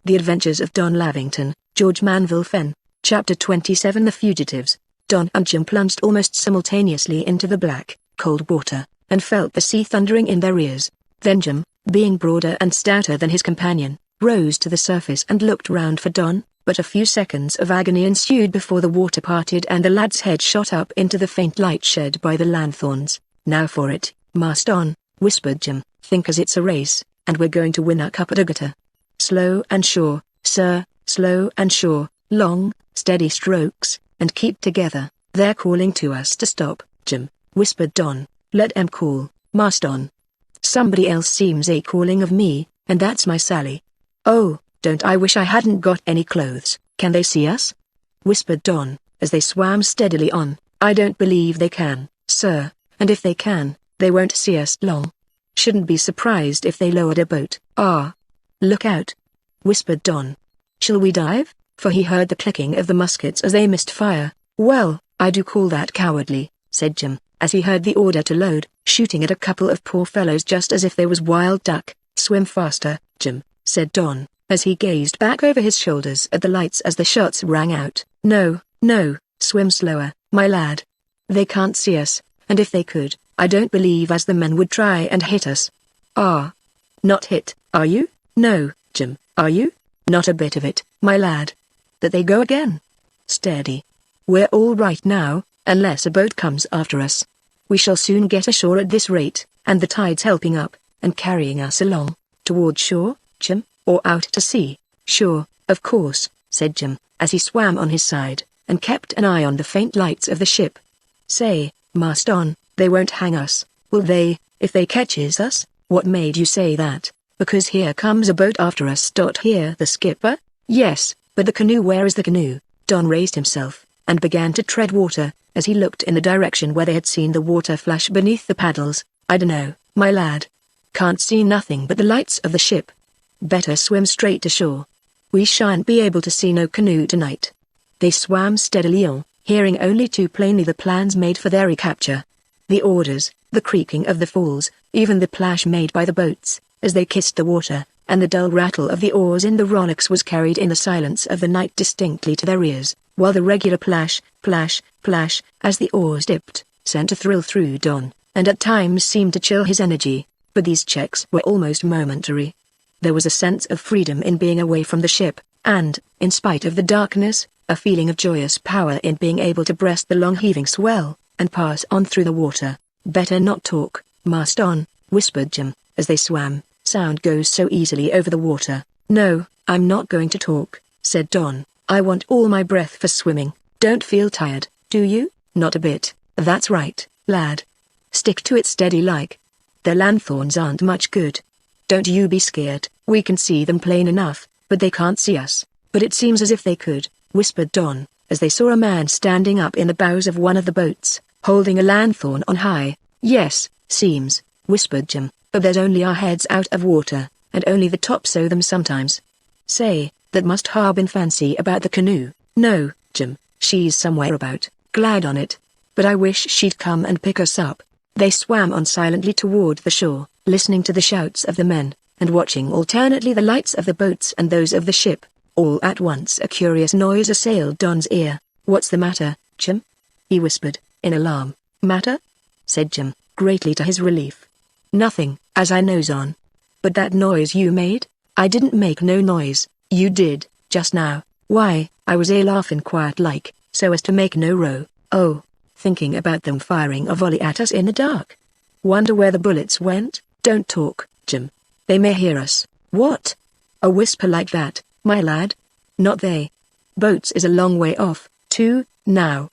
The Adventures of Don Lavington, George Manville Fenn. Chapter 27. The Fugitives. Don and Jim plunged almost simultaneously into the black, cold water, and felt the sea thundering in their ears. Then Jim, being broader and stouter than his companion, rose to the surface and looked round for Don, but a few seconds of agony ensued before the water parted and the lad's head shot up into the faint light shed by the lanthorns. "Now for it, Master Don," whispered Jim. "Think as it's a race, and we're going to win our cup at Agata. Slow and sure, sir, slow and sure, long, steady strokes, and keep together." "They're calling to us to stop, Jim," whispered Don. "Let 'em call, Master Don. Somebody else seems a calling of me, and that's my Sally." "Oh, don't I wish I hadn't got any clothes." "Can they see us?" whispered Don, as they swam steadily on. "I don't believe they can, sir, and if they can, they won't see us long. Shouldn't be surprised if they lowered a boat." "Ah! Look out!" whispered Don. "Shall we dive?" For he heard the clicking of the muskets as they missed fire. "Well, I do call that cowardly," said Jim, as he heard the order to load, shooting at a couple of poor fellows just as if they was wild duck. "Swim faster, Jim," said Don, as he gazed back over his shoulders at the lights as the shots rang out. "No, no, swim slower, my lad. They can't see us, and if they could, I don't believe as the men would try and hit us." "Ah! Not hit, are you?" "No, Jim, are you?" "Not a bit of it, my lad." "That they go again." "Steady. We're all right now, unless a boat comes after us. We shall soon get ashore at this rate, and the tide's helping up, and carrying us along." "Toward shore, Jim, or out to sea?" "Shore, of course," said Jim, as he swam on his side, and kept an eye on the faint lights of the ship. "Say, Master Don, they won't hang us, will they, if they catches us?" "What made you say that?" "Because here comes a boat after us." "Here the skipper?" "Yes, but the canoe, where is the canoe?" Don raised himself, and began to tread water, as he looked in the direction where they had seen the water flash beneath the paddles. "I dunno, my lad. Can't see nothing but the lights of the ship. Better swim straight to shore. We shan't be able to see no canoe tonight." They swam steadily on, hearing only too plainly the plans made for their recapture. The orders, the creaking of the falls, even the plash made by the boats, as they kissed the water, and the dull rattle of the oars in the rowlocks was carried in the silence of the night distinctly to their ears, while the regular plash, plash, plash, as the oars dipped, sent a thrill through Don, and at times seemed to chill his energy, but these checks were almost momentary. There was a sense of freedom in being away from the ship, and, in spite of the darkness, a feeling of joyous power in being able to breast the long heaving swell, and pass on through the water. "Better not talk, Master Don," whispered Jim, as they swam. "Sound goes so easily over the water." "No, I'm not going to talk," said Don. "I want all my breath for swimming." "Don't feel tired, do you?" "Not a bit." "That's right, lad. Stick to it steady like. The lanthorns aren't much good. Don't you be scared. We can see them plain enough, but they can't see us." "But it seems as if they could," whispered Don, as they saw a man standing up in the bows of one of the boats, holding a lanthorn on high. "Yes, seems," whispered Jim, "but there's only our heads out of water, and only the tops o' them sometimes. Say, that must harbin fancy about the canoe." "No, Jim, she's somewhere about, glad on it. But I wish she'd come and pick us up." They swam on silently toward the shore, listening to the shouts of the men, and watching alternately the lights of the boats and those of the ship. All at once a curious noise assailed Don's ear. "What's the matter, Jim?" he whispered, in alarm. "Matter?" said Jim, greatly to his relief. "Nothing, as I knows on. But that noise you made?" "I didn't make no noise." "You did, just now." "Why, I was laughing quiet like, so as to make no row." "Oh, thinking about them firing a volley at us in the dark. Wonder where the bullets went." "Don't talk, Jim. They may hear us." "What? A whisper like that, my lad? Not they. Boats is a long way off, too, now."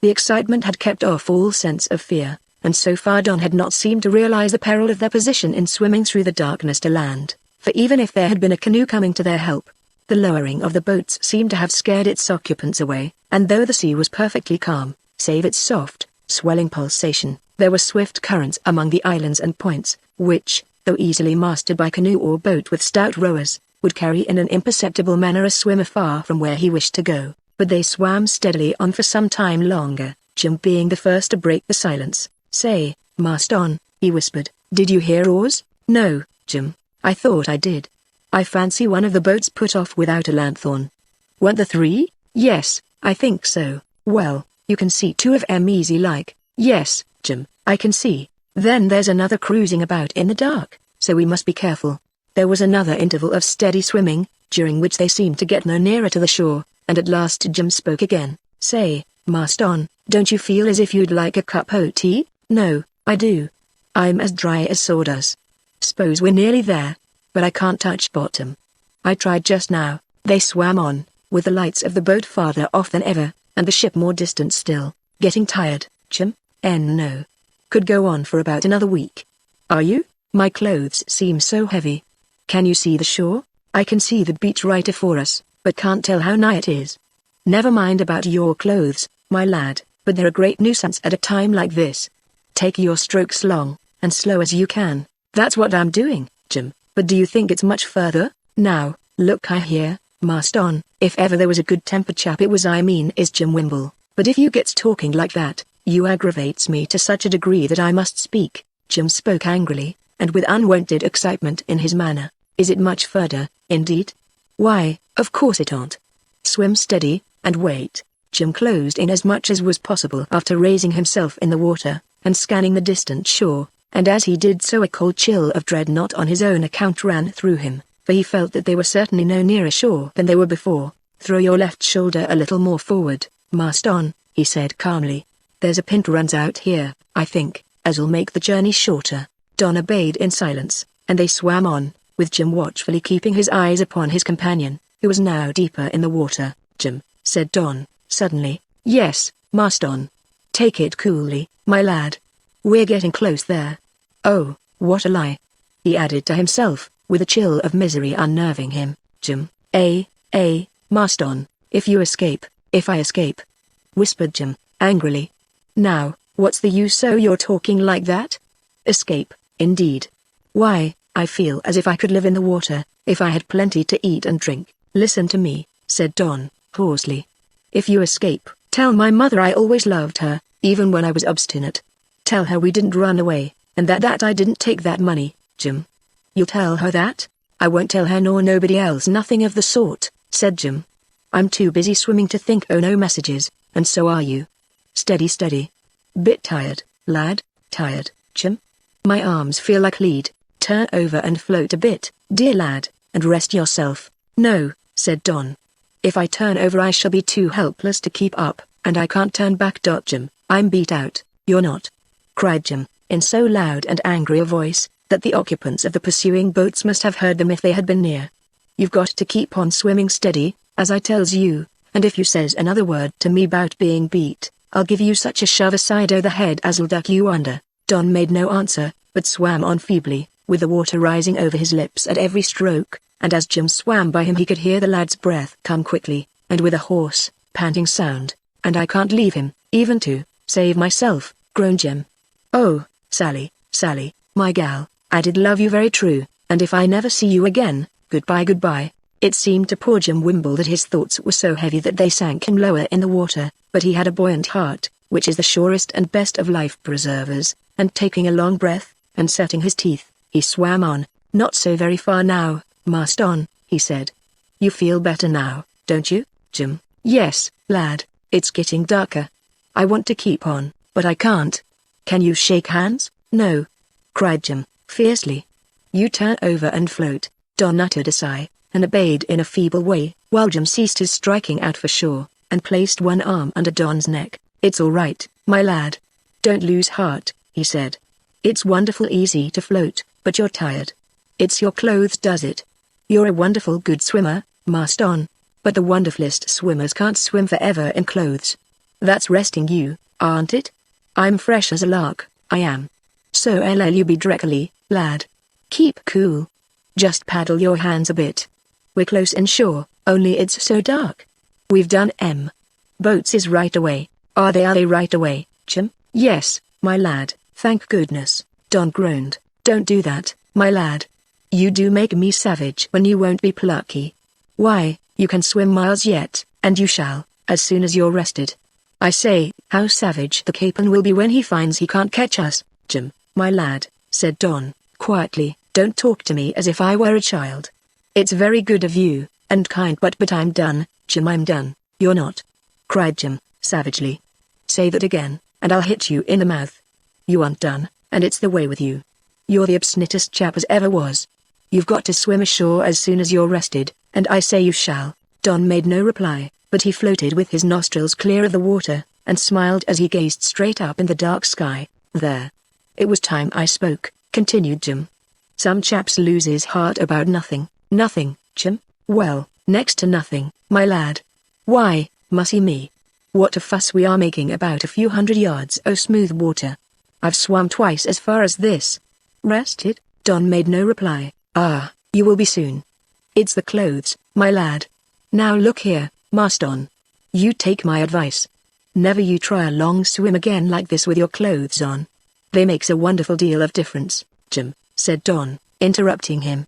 The excitement had kept off all sense of fear, and so far Don had not seemed to realize the peril of their position in swimming through the darkness to land, for even if there had been a canoe coming to their help, the lowering of the boats seemed to have scared its occupants away, and though the sea was perfectly calm, save its soft, swelling pulsation, there were swift currents among the islands and points, which, though easily mastered by canoe or boat with stout rowers, would carry in an imperceptible manner a swimmer far from where he wished to go. But they swam steadily on for some time longer, Jim being the first to break the silence. "Say, Master Don," he whispered, "did you hear oars?" "No, Jim, I thought I did." I fancy one of the boats put off without a lanthorn. Weren't the three? Yes, I think so. Well, you can see two of 'em easy like. Yes, Jim, I can see. Then there's another cruising about in the dark, so we must be careful. There was another interval of steady swimming, during which they seemed to get no nearer to the shore, and at last Jim spoke again. Say, Marston, don't you feel as if you'd like a cup o' tea? No, I do. I'm as dry as sawdust. Suppose we're nearly there. But I can't touch bottom. I tried just now. They swam on, with the lights of the boat farther off than ever, and the ship more distant still. Getting tired, Jim? No. Could go on for about another week. Are you? My clothes seem so heavy. Can you see the shore? I can see the beach right afore us, but can't tell how nigh it is. Never mind about your clothes, my lad, but they're a great nuisance at a time like this. Take your strokes long, and slow as you can. That's what I'm doing, Jim. But do you think it's much further? Now, look here, Marston, if ever there was a good-tempered chap it was is Jim Wimble, but if you gets talking like that, you aggravates me to such a degree that I must speak. Jim spoke angrily, and with unwonted excitement in his manner. Is it much further, indeed? Why, of course it aren't. Swim steady, and wait. Jim closed in as much as was possible after raising himself in the water, and scanning the distant shore. And as he did so a cold chill of dread not on his own account ran through him, for he felt that they were certainly no nearer shore than they were before. Throw your left shoulder a little more forward, Marston, he said calmly. There's a pint runs out here, I think, as'll make the journey shorter. Don obeyed in silence, and they swam on, with Jim watchfully keeping his eyes upon his companion, who was now deeper in the water. Jim, said Don, suddenly. Yes, Marston. Take it coolly, my lad. We're getting close there. Oh, what a lie. He added to himself, with a chill of misery unnerving him. Jim, Marston, if I escape, whispered Jim, angrily. Now, what's the use you're talking like that? Escape, indeed. Why, I feel as if I could live in the water, if I had plenty to eat and drink. Listen to me, said Don, hoarsely. If you escape, tell my mother I always loved her, even when I was obstinate. Tell her we didn't run away, and that I didn't take that money, Jim. You'll tell her that? I won't tell her nor nobody else. Nothing of the sort, said Jim. I'm too busy swimming to think no messages, and so are you. Steady. Bit tired, lad? Tired, Jim? My arms feel like lead. Turn over and float a bit, dear lad, and rest yourself. No, said Don. If I turn over I shall be too helpless to keep up, and I can't turn back. Jim, I'm beat out. You're not, cried Jim, in so loud and angry a voice, that the occupants of the pursuing boats must have heard them if they had been near. You've got to keep on swimming steady, as I tells you, and if you says another word to me bout being beat, I'll give you such a shove aside o' the head as'll duck you under. Don made no answer, but swam on feebly, with the water rising over his lips at every stroke, and as Jim swam by him he could hear the lad's breath come quickly, and with a hoarse, panting sound. And I can't leave him, even to save myself, groaned Jim. Oh, Sally, my gal, I did love you very true, and if I never see you again, goodbye. It seemed to poor Jim Wimble that his thoughts were so heavy that they sank him lower in the water, but he had a buoyant heart, which is the surest and best of life-preservers, and taking a long breath, and setting his teeth, he swam on. Not so very far now, Marston, he said. You feel better now, don't you, Jim? Yes, lad, it's getting darker. I want to keep on, but I can't. Can you shake hands? No, cried Jim, fiercely. You turn over and float. Don uttered a sigh, and obeyed in a feeble way, while Jim ceased his striking out for shore, and placed one arm under Don's neck. It's all right, my lad. Don't lose heart, he said. It's wonderful easy to float, but you're tired. It's your clothes does it. You're a wonderful good swimmer, Marston, but the wonderfulest swimmers can't swim forever in clothes. That's resting you, aren't it? I'm fresh as a lark, I am. So I'll you be directly, lad. Keep cool. Just paddle your hands a bit. We're close inshore, only it's so dark. We've done boats is right away. Are they right away, Jim? Yes, my lad, thank goodness. Don groaned. Don't do that, my lad. You do make me savage when you won't be plucky. Why, you can swim miles yet, and you shall, as soon as you're rested. I say, how savage the captain will be when he finds he can't catch us, Jim, my lad, said Don, quietly. Don't talk to me as if I were a child. "It's very good of you, and kind, but I'm done, Jim, I'm done." "You're not," cried Jim, savagely. "Say that again, and I'll hit you in the mouth. You aren't done, and it's the way with you. You're the obstinatest chap as ever was. You've got to swim ashore as soon as you're rested, and I say you shall." Don made no reply, but he floated with his nostrils clear of the water, and smiled as he gazed straight up in the dark sky. "There. It was time I spoke," continued Jim. "Some chaps lose his heart about nothing." "Nothing, Jim?" "Well, next to nothing, my lad." "Why, mussy me. What a fuss we are making about a few hundred yards of smooth water. I've swum twice as far as this." "Rested?" Don made no reply. "Ah, you will be soon. It's the clothes, my lad. Now look here, Marston. You take my advice. Never you try a long swim again like this with your clothes on. They makes a wonderful deal of difference, Jim," said Don, interrupting him.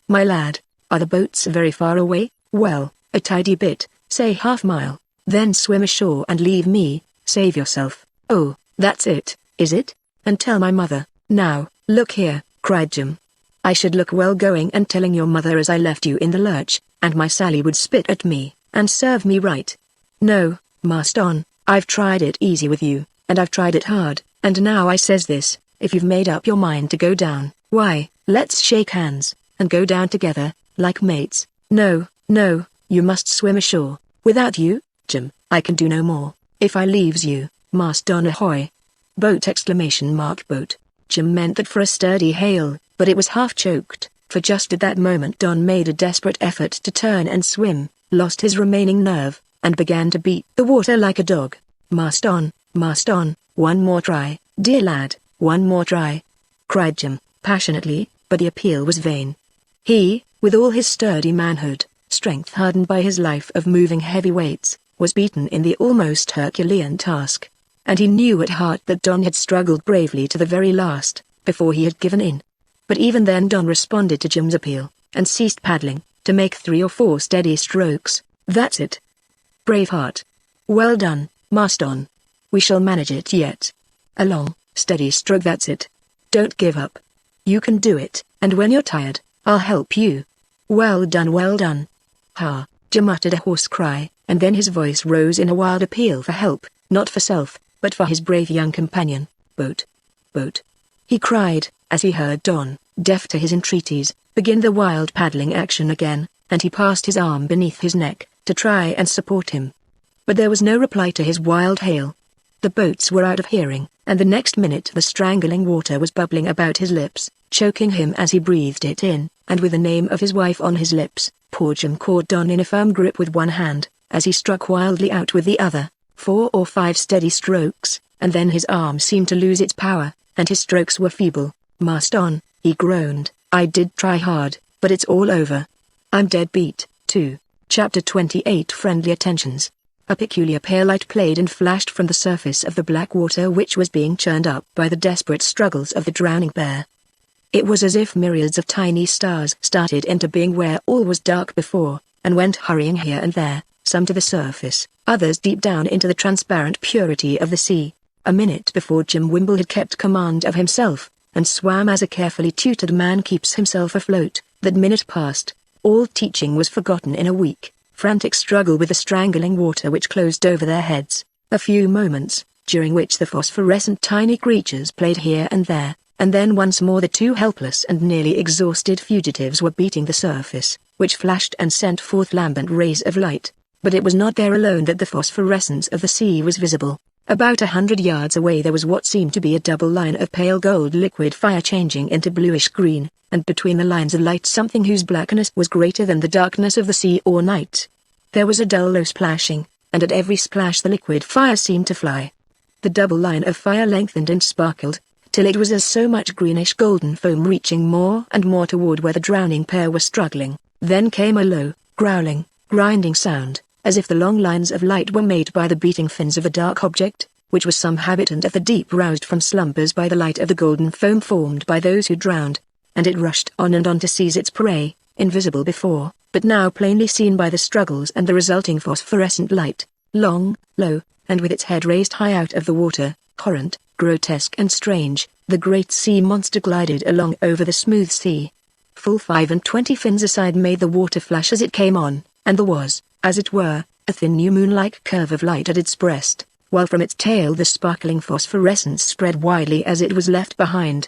My lad, are the boats very far away?" "Well, a tidy bit, say half-mile. Then swim ashore and leave me, save yourself." "Oh, that's it, is it? And tell my mother." "Now, look here," cried Jim. "I should look well going and telling your mother as I left you in the lurch, and my Sally would spit at me, and serve me right. No, Marston, I've tried it easy with you, and I've tried it hard, and now I says this, if you've made up your mind to go down, why, let's shake hands, and go down together, like mates. No, you must swim ashore. Without you, Jim, I can do no more. If I leaves you, Marston ahoy." Boat! Boat. Jim meant that for a sturdy hail, but it was half-choked, for just at that moment Don made a desperate effort to turn and swim, lost his remaining nerve, and began to beat the water like a dog. Marston, one more try, dear lad, one more try," cried Jim, passionately, but the appeal was vain. He, with all his sturdy manhood, strength hardened by his life of moving heavy weights, was beaten in the almost Herculean task. And he knew at heart that Don had struggled bravely to the very last, before he had given in. But even then Don responded to Jim's appeal, and ceased paddling, to make 3 or 4 steady strokes. "That's it. Brave heart. Well done, Marston. We shall manage it yet. A long, steady stroke, that's it. Don't give up. You can do it, and when you're tired, I'll help you." Well done. "Ha!" Jim uttered a hoarse cry, and then his voice rose in a wild appeal for help, not for self, but for his brave young companion. Boat, he cried, as he heard Don, deaf to his entreaties, begin the wild paddling action again, and he passed his arm beneath his neck, to try and support him. But there was no reply to his wild hail. The boats were out of hearing, and the next minute the strangling water was bubbling about his lips, choking him as he breathed it in, and with the name of his wife on his lips, poor Jim caught Don in a firm grip with one hand, as he struck wildly out with the other. 4 or 5 steady strokes, and then his arm seemed to lose its power, and his strokes were feeble. "Marston," he groaned, "I did try hard, but it's all over. I'm dead beat, too." Chapter 28 Friendly Attentions. A peculiar pale light played and flashed from the surface of the black water which was being churned up by the desperate struggles of the drowning bear. It was as if myriads of tiny stars started into being where all was dark before, and went hurrying here and there, some to the surface, others deep down into the transparent purity of the sea. A minute before Jim Wimble had kept command of himself, and swam as a carefully tutored man keeps himself afloat. That minute passed, all teaching was forgotten in a weak, frantic struggle with the strangling water which closed over their heads. A few moments, during which the phosphorescent tiny creatures played here and there, and then once more the 2 helpless and nearly exhausted fugitives were beating the surface, which flashed and sent forth lambent rays of light. But it was not there alone that the phosphorescence of the sea was visible. About 100 yards away there was what seemed to be a double line of pale gold liquid fire changing into bluish green, and between the lines of light something whose blackness was greater than the darkness of the sea or night. There was a dull low splashing, and at every splash the liquid fire seemed to fly. The double line of fire lengthened and sparkled, till it was as so much greenish golden foam reaching more and more toward where the drowning pair were struggling. Then came a low, growling, grinding sound, as if the long lines of light were made by the beating fins of a dark object, which was some habitant of the deep roused from slumbers by the light of the golden foam formed by those who drowned, and it rushed on and on to seize its prey, invisible before, but now plainly seen by the struggles and the resulting phosphorescent light. Long, low, and with its head raised high out of the water, horrent, grotesque and strange, the great sea monster glided along over the smooth sea. full 25 fins aside made the water flash as it came on, and there was, as it were, a thin new moon-like curve of light at its breast, while from its tail the sparkling phosphorescence spread widely as it was left behind.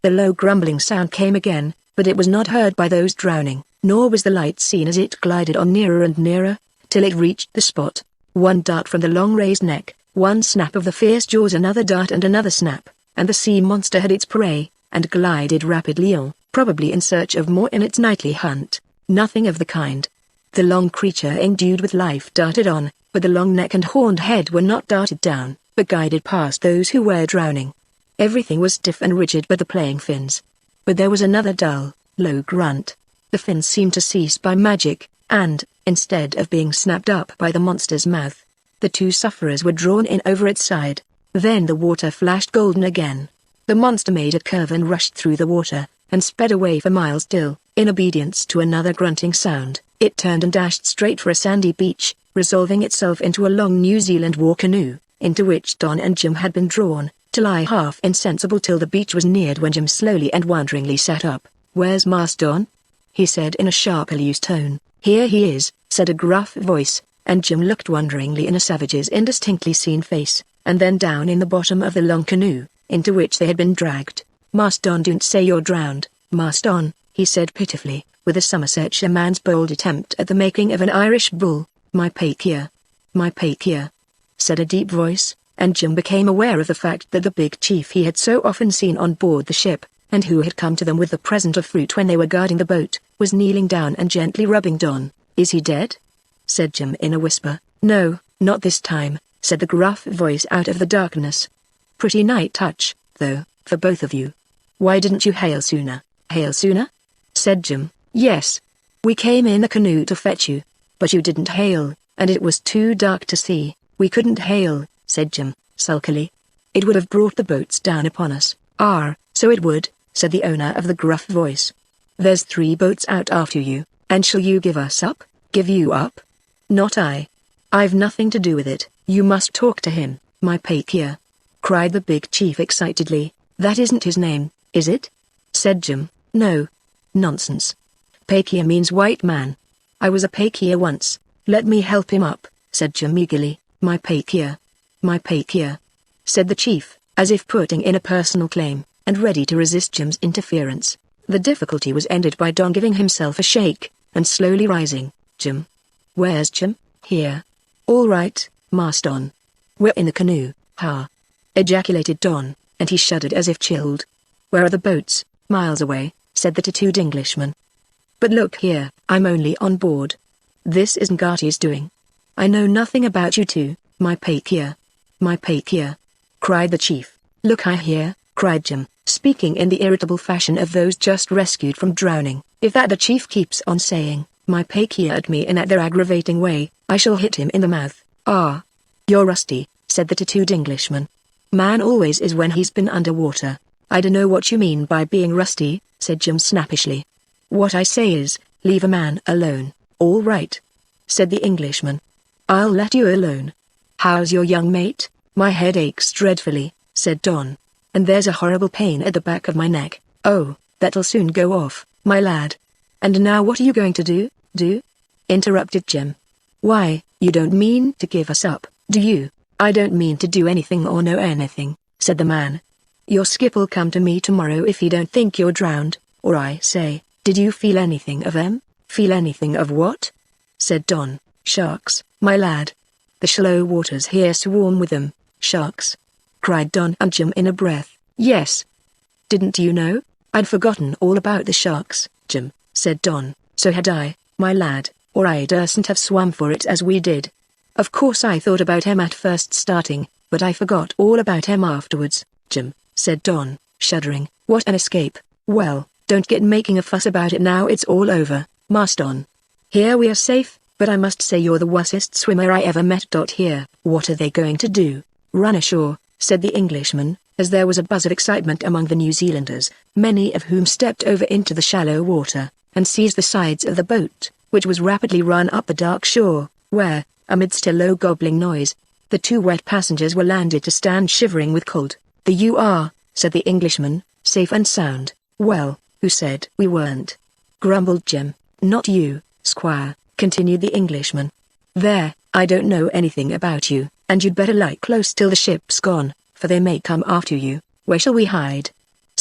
The low grumbling sound came again, but it was not heard by those drowning, nor was the light seen as it glided on nearer and nearer, till it reached the spot. One dart from the long raised neck, one snap of the fierce jaws, another dart and another snap, and the sea monster had its prey, and glided rapidly on, probably in search of more in its nightly hunt. Nothing of the kind. The long creature endued with life darted on, but the long neck and horned head were not darted down, but guided past those who were drowning. Everything was stiff and rigid but the playing fins. But there was another dull, low grunt. The fins seemed to cease by magic, and, instead of being snapped up by the monster's mouth, the two sufferers were drawn in over its side. Then the water flashed golden again. The monster made a curve and rushed through the water, and sped away for miles till, in obedience to another grunting sound, it turned and dashed straight for a sandy beach, resolving itself into a long New Zealand war canoe, into which Don and Jim had been drawn, to lie half insensible till the beach was neared, when Jim slowly and wonderingly sat up. "Where's Master Don?" he said in a sharply used tone. "Here he is," said a gruff voice, and Jim looked wonderingly in a savage's indistinctly seen face, and then down in the bottom of the long canoe, into which they had been dragged. "Master Don, don't say you're drowned, Master Don," he said pitifully, with a Somersetshire man's bold attempt at the making of an Irish bull. "My Pakeha. My Pakeha," said a deep voice, and Jim became aware of the fact that the big chief he had so often seen on board the ship, and who had come to them with the present of fruit when they were guarding the boat, was kneeling down and gently rubbing Don. "Is he dead?" said Jim in a whisper. "No, not this time," said the gruff voice out of the darkness. "Pretty night touch, though, for both of you. Why didn't you hail sooner?" "Hail sooner?" said Jim. "Yes. We came in the canoe to fetch you. But you didn't hail, and it was too dark to see." "We couldn't hail," said Jim, sulkily. "It would have brought the boats down upon us." So it would," said the owner of the gruff voice. "There's 3 boats out after you, and shall you give us up?" "Give you up? Not I. I've nothing to do with it." "You must talk to him, my Pakeha," cried the big chief excitedly. "That isn't his name, is it?" said Jim. "No. Nonsense. Pakeha means white man. I was a Pakeha once." "Let me help him up," said Jim eagerly. "My Pakeha. My Pakeha," said the chief, as if putting in a personal claim, and ready to resist Jim's interference. The difficulty was ended by Don giving himself a shake, and slowly rising. "Jim." "Where's Jim?" "Here." "All right, Master Don. We're in the canoe." "Ha!" ejaculated Don, and he shuddered as if chilled. "Where are the boats?" "Miles away," said the tattooed Englishman. "But look here, I'm only on board. This is Ngati's doing. I know nothing about you two, my Pakeha." "My Pakeha," cried the chief. "Look here," cried Jim, speaking in the irritable fashion of those just rescued from drowning. "If that the chief keeps on saying, my Pakeha at me in that aggravating way, I shall hit him in the mouth." "Ah. You're rusty," said the tattooed Englishman. "Man always is when he's been underwater." "I dunno what you mean by being rusty," said Jim snappishly. "What I say is, leave a man alone." "All right," said the Englishman. "I'll let you alone. How's your young mate?" "My head aches dreadfully," said Don. "And there's a horrible pain at the back of my neck." "Oh, that'll soon go off, my lad." "And now what are you going to do?" interrupted Jim. "Why, you don't mean to give us up, do you?" "I don't mean to do anything or know anything," said the man. "Your skip'll come to me tomorrow if he don't think you're drowned, or I say, did you feel anything of them?" "Feel anything of what?" said Don. "Sharks, my lad. The shallow waters here swarm with them." "Sharks?" cried Don and Jim in a breath. "Yes. Didn't you know?" "I'd forgotten all about the sharks, Jim," said Don. "So had I, my lad, or I dursn't have swum for it as we did. Of course I thought about him at first starting, but I forgot all about him afterwards, Jim," said Don, shuddering. "What an escape." "Well, don't get making a fuss about it now, it's all over, Master Don. Here we are safe, but I must say you're the wussest swimmer I ever met. Here." "What are they going to do? Run ashore?" said the Englishman, as there was a buzz of excitement among the New Zealanders, many of whom stepped over into the shallow water, and seized the sides of the boat, which was rapidly run up the dark shore, where, amidst a low gobbling noise, the 2 wet passengers were landed to stand shivering with cold. "You are," said the Englishman, "safe and sound." "Well, who said we weren't?" grumbled Jim. "Not you, Squire," continued the Englishman. "There, I don't know anything about you, and you'd better lie close till the ship's gone, for they may come after you." "Where shall we hide?"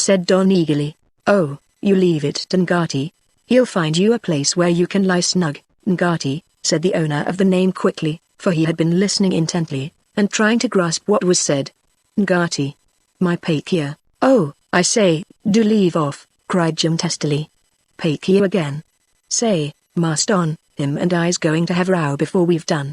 said Don eagerly. "Oh, you leave it to Ngati. He'll find you a place where you can lie snug." "Ngati," said the owner of the name quickly, for he had been listening intently, and trying to grasp what was said. "Ngati. My Pakia." "Oh, I say, do leave off," cried Jim testily. "Pakia again. Say, Marston, him and I's going to have row before we've done."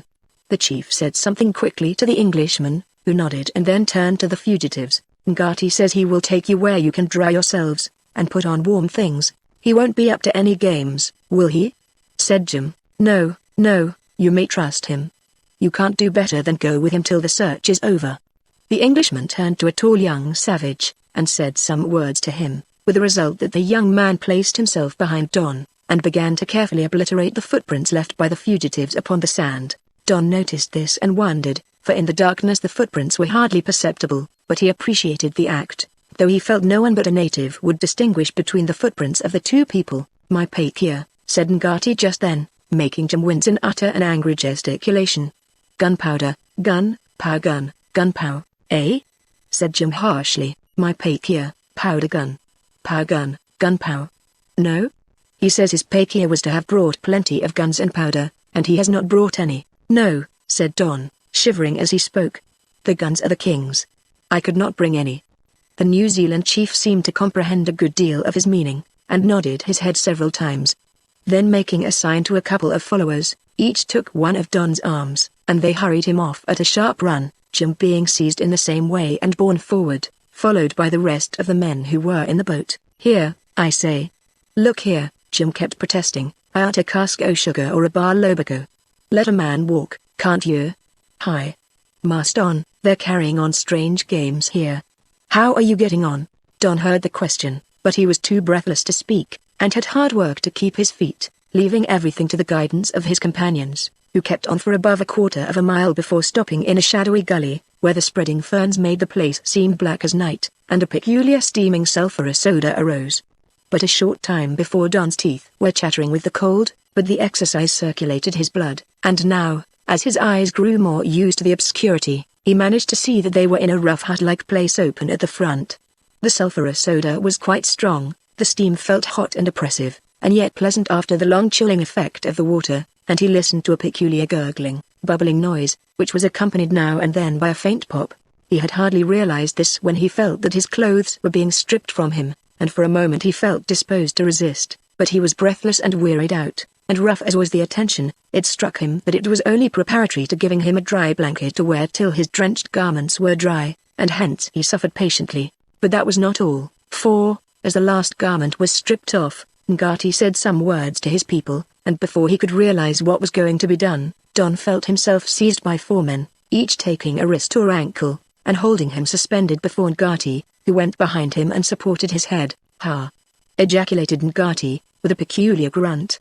The chief said something quickly to the Englishman, who nodded and then turned to the fugitives. "Ngati says he will take you where you can dry yourselves, and put on warm things. He won't be up to any games, will he?" said Jim. "No, no, you may trust him. You can't do better than go with him till the search is over." The Englishman turned to a tall young savage, and said some words to him, with the result that the young man placed himself behind Don, and began to carefully obliterate the footprints left by the fugitives upon the sand. Don noticed this and wondered, for in the darkness the footprints were hardly perceptible, but he appreciated the act, though he felt no one but a native would distinguish between the footprints of the two people. "My Pakia," said Ngati just then, making Jim wince in utter and angry gesticulation. "Gunpowder, gunpow, eh?" said Jim harshly. "My Pakia, powder gun. Pow gun, gunpow. No? He says his Pakia was to have brought plenty of guns and powder, and he has not brought any." "No," said Don, shivering as he spoke. "The guns are the king's. I could not bring any." The New Zealand chief seemed to comprehend a good deal of his meaning, and nodded his head several times. Then making a sign to a couple of followers, each took one of Don's arms, and they hurried him off at a sharp run, Jim being seized in the same way and borne forward, followed by the rest of the men who were in the boat. "Here, I say." "Look here," Jim kept protesting, "I aren't a cask o' sugar or a bar lobico. Let a man walk, can't you?" "Hi. Marston, they're carrying on strange games here." "How are you getting on?" Don heard the question, but he was too breathless to speak, and had hard work to keep his feet, leaving everything to the guidance of his companions, who kept on for above a quarter of a mile before stopping in a shadowy gully, where the spreading ferns made the place seem black as night, and a peculiar steaming sulphurous odor arose. But a short time before Don's teeth were chattering with the cold, but the exercise circulated his blood, and now, as his eyes grew more used to the obscurity, he managed to see that they were in a rough hut-like place open at the front. The sulphurous odor was quite strong, the steam felt hot and oppressive, and yet pleasant after the long chilling effect of the water, and he listened to a peculiar gurgling, bubbling noise, which was accompanied now and then by a faint pop. He had hardly realized this when he felt that his clothes were being stripped from him, and for a moment he felt disposed to resist, but he was breathless and wearied out, and rough as was the attention, it struck him that it was only preparatory to giving him a dry blanket to wear till his drenched garments were dry, and hence he suffered patiently. But that was not all, for, as the last garment was stripped off, Ngati said some words to his people, and before he could realize what was going to be done, Don felt himself seized by 4 men, each taking a wrist or ankle, and holding him suspended before Ngati, who went behind him and supported his head. "Ha!" ejaculated Ngati, with a peculiar grunt.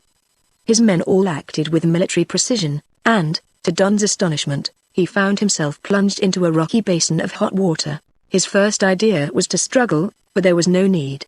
His men all acted with military precision, and, to Don's astonishment, he found himself plunged into a rocky basin of hot water. His first idea was to struggle, but there was no need.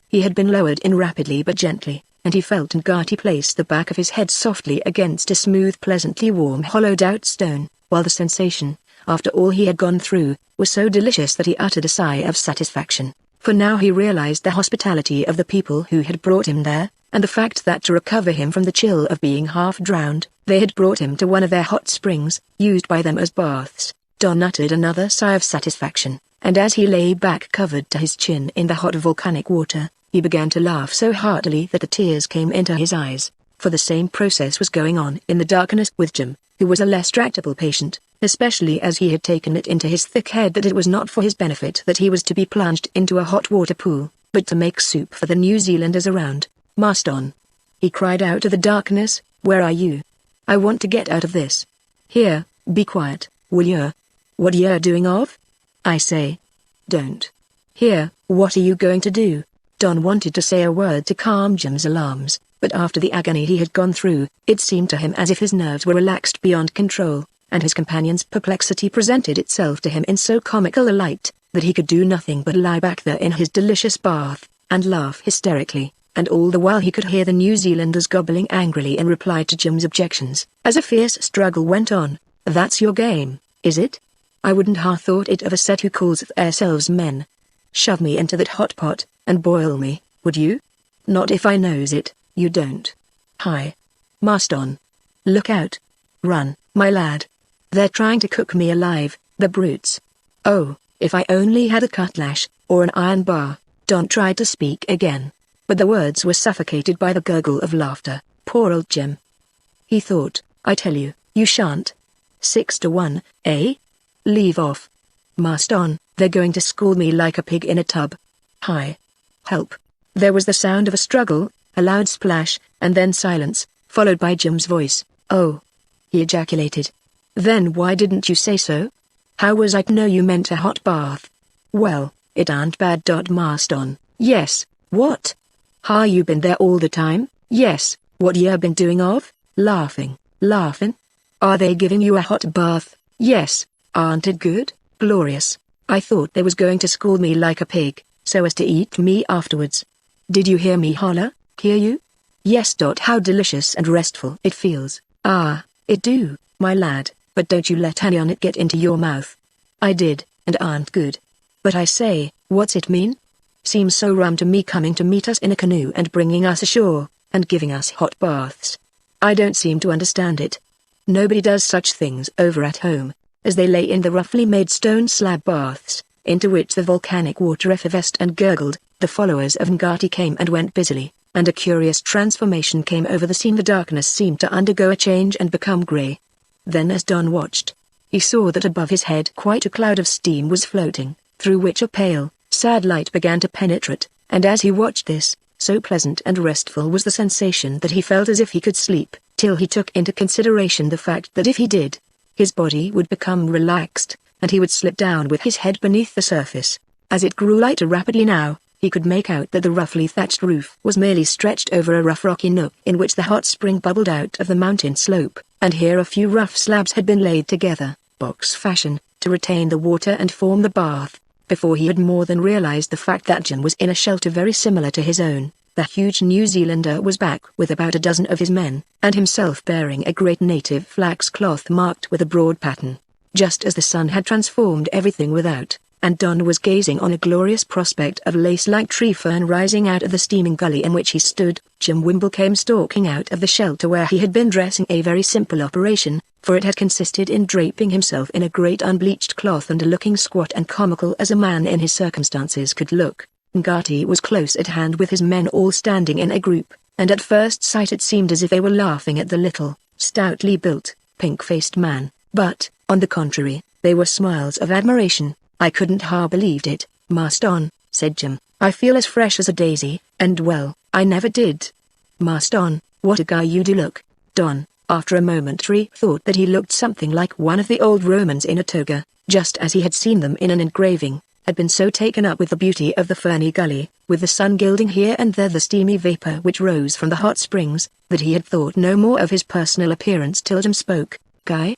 He had been lowered in rapidly but gently, and he felt Ngati place the back of his head softly against a smooth, pleasantly warm hollowed-out stone, while the sensation, after all he had gone through, was so delicious that he uttered a sigh of satisfaction, for now he realized the hospitality of the people who had brought him there, and the fact that to recover him from the chill of being half-drowned, they had brought him to one of their hot springs, used by them as baths. Don uttered another sigh of satisfaction, and as he lay back covered to his chin in the hot volcanic water, he began to laugh so heartily that the tears came into his eyes, for the same process was going on in the darkness with Jim, who was a less tractable patient, especially as he had taken it into his thick head that it was not for his benefit that he was to be plunged into a hot water pool, but to make soup for the New Zealanders around. "Marston!" he cried out to the darkness, "where are you? I want to get out of this. Here, be quiet, will you? What you're doing of? I say. Don't. Here, what are you going to do?" Don wanted to say a word to calm Jim's alarms, but after the agony he had gone through, it seemed to him as if his nerves were relaxed beyond control, and his companion's perplexity presented itself to him in so comical a light, that he could do nothing but lie back there in his delicious bath, and laugh hysterically. and all the while he could hear the New Zealanders gobbling angrily in reply to Jim's objections. As a fierce struggle went on. "That's your game, is it? I wouldn't ha' thought it of a set who calls theirselves men. Shove me into that hot pot, and boil me, would you? Not if I knows it, you don't. Hi. Mast on. Look out. Run, my lad. They're trying to cook me alive, the brutes. Oh, if I only had a cutlash, or an iron bar." Don tried to speak again, but the words were suffocated by the gurgle of laughter. Poor old Jim. He thought, "I tell you, you shan't. 6-1, eh? Leave off. Mast on, they're going to school me like a pig in a tub. Hi. Help." There was the sound of a struggle, a loud splash, and then silence, followed by Jim's voice. "Oh," he ejaculated. "Then why didn't you say so? How was I to know you meant a hot bath?" "Well, it aren't bad. Mast on, yes, what? Ha, you been there all the time? Yes, what you been doing of? Laughing. Are they giving you a hot bath? Yes, aren't it good, glorious? I thought they was going to school me like a pig, so as to eat me afterwards. Did you hear me holler? Hear you? Yes. How delicious and restful it feels. Ah, it do, my lad, but don't you let any on it get into your mouth." "I did, and aren't good. But I say, what's it mean? Seems so rum to me coming to meet us in a canoe and bringing us ashore, and giving us hot baths. I don't seem to understand it. Nobody does such things over at home." As they lay in the roughly made stone slab baths, into which the volcanic water effervesced and gurgled, the followers of Ngati came and went busily, and a curious transformation came over the scene. The darkness seemed to undergo a change and become grey. Then as Don watched, he saw that above his head quite a cloud of steam was floating, through which a pale, sad light began to penetrate, and as he watched this, so pleasant and restful was the sensation that he felt as if he could sleep, till he took into consideration the fact that if he did, his body would become relaxed, and he would slip down with his head beneath the surface. As it grew lighter rapidly now, he could make out that the roughly thatched roof was merely stretched over a rough rocky nook in which the hot spring bubbled out of the mountain slope, and here a few rough slabs had been laid together, box fashion, to retain the water and form the bath. Before he had more than realized the fact that Jim was in a shelter very similar to his own, the huge New Zealander was back with about a dozen of his men, and himself bearing a great native flax cloth marked with a broad pattern. Just as the sun had transformed everything without, and Don was gazing on a glorious prospect of lace-like tree fern rising out of the steaming gully in which he stood, Jim Wimble came stalking out of the shelter where he had been dressing, a very simple operation, for it had consisted in draping himself in a great unbleached cloth and looking squat and comical as a man in his circumstances could look. Ngati was close at hand with his men all standing in a group, and at first sight it seemed as if they were laughing at the little, stoutly built, pink-faced man, but, on the contrary, they were smiles of admiration. "I couldn't ha' believed it, Mast on," said Jim. "I feel as fresh as a daisy, and well, I never did. Mast on, what a guy you do look." Don, after a momentary thought that he looked something like one of the old Romans in a toga, just as he had seen them in an engraving, had been so taken up with the beauty of the ferny gully, with the sun gilding here and there the steamy vapor which rose from the hot springs, that he had thought no more of his personal appearance till Jim spoke. "Guy?"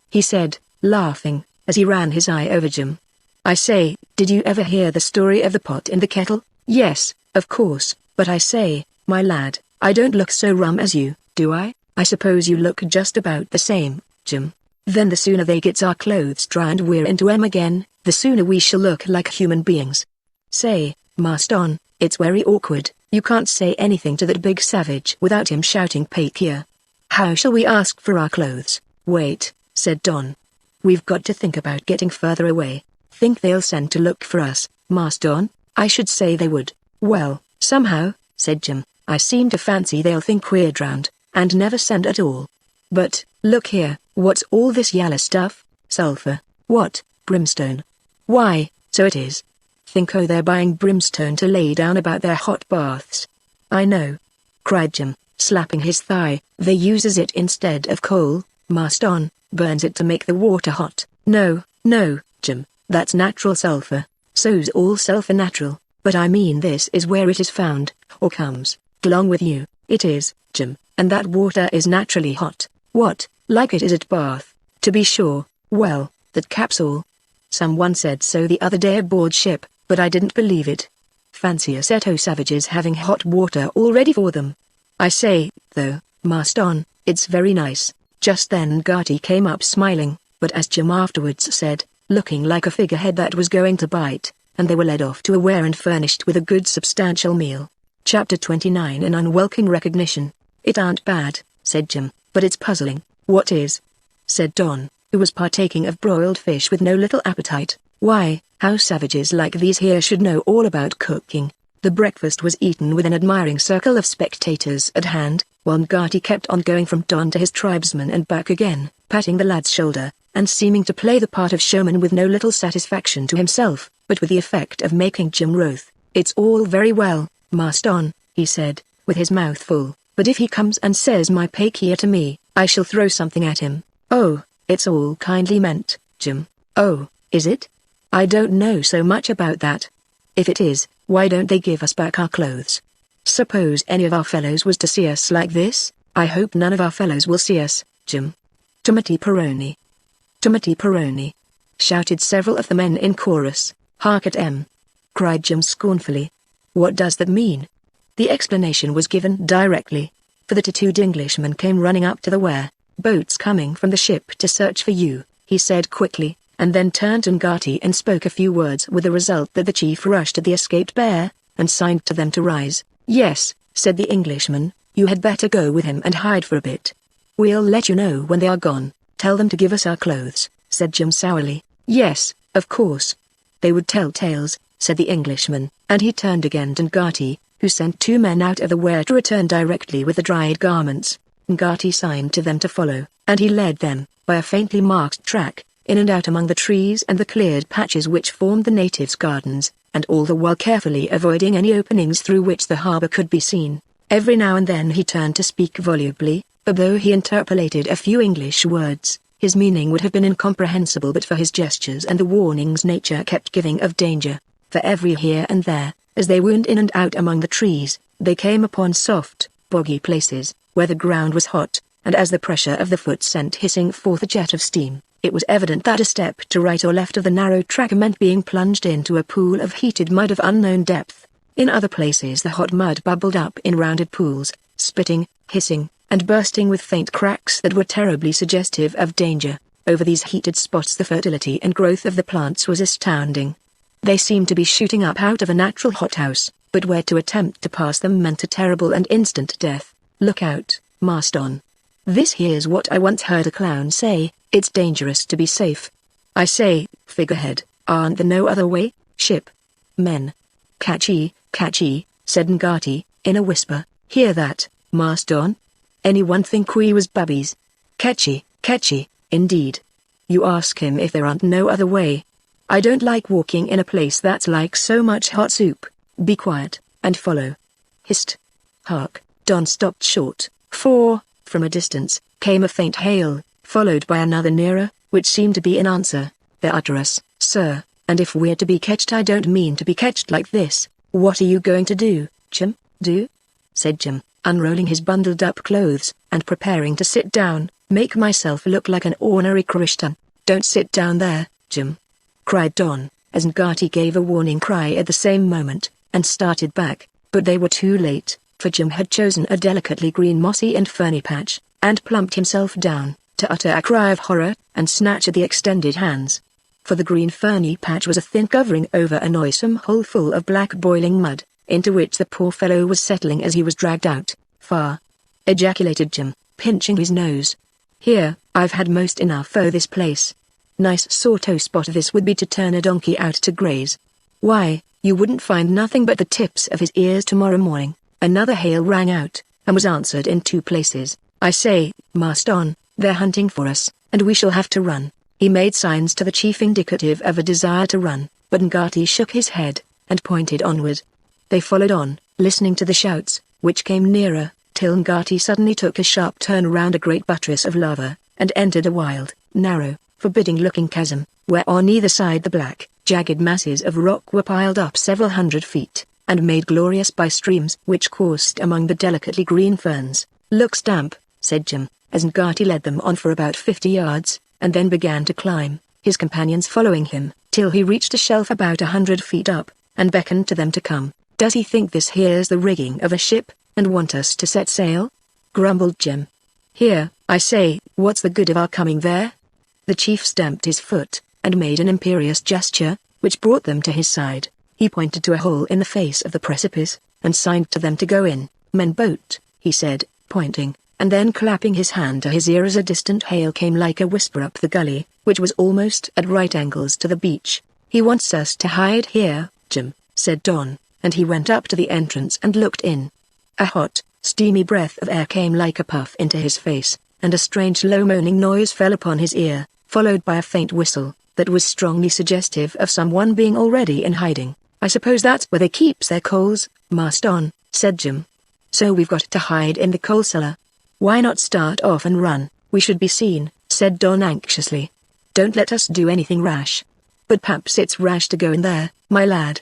he said, laughing, as he ran his eye over Jim. "I say, did you ever hear the story of the pot and the kettle?" "Yes, of course, but I say, my lad, I don't look so rum as you, do I?" "I suppose you look just about the same, Jim. Then the sooner they gets our clothes dry and we're into 'em again, the sooner we shall look like human beings. Say, Mast on, it's very awkward, you can't say anything to that big savage without him shouting Pakia. How shall we ask for our clothes?" "Wait," said Don. "We've got to think about getting further away. Think they'll send to look for us, Mast on?" "I should say they would." "Well, somehow," said Jim, "I seem to fancy they'll think we're drowned, and never send at all. But, look here, what's all this yaller stuff? Sulphur? What, brimstone? Why, so it is. Think they're buying brimstone to lay down about their hot baths." "I know," cried Jim, slapping his thigh. "They uses it instead of coal, Mast on, burns it to make the water hot." No, Jim, that's natural sulphur. So's all sulphur natural, but I mean this is where it is found, or comes, along with you. It is, Jim, and that water is naturally hot." "What, like it is at Bath?" "To be sure. Well, that caps all. Someone said so the other day aboard ship, but I didn't believe it. Fancy a set o' savages having hot water all ready for them. I say, though, Marston, it's very nice." Just then Gertie came up smiling, but as Jim afterwards said, looking like a figurehead that was going to bite, and they were led off to a ware and furnished with a good substantial meal. Chapter 29. An unwelcome recognition. "It aren't bad," said Jim, "but it's puzzling." "What is?" said Don, who was partaking of broiled fish with no little appetite. "Why, how savages like these here should know all about cooking." The breakfast was eaten with an admiring circle of spectators at hand, while Gertie kept on going from Don to his tribesman and back again, patting the lad's shoulder, and seeming to play the part of showman with no little satisfaction to himself, but with the effect of making Jim wroth. "It's all very well, Marston," he said, with his mouth full, "but if he comes and says my pake here to me, I shall throw something at him." "Oh, it's all kindly meant, Jim." "Oh, is it? I don't know so much about that. If it is, why don't they give us back our clothes? Suppose any of our fellows was to see us like this?" "I hope none of our fellows will see us, Jim." "Tomati Peroni. Tomati Peroni," shouted several of the men in chorus. "Hark at 'em!" cried Jim scornfully. "What does that mean?" The explanation was given directly, for the tattooed Englishman came running up to the ware. "Boats coming from the ship to search for you," he said quickly, and then turned to Gertie and spoke a few words with the result that the chief rushed at the escaped bear, and signed to them to rise. "Yes," said the Englishman, "you had better go with him and hide for a bit. We'll let you know when they are gone. Tell them to give us our clothes," said Jim sourly. "Yes, of course. They would tell tales," said the Englishman, and he turned again to Gertie, who sent two men out of the ware to return directly with the dried garments. Gertie signed to them to follow, and he led them, by a faintly marked track, in and out among the trees and the cleared patches which formed the natives' gardens, and all the while carefully avoiding any openings through which the harbor could be seen. Every now and then he turned to speak volubly, but though he interpolated a few English words, his meaning would have been incomprehensible but for his gestures and the warnings nature kept giving of danger. For every here and there, as they wound in and out among the trees, they came upon soft, boggy places, where the ground was hot, and as the pressure of the foot sent hissing forth a jet of steam, it was evident that a step to right or left of the narrow track meant being plunged into a pool of heated mud of unknown depth. In other places the hot mud bubbled up in rounded pools, spitting, hissing, and bursting with faint cracks that were terribly suggestive of danger. Over these heated spots the fertility and growth of the plants was astounding. They seemed to be shooting up out of a natural hothouse, but where to attempt to pass them meant a terrible and instant death. "Look out, Marston. This here's what I once heard a clown say, it's dangerous to be safe. I say, figurehead, aren't there no other way, ship? Men." "Catchy, catchy," said Gertie, in a whisper. "Hear that, Marston? Anyone think we was babbies? Catchy, catchy, indeed. You ask him if there aren't no other way. I don't like walking in a place that's like so much hot soup. Be quiet, and follow." "Hist! Hark!" Don stopped short, for, from a distance, came a faint hail, followed by another nearer, which seemed to be in answer. "They're after us, sir, and if we're to be catched I don't mean to be catched like this." "What are you going to do, Jim, do?" said Jim, unrolling his bundled-up clothes, and preparing to sit down. "Make myself look like an ornery Christian." "Don't sit down there, Jim," cried Don, as Gertie gave a warning cry at the same moment, and started back, but they were too late, for Jim had chosen a delicately green mossy and ferny patch, and plumped himself down, to utter a cry of horror, and snatch at the extended hands. For the green ferny patch was a thin covering over a noisome hole full of black boiling mud, into which the poor fellow was settling as he was dragged out. "Far!" ejaculated Jim, pinching his nose. "Here, I've had most enough o' this place. Nice sort o' spot this would be to turn a donkey out to graze. Why, you wouldn't find nothing but the tips of his ears tomorrow morning." Another hail rang out, and was answered in two places. "I say, Marston, they're hunting for us, and we shall have to run." He made signs to the chief indicative of a desire to run, but Gertie shook his head, and pointed onward. They followed on, listening to the shouts, which came nearer, till Gertie suddenly took a sharp turn round a great buttress of lava, and entered a wild, narrow, forbidding-looking chasm, where on either side the black, jagged masses of rock were piled up several hundred feet, and made glorious by streams which coursed among the delicately green ferns. "Looks damp," said Jim, as Gertie led them on for about 50 yards, and then began to climb, his companions following him, till he reached a shelf about 100 feet up, and beckoned to them to come. Does he think this here's the rigging of a ship, and want us to set sail? Grumbled Jim. Here, I say, what's the good of our coming there? The chief stamped his foot, and made an imperious gesture, which brought them to his side. He pointed to a hole in the face of the precipice, and signed to them to go in. Men boat, he said, pointing, and then clapping his hand to his ear as a distant hail came like a whisper up the gully, which was almost at right angles to the beach. He wants us to hide here, Jim, said Don, and he went up to the entrance and looked in. A hot, steamy breath of air came like a puff into his face, and a strange low moaning noise fell upon his ear, followed by a faint whistle, that was strongly suggestive of someone being already in hiding. I suppose that's where they keeps their coals, Master Don, said Jim. So we've got to hide in the coal cellar. Why not start off and run? We should be seen, said Don anxiously. Don't let us do anything rash. But perhaps it's rash to go in there, my lad.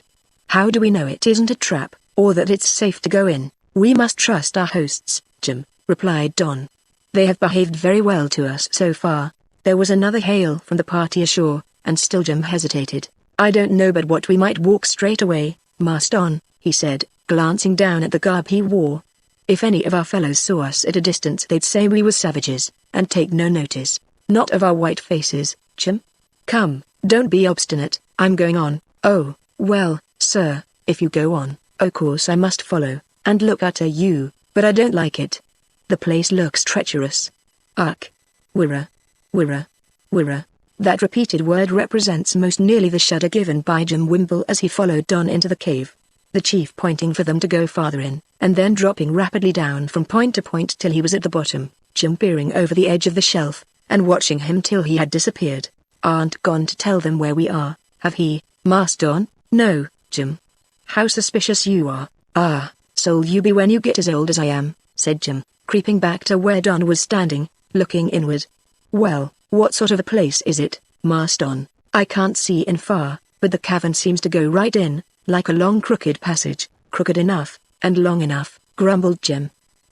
How do we know it isn't a trap, or that it's safe to go in? We must trust our hosts, Jim, replied Don. They have behaved very well to us so far. There was another hail from the party ashore, and still Jim hesitated. I don't know but what we might walk straight away, Master Don, he said, glancing down at the garb he wore. If any of our fellows saw us at a distance they'd say we were savages, and take no notice. Not of our white faces, Jim. Come, don't be obstinate, I'm going on. Oh, well, sir, if you go on, of course I must follow, and look at you, but I don't like it. The place looks treacherous. Ugh. Wirra. Wirra. Wirra. That repeated word represents most nearly the shudder given by Jim Wimble as he followed Don into the cave. The chief pointing for them to go farther in, and then dropping rapidly down from point to point till he was at the bottom, Jim peering over the edge of the shelf, and watching him till he had disappeared. Aren't gone to tell them where we are, have he, Master Don? No, Jim. How suspicious you are. Ah, so'll you be when you get as old as I am, said Jim, creeping back to where Don was standing, looking inward. Well, what sort of a place is it, Master Don? I can't see in far, but the cavern seems to go right in, like a long crooked passage, crooked enough, and long enough, grumbled Jim.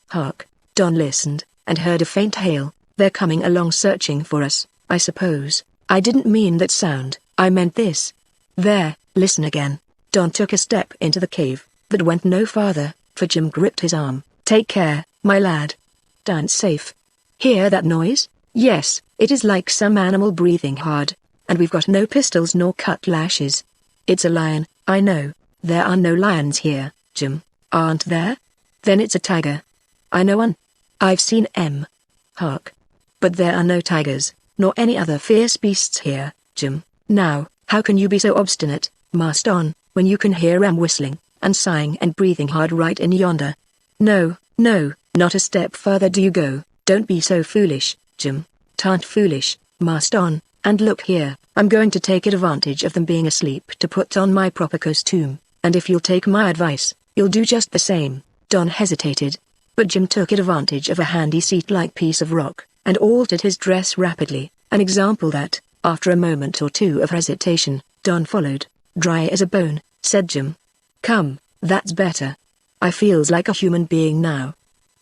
Hark. Don listened, and heard a faint hail. They're coming along searching for us, I suppose. I didn't mean that sound, I meant this. There, listen again. Don took a step into the cave, but went no farther, for Jim gripped his arm. Take care, my lad. Down't safe. Hear that noise? Yes, it is like some animal breathing hard, and we've got no pistols nor cutlasses. It's a lion, I know. There are no lions here, Jim. Aren't there? Then it's a tiger. I know one. I've seen 'em. Hark. But there are no tigers, nor any other fierce beasts here, Jim. Now, how can you be so obstinate, Master Don, when you can hear 'em whistling, and sighing and breathing hard right in yonder? No, no, not a step further do you go. Don't be so foolish, Jim. T'aren't foolish, Master Don, and look here, I'm going to take advantage of them being asleep to put on my proper costume, and if you'll take my advice, you'll do just the same. Don hesitated, but Jim took advantage of a handy seat-like piece of rock, and altered his dress rapidly, an example that, after a moment or two of hesitation, Don followed. Dry as a bone, said Jim. Come, that's better. I feels like a human being now.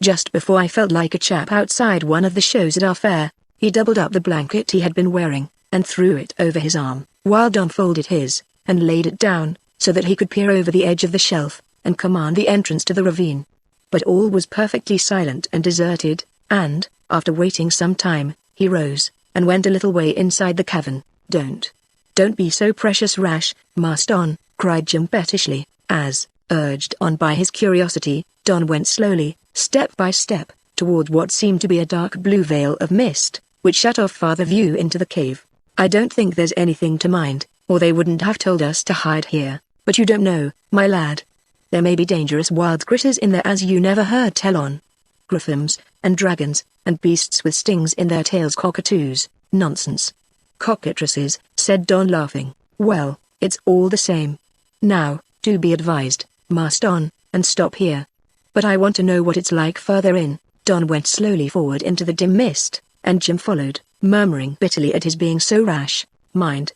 Just before I felt like a chap outside one of the shows at our fair. He doubled up the blanket he had been wearing, and threw it over his arm, while Don folded his, and laid it down, so that he could peer over the edge of the shelf, and command the entrance to the ravine. But all was perfectly silent and deserted, and, after waiting some time, he rose, and went a little way inside the cavern. Don't be so precious rash, Master Don, cried Jim pettishly, as, urged on by his curiosity, Don went slowly, step by step, toward what seemed to be a dark blue veil of mist, which shut off farther view into the cave. I don't think there's anything to mind, or they wouldn't have told us to hide here, but you don't know, my lad. There may be dangerous wild critters in there as you never heard tell on. Griffins, and dragons, and beasts with stings in their tails, cockatoos. Nonsense. Cockatrices, said Don laughing. Well, it's all the same. Now, do be advised, Master Don, and stop here. But I want to know what it's like further in. Don went slowly forward into the dim mist, and Jim followed, murmuring bitterly at his being so rash. Mind!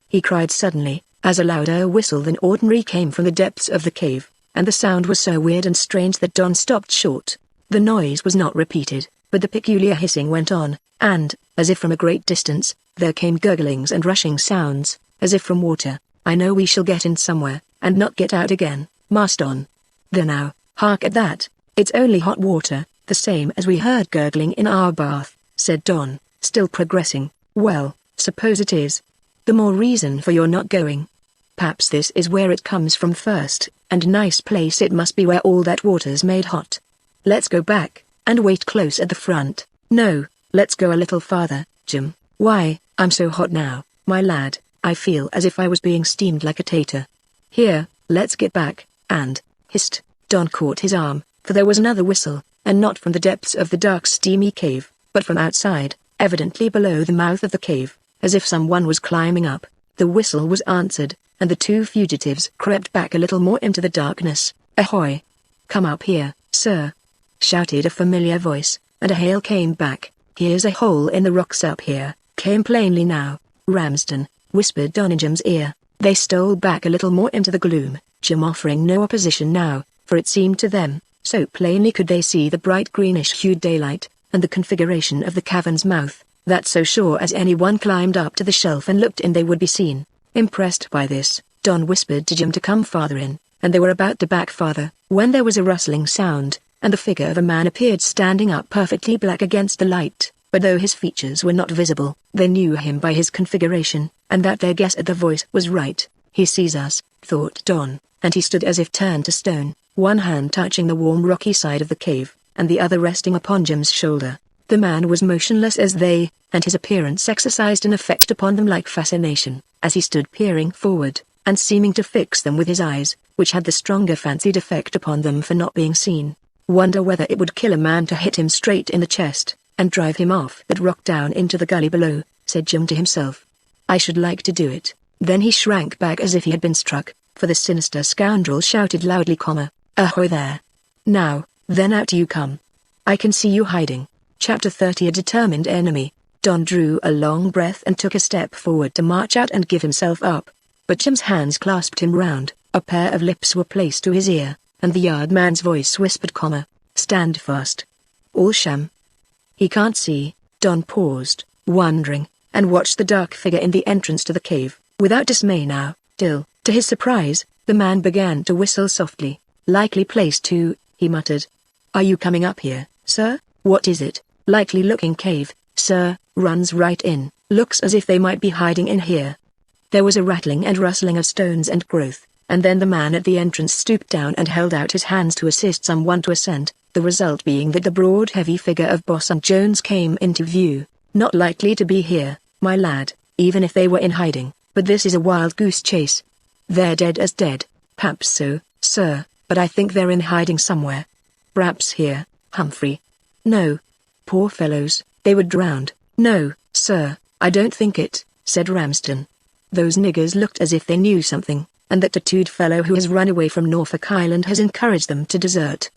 He cried suddenly, as a louder whistle than ordinary came from the depths of the cave, and the sound was so weird and strange that Don stopped short. The noise was not repeated, but the peculiar hissing went on, and, as if from a great distance, there came gurglings and rushing sounds, as if from water. I know we shall get in somewhere, and not get out again, Marston. There now, hark at that. It's only hot water, the same as we heard gurgling in our bath, said Don, still progressing. Well, suppose it is. The more reason for your not going. Perhaps this is where it comes from first, and nice place it must be where all that water's made hot. Let's go back, and wait close at the front. No, let's go a little farther, Jim. Why, I'm so hot now, my lad, I feel as if I was being steamed like a tater. Here, let's get back, and, hist, Don caught his arm, for there was another whistle, and not from the depths of the dark steamy cave, but from outside, evidently below the mouth of the cave, as if someone was climbing up. The whistle was answered, and the two fugitives crept back a little more into the darkness. Ahoy! Come up here, sir, shouted a familiar voice, and a hail came back. Here's a hole in the rocks up here, came plainly now. Ramsden, whispered Don in Jim's ear. They stole back a little more into the gloom, Jim offering no opposition now, for it seemed to them, so plainly could they see the bright greenish-hued daylight, and the configuration of the cavern's mouth, that so sure as anyone climbed up to the shelf and looked in they would be seen. Impressed by this, Don whispered to Jim to come farther in, and they were about to back farther, when there was a rustling sound, and the figure of a man appeared standing up perfectly black against the light, but though his features were not visible, they knew him by his configuration, and that their guess at the voice was right. He sees us, thought Don, and he stood as if turned to stone, one hand touching the warm rocky side of the cave, and the other resting upon Jim's shoulder. The man was motionless as they, and his appearance exercised an effect upon them like fascination, as he stood peering forward, and seeming to fix them with his eyes, which had the stronger fancied effect upon them for not being seen. Wonder whether it would kill a man to hit him straight in the chest, and drive him off that rock down into the gully below, said Jim to himself. I should like to do it. Then he shrank back as if he had been struck, for the sinister scoundrel shouted loudly, Ahoy there! Now, then out you come. I can see you hiding. Chapter 30. A determined enemy. Don drew a long breath and took a step forward to march out and give himself up. But Jim's hands clasped him round, a pair of lips were placed to his ear, and the yardman's voice whispered, Stand fast. All sham. He can't see. Don paused, wondering, and watched the dark figure in the entrance to the cave, without dismay now, till, to his surprise, the man began to whistle softly. Likely place too, he muttered. Are you coming up here, sir? What is it? Likely looking cave, sir, runs right in, looks as if they might be hiding in here. There was a rattling and rustling of stones and growth, and then the man at the entrance stooped down and held out his hands to assist someone to ascend, the result being that the broad heavy figure of Bosun Jones came into view. Not likely to be here, my lad, even if they were in hiding, but this is a wild goose chase. They're dead as dead. Perhaps so, sir, but I think they're in hiding somewhere. Perhaps here, Humphrey. No. Poor fellows, they were drowned. No, sir, I don't think it, said Ramsden. Those niggers looked as if they knew something, and that tattooed fellow who has run away from Norfolk Island has encouraged them to desert.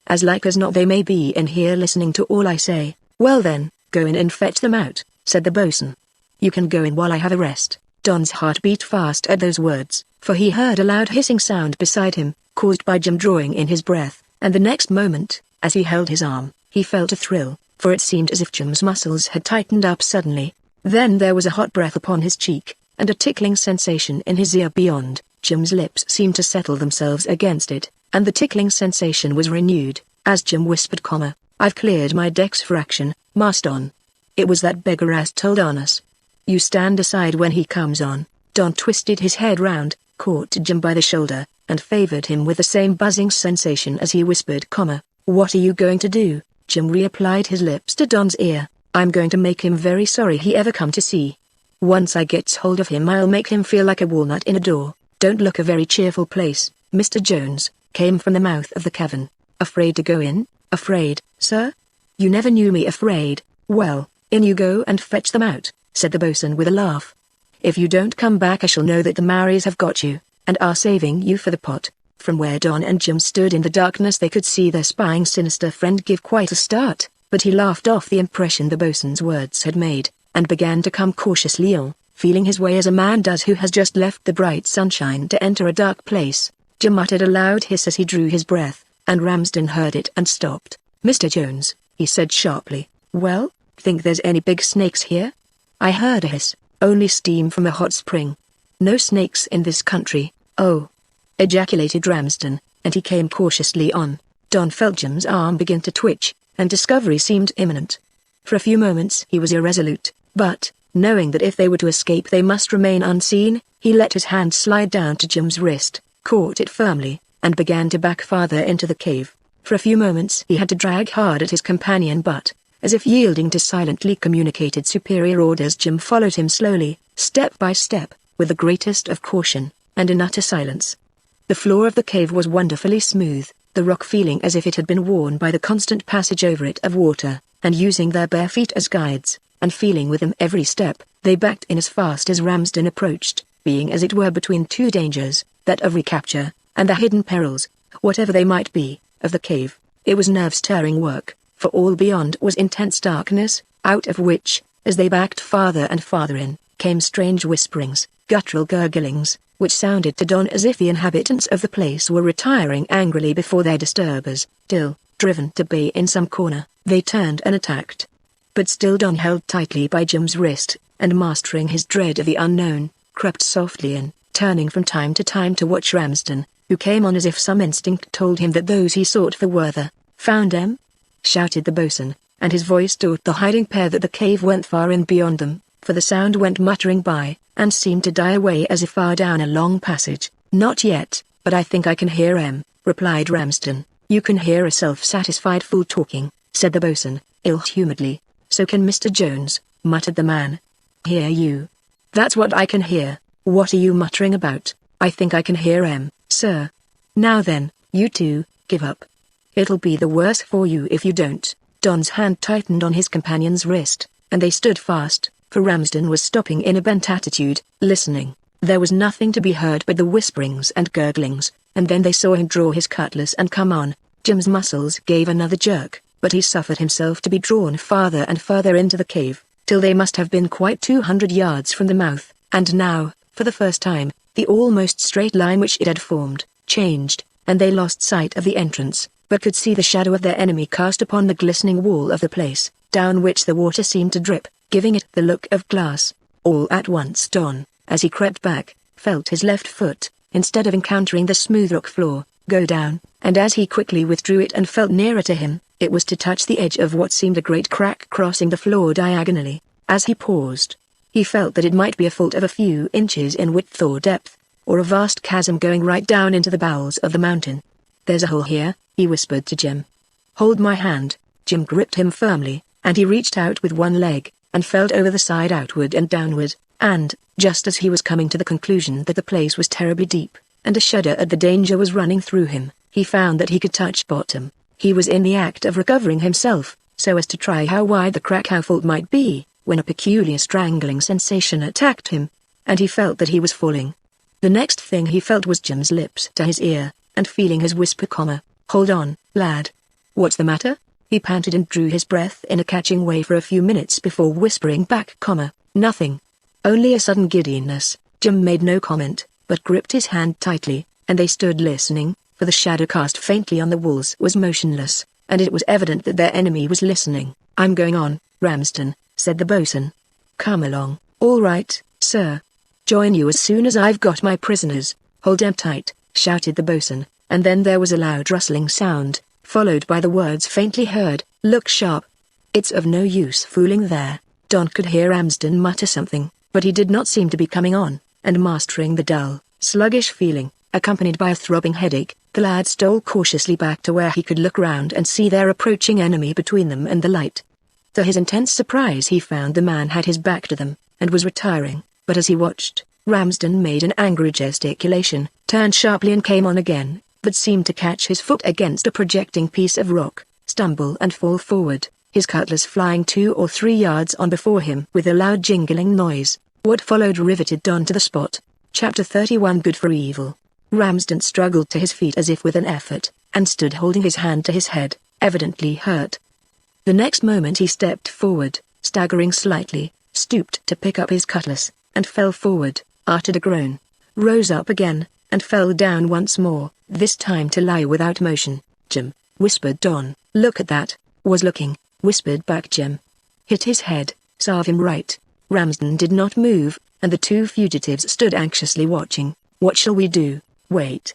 As like as not they may be in here listening to all I say. Well then, go in and fetch them out, said the bosun. You can go in while I have a rest. Don's heart beat fast at those words, for he heard a loud hissing sound beside him, caused by Jim drawing in his breath, and the next moment, as he held his arm, he felt a thrill, for it seemed as if Jim's muscles had tightened up suddenly. Then there was a hot breath upon his cheek, and a tickling sensation in his ear beyond. Jim's lips seemed to settle themselves against it, and the tickling sensation was renewed, as Jim whispered, I've cleared my decks for action, Marston. It was that beggar as told on us. You stand aside when he comes on. Don twisted his head round, caught Jim by the shoulder, and favored him with the same buzzing sensation as he whispered, What are you going to do? Jim reapplied his lips to Don's ear. I'm going to make him very sorry he ever come to sea. Once I gets hold of him I'll make him feel like a walnut in a door. Don't look a very cheerful place, Mr. Jones, came from the mouth of the cavern. Afraid to go in? Afraid, sir? You never knew me afraid. Well, in you go and fetch them out, said the bosun with a laugh. If you don't come back I shall know that the Maoris have got you, and are saving you for the pot. From where Don and Jim stood in the darkness they could see their spying sinister friend give quite a start, but he laughed off the impression the bosun's words had made, and began to come cautiously on, feeling his way as a man does who has just left the bright sunshine to enter a dark place. Jim muttered a loud hiss as he drew his breath, and Ramsden heard it and stopped. Mr. Jones, he said sharply, well, think there's any big snakes here? I heard a hiss, only steam from a hot spring. No snakes in this country, oh, ejaculated Ramsden, and he came cautiously on. Don felt Jim's arm begin to twitch, and discovery seemed imminent. For a few moments he was irresolute, but, knowing that if they were to escape they must remain unseen, he let his hand slide down to Jim's wrist, caught it firmly, and began to back farther into the cave. For a few moments he had to drag hard at his companion, but, as if yielding to silently communicated superior orders, Jim followed him slowly, step by step, with the greatest of caution, and in utter silence. The floor of the cave was wonderfully smooth, the rock feeling as if it had been worn by the constant passage over it of water, and using their bare feet as guides, and feeling with them every step, they backed in as fast as Ramsden approached, being as it were between two dangers, that of recapture, and the hidden perils, whatever they might be, of the cave. It was nerve-stirring work, for all beyond was intense darkness, out of which, as they backed farther and farther in, came strange whisperings, guttural gurglings, which sounded to Don as if the inhabitants of the place were retiring angrily before their disturbers, till, driven to bay in some corner, they turned and attacked. But still Don held tightly by Jim's wrist, and mastering his dread of the unknown, crept softly in, turning from time to time to watch Ramsden, who came on as if some instinct told him that those he sought for were there. "Found them?" shouted the boatswain, and his voice taught the hiding pair that the cave went far in beyond them, for the sound went muttering by, and seemed to die away as if far down a long passage. "Not yet, but I think I can hear 'em," replied Ramsden. "You can hear a self-satisfied fool talking," said the boatswain, ill-humouredly. "So can Mr. Jones," muttered the man. "Hear you? That's what I can hear. What are you muttering about?" "I think I can hear 'em, sir." "Now then, you two, give up. It'll be the worse for you if you don't." Don's hand tightened on his companion's wrist, and they stood fast, for Ramsden was stopping in a bent attitude, listening. There was nothing to be heard but the whisperings and gurglings, and then they saw him draw his cutlass and come on. Jim's muscles gave another jerk, but he suffered himself to be drawn farther and farther into the cave, till they must have been quite 200 yards from the mouth, and now, for the first time, the almost straight line which it had formed, changed, and they lost sight of the entrance, but could see the shadow of their enemy cast upon the glistening wall of the place, down which the water seemed to drip, giving it the look of glass. All at once Don, as he crept back, felt his left foot, instead of encountering the smooth rock floor, go down, and as he quickly withdrew it and felt nearer to him, it was to touch the edge of what seemed a great crack crossing the floor diagonally. As he paused, he felt that it might be a fault of a few inches in width or depth, or a vast chasm going right down into the bowels of the mountain. "There's a hole here," he whispered to Jim. "Hold my hand." Jim gripped him firmly, and he reached out with one leg, and felt over the side outward and downward, and, just as he was coming to the conclusion that the place was terribly deep, and a shudder at the danger was running through him, he found that he could touch bottom. He was in the act of recovering himself, so as to try how wide the crack fault might be, when a peculiar strangling sensation attacked him, and he felt that he was falling. The next thing he felt was Jim's lips to his ear, and feeling his whisper, "Hold on, lad. What's the matter?" He panted and drew his breath in a catching way for a few minutes before whispering back, "Nothing. Only a sudden giddiness." Jim made no comment, but gripped his hand tightly, and they stood listening, for the shadow cast faintly on the walls was motionless, and it was evident that their enemy was listening. "I'm going on, Ramsden," said the boatswain. "Come along." "All right, sir. Join you as soon as I've got my prisoners." "Hold them tight," shouted the boatswain, and then there was a loud rustling sound, followed by the words faintly heard, "Look sharp." "It's of no use fooling there." Don could hear Ramsden mutter something, but he did not seem to be coming on, and mastering the dull, sluggish feeling, accompanied by a throbbing headache, the lad stole cautiously back to where he could look round and see their approaching enemy between them and the light. To his intense surprise he found the man had his back to them, and was retiring, but as he watched, Ramsden made an angry gesticulation, turned sharply and came on again, but seemed to catch his foot against a projecting piece of rock, stumble and fall forward, his cutlass flying 2 or 3 yards on before him with a loud jingling noise. What followed riveted Don to the spot. Chapter 31 Good for Evil. Ramsden struggled to his feet as if with an effort, and stood holding his hand to his head, evidently hurt. The next moment he stepped forward, staggering slightly, stooped to pick up his cutlass, and fell forward, uttered a groan, rose up again, and fell down once more, this time to lie without motion. "Jim," whispered Don. "Look at that." "Was looking," whispered back Jim. "Hit his head, serve him right." Ramsden did not move, and the two fugitives stood anxiously watching. "What shall we do?" "Wait."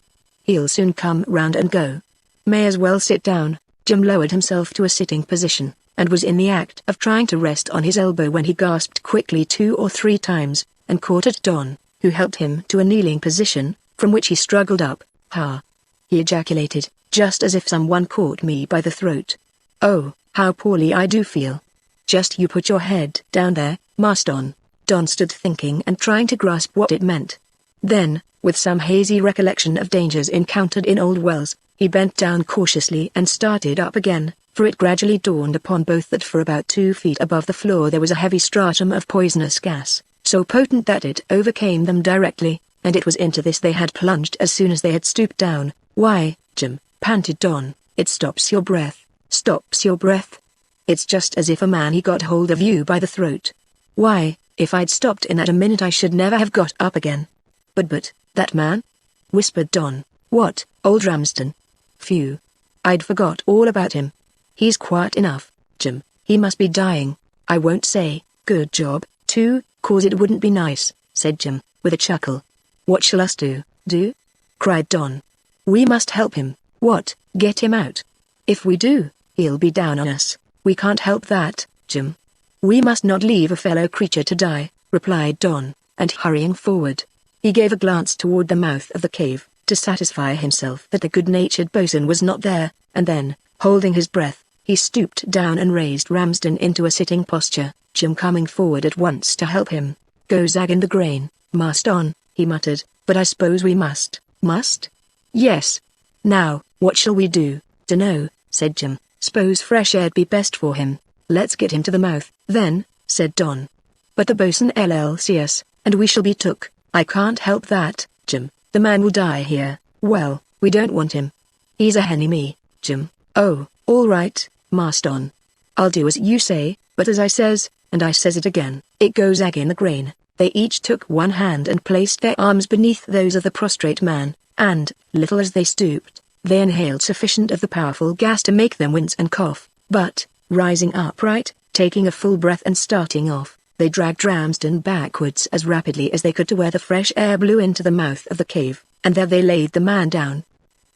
He'll soon come round and go. May as well sit down. Jim lowered himself to a sitting position, and was in the act of trying to rest on his elbow when he gasped quickly 2 or 3 times, and caught at Don, who helped him to a kneeling position, from which he struggled up. "Ha!" he ejaculated, just as if someone caught me by the throat. "Oh, how poorly I do feel. Just you put your head down there, Marston." Don stood thinking and trying to grasp what it meant. Then, with some hazy recollection of dangers encountered in old wells, he bent down cautiously and started up again, for it gradually dawned upon both that for about 2 feet above the floor there was a heavy stratum of poisonous gas, so potent that it overcame them directly, and it was into this they had plunged as soon as they had stooped down. "Why, Jim," panted Don, "it stops your breath, stops your breath. It's just as if a man he got hold of you by the throat. Why, if I'd stopped in that a minute I should never have got up again." But, that man?" whispered Don. "What, old Ramsden? Phew. I'd forgot all about him. He's quiet enough, Jim. He must be dying. I won't say, good job, too, 'cause it wouldn't be nice," said Jim, with a chuckle. "What shall us do?" cried Don. "We must help him." "What, get him out?" "If we do, he'll be down on us. We can't help that, Jim." "We must not leave a fellow creature to die," replied Don, and hurrying forward, he gave a glance toward the mouth of the cave, to satisfy himself that the good-natured bosun was not there, and then, holding his breath, he stooped down and raised Ramsden into a sitting posture, Jim coming forward at once to help him. "Go zag in the grain, Marston," he muttered, "but I suppose we must." "Must?" "Yes. Now, what shall we do?" "Dunno," said Jim. "S'pose fresh air'd be best for him." "Let's get him to the mouth, then," said Don. "But the bosun see us, and we shall be took." "I can't help that, Jim. The man will die here." "Well, we don't want him. He's a enemy, Jim." "Oh, all right, Marston. I'll do as you say, but as I says, and I says it again, it goes ag in the grain." They each took one hand and placed their arms beneath those of the prostrate man, and, little as they stooped, they inhaled sufficient of the powerful gas to make them wince and cough, but, rising upright, taking a full breath and starting off, they dragged Ramsden backwards as rapidly as they could to where the fresh air blew into the mouth of the cave, and there they laid the man down.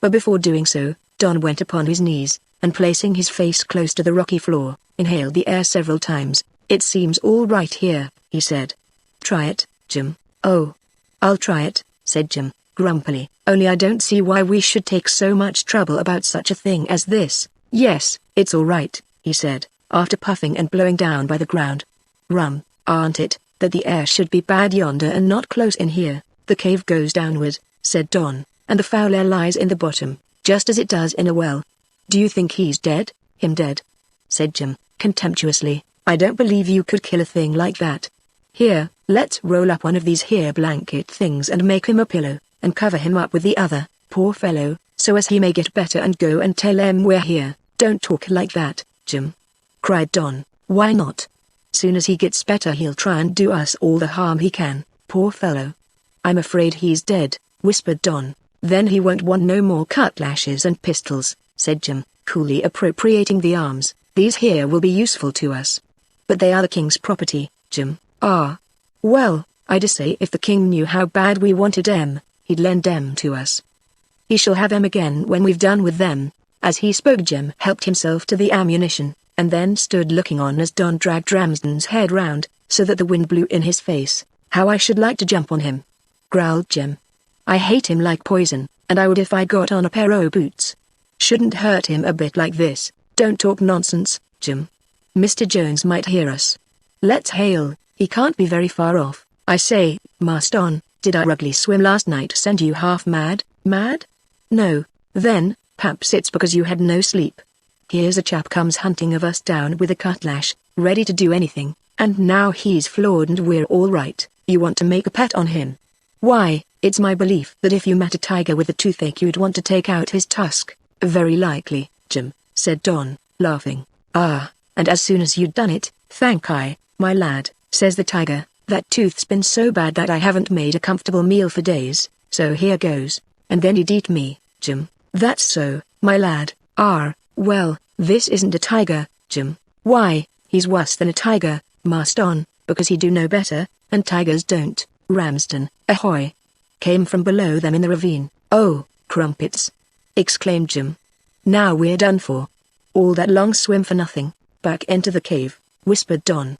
But before doing so, Don went upon his knees, and placing his face close to the rocky floor, inhaled the air several times. "It seems all right here," he said. "Try it, Jim." "Oh, I'll try it," said Jim, grumpily, "only I don't see why we should take so much trouble about such a thing as this." "Yes, it's all right," he said, after puffing and blowing down by the ground. "Rum, aren't it, that the air should be bad yonder and not close in here?" "The cave goes downward," said Don, "and the foul air lies in the bottom, just as it does in a well." "Do you think he's dead?" "Him dead?" said Jim, contemptuously. "I don't believe you could kill a thing like that. Here, let's roll up one of these here blanket things and make him a pillow, and cover him up with the other, poor fellow, so as he may get better and go and tell em we're here." "Don't talk like that, Jim," cried Don. "Why not? Soon as he gets better he'll try and do us all the harm he can, poor fellow." "I'm afraid he's dead," whispered Don. "Then he won't want no more cutlashes and pistols," said Jim, coolly appropriating the arms. "These here will be useful to us." "But they are the king's property, Jim." "Ah. Well, I dessay if the king knew how bad we wanted em, he'd lend em to us. He shall have em again when we've done with them." As he spoke Jim helped himself to the ammunition, and then stood looking on as Don dragged Ramsden's head round, so that the wind blew in his face. "How I should like to jump on him," growled Jim. "I hate him like poison, and I would if I got on a pair o' boots. Shouldn't hurt him a bit like this." "Don't talk nonsense, Jim. Mr. Jones might hear us. Let's hail, he can't be very far off." "I say, Marston, did our ugly swim last night send you half mad?" "Mad? No. Then, perhaps it's because you had no sleep. Here's a chap comes hunting of us down with a cutlash, ready to do anything, and now he's floored and we're all right. You want to make a pet on him? Why, it's my belief that if you met a tiger with a toothache you'd want to take out his tusk." "Very likely, Jim," said Don, laughing. "Ah, and as soon as you'd done it, 'Thank I, my lad,' says the tiger, 'that tooth's been so bad that I haven't made a comfortable meal for days, so here goes,' and then he'd eat me, Jim." "That's so, my lad." Well, this isn't a tiger, Jim." "Why, he's worse than a tiger, Marston, because he do know better, and tigers don't." "Ramsden, ahoy!" came from below them in the ravine. "Oh, Crumpets! Exclaimed Jim. Now we're done for. All that long swim for nothing. Back into the cave, whispered Don.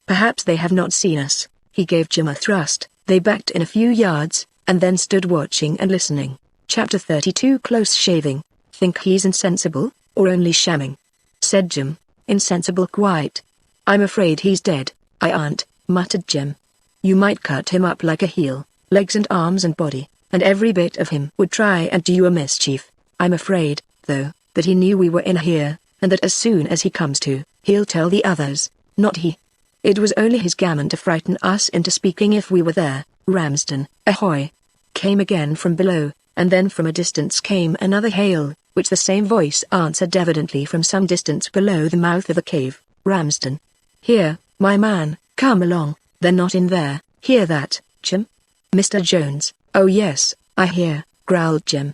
Perhaps they have not seen us. He gave Jim a thrust. They backed in a few yards, and then stood watching and listening. Chapter 32. Close shaving. Think he's insensible, or only shamming? Said Jim. Insensible quite. I'm afraid he's dead. I aren't, muttered Jim. You might cut him up like a heel, legs and arms and body, and every bit of him would try and do you a mischief. I'm afraid, though, that he knew we were in here, and that as soon as he comes to, he'll tell the others, not he. It was only his gammon to frighten us into speaking if we were there. Ramsden, ahoy! Came again from below, and then from a distance came another hail, which the same voice answered evidently from some distance below the mouth of the cave. Ramsden. Here, my man, come along. They're not in there. Hear that, Jim? Mr. Jones. Oh yes, I hear, growled Jim.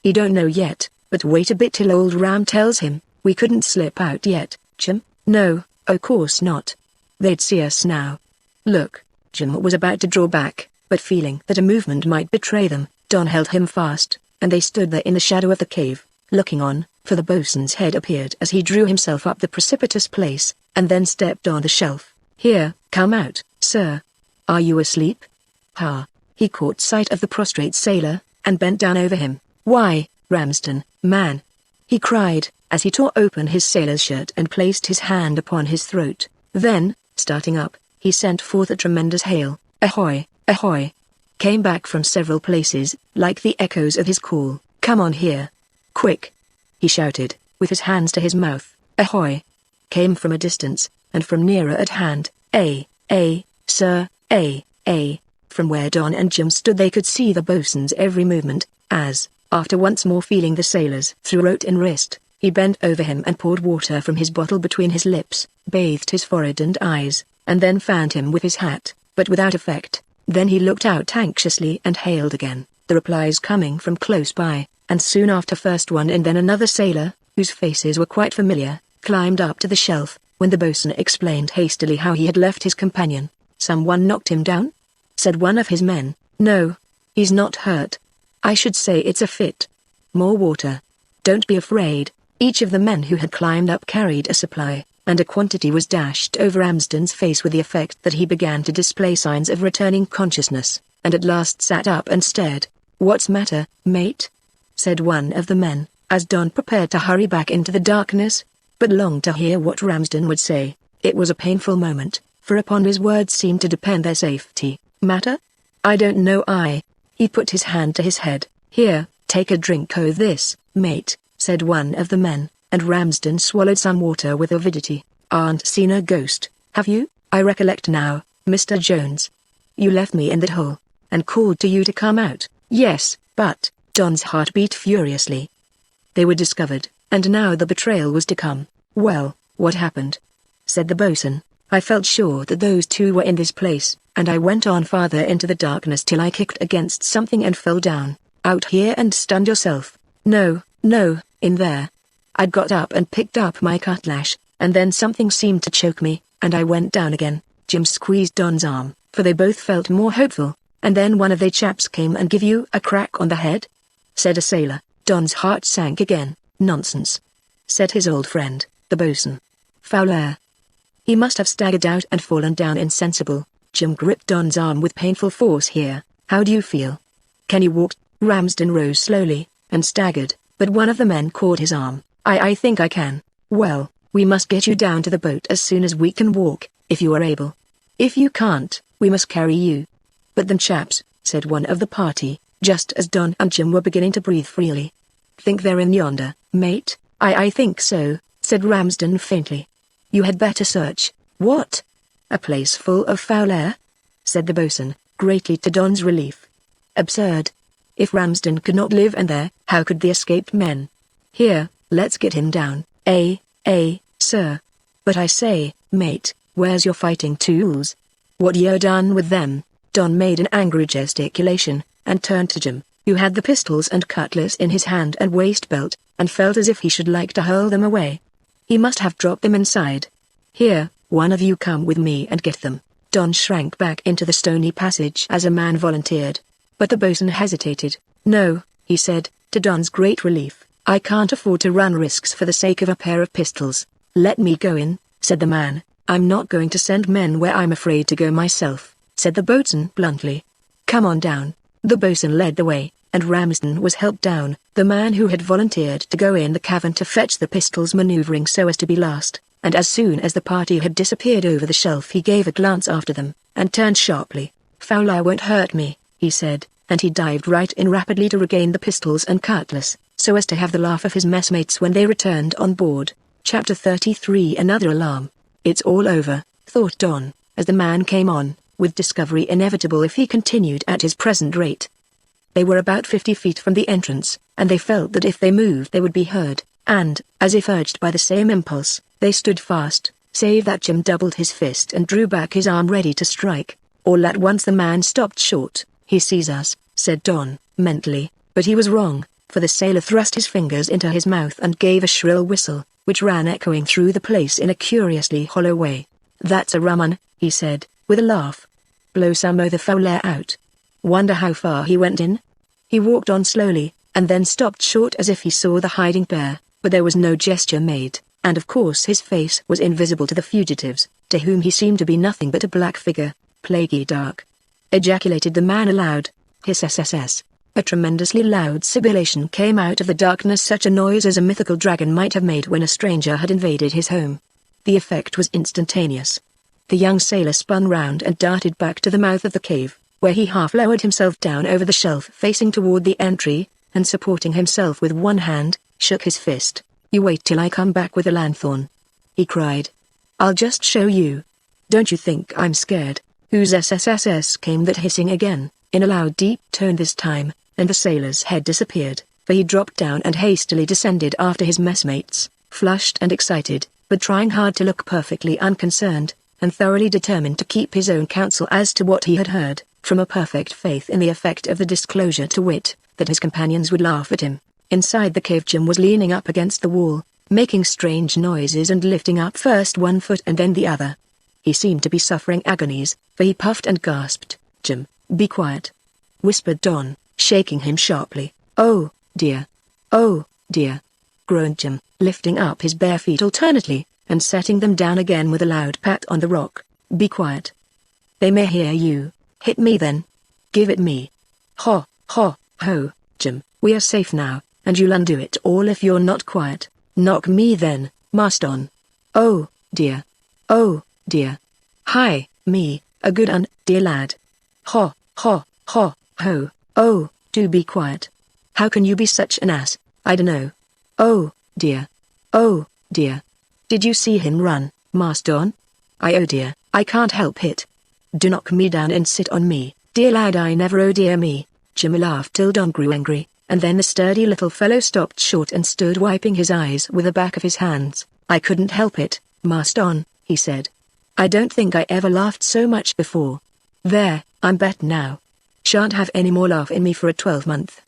He don't know yet, but wait a bit till old Ram tells him. We couldn't slip out yet, Jim. No, of course not. They'd see us now. Look. Jim was about to draw back, but feeling that a movement might betray them, Don held him fast, and they stood there in the shadow of the cave, looking on, for the bosun's head appeared as he drew himself up the precipitous place, and then stepped on the shelf. Here, come out, sir. Are you asleep? Ha! He caught sight of the prostrate sailor, and bent down over him. Why, Ramsden, man! He cried, as he tore open his sailor's shirt and placed his hand upon his throat. Then, starting up, he sent forth a tremendous hail. Ahoy, ahoy! Came back from several places, like the echoes of his call. Come on here. Quick! He shouted, with his hands to his mouth. Ahoy! Came from a distance, and from nearer at hand. Sir, From where Don and Jim stood they could see the bosun's every movement, as, after once more feeling the sailor's throat and wrist, he bent over him and poured water from his bottle between his lips, bathed his forehead and eyes, and then fanned him with his hat, but without effect. Then he looked out anxiously and hailed again, the replies coming from close by, and soon after first one and then another sailor, whose faces were quite familiar, climbed up to the shelf, when the bosun explained hastily how he had left his companion. Someone knocked him down? Said one of his men. No. He's not hurt. I should say it's a fit. More water. Don't be afraid. Each of the men who had climbed up carried a supply, and a quantity was dashed over Ramsden's face with the effect that he began to display signs of returning consciousness, and at last sat up and stared. What's matter, mate? Said one of the men, as Don prepared to hurry back into the darkness, but longed to hear what Ramsden would say. It was a painful moment, for upon his words seemed to depend their safety. Matter? I don't know. He put his hand to his head. Here, take a drink o' this, mate, said one of the men, and Ramsden swallowed some water with avidity. Aren't seen a ghost, have you? I recollect now, Mr. Jones. You left me in that hole, and called to you to come out. Yes, but, Don's heart beat furiously. They were discovered, and now the betrayal was to come. Well, what happened? Said the bosun. I felt sure that those two were in this place, and I went on farther into the darkness till I kicked against something and fell down. Out here and stunned yourself? No, in there. I'd got up and picked up my cutlass, and then something seemed to choke me, and I went down again. Jim squeezed Don's arm, for they both felt more hopeful. And then one of they chaps came and give you a crack on the head? Said a sailor. Don's heart sank again. Nonsense. Said his old friend, the bosun. Foul air. He must have staggered out and fallen down insensible. Jim gripped Don's arm with painful force. Here, how do you feel? Can you walk? Ramsden rose slowly, and staggered, but one of the men caught his arm. I think I can. Well, we must get you down to the boat as soon as we can walk, if you are able. If you can't, we must carry you. But them chaps, said one of the party, just as Don and Jim were beginning to breathe freely. Think they're in yonder, mate? I think so, said Ramsden faintly. You had better search. What? A place full of foul air? Said the bosun, greatly to Don's relief. Absurd. If Ramsden could not live in there, how could the escaped men? Here, let's get him down. Sir. But I say, mate, where's your fighting tools? What you done with them? Don made an angry gesticulation, and turned to Jim, who had the pistols and cutlass in his hand and waist belt, and felt as if he should like to hurl them away. He must have dropped them inside. Here, one of you come with me and get them. Don shrank back into the stony passage as a man volunteered. But the bosun hesitated. No, he said, to Don's great relief. "I can't afford to run risks for the sake of a pair of pistols." "Let me go in," said the man. "I'm not going to send men where I'm afraid to go myself," said the boatswain bluntly. "Come on down." The boatswain led the way, and Ramsden was helped down, the man who had volunteered to go in the cavern to fetch the pistols maneuvering so as to be last, and as soon as the party had disappeared over the shelf he gave a glance after them, and turned sharply. "Fowler won't hurt me," he said, and he dived right in rapidly to regain the pistols and cutlass, so as to have the laugh of his messmates when they returned on board. Chapter 33 Another alarm. "It's all over," thought Don, as the man came on, with discovery inevitable if he continued at his present rate. They were about 50 feet from the entrance, and they felt that if they moved they would be heard, and, as if urged by the same impulse, they stood fast, save that Jim doubled his fist and drew back his arm ready to strike. All at once the man stopped short. "He sees us," said Don, mentally, but he was wrong, for the sailor thrust his fingers into his mouth and gave a shrill whistle, which ran echoing through the place in a curiously hollow way. "That's a rum un," he said, with a laugh. "Blow some o' the foul air out. Wonder how far he went in?" He walked on slowly, and then stopped short as if he saw the hiding pair, but there was no gesture made, and of course his face was invisible to the fugitives, to whom he seemed to be nothing but a black figure, plaguey dark. Ejaculated the man aloud. "Hiss SSS." A tremendously loud sibilation came out of the darkness, such a noise as a mythical dragon might have made when a stranger had invaded his home. The effect was instantaneous. The young sailor spun round and darted back to the mouth of the cave, where he half lowered himself down over the shelf facing toward the entry, and supporting himself with one hand, shook his fist. "You wait till I come back with a lanthorn," he cried. "I'll just show you. Don't you think I'm scared?" "Whose SSSS?" came that hissing again, in a loud deep tone this time, and the sailor's head disappeared, for he dropped down and hastily descended after his messmates, flushed and excited, but trying hard to look perfectly unconcerned, and thoroughly determined to keep his own counsel as to what he had heard, from a perfect faith in the effect of the disclosure, to wit, that his companions would laugh at him. Inside the cave Jim was leaning up against the wall, making strange noises and lifting up first one foot and then the other. He seemed to be suffering agonies, for he puffed and gasped. "Jim, be quiet," whispered Don, shaking him sharply. "Oh, dear. Oh, dear," groaned Jim, lifting up his bare feet alternately, and setting them down again with a loud pat on the rock. "Be quiet. They may hear you. Hit me then. Give it me. Ho, ho, ho, Jim, we are safe now, and you'll undo it all if you're not quiet. Knock me then, Marston. Oh, dear. Oh, dear. Hi, me, a good un, dear lad. Ho, ho, ho, ho, oh, do be quiet. How can you be such an ass? I dunno. Oh, dear. Oh, dear. Did you see him run, Marston? Oh dear, I can't help it. Do knock me down and sit on me, dear lad, I never, oh dear me." Jimmy laughed till Don grew angry, and then the sturdy little fellow stopped short and stood wiping his eyes with the back of his hands. "I couldn't help it, Marston," he said. "I don't think I ever laughed so much before. There, I'm better now. Shan't have any more laugh in me for a 12-month.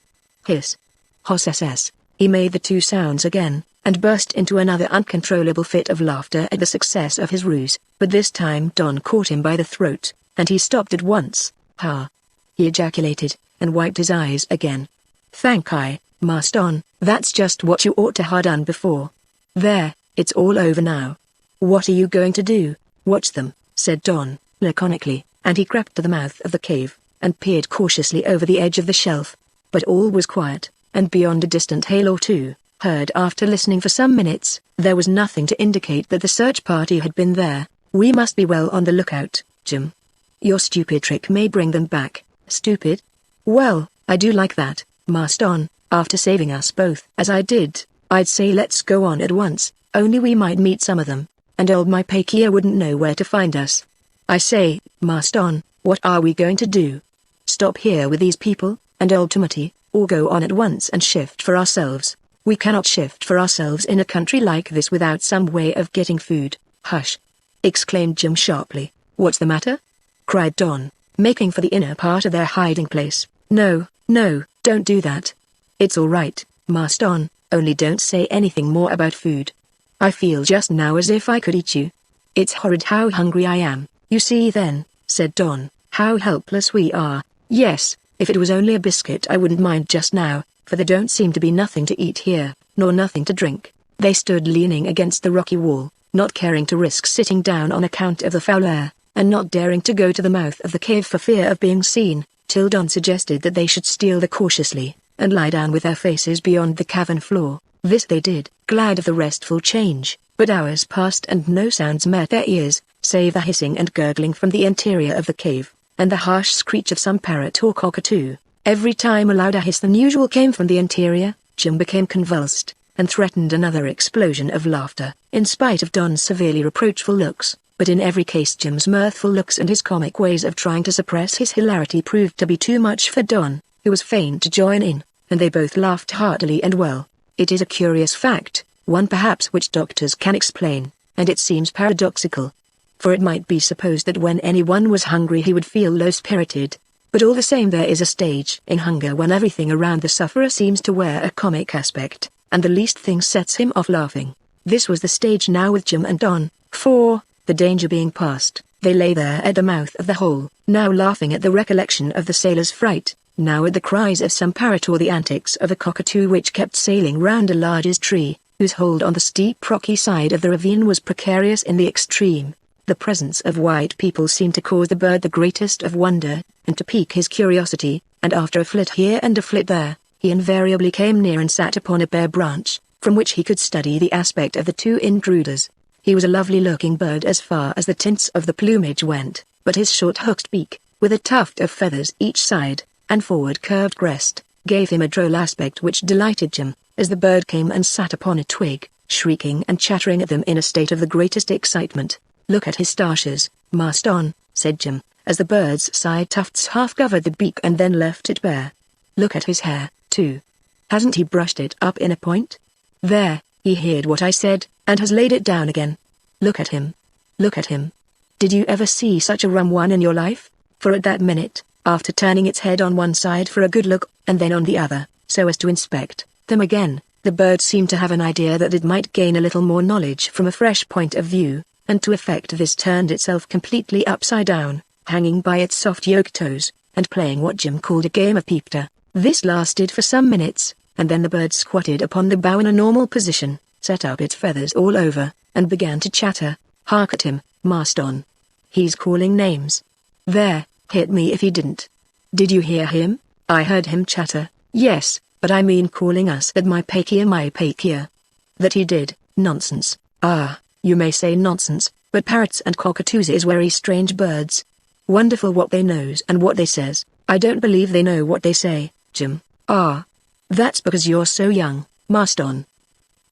Hiss. Hoss SS. He made the two sounds again, and burst into another uncontrollable fit of laughter at the success of his ruse, but this time Don caught him by the throat, and he stopped at once. "Ha!" he ejaculated, and wiped his eyes again. "Thank I, Marston, that's just what you ought to have done before. There, it's all over now. What are you going to do?" "Watch them," said Don, laconically, and he crept to the mouth of the cave, and peered cautiously over the edge of the shelf. But all was quiet, and beyond a distant hail or two, heard after listening for some minutes, there was nothing to indicate that the search party had been there. "We must be well on the lookout, Jim. Your stupid trick may bring them back." "Stupid? Well, I do like that, Marston. After saving us both as I did, I'd say let's go on at once, only we might meet some of them, and old my Pakia wouldn't know where to find us. I say, Marston, what are we going to do? Stop here with these people, and old Timothy, or go on at once and shift for ourselves? We cannot shift for ourselves in a country like this without some way of getting food." "Hush!" exclaimed Jim sharply. "What's the matter?" cried Don, making for the inner part of their hiding place. No, don't do that. It's all right, Marston, only don't say anything more about food. I feel just now as if I could eat you. It's horrid how hungry I am." "You see then," said Don, "how helpless we are. Yes, if it was only a biscuit I wouldn't mind just now, for there don't seem to be nothing to eat here, nor nothing to drink. They stood leaning against the rocky wall, not caring to risk sitting down on account of the foul air, and not daring to go to the mouth of the cave for fear of being seen, till Don suggested that they should steal there cautiously, and lie down with their faces beyond the cavern floor. This they did, glad of the restful change, but hours passed and no sounds met their ears, save the hissing and gurgling from the interior of the cave, and the harsh screech of some parrot or cockatoo. Every time a louder hiss than usual came from the interior, Jim became convulsed, and threatened another explosion of laughter, in spite of Don's severely reproachful looks. But in every case Jim's mirthful looks and his comic ways of trying to suppress his hilarity proved to be too much for Don, who was fain to join in, and they both laughed heartily and well. It is a curious fact, one perhaps which doctors can explain, and it seems paradoxical. For it might be supposed that when anyone was hungry he would feel low-spirited, but all the same there is a stage in hunger when everything around the sufferer seems to wear a comic aspect, and the least thing sets him off laughing. This was the stage now with Jim and Don, for, the danger being past, they lay there at the mouth of the hole, now laughing at the recollection of the sailor's fright, now at the cries of some parrot or the antics of a cockatoo which kept sailing round a large tree, whose hold on the steep rocky side of the ravine was precarious in the extreme. The presence of white people seemed to cause the bird the greatest of wonder, and to pique his curiosity, and after a flit here and a flit there, he invariably came near and sat upon a bare branch, from which he could study the aspect of the two intruders. He was a lovely-looking bird as far as the tints of the plumage went, but his short-hooked beak, with a tuft of feathers each side, and forward-curved crest, gave him a droll aspect which delighted Jim, as the bird came and sat upon a twig, shrieking and chattering at them in a state of the greatest excitement. "Look at his stashes, Master Don," said Jim, as the bird's side tufts half covered the beak and then left it bare. "Look at his hair, too. Hasn't he brushed it up in a point? There, he heard what I said, and has laid it down again. Look at him. Look at him. Did you ever see such a rum one in your life?" For at that minute, after turning its head on one side for a good look, and then on the other, so as to inspect them again, the bird seemed to have an idea that it might gain a little more knowledge from a fresh point of view, and to effect this turned itself completely upside down, hanging by its soft yoke toes, and playing what Jim called a game of peepter. This lasted for some minutes, and then the bird squatted upon the bough in a normal position, set up its feathers all over, and began to chatter. "Hark at him, Master Don. He's calling names. There, hit me if he didn't. Did you hear him?" "I heard him chatter, yes, but I mean calling us that my pakia. That he did." "Nonsense." "Ah, you may say nonsense, but parrots and cockatoos is very strange birds. Wonderful what they knows and what they says." "I don't believe they know what they say, Jim." "Ah. That's because you're so young, Master Don.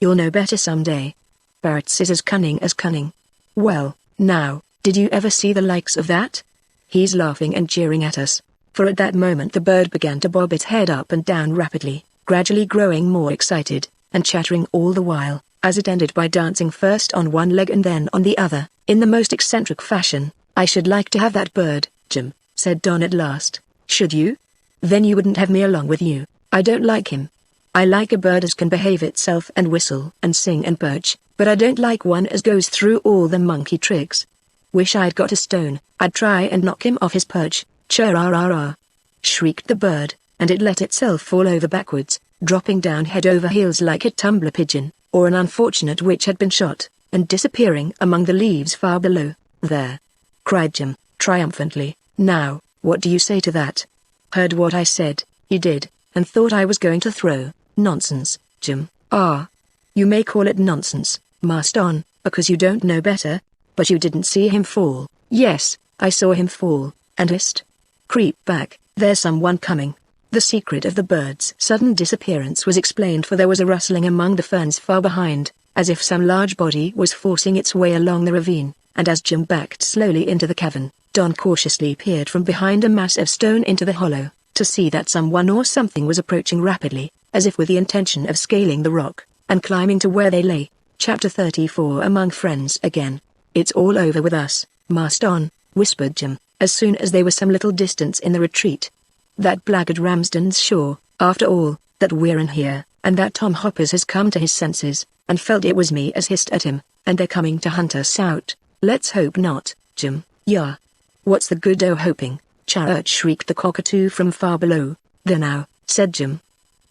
You'll know better some day. Parrots is as cunning as cunning. Well, now, did you ever see the likes of that? He's laughing and jeering at us." For at that moment the bird began to bob its head up and down rapidly, gradually growing more excited, and chattering all the while, as it ended by dancing first on one leg and then on the other, in the most eccentric fashion. "I should like to have that bird, Jim," said Don at last. "Should you? Then you wouldn't have me along with you." "I don't like him. I like a bird as can behave itself and whistle and sing and perch, but I don't like one as goes through all the monkey tricks. Wish I'd got a stone, I'd try and knock him off his perch." "Chirrrrrrrrr," shrieked the bird, and it let itself fall over backwards, dropping down head over heels like a tumbler pigeon, or an unfortunate which had been shot, and disappearing among the leaves far below. "There!" cried Jim, triumphantly. "Now, what do you say to that?" "Heard what I said, he did, and thought I was going to throw." "Nonsense, Jim." "Ah. You may call it nonsense, Master Don, because you don't know better. But you didn't see him fall." "Yes, I saw him fall, and hissed. Creep back, there's someone coming." The secret of the bird's sudden disappearance was explained, for there was a rustling among the ferns far behind, as if some large body was forcing its way along the ravine, and as Jim backed slowly into the cavern, Don cautiously peered from behind a mass of stone into the hollow, to see that someone or something was approaching rapidly, as if with the intention of scaling the rock, and climbing to where they lay. Chapter 34 Among Friends Again. "It's all over with us, Master Don," whispered Jim, as soon as they were some little distance in the retreat. "That blackguard Ramsden's sure, after all, that we're in here, and that Tom Hoppers has come to his senses, and felt it was me as hissed at him, and they're coming to hunt us out." "Let's hope not, Jim." "Yeah. What's the good o' hoping?" shrieked the cockatoo from far below. "There now," said Jim.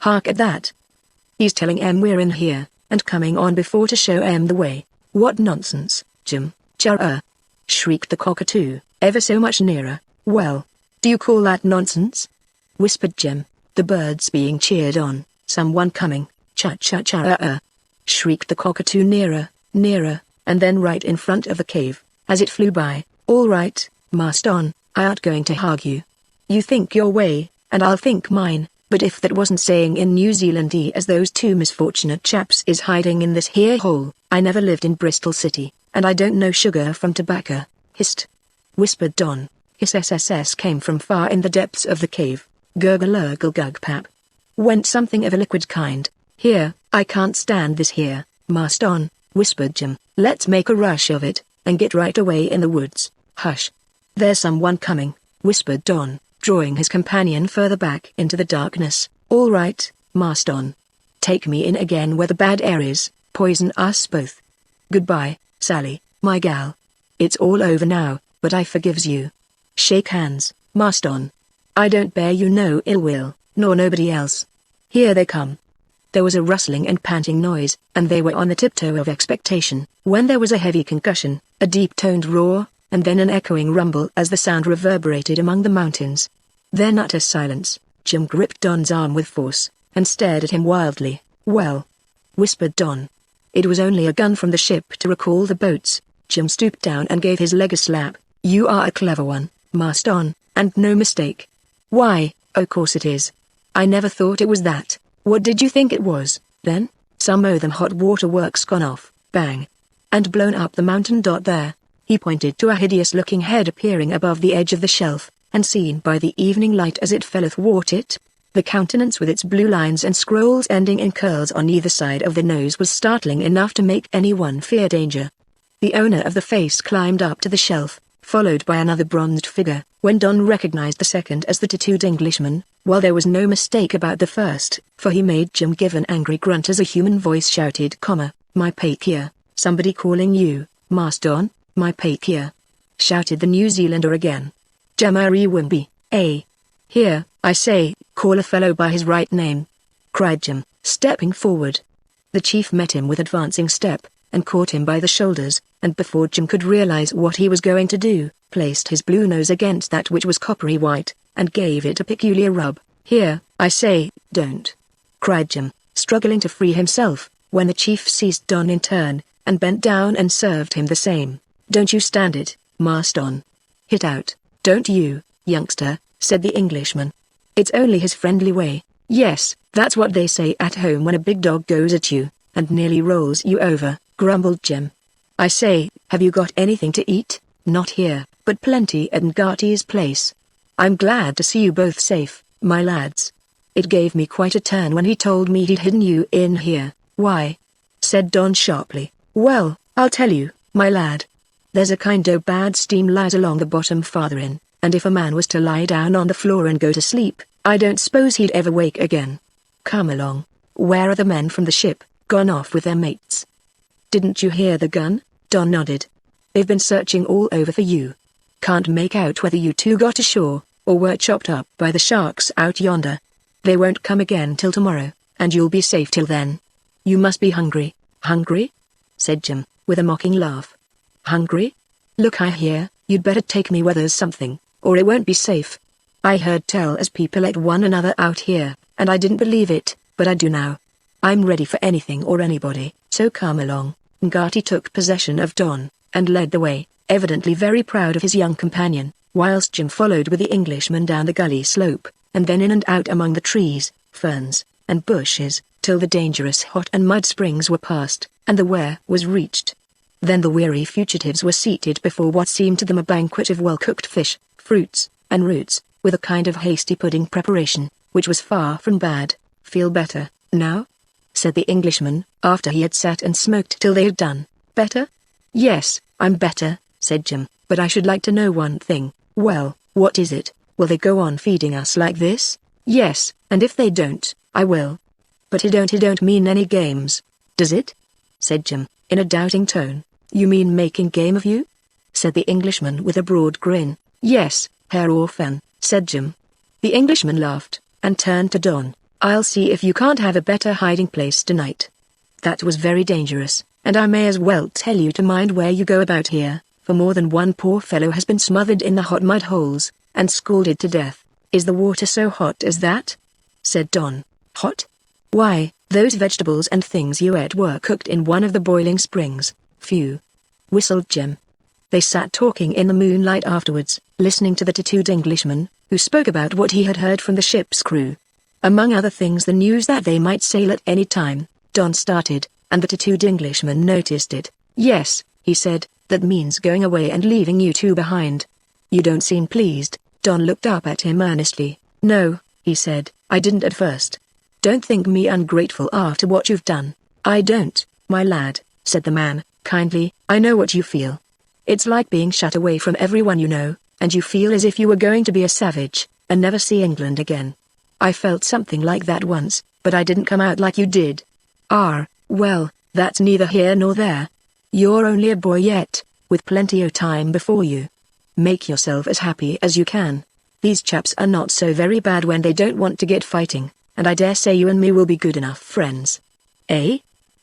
Hark at that. He's telling em we're in here, and coming on before to show em the way. What nonsense, Jim, char shrieked the cockatoo, ever so much nearer. Well, do you call that nonsense? Whispered Jim, the birds being cheered on. Someone coming, cha-cha-cha shrieked the cockatoo nearer, nearer, and then right in front of the cave, as it flew by. All right, Marston, I aren't going to argue. You think your way, and I'll think mine, but if that wasn't saying in New Zealandy as those two misfortunate chaps is hiding in this here hole. I never lived in Bristol City, and I don't know sugar from tobacco, hissed. Whispered Don. His SSS came from far in the depths of the cave. Gurgle-gurgle-gug-pap. Went something of a liquid kind. Here, I can't stand this here, Marston, whispered Jim. Let's make a rush of it, and get right away in the woods. Hush. There's someone coming, whispered Don, drawing his companion further back into the darkness. All right, Marston. Take me in again where the bad air is, poison us both. Goodbye, Sally, my gal. It's all over now, but I forgives you. Shake hands, Marston. I don't bear you no ill will, nor nobody else. Here they come. There was a rustling and panting noise, and they were on the tiptoe of expectation, when there was a heavy concussion, a deep-toned roar, and then an echoing rumble as the sound reverberated among the mountains. Then utter silence. Jim gripped Don's arm with force, and stared at him wildly. Well, whispered Don. It was only a gun from the ship to recall the boats. Jim stooped down and gave his leg a slap. You are a clever one, Marston, and no mistake. Why, of course it is. I never thought it was that. What did you think it was, then? Some o' them hot water works gone off, bang. And blown up the mountain. There. He pointed to a hideous-looking head appearing above the edge of the shelf, and seen by the evening light as it fell athwart it. The countenance with its blue lines and scrolls ending in curls on either side of the nose was startling enough to make anyone fear danger. The owner of the face climbed up to the shelf, followed by another bronzed figure, when Don recognized the second as the tattooed Englishman, while there was no mistake about the first, for he made Jim give an angry grunt as a human voice shouted, "My Pakeha, somebody calling you, Marston, my Pakeha," shouted the New Zealander again. "Jamari Wimby, eh? Here, I say, call a fellow by his right name," cried Jim, stepping forward. The chief met him with advancing step, and caught him by the shoulders, and before Jim could realize what he was going to do, placed his blue nose against that which was coppery white, and gave it a peculiar rub. "Here, I say, don't," cried Jim, struggling to free himself, when the chief seized Don in turn, and bent down and served him the same. "Don't you stand it, Marston. Hit out, don't you, youngster," said the Englishman. "It's only his friendly way. Yes, that's what they say at home when a big dog goes at you, and nearly rolls you over," grumbled Jim. "I say, have you got anything to eat?" "Not here, but plenty at Ngati's place." "I'm glad to see you both safe, my lads. It gave me quite a turn when he told me he'd hidden you in here." "Why?" said Don sharply. "Well, I'll tell you, my lad. There's a kind o' bad steam lies along the bottom farther in, and if a man was to lie down on the floor and go to sleep, I don't suppose he'd ever wake again. Come along. Where are the men from the ship? Gone off with their mates?" "Didn't you hear the gun?" Don nodded. "They've been searching all over for you. Can't make out whether you two got ashore, or were chopped up by the sharks out yonder. They won't come again till tomorrow, and you'll be safe till then. You must be hungry." "Hungry?" said Jim, with a mocking laugh. "Hungry? Look here, you'd better take me where there's something, or it won't be safe. I heard tell as people ate one another out here, and I didn't believe it, but I do now. I'm ready for anything or anybody, so come along." Ngati took possession of Don, and led the way, evidently very proud of his young companion, whilst Jim followed with the Englishman down the gully slope, and then in and out among the trees, ferns, and bushes, till the dangerous hot and mud springs were passed, and the weir was reached. Then the weary fugitives were seated before what seemed to them a banquet of well-cooked fish, fruits, and roots, with a kind of hasty pudding preparation, which was far from bad. "Feel better, now?" said the Englishman, after he had sat and smoked till they had done. "Better? Yes, I'm better," said Jim, "but I should like to know one thing." "Well, what is it? Will they go on feeding us like this?" "Yes, and if they don't, I will." "But it don't mean any games, does it?" said Jim, in a doubting tone. "You mean making game of you?" said the Englishman with a broad grin. "Yes, Herr or Fenn," said Jim. The Englishman laughed, and turned to Don. I'll see if you can't have a better hiding place tonight. That was very dangerous, and I may as well tell you to mind where you go about here, for more than one poor fellow has been smothered in the hot mud holes, and scalded to death. Is the water so hot as that? Said Don. Hot? Why, those vegetables and things you ate were cooked in one of the boiling springs. Phew. Whistled Jim. They sat talking in the moonlight afterwards, listening to the tattooed Englishman, who spoke about what he had heard from the ship's crew. Among other things, the news that they might sail at any time. Don started, and the tattooed Englishman noticed it. Yes, he said, that means going away and leaving you two behind. You don't seem pleased. Don looked up at him earnestly. No, he said, I didn't at first. Don't think me ungrateful after what you've done. I don't, my lad, said the man, kindly. I know what you feel. It's like being shut away from everyone you know, and you feel as if you were going to be a savage, and never see England again. I felt something like that once, but I didn't come out like you did. Well, that's neither here nor there. You're only a boy yet, with plenty of time before you. Make yourself as happy as you can. These chaps are not so very bad when they don't want to get fighting, and I dare say you and me will be good enough friends. Eh?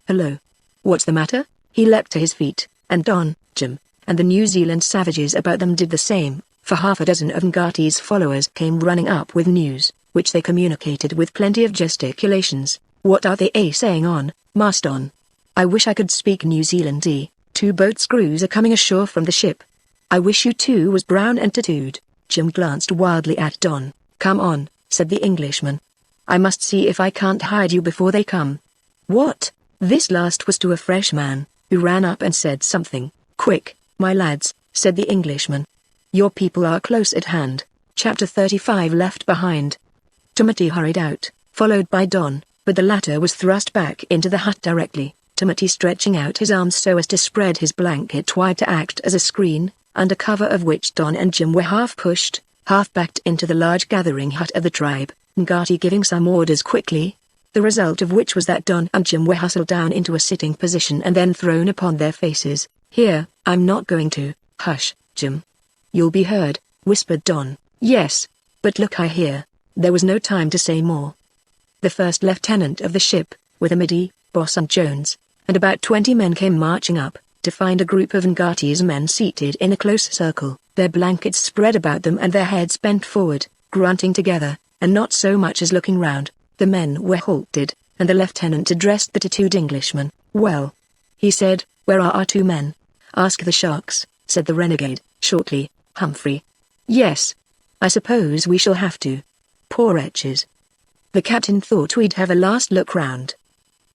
Hello. What's the matter? He leapt to his feet, and Don, Jim, and the New Zealand savages about them did the same, for half a dozen of Ngati's followers came running up with news, which they communicated with plenty of gesticulations. What are they saying on, Master Don? I wish I could speak New Zealand-y. 2 boats' crews are coming ashore from the ship. I wish you two was brown and tattooed. Jim glanced wildly at Don. Come on, said the Englishman. I must see if I can't hide you before they come. What? This last was to a fresh man, who ran up and said something. Quick, my lads, said the Englishman. Your people are close at hand. Chapter 35 Left Behind. Timothy hurried out, followed by Don, but the latter was thrust back into the hut directly, Timothy stretching out his arms so as to spread his blanket wide to act as a screen, under cover of which Don and Jim were half pushed, half backed into the large gathering hut of the tribe, Ngati giving some orders quickly, the result of which was that Don and Jim were hustled down into a sitting position and then thrown upon their faces. Here, I'm not going to. Hush, Jim. You'll be heard, whispered Don. Yes, but look here. There was no time to say more. The first lieutenant of the ship, with Amity, Boss and Jones, and about 20 men came marching up, to find a group of Ngati's men seated in a close circle, their blankets spread about them and their heads bent forward, grunting together, and not so much as looking round. The men were halted, and the lieutenant addressed the tattooed Englishman. Well, he said, where are our 2 men? Ask the sharks, said the renegade, shortly. Humphrey. Yes. I suppose we shall have to. Poor wretches. The captain thought we'd have a last look round.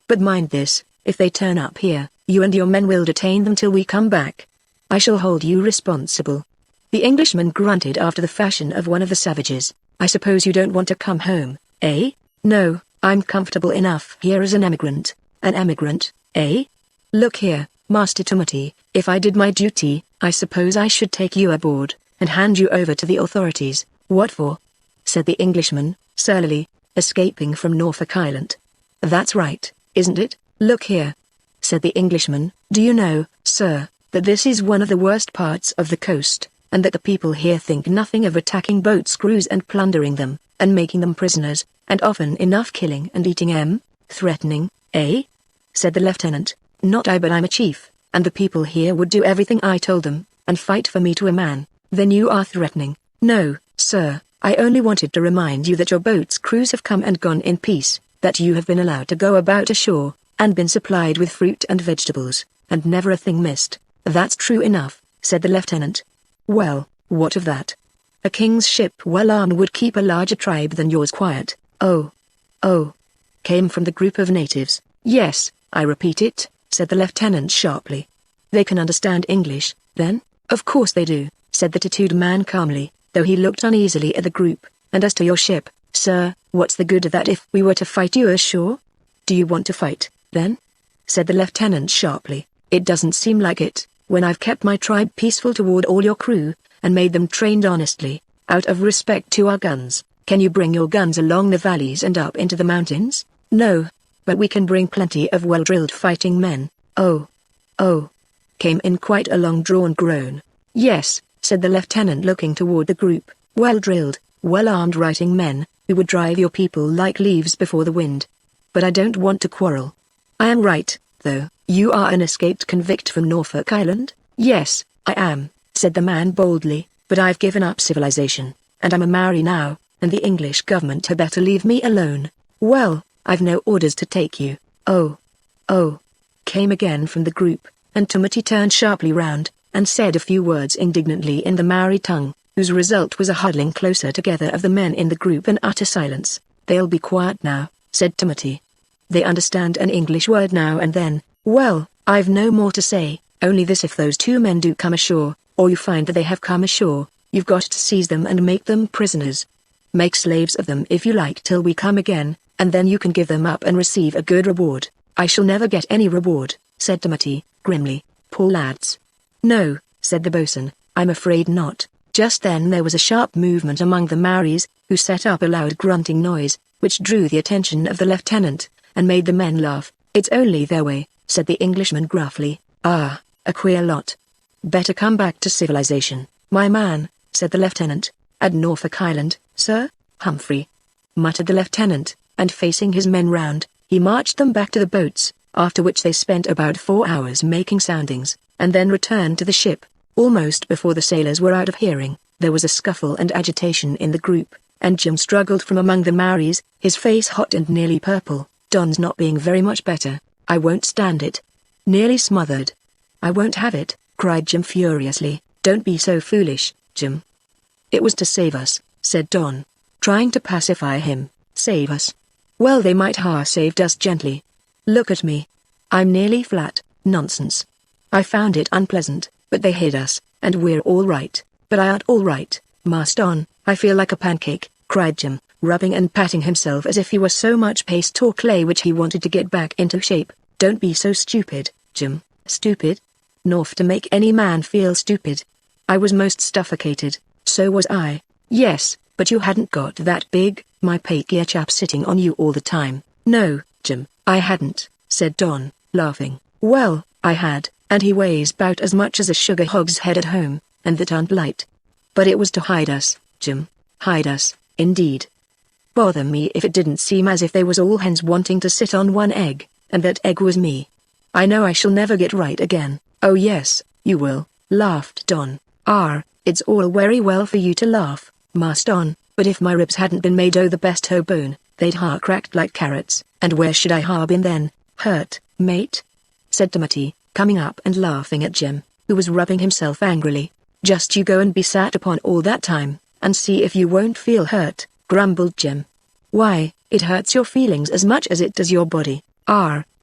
But mind this, if they turn up here, you and your men will detain them till we come back. I shall hold you responsible. The Englishman grunted after the fashion of one of the savages. I suppose you don't want to come home, eh? No, I'm comfortable enough here as an emigrant. An emigrant, eh? Look here, Master Timothy, if I did my duty, I suppose I should take you aboard, and hand you over to the authorities. What for? Said the Englishman, surlily, escaping from Norfolk Island. That's right, isn't it? Look here, said the Englishman, do you know, sir, that this is one of the worst parts of the coast, and that the people here think nothing of attacking boats' crews and plundering them, and making them prisoners, and often enough killing and eating 'em? Threatening, eh? Said the lieutenant. Not I, but I'm a chief, and the people here would do everything I told them, and fight for me to a man. Then you are threatening. No, sir, I only wanted to remind you that your boat's crews have come and gone in peace, that you have been allowed to go about ashore, and been supplied with fruit and vegetables, and never a thing missed. That's true enough, said the lieutenant. Well, what of that? A king's ship well armed would keep a larger tribe than yours quiet. Oh, came from the group of natives. Yes, I repeat it, said the lieutenant sharply. They can understand English, then? Of course they do, said the tattooed man calmly, though he looked uneasily at the group. And as to your ship, sir, what's the good of that if we were to fight you ashore? Do you want to fight, then? Said the lieutenant sharply. It doesn't seem like it, when I've kept my tribe peaceful toward all your crew, and made them trained honestly, out of respect to our guns. Can you bring your guns along the valleys and up into the mountains? No, but we can bring plenty of well-drilled fighting men. Oh, came in quite a long-drawn groan. Yes, said the lieutenant looking toward the group, well-drilled, well-armed writing men, We would drive your people like leaves before the wind. But I don't want to quarrel. I am right, though. You are an escaped convict from Norfolk Island? Yes, I am, said the man boldly, but I've given up civilization, and I'm a Maori now, and the English government had better leave me alone. Well, I've no orders to take you. Oh, came again from the group, and Timothy turned sharply round, and said a few words indignantly in the Maori tongue, whose result was a huddling closer together of the men in the group and utter silence. They'll be quiet now, said Timothy. They understand an English word now and then. Well, I've no more to say, only this: if those two men do come ashore, or you find that they have come ashore, you've got to seize them and make them prisoners. Make slaves of them if you like till we come again, and then you can give them up and receive a good reward. I shall never get any reward, said Timothy, grimly. Poor lads. No, said the boatswain, I'm afraid not. Just then there was a sharp movement among the Maoris, who set up a loud grunting noise, which drew the attention of the lieutenant, and made the men laugh. It's only their way, said the Englishman gruffly. Ah, a queer lot. Better come back to civilization, my man, said the lieutenant. At Norfolk Island, sir? Humphrey, muttered the lieutenant, and facing his men round, he marched them back to the boats, after which they spent about 4 hours making soundings, and then returned to the ship. Almost before the sailors were out of hearing, there was a scuffle and agitation in the group, and Jim struggled from among the Maoris, his face hot and nearly purple. Don's not being very much better. I won't stand it. Nearly smothered. I won't have it, cried Jim furiously. Don't be so foolish, Jim. It was to save us, said Don, trying to pacify him. Save us? Well, they might have saved us gently. Look at me. I'm nearly flat. Nonsense. I found it unpleasant, but they hid us, and we're all right. But I aren't all right, Master Don. I feel like a pancake, cried Jim, rubbing and patting himself as if he were so much paste or clay which he wanted to get back into shape. Don't be so stupid, Jim. Stupid? North to make any man feel stupid. I was most suffocated. So was I. Yes, but you hadn't got that big, my pakia chap sitting on you all the time. No, Jim, I hadn't, said Don, laughing. Well, I had, and he weighs about as much as a sugar hog's head at home, and that aren't light. But it was to hide us, Jim. Hide us, indeed. Bother me if it didn't seem as if they was all hens wanting to sit on one egg, and that egg was me. I know I shall never get right again. Oh yes, you will, laughed Don. It's all very well for you to laugh, Master Don, but if my ribs hadn't been made o' the best hoe bone, they'd ha' cracked like carrots, and where should I ha' been then? Hurt, mate? Said Timothy, coming up and laughing at Jim, who was rubbing himself angrily. Just you go and be sat upon all that time, and see if you won't feel hurt, grumbled Jim. Why, it hurts your feelings as much as it does your body.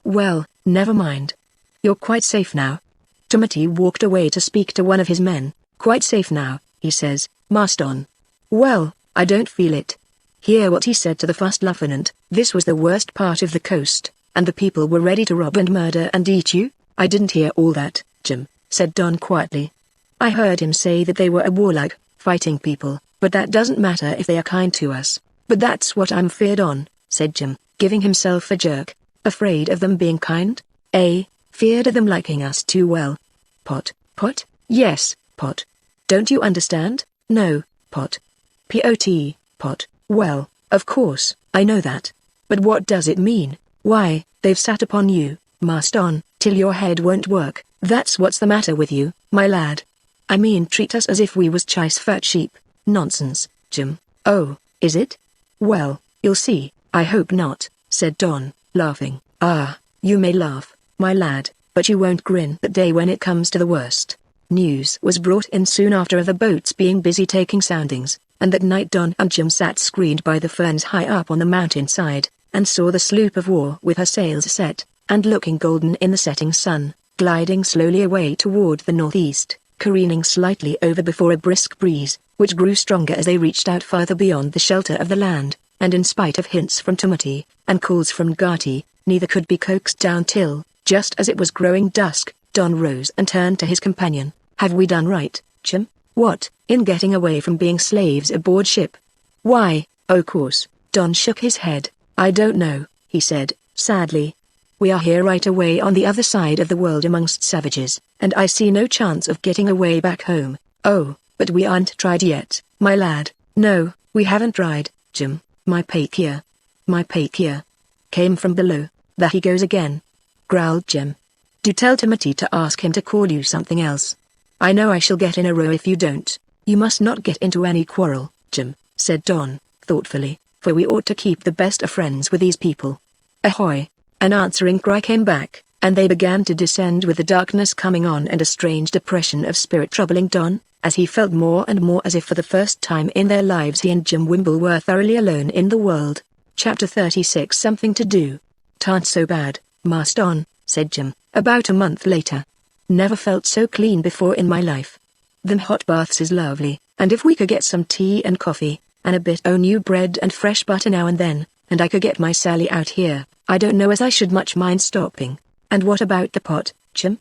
Well, never mind. You're quite safe now. Timothy walked away to speak to one of his men. Quite safe now, he says, Master Don. Well, I don't feel it. Hear what he said to the first lieutenant. This was the worst part of the coast, and the people were ready to rob and murder and eat you? I didn't hear all that, Jim, said Don quietly. I heard him say that they were a warlike, fighting people, but that doesn't matter if they are kind to us. But that's what I'm feared on, said Jim, giving himself a jerk. Afraid of them being kind? Feared of them liking us too well. Pot? Yes, Pot. Don't you understand? No, Pot. Pot, Pot. Well, of course, I know that. But what does it mean? Why, they've sat upon you, Master Don, till your head won't work. That's what's the matter with you, my lad. I mean, treat us as if we was chice fat sheep. Nonsense, Jim. Oh, is it? Well, you'll see. I hope not, said Don, laughing. You may laugh, my lad, but you won't grin that day when it comes to the worst. News was brought in soon after of the boats being busy taking soundings, and that night Don and Jim sat screened by the ferns high up on the mountainside, and saw the sloop of war with her sails set, and looking golden in the setting sun, gliding slowly away toward the northeast, careening slightly over before a brisk breeze, which grew stronger as they reached out farther beyond the shelter of the land, and in spite of hints from Timothy, and calls from Gertie, neither could be coaxed down till, just as it was growing dusk, Don rose and turned to his companion. Have we done right, Jim? What, in getting away from being slaves aboard ship? Why, of course, Don shook his head. I don't know, he said, sadly. We are here right away on the other side of the world amongst savages, and I see no chance of getting away back home. Oh, but we aren't tried yet, my lad. No, we haven't tried, Jim. My pakia. My pakia. Came from below. There he goes again, growled Jim. Do tell Timothy to ask him to call you something else. I know I shall get in a row if you don't. You must not get into any quarrel, Jim, said Don, thoughtfully, for we ought to keep the best of friends with these people. Ahoy! An answering cry came back, and they began to descend with the darkness coming on and a strange depression of spirit troubling Don, as he felt more and more as if for the first time in their lives he and Jim Wimble were thoroughly alone in the world. Chapter 36. Something to do. "'Tan't so bad, Master Don," said Jim, about a month later. "Never felt so clean before in my life. Them hot baths is lovely, and if we could get some tea and coffee, and a bit o' new bread and fresh butter now and then, and I could get my Sally out here, I don't know as I should much mind stopping. And what about the pot, Jim?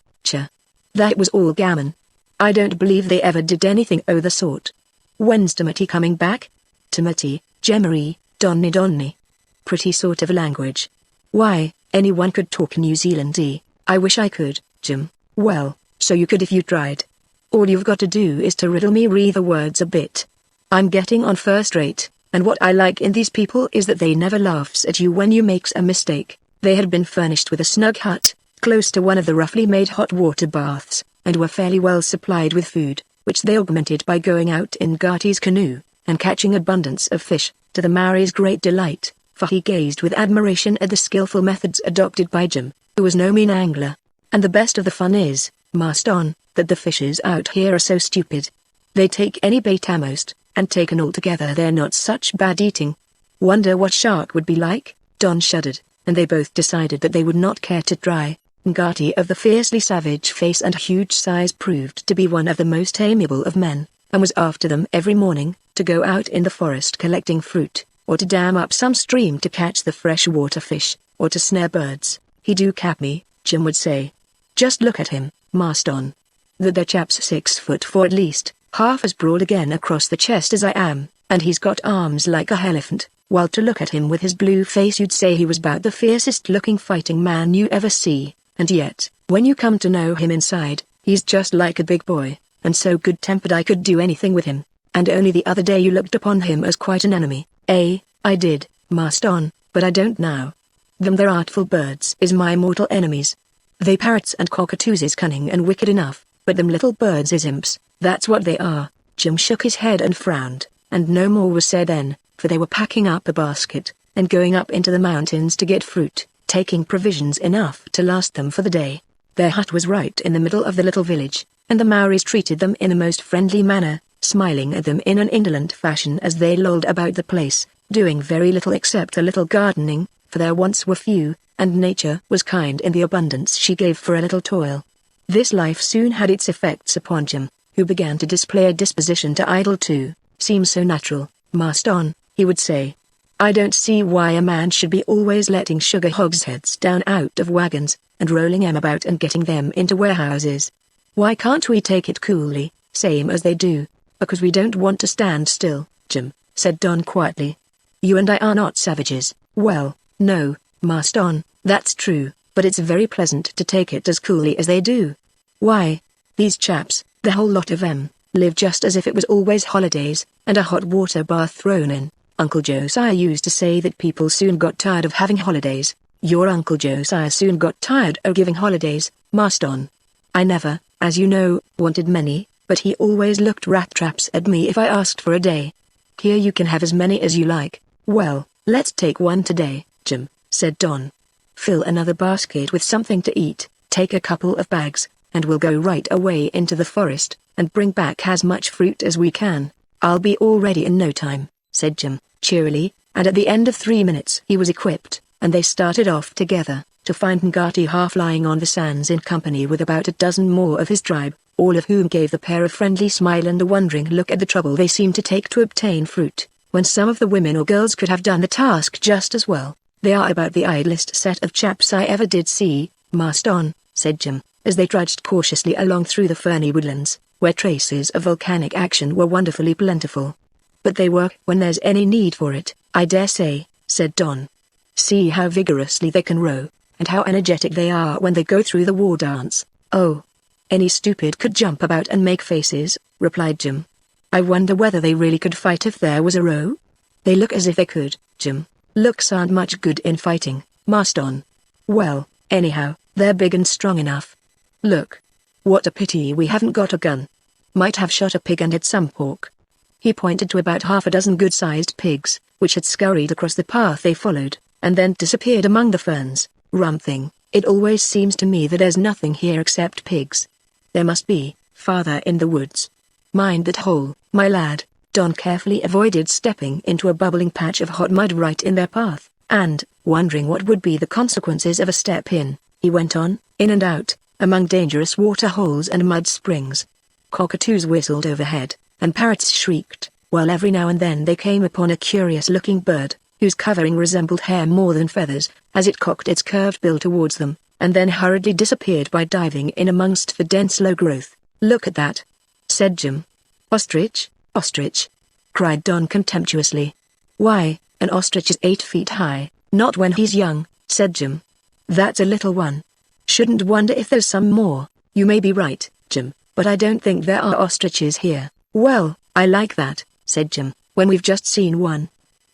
That was all gammon. I don't believe they ever did anything o' the sort. When's Timothy coming back?" "Timothy, Jemery, Donny. Pretty sort of language. Why, anyone could talk New Zealandy. I wish I could, Jim." "Well, so you could if you tried. All you've got to do is to riddle me the words a bit. I'm getting on first rate, and what I like in these people is that they never laughs at you when you makes a mistake." They had been furnished with a snug hut, close to one of the roughly made hot water baths, and were fairly well supplied with food, which they augmented by going out in Gertie's canoe, and catching abundance of fish, to the Maori's great delight, for he gazed with admiration at the skillful methods adopted by Jim, who was no mean angler. "And the best of the fun is, Master Don, that the fishes out here are so stupid. They take any bait almost, and taken all together they're not such bad eating. Wonder what shark would be like?" Don shuddered, and they both decided that they would not care to try. Gertie of the fiercely savage face and huge size proved to be one of the most amiable of men, and was after them every morning, to go out in the forest collecting fruit, or to dam up some stream to catch the fresh-water fish, or to snare birds. "He do cap me," Jim would say. "Just look at him, Master Don. That chap's 6'4" at least, half as broad again across the chest as I am, and he's got arms like a elephant, while to look at him with his blue face you'd say he was about the fiercest-looking fighting man you ever see, and yet, when you come to know him inside, he's just like a big boy, and so good-tempered I could do anything with him. And only the other day you looked upon him as quite an enemy." I did, Master Don, but I don't now. Them there artful birds is my mortal enemies. They parrots and cockatoos is cunning and wicked enough, but them little birds is imps, that's what they are." Jim shook his head and frowned, and no more was said then, for they were packing up a basket, and going up into the mountains to get fruit, taking provisions enough to last them for the day. Their hut was right in the middle of the little village, and the Maoris treated them in a most friendly manner, smiling at them in an indolent fashion as they lolled about the place, doing very little except a little gardening, for their wants were few, and nature was kind in the abundance she gave for a little toil. This life soon had its effects upon Jim, who began to display a disposition to idle too. "Seems so natural, Master Don," he would say. "I don't see why a man should be always letting sugar hogsheads down out of wagons, and rolling 'em about and getting them into warehouses. Why can't we take it coolly, same as they do?" "Because we don't want to stand still, Jim," said Don quietly. "You and I are not savages." "Well, no, Master Don, that's true, but it's very pleasant to take it as coolly as they do. Why, these chaps, the whole lot of 'em, live just as if it was always holidays, and a hot water bath thrown in. Uncle Josiah used to say that people soon got tired of having holidays. Your Uncle Josiah soon got tired of giving holidays, Master Don. I never, as you know, wanted many, but he always looked rat-traps at me if I asked for a day. Here you can have as many as you like." "Well, let's take one today, Jim," said Don. "Fill another basket with something to eat, take a couple of bags, and we'll go right away into the forest, and bring back as much fruit as we can. I'll be all ready in no time," said Jim, cheerily, and at the end of 3 minutes he was equipped, and they started off together, to find Ngati half lying on the sands in company with about a dozen more of his tribe, all of whom gave the pair a friendly smile and a wondering look at the trouble they seemed to take to obtain fruit, when some of the women or girls could have done the task just as well. "They are about the idlest set of chaps I ever did see, Master Don," said Jim, as they trudged cautiously along through the ferny woodlands, where traces of volcanic action were wonderfully plentiful. "But they work when there's any need for it, I dare say," said Don. "See how vigorously they can row, and how energetic they are when they go through the war dance." "Oh, any stupid could jump about and make faces," replied Jim. "I wonder whether they really could fight if there was a row?" They look as if they could, Jim. Looks aren't much good in fighting, Marston. Well, anyhow, they're big and strong enough. Look. What a pity we haven't got a gun. Might have shot a pig and hit some pork. He pointed to about half a dozen good-sized pigs, which had scurried across the path they followed, and then disappeared among the ferns. Rum thing, it always seems to me that there's nothing here except pigs. There must be, farther in the woods. Mind that hole, my lad. Don carefully avoided stepping into a bubbling patch of hot mud right in their path, and, wondering what would be the consequences of a step in, he went on, in and out, among dangerous water holes and mud springs. Cockatoos whistled overhead, and parrots shrieked, while every now and then they came upon a curious-looking bird, whose covering resembled hair more than feathers, as it cocked its curved bill towards them, and then hurriedly disappeared by diving in amongst the dense low growth. "Look at that," said Jim. "Ostrich? Ostrich?" cried Don contemptuously. "Why, an ostrich is 8 feet high, not when he's young," said Jim. "That's a little one. Shouldn't wonder if there's some more." "You may be right, Jim, but I don't think there are ostriches here." "Well, I like that," said Jim, "when we've just seen one.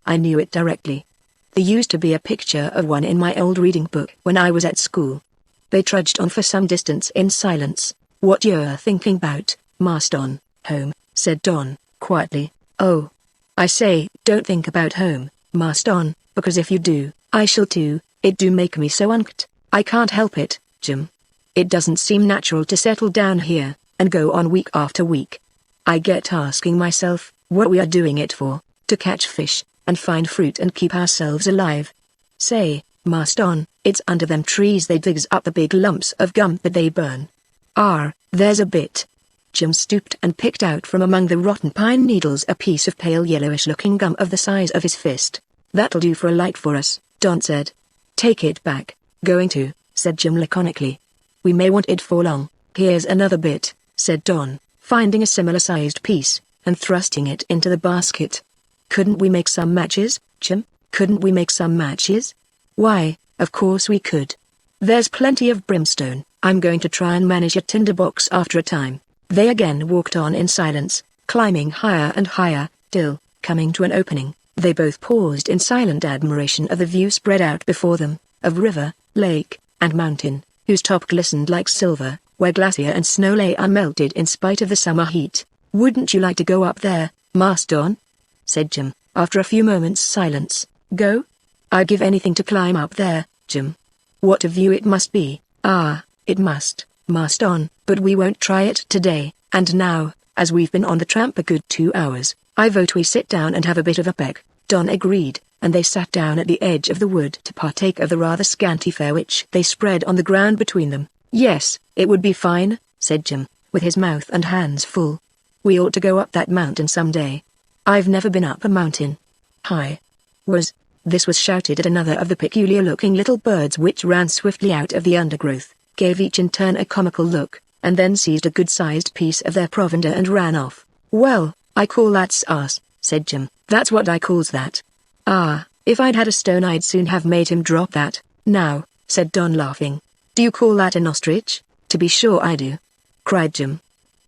I knew it directly. There used to be a picture of one in my old reading book when I was at school." They trudged on for some distance in silence. "What you're thinking about, Marston?" "Home," said Don, quietly. "Oh. I say, don't think about home, Marston, because if you do, I shall too. It do make me so unc't. I can't help it, Jim. It doesn't seem natural to settle down here, and go on week after week. I get asking myself, what we are doing it for, to catch fish, and find fruit and keep ourselves alive. Say, Marston, it's under them trees they digs up the big lumps of gum that they burn. There's a bit." Jim stooped and picked out from among the rotten pine needles a piece of pale yellowish-looking gum of the size of his fist. "That'll do for a light for us," Don said. "Take it back." "Going to," said Jim laconically. "We may want it for long." "Here's another bit," said Don, finding a similar-sized piece, and thrusting it into the basket. "Couldn't we make some matches, Jim? Couldn't we make some matches?" "Why, of course we could. There's plenty of brimstone. I'm going to try and manage a tinderbox after a time." They again walked on in silence, climbing higher and higher, till, coming to an opening, they both paused in silent admiration of the view spread out before them, of river, lake, and mountain, whose top glistened like silver, where glacier and snow lay unmelted in spite of the summer heat. "Wouldn't you like to go up there, Marston?" said Jim, after a few moments' silence. "Go? I'd give anything to climb up there, Jim. What a view it must be." "It must, Marston, but we won't try it today, and now, as we've been on the tramp a good 2 hours, I vote we sit down and have a bit of a peck." Don agreed, and they sat down at the edge of the wood to partake of the rather scanty fare which they spread on the ground between them. "Yes, it would be fine," said Jim, with his mouth and hands full. "We ought to go up that mountain some day. I've never been up a mountain." "Hi. This was shouted at another of the peculiar-looking little birds which ran swiftly out of the undergrowth, gave each in turn a comical look, and then seized a good-sized piece of their provender and ran off. "Well, I call that sass," said Jim. "That's what I calls that." If I'd had a stone I'd soon have made him drop that." "Now," said Don laughing. "Do you call that an ostrich?" "To be sure I do," cried Jim.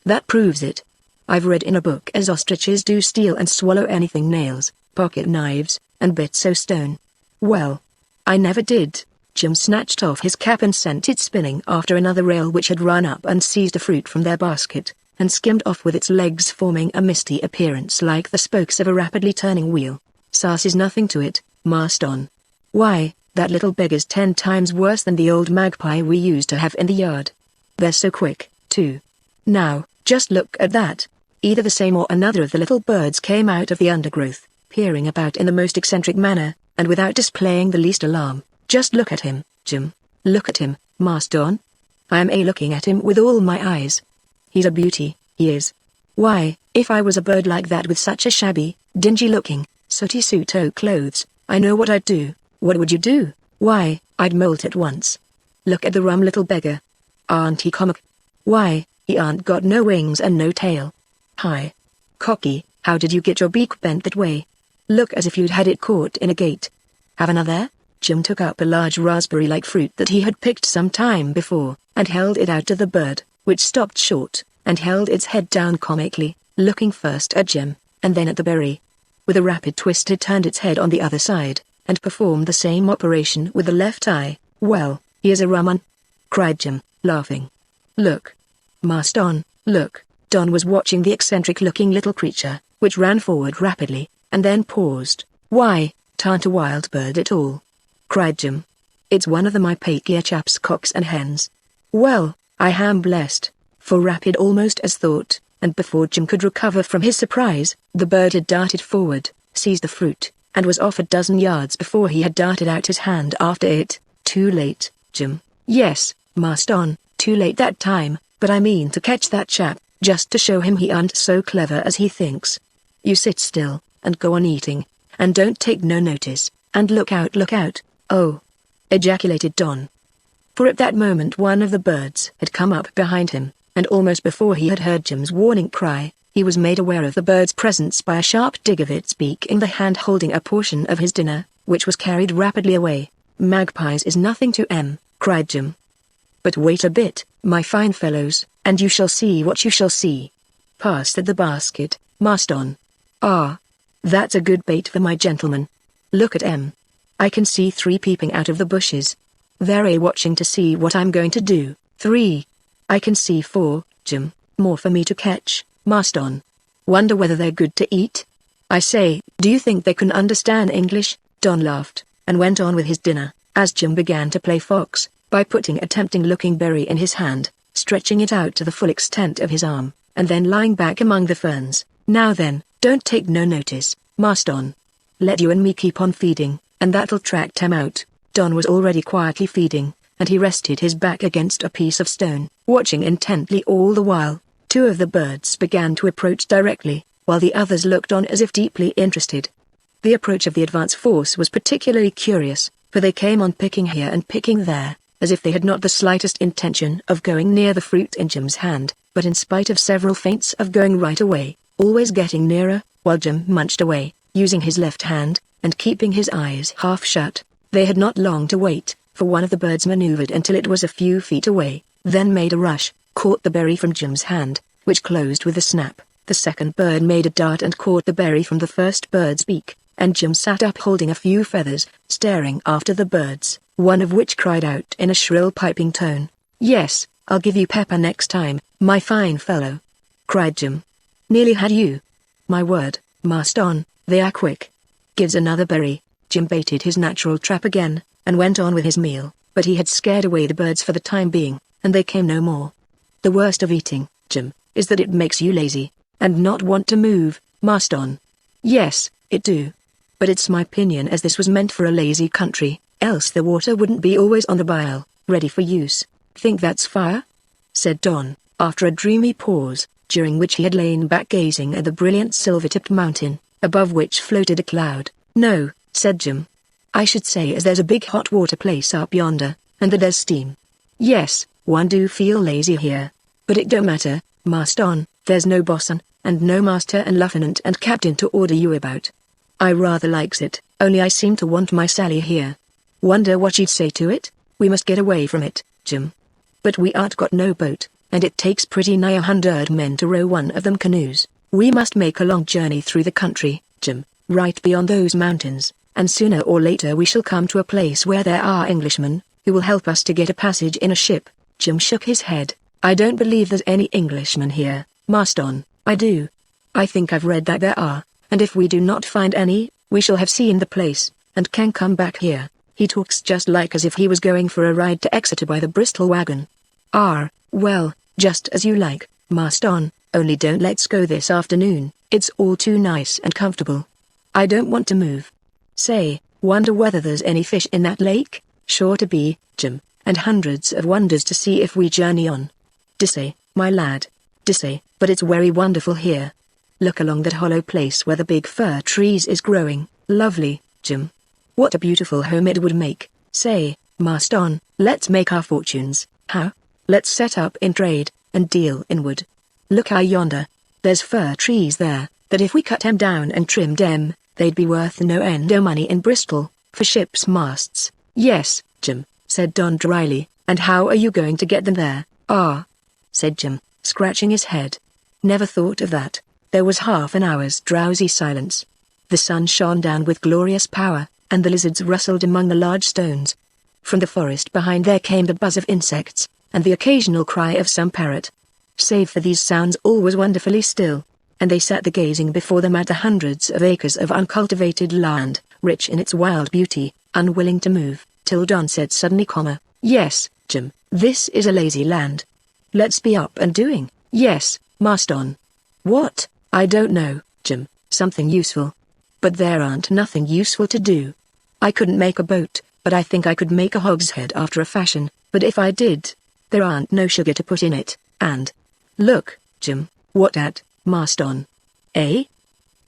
"That proves it. I've read in a book as ostriches do steal and swallow anything nails, pocket knives, and bits o' stone." "Well, I never did." Jim snatched off his cap and sent it spinning after another rail which had run up and seized a fruit from their basket, and skimmed off with its legs forming a misty appearance like the spokes of a rapidly turning wheel. "Sass is nothing to it, Marston. Why, that little beggar's 10 times worse than the old magpie we used to have in the yard. They're so quick, too. Now, just look at that." Either the same or another of the little birds came out of the undergrowth, peering about in the most eccentric manner, and without displaying the least alarm. "Just look at him, Jim. Look at him, Marston. I am looking at him with all my eyes. He's a beauty, he is. Why, if I was a bird like that with such a shabby, dingy-looking, sooty suit o' clothes, I know what I'd do." "What would you do?" "Why, I'd molt at once. Look at the rum little beggar. Aren't he comic? Why, he aren't got no wings and no tail. Hi. Cocky, how did you get your beak bent that way? Look as if you'd had it caught in a gate. Have another?" Jim took up a large raspberry-like fruit that he had picked some time before, and held it out to the bird, which stopped short, and held its head down comically, looking first at Jim, and then at the berry. With a rapid twist it turned its head on the other side, and performed the same operation with the left eye. "Well, here's a rum un," cried Jim, laughing. "Look. Master Don, look." Don was watching the eccentric-looking little creature, which ran forward rapidly, and then paused. "Why, 'tarn't a wild bird at all," cried Jim. "It's one of the my Pakeha chaps' cocks and hens." "Well, I am blessed," for rapid almost as thought, and before Jim could recover from his surprise, the bird had darted forward, seized the fruit, and was off a dozen yards before he had darted out his hand after it. "Too late, Jim." "Yes, Master Don, too late that time, but I mean to catch that chap, just to show him he aren't so clever as he thinks. You sit still, and go on eating, and don't take no notice, and look out, oh!" ejaculated Don. For at that moment one of the birds had come up behind him, and almost before he had heard Jim's warning cry, he was made aware of the bird's presence by a sharp dig of its beak in the hand holding a portion of his dinner, which was carried rapidly away. "Magpies is nothing to 'em," cried Jim. "But wait a bit, my fine fellows, and you shall see what you shall see. Pass the basket, Master Don. Ah, that's a good bait for my gentleman. Look at 'em. I can see 3 peeping out of the bushes. They're watching to see what I'm going to do. 3. I can see 4, Jim, more for me to catch, Master Don. Wonder whether they're good to eat? I say, do you think they can understand English?" Don laughed, and went on with his dinner, as Jim began to play fox, by putting a tempting-looking berry in his hand, stretching it out to the full extent of his arm, and then lying back among the ferns. "Now then, don't take no notice, Master Don. Let you and me keep on feeding, and that'll track them out." Don was already quietly feeding, and he rested his back against a piece of stone, watching intently all the while. 2 of the birds began to approach directly, while the others looked on as if deeply interested. The approach of the advance force was particularly curious, for they came on picking here and picking there, as if they had not the slightest intention of going near the fruit in Jim's hand, but in spite of several feints of going right away, always getting nearer, while Jim munched away, using his left hand, and keeping his eyes half shut. They had not long to wait, for one of the birds maneuvered until it was a few feet away, then made a rush, caught the berry from Jim's hand, which closed with a snap. The second bird made a dart and caught the berry from the first bird's beak, and Jim sat up holding a few feathers, staring after the birds, one of which cried out in a shrill piping tone, "Yes, I'll give you pepper next time, my fine fellow," cried Jim. "Nearly had you. My word, Master Don, they are quick." "Gives another berry." Jim baited his natural trap again, and went on with his meal, but he had scared away the birds for the time being, and they came no more. "The worst of eating, Jim, is that it makes you lazy, and not want to move, Master Don." "Yes, it do. But it's my opinion as this was meant for a lazy country, else the water wouldn't be always on the bile, ready for use." "Think that's fire?" said Don, after a dreamy pause, during which he had lain back gazing at the brilliant silver-tipped mountain, above which floated a cloud. "No," said Jim. "I should say as there's a big hot water place up yonder, and that there's steam. Yes, one do feel lazy here. But it don't matter, Master Don, there's no bosun, and no master and lieutenant and captain to order you about. I rather likes it, only I seem to want my Sally here. Wonder what she'd say to it? We must get away from it, Jim. But we aren't got no boat, and it takes pretty nigh 100 men to row one of them canoes. We must make a long journey through the country, Jim, right beyond those mountains, and sooner or later we shall come to a place where there are Englishmen, who will help us to get a passage in a ship." Jim shook his head. "I don't believe there's any Englishmen here, Master Don." "I do. I think I've read that there are, and if we do not find any, we shall have seen the place, and can come back here." He talks just like as if he was going for a ride to Exeter by the Bristol wagon. "Ah, well, just as you like, Master Don, only don't let's go this afternoon, it's all too nice and comfortable. I don't want to move. Say, wonder whether there's any fish in that lake?" "Sure to be, Jim, and hundreds of wonders to see if we journey on." "Dissay, my lad, dissay, but it's very wonderful here. Look along that hollow place where the big fir trees is growing, lovely, Jim. What a beautiful home it would make. Say, Master Don, let's make our fortunes." "How?" "Let's set up in trade, and deal in wood. Look yonder. There's fir trees there, that if we cut 'em down and trimmed 'em, they'd be worth no end o' money in Bristol, for ships' masts." "Yes, Jim," said Don dryly, "and how are you going to get them there?" "Ah," said Jim, scratching his head. "Never thought of that." There was half an hour's drowsy silence. The sun shone down with glorious power, and the lizards rustled among the large stones. From the forest behind there came the buzz of insects, and the occasional cry of some parrot. Save for these sounds all was wonderfully still, and they sat there gazing before them at the hundreds of acres of uncultivated land, rich in its wild beauty, unwilling to move, till Don said suddenly, "Yes, Jim, this is a lazy land. Let's be up and doing." "Yes, Master Don." "What?" "I don't know, Jim, something useful." "But there aren't nothing useful to do. I couldn't make a boat, but I think I could make a hogshead after a fashion, but if I did, there aren't no sugar to put in it, and... Look, Jim." "What at, Master Don?" "Eh?"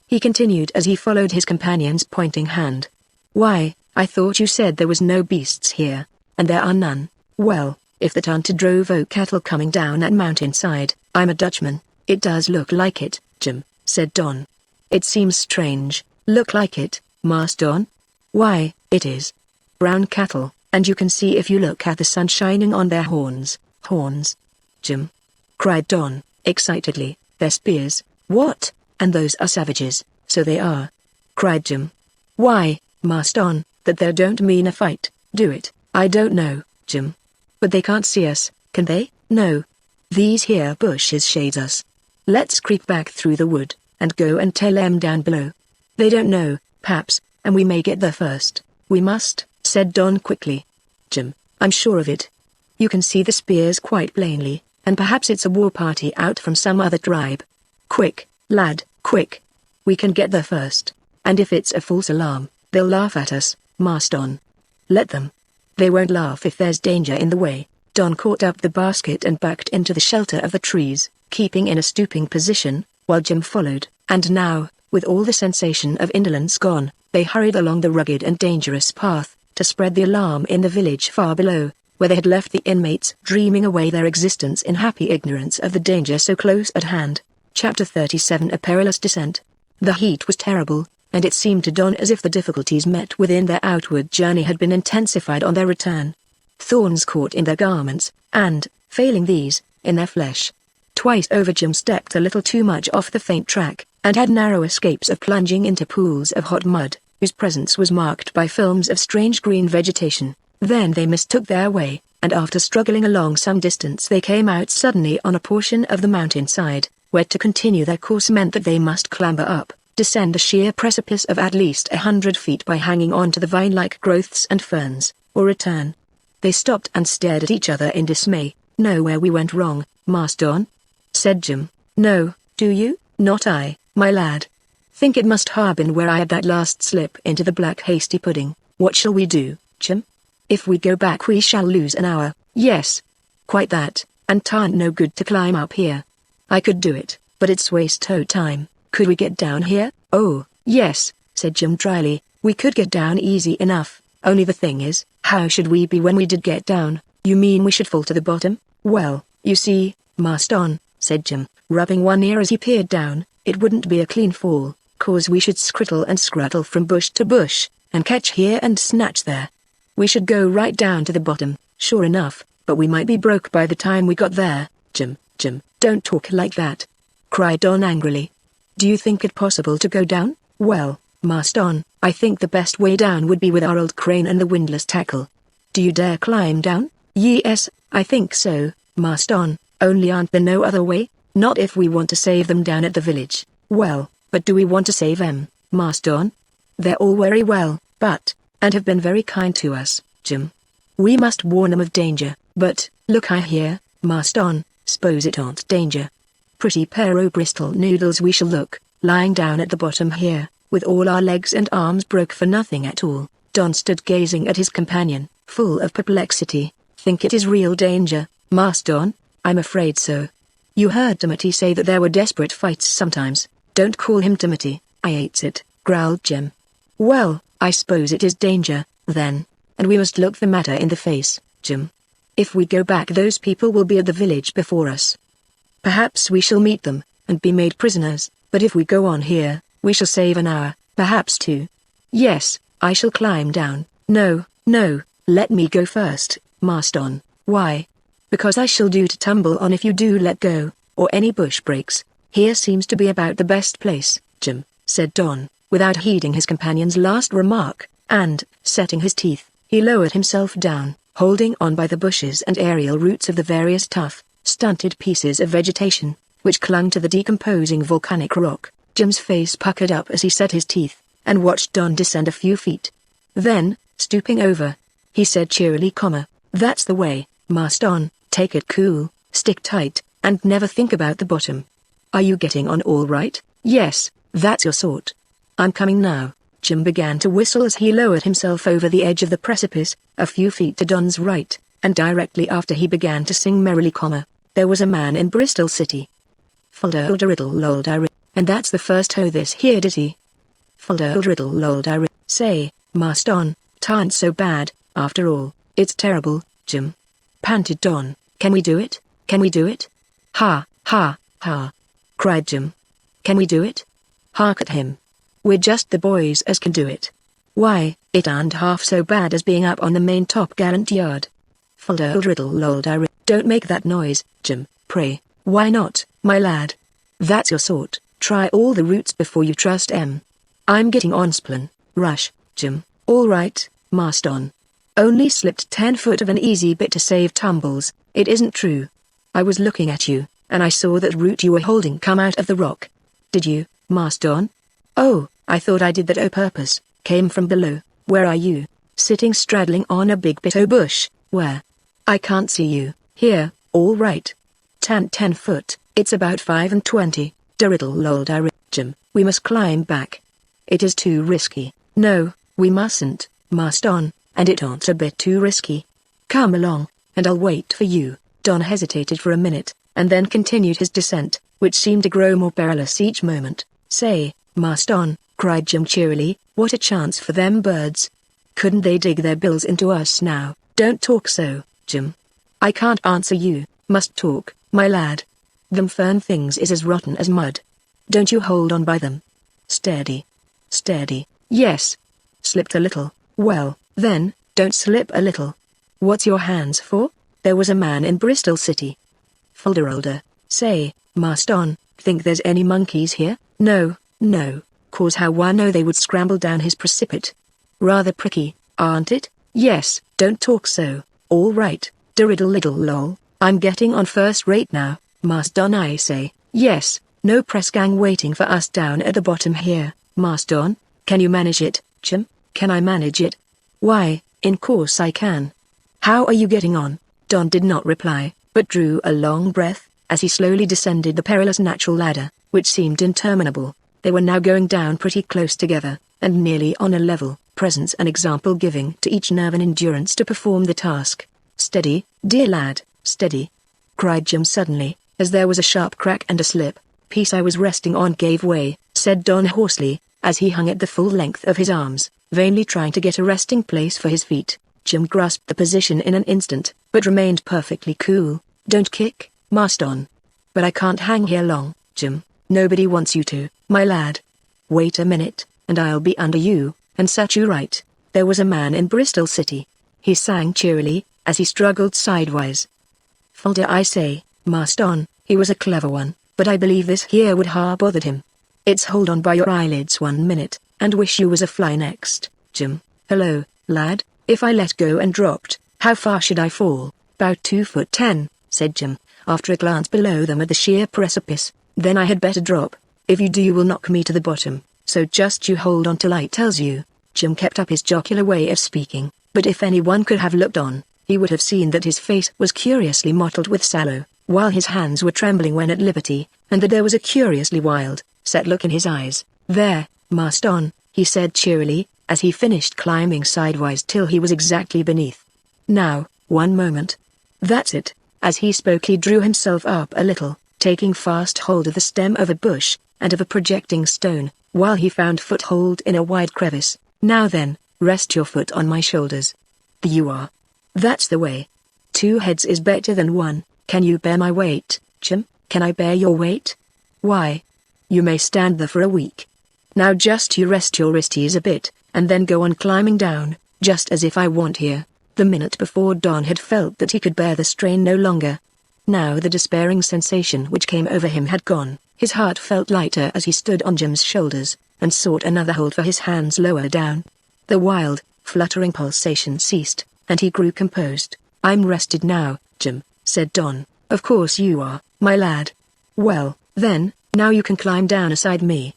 he continued as he followed his companion's pointing hand. "Why, I thought you said there was no beasts here, and there are none." "Well, if that aren't a drove o' cattle coming down that mountainside, I'm a Dutchman." "It does look like it, Jim," said Don. "It seems strange." "Look like it, Master Don?" "Why, it is. Brown cattle, and you can see if you look at the sun shining on their horns." "Horns, Jim?" cried Don, excitedly. "They're spears." "What? And those are savages." "So they are," cried Jim. "Why, Master Don, that there don't mean a fight, do it?" "I don't know, Jim. But they can't see us, can they?" "No. These here bushes shades us. Let's creep back through the wood, and go and tell them down below. They don't know, perhaps, and we may get there first." "We must," said Don quickly. "Jim, I'm sure of it. You can see the spears quite plainly, and perhaps it's a war party out from some other tribe. Quick, lad, quick. We can get there first, and if it's a false alarm, they'll laugh at us, Master Don." "Let them. They won't laugh if there's danger in the way." Don caught up the basket and backed into the shelter of the trees, keeping in a stooping position, while Jim followed, and now, with all the sensation of indolence gone, they hurried along the rugged and dangerous path, to spread the alarm in the village far below, where they had left the inmates dreaming away their existence in happy ignorance of the danger so close at hand. Chapter 37 A Perilous Descent. The heat was terrible, and it seemed to Don as if the difficulties met within their outward journey had been intensified on their return. Thorns caught in their garments, and, failing these, in their flesh. Twice over Jim stepped a little too much off the faint track, and had narrow escapes of plunging into pools of hot mud, whose presence was marked by films of strange green vegetation. Then they mistook their way, and after struggling along some distance they came out suddenly on a portion of the mountainside, where to continue their course meant that they must clamber up, descend a sheer precipice of at least 100 feet by hanging on to the vine-like growths and ferns, or return. They stopped and stared at each other in dismay. "Know where we went wrong, Master Don?" said Jim. "No, do you?" "Not I, my lad. Think it must have been where I had that last slip into the black hasty pudding." "What shall we do, Jim?" "If we go back we shall lose an hour." "Yes. Quite that, and 'tarn't no good to climb up here." "I could do it, but it's waste o' time." "Could we get down here?" "Oh, yes," said Jim dryly, "we could get down easy enough, only the thing is, how should we be when we did get down?" "You mean we should fall to the bottom?" "Well, you see, Master Don," said Jim, rubbing one ear as he peered down, "it wouldn't be a clean fall, 'cause we should scrittle and scrattle from bush to bush, and catch here and snatch there. We should go right down to the bottom, sure enough, but we might be broke by the time we got there." Jim, don't talk like that," cried Don angrily. "Do you think it possible to go down?" "Well, Master Don, I think the best way down would be with our old crane and the windlass tackle." "Do you dare climb down?" "Yes, I think so, Master Don, only aren't there no other way?" "Not if we want to save them down at the village." "Well, but do we want to save them, Master Don?" "They're all very well, but, and have been very kind to us, Jim. We must warn them of danger, but, look here, Master Don, s'pose it aren't danger. Pretty pair o' Bristol noodles we shall look, lying down at the bottom here, with all our legs and arms broke for nothing at all." Don stood gazing at his companion, full of perplexity. "Think it is real danger, Master Don?" "I'm afraid so. You heard Timothy say that there were desperate fights sometimes." "Don't call him Timothy, I hates it," growled Jim. "Well, I suppose it is danger, then, and we must look the matter in the face, Jim. If we go back those people will be at the village before us. Perhaps we shall meet them, and be made prisoners, but if we go on here, we shall save an hour, perhaps two." "Yes, I shall climb down." No, let me go first, Master Don." "Why?" "Because I shall do to tumble on if you do let go, or any bush breaks." "Here seems to be about the best place, Jim," said Don, without heeding his companion's last remark, and, setting his teeth, he lowered himself down, holding on by the bushes and aerial roots of the various tough, stunted pieces of vegetation, which clung to the decomposing volcanic rock. Jim's face puckered up as he set his teeth, and watched Don descend a few feet. Then, stooping over, he said cheerily, "That's the way, Master Don, take it cool, stick tight, and never think about the bottom. Are you getting on all right?" "Yes, that's your sort. I'm coming now." Jim began to whistle as he lowered himself over the edge of the precipice, a few feet to Don's right, and directly after he began to sing merrily, "There was a man in Bristol City. And that's the first ho this here ditty. Say, Master Don, ta'n't so bad, after all." "It's terrible, Jim," panted Don. "Can we do it? Can we do it?" "Ha, ha, ha," cried Jim. "Can we do it? Hark at him. We're just the boys as can do it. Why, it ain't half so bad as being up on the main top gallant yard." "Don't make that noise, Jim, pray." "Why not, my lad? That's your sort. Try all the routes before you trust 'em." "I'm getting on splen, rush, Jim." "All right, Master Don. Only slipped 10 foot of an easy bit to save tumbles." "It isn't true. I was looking at you, and I saw that root you were holding come out of the rock." "Did you, Master Don?" "Oh, I thought I did that o' purpose." "Came from below." "Where are you?" "Sitting straddling on a big bit o' bush." "Where?" "I can't see you." "Here, all right. 10 foot, it's about 25. Jim, we must climb back." "It is too risky." "No, we mustn't, Master Don, and it aren't a bit too risky. Come along, and I'll wait for you." Don hesitated for a minute, and then continued his descent, which seemed to grow more perilous each moment. "Say, Master Don," cried Jim cheerily, "what a chance for them birds. Couldn't they dig their bills into us now?" "Don't talk so, Jim. I can't answer you." "Must talk, my lad. Them fern things is as rotten as mud. Don't you hold on by them. Steady. Steady." "Yes." "Slipped a little." "Well, then, don't slip a little. What's your hands for?" "There was a man in Bristol City." "Say, Master Don, think there's any monkeys here?" "No, no, 'cause how I know they would scramble down his precipit." "Rather pricky, aren't it?" "Yes." "Don't talk so." "All right, lol. I'm getting on first rate now, Master Don, I say." "Yes, no press gang waiting for us down at the bottom here, Master Don. Can you manage it, Jim?" "Can I manage it? Why, in course I can. How are you getting on?" Don did not reply, but drew a long breath, as he slowly descended the perilous natural ladder, which seemed interminable. They were now going down pretty close together, and nearly on a level, presence and example giving to each nerve and endurance to perform the task. "Steady, dear lad, steady," cried Jim suddenly, as there was a sharp crack and a slip. "Piece I was resting on gave way," said Don hoarsely, as he hung at the full length of his arms, vainly trying to get a resting place for his feet. Jim grasped the position in an instant, but remained perfectly cool. "Don't kick, Master Don." "But I can't hang here long, Jim." "Nobody wants you to, my lad. Wait a minute, and I'll be under you, and set you right." "There was a man in Bristol City," he sang cheerily, as he struggled sidewise. "I say, Master Don, he was a clever one, but I believe this here would ha bothered him. It's hold on by your eyelids 1 minute, and wish you was a fly next, Jim." "Hello, lad, if I let go and dropped, how far should I fall?" "'Bout 2'10", said Jim, after a glance below them at the sheer precipice. "Then I had better drop. If you do you will knock me to the bottom, so just you hold on till I tells you." Jim kept up his jocular way of speaking, but if anyone could have looked on, he would have seen that his face was curiously mottled with sallow, while his hands were trembling when at liberty, and that there was a curiously wild, set look in his eyes. "There, Master Don," he said cheerily, as he finished climbing sidewise till he was exactly beneath. "Now, 1 moment. That's it." As he spoke he drew himself up a little, taking fast hold of the stem of a bush, and of a projecting stone, while he found foothold in a wide crevice. "Now then, rest your foot on my shoulders. There you are. That's the way. 2 heads is better than 1. Can you bear my weight, Jim?" "Can I bear your weight?" "Why, you may stand there for a week. Now just you rest your wristies a bit, and then go on climbing down, just as if I want here." The minute before Don had felt that he could bear the strain no longer. Now the despairing sensation which came over him had gone. His heart felt lighter as he stood on Jim's shoulders, and sought another hold for his hands lower down. The wild, fluttering pulsation ceased, and he grew composed. "I'm rested now, Jim," said Don. "Of course you are, my lad. Well, then, now you can climb down aside me.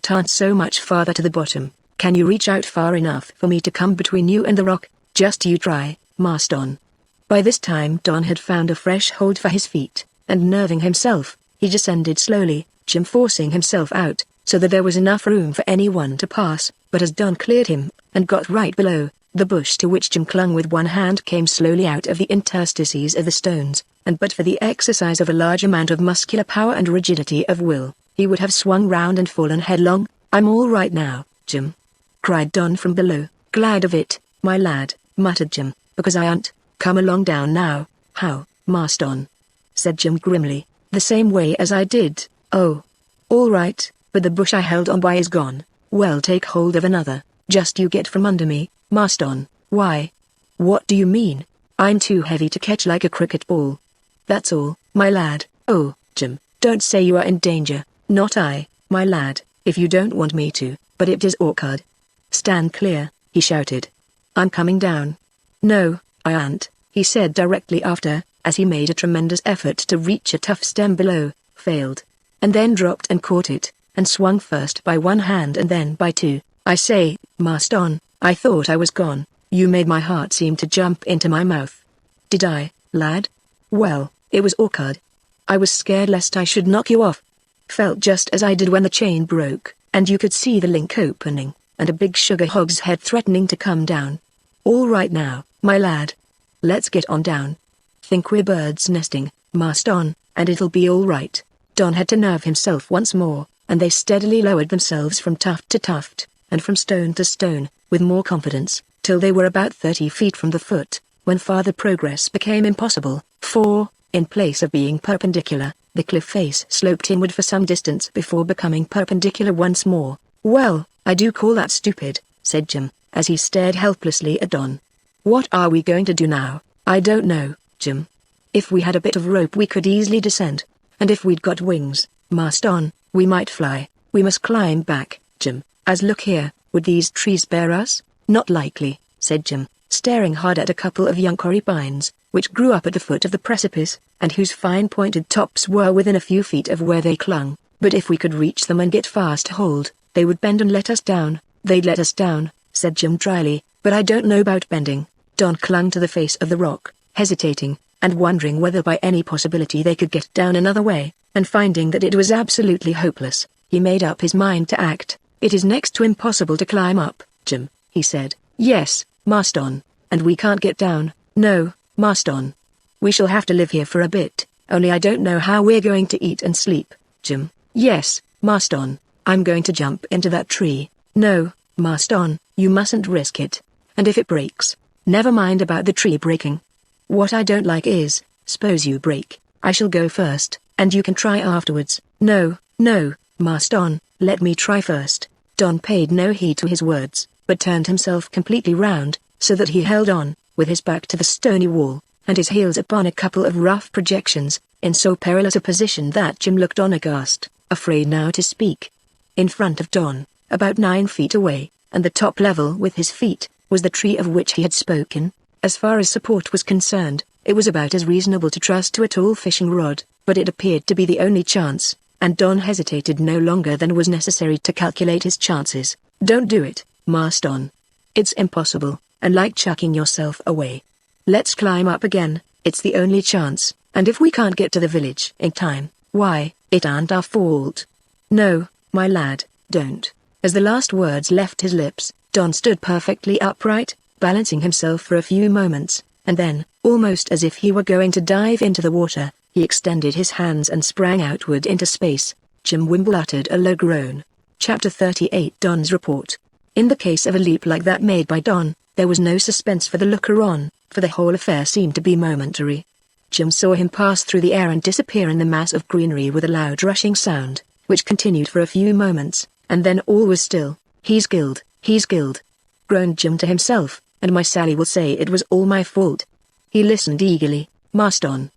T'aren't so much farther to the bottom. Can you reach out far enough for me to come between you and the rock? Just you try, Mas Don." By this time Don had found a fresh hold for his feet, and nerving himself, he descended slowly, Jim forcing himself out, so that there was enough room for anyone to pass. But as Don cleared him, and got right below, the bush to which Jim clung with one hand came slowly out of the interstices of the stones, and but for the exercise of a large amount of muscular power and rigidity of will, he would have swung round and fallen headlong. "I'm all right now, Jim," cried Don from below. "Glad of it, my lad," muttered Jim, "because I aren't. Come along down now." "How, Mas Don?" said Jim grimly. "The same way as I did." "Oh. All right, but the bush I held on by is gone." "Well, take hold of another. Just you get from under me, Mas Don." "Why? What do you mean?" "I'm too heavy to catch like a cricket ball. That's all, my lad." "Oh, Jim, don't say you are in danger." "Not I, my lad, if you don't want me to, but it is awkward." "Stand clear," he shouted. "I'm coming down." "No, I aren't," he said directly after, as he made a tremendous effort to reach a tough stem below, failed, and then dropped and caught it, and swung first by one hand and then by two. "I say, Mas Don, I thought I was gone. You made my heart seem to jump into my mouth." "Did I, lad?" "Well, it was awkward. I was scared lest I should knock you off. Felt just as I did when the chain broke, and you could see the link opening, and a big sugar hog's head threatening to come down. All right now, my lad. Let's get on down. Think we're birds nesting, Mas Don, and it'll be all right." Don had to nerve himself once more, and they steadily lowered themselves from tuft to tuft, and from stone to stone, with more confidence, till they were about 30 feet from the foot, when farther progress became impossible, for, in place of being perpendicular, the cliff face sloped inward for some distance before becoming perpendicular once more. "Well, I do call that stupid," said Jim, as he stared helplessly at Don. "What are we going to do now?" "I don't know, Jim. If we had a bit of rope we could easily descend, and if we'd got wings, Mas Don, we might fly. We must climb back, Jim, as look here, would these trees bear us?" "Not likely," said Jim, staring hard at a couple of young curry pines, which grew up at the foot of the precipice, and whose fine pointed tops were within a few feet of where they clung. "But if we could reach them and get fast hold, they would bend and let us down." "They'd let us down," said Jim dryly, "but I don't know about bending." Don clung to the face of the rock, hesitating, and wondering whether by any possibility they could get down another way, and finding that it was absolutely hopeless, he made up his mind to act. "It is next to impossible to climb up, Jim," he said. "Yes, Mas Don, and we can't get down." "No, Mas Don. We shall have to live here for a bit, only I don't know how we're going to eat and sleep, Jim." "Yes, Mas Don, I'm going to jump into that tree." "No, Mas Don, you mustn't risk it. And if it breaks?" "Never mind about the tree breaking. What I don't like is, suppose you break, I shall go first, and you can try afterwards." "No, no, Mas Don, let me try first." Don paid no heed to his words, but turned himself completely round, so that he held on, with his back to the stony wall, and his heels upon a couple of rough projections, in so perilous a position that Jim looked on aghast, afraid now to speak. In front of Don, about 9 feet away, and the top level with his feet, was the tree of which he had spoken. As far as support was concerned, it was about as reasonable to trust to a tall fishing rod, but it appeared to be the only chance, and Don hesitated no longer than was necessary to calculate his chances. "Don't do it, Mas Don. It's impossible, and like chucking yourself away. Let's climb up again, it's the only chance, and if we can't get to the village in time, why, it aren't our fault." "No, my lad, don't." As the last words left his lips, Don stood perfectly upright, balancing himself for a few moments, and then, almost as if he were going to dive into the water, he extended his hands and sprang outward into space. Jim Wimble uttered a low groan. Chapter 38 Don's Report. In the case of a leap like that made by Don, there was no suspense for the looker-on, for the whole affair seemed to be momentary. Jim saw him pass through the air and disappear in the mass of greenery with a loud rushing sound, which continued for a few moments, and then all was still. "He's killed," groaned Jim to himself, "and my Sally will say it was all my fault." He listened eagerly. "Mas Don,"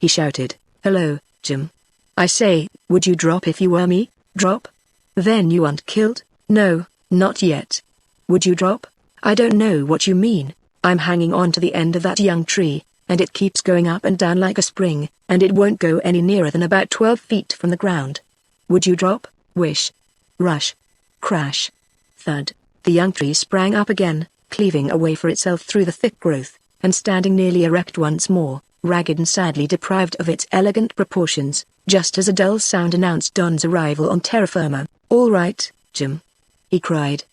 he shouted. "Hello, Jim. I say, would you drop if you were me? Drop? Then you aren't killed?" "No, not yet." "Would you drop?" "I don't know what you mean. I'm hanging on to the end of that young tree, and it keeps going up and down like a spring, and it won't go any nearer than about 12 feet from the ground." "Would you drop?" Wish. Rush. Crash. Thud. The young tree sprang up again, cleaving a way for itself through the thick growth, and standing nearly erect once more, ragged and sadly deprived of its elegant proportions, just as a dull sound announced Don's arrival on terra firma. "All right, Jim," he cried.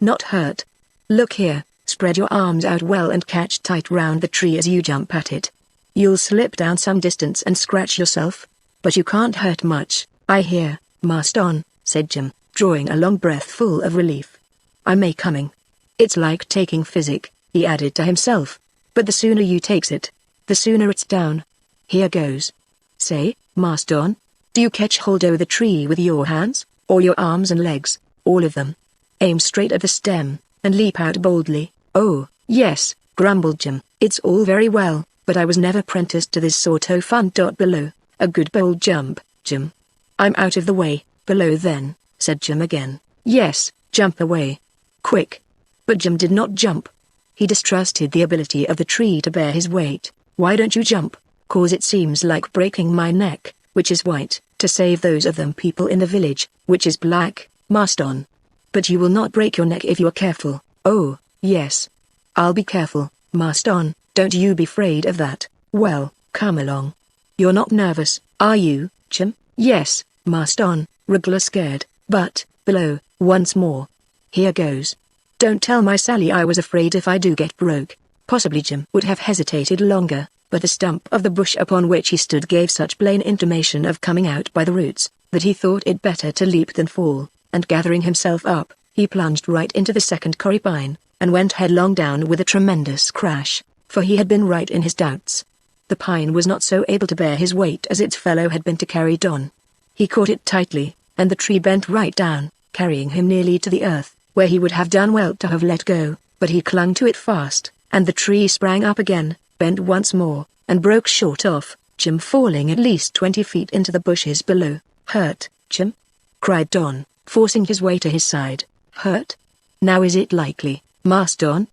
"Not hurt? Look here, spread your arms out well and catch tight round the tree as you jump at it. You'll slip down some distance and scratch yourself, but you can't hurt much, I hear, Marston," said Jim, drawing a long breath full of relief. "I'm coming. It's like taking physic," he added to himself. "But the sooner you takes it, the sooner it's down. Here goes. Say, Marston, do you catch hold o' the tree with your hands, or your arms and legs, all of them? Aim straight at the stem, and leap out boldly." "Oh, yes," grumbled Jim. "It's all very well, but I was never apprenticed to this sort o' fun. Below, a good bold jump, Jim." "I'm out of the way, below then," said Jim again. "Yes, jump away. Quick." But Jim did not jump. He distrusted the ability of the tree to bear his weight. "Why don't you jump? 'Cause it seems like breaking my neck, which is white, to save those of them people in the village, which is black, Marston. But you will not break your neck if you are careful." "Oh, yes. I'll be careful, Marston, don't you be afraid of that." "Well, come along. You're not nervous, are you, Jim?" "Yes, Marston, regular scared, but, below, once more. Here goes. Don't tell my Sally I was afraid if I do get broke." Possibly Jim would have hesitated longer, but the stump of the bush upon which he stood gave such plain intimation of coming out by the roots, that he thought it better to leap than fall, and gathering himself up, he plunged right into the second corrie pine, and went headlong down with a tremendous crash, for he had been right in his doubts. The pine was not so able to bear his weight as its fellow had been to carry Don. He caught it tightly, and the tree bent right down, carrying him nearly to the earth, where he would have done well to have let go, but he clung to it fast, and the tree sprang up again, bent once more, and broke short off, Jim falling at least 20 feet into the bushes below. "Hurt, Jim?" cried Don, forcing his way to his side. "Hurt? Now is it likely, Marston?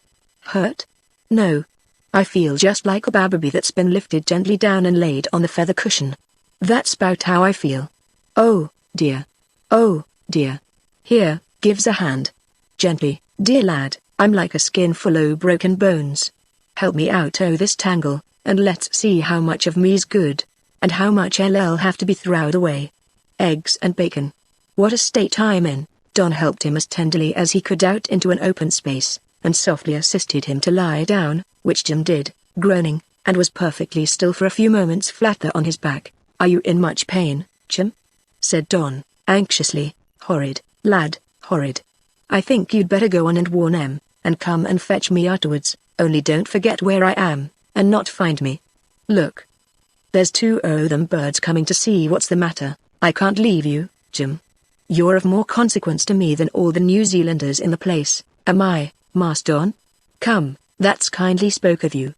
Hurt? No. I feel just like a baby that's been lifted gently down and laid on the feather cushion. That's about how I feel. Oh, dear. Oh, dear. Here, gives a hand. Gently, dear lad, I'm like a skin full o' broken bones. Help me out o' this tangle, and let's see how much of me's good, and how much I'll have to be throwed away. Eggs and bacon. What a state I'm in." Don helped him as tenderly as he could out into an open space, and softly assisted him to lie down, which Jim did, groaning, and was perfectly still for a few moments flat there on his back. "Are you in much pain, Jim?" said Don, anxiously. "Horrid, lad, horrid. I think you'd better go on and warn em, and come and fetch me afterwards, only don't forget where I am, and not find me. Look. There's two o' them birds coming to see what's the matter. I can't leave you, Jim. You're of more consequence to me than all the New Zealanders in the place, am I, Marston? Come, that's kindly spoke of you.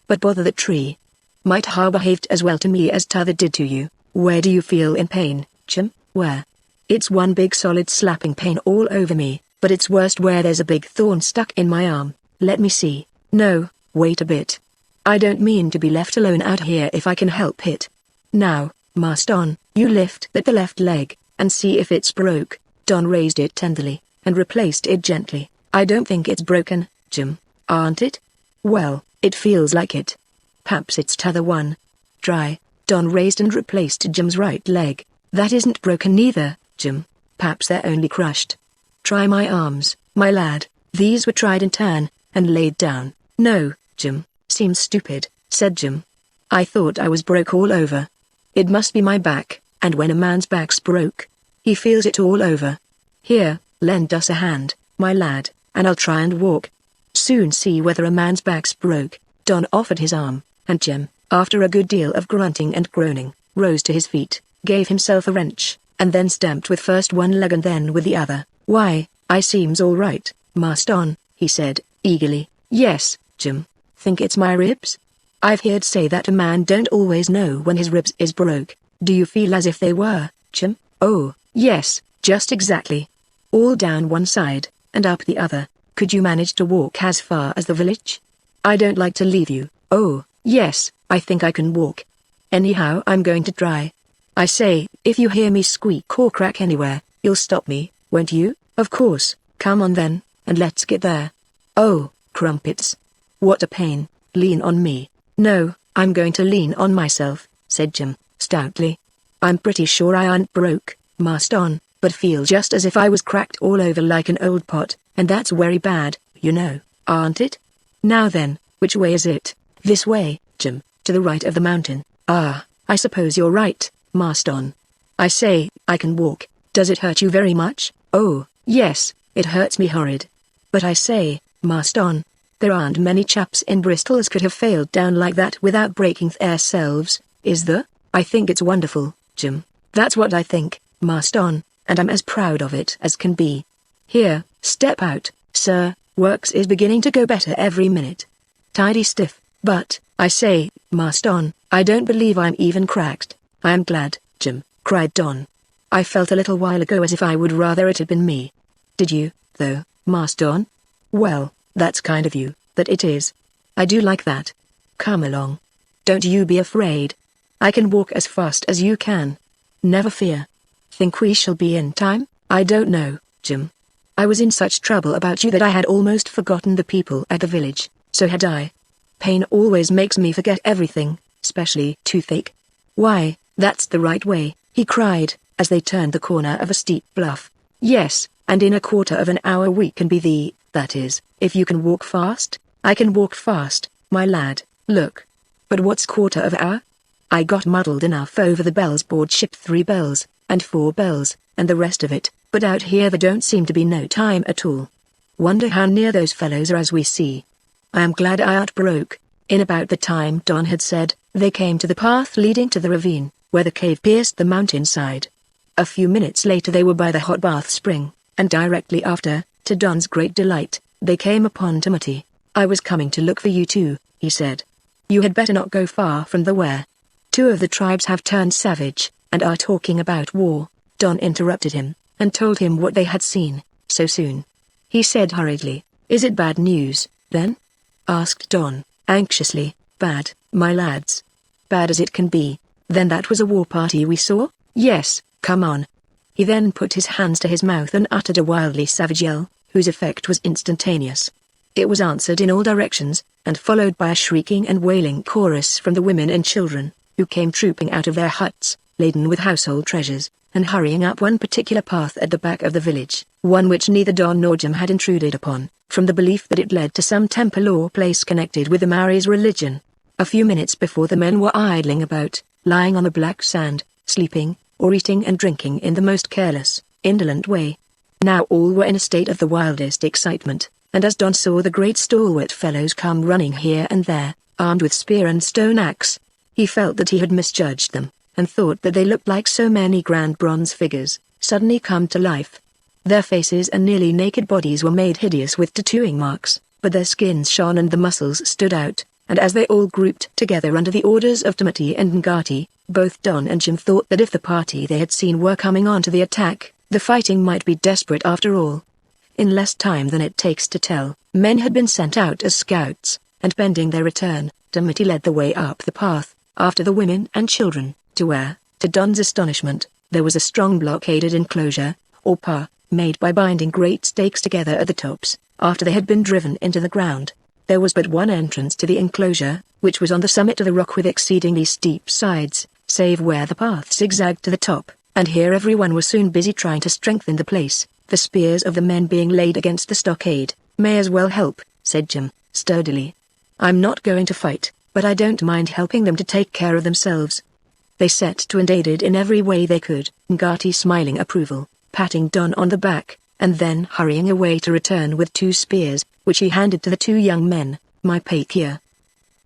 But bother the tree. Might ha' behaved as well to me as t'other did to you. Where do you feel in pain, Jim? Where? It's one big solid slapping pain all over me, but it's worst where there's a big thorn stuck in my arm. Let me see. No, wait a bit. I don't mean to be left alone out here if I can help it. Now, Marston, you lift that the left leg, and see if it's broke." Don raised it tenderly, and replaced it gently. "I don't think it's broken, Jim, aren't it?" "Well, it feels like it. Perhaps it's t'other one. Try." Don raised and replaced Jim's right leg. "That isn't broken neither, Jim. Perhaps they're only crushed. Try my arms, my lad." These were tried in turn, and laid down. "No, Jim, seems stupid," said Jim. "I thought I was broke all over. It must be my back, and when a man's back's broke, he feels it all over. Here, lend us a hand, my lad, and I'll try and walk. Soon see whether a man's back's broke." Don offered his arm, and Jim, after a good deal of grunting and groaning, rose to his feet, gave himself a wrench, and then stamped with first one leg and then with the other. "Why, I seems all right, Marston," he said, eagerly. "Yes, Jim. Think it's my ribs?" I've heard say that a man don't always know when his ribs is broke. Do you feel as if they were, Jim? Oh, yes, just exactly. All down one side, and up the other. Could you manage to walk as far as the village? I don't like to leave you. Oh, yes, I think I can walk. Anyhow, I'm going to try. I say, if you hear me squeak or crack anywhere, you'll stop me, won't you? Of course. Come on then, and let's get there. Oh, crumpets. What a pain. Lean on me. No, I'm going to lean on myself, said Jim, stoutly. I'm pretty sure I aren't broke, Marston, but feel just as if I was cracked all over like an old pot, and that's very bad, you know, aren't it? Now then, which way is it? This way, Jim, to the right of the mountain. Ah, I suppose you're right, Marston. I say, I can walk. Does it hurt you very much? Oh, yes, it hurts me horrid. But I say, Marston, there aren't many chaps in Bristol as could have failed down like that without breaking theirselves, is there? I think it's wonderful, Jim. That's what I think, Marston, and I'm as proud of it as can be. Here, step out, sir, works is beginning to go better every minute. Tidy stiff, but, I say, Marston, I don't believe I'm even cracked. I am glad, Jim, cried Don. I felt a little while ago as if I would rather it had been me. Did you, though, Marston? Well, that's kind of you, that it is. I do like that. Come along. Don't you be afraid. I can walk as fast as you can. Never fear. Think we shall be in time? I don't know, Jim. I was in such trouble about you that I had almost forgotten the people at the village, so had I. Pain always makes me forget everything, especially toothache. Why, that's the right way, he cried, as they turned the corner of a steep bluff. Yes, and in a quarter of an hour we can be that is, if you can walk fast. I can walk fast, my lad, look. But what's quarter of hour? I got muddled enough over the bells board ship 3 bells, and 4 bells, and the rest of it, but out here there don't seem to be no time at all. Wonder how near those fellows are as we see. I am glad I aren't broke. In about the time Don had said, they came to the path leading to the ravine, where the cave pierced the mountainside. A few minutes later they were by the hot bath spring, and directly after, to Don's great delight, they came upon Timothy. I was coming to look for you too, he said. You had better not go far from the where. 2 of the tribes have turned savage, and are talking about war. Don interrupted him, and told him what they had seen, so soon. He said hurriedly, is it bad news, then? Asked Don, anxiously. Bad, my lads. Bad as it can be. Then that was a war party we saw? Yes, come on. He then put his hands to his mouth and uttered a wildly savage yell, whose effect was instantaneous. It was answered in all directions, and followed by a shrieking and wailing chorus from the women and children, who came trooping out of their huts, laden with household treasures, and hurrying up one particular path at the back of the village, one which neither Don nor Jim had intruded upon, from the belief that it led to some temple or place connected with the Maoris' religion. A few minutes before the men were idling about, lying on the black sand, sleeping, or eating and drinking in the most careless, indolent way. Now all were in a state of the wildest excitement, and as Don saw the great stalwart fellows come running here and there, armed with spear and stone axe, he felt that he had misjudged them, and thought that they looked like so many grand bronze figures, suddenly come to life. Their faces and nearly naked bodies were made hideous with tattooing marks, but their skins shone and the muscles stood out, and as they all grouped together under the orders of Timothy and Ngati, both Don and Jim thought that if the party they had seen were coming on to the attack, the fighting might be desperate after all. In less time than it takes to tell, men had been sent out as scouts, and pending their return, Timothy led the way up the path, after the women and children, to where, to Don's astonishment, there was a strong blockaded enclosure, or pa, made by binding great stakes together at the tops, after they had been driven into the ground. There was but one entrance to the enclosure, which was on the summit of the rock with exceedingly steep sides, save where the path zigzagged to the top, and here everyone was soon busy trying to strengthen the place. The spears of the men being laid against the stockade. May as well help, said Jim, sturdily. I'm not going to fight, but I don't mind helping them to take care of themselves. They set to and aided in every way they could, Ngati smiling approval, patting Don on the back, and then hurrying away to return with 2 spears, which he handed to the 2 young men. My pakia,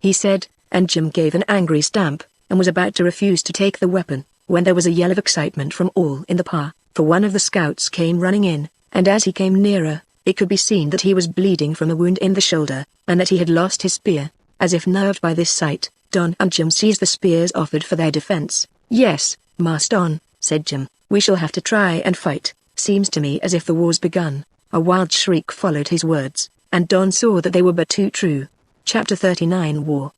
he said, and Jim gave an angry stamp, and was about to refuse to take the weapon, when there was a yell of excitement from all in the pa. For one of the scouts came running in, and as he came nearer, it could be seen that he was bleeding from a wound in the shoulder, and that he had lost his spear. As if nerved by this sight, Don and Jim seized the spears offered for their defense. "Yes, Master Don," said Jim, "we shall have to try and fight. Seems to me as if the war's begun." A wild shriek followed his words, and Don saw that they were but too true. Chapter 39 War.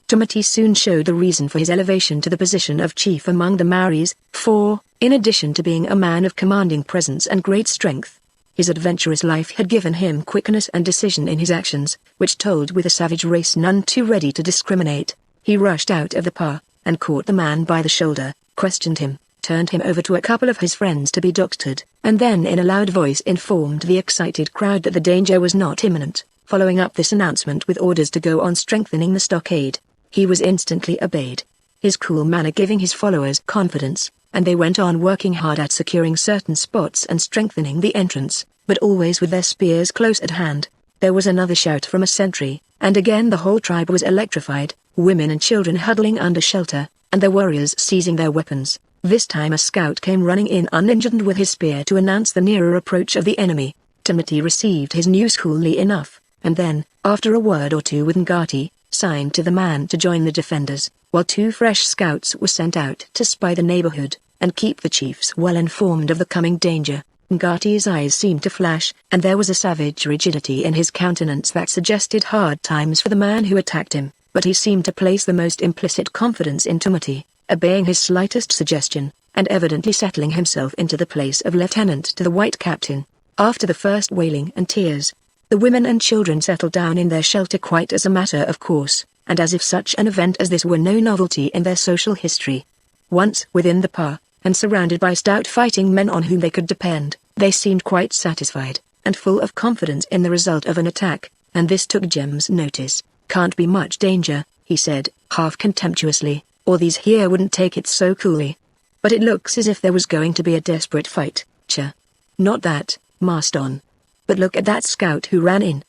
Timothy soon showed the reason for his elevation to the position of chief among the Maoris, for, in addition to being a man of commanding presence and great strength, his adventurous life had given him quickness and decision in his actions, which told with a savage race none too ready to discriminate. He rushed out of the pa, and caught the man by the shoulder, questioned him, turned him over to a couple of his friends to be doctored, and then in a loud voice informed the excited crowd that the danger was not imminent, following up this announcement with orders to go on strengthening the stockade. He was instantly obeyed, his cool manner giving his followers confidence, and they went on working hard at securing certain spots and strengthening the entrance, but always with their spears close at hand. There was another shout from a sentry, and again the whole tribe was electrified, women and children huddling under shelter, and the warriors seizing their weapons. This time a scout came running in uninjured with his spear to announce the nearer approach of the enemy. Timothy received his news coolly enough, and then, after a word or two with Ngati, signed to the man to join the defenders, while 2 fresh scouts were sent out to spy the neighborhood, and keep the chiefs well informed of the coming danger. Ngati's eyes seemed to flash, and there was a savage rigidity in his countenance that suggested hard times for the man who attacked him, but he seemed to place the most implicit confidence in Timothy, obeying his slightest suggestion, and evidently settling himself into the place of lieutenant to the white captain. After the first wailing and tears, the women and children settled down in their shelter quite as a matter of course, and as if such an event as this were no novelty in their social history. Once within the pa, and surrounded by stout fighting men on whom they could depend, they seemed quite satisfied, and full of confidence in the result of an attack, and this took Jim's notice. "Can't be much danger," he said, half contemptuously, "or these here wouldn't take it so coolly. But it looks as if there was going to be a desperate fight, cha." "Not that, Master Don. But look at that scout who ran in.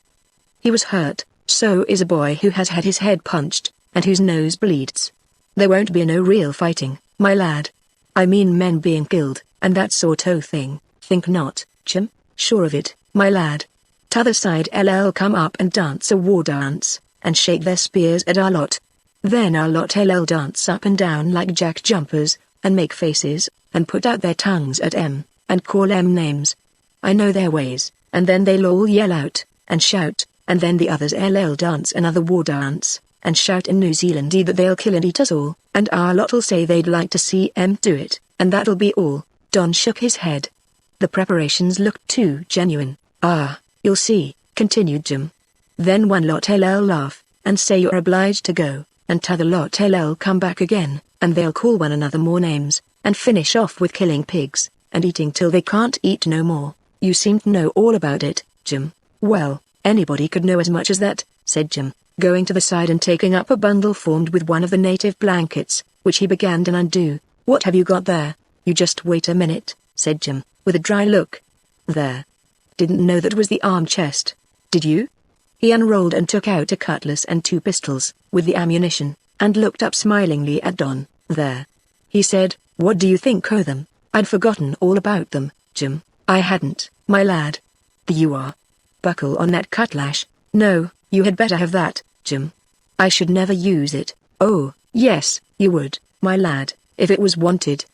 He was hurt, so is a boy who has had his head punched, and whose nose bleeds. There won't be no real fighting, my lad. I mean men being killed, and that sort o' thing. Think not, Jim?" "Sure of it, my lad. T'other side LL come up and dance a war dance, and shake their spears at our lot. Then our lot LL dance up and down like jack jumpers, and make faces, and put out their tongues at and call names. I know their ways, and then they'll all yell out, and shout, and then the others LL dance another war dance, and shout in New Zealandy that they'll kill and eat us all, and our lot'll say they'd like to see do it, and that'll be all." Don shook his head. The preparations looked too genuine. "Ah, you'll see," continued Jim. "Then one lot LL laugh, and say you're obliged to go, and t'other lot LL come back again, and they'll call one another more names, and finish off with killing pigs, and eating till they can't eat no more. You seem to know all about it, Jim." "Well, anybody could know as much as that," said Jim, going to the side and taking up a bundle formed with one of the native blankets, which he began to undo. "What have you got there?" "You just wait a minute," said Jim, with a dry look. "There. Didn't know that was the arm chest. Did you?" He unrolled and took out a cutlass and 2 pistols, with the ammunition, and looked up smilingly at Don. "There," he said, "what do you think o' them?" "I'd forgotten all about them, Jim." "I hadn't, my lad. The you are. Buckle on that cutlass." "No, you had better have that, Jim." "I should never use it." "Oh, yes, you would, my lad, if it was wanted."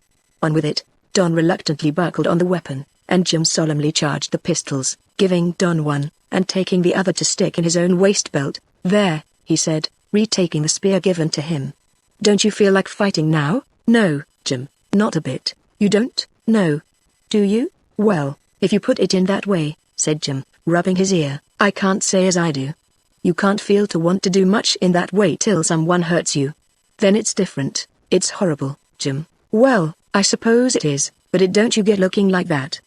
"On with it." Don reluctantly buckled on the weapon, and Jim solemnly charged the pistols, giving Don one, and taking the other to stick in his own waist belt. "There," he said, retaking the spear given to him. "Don't you feel like fighting now?" "No, Jim, not a bit." "You don't?" "No." "Do you?" "Well, if you put it in that way," said Jim, rubbing his ear, "I can't say as I do. You can't feel to want to do much in that way till someone hurts you. Then it's different. It's horrible, Jim." "Well, I suppose it is, but it don't you get looking like that.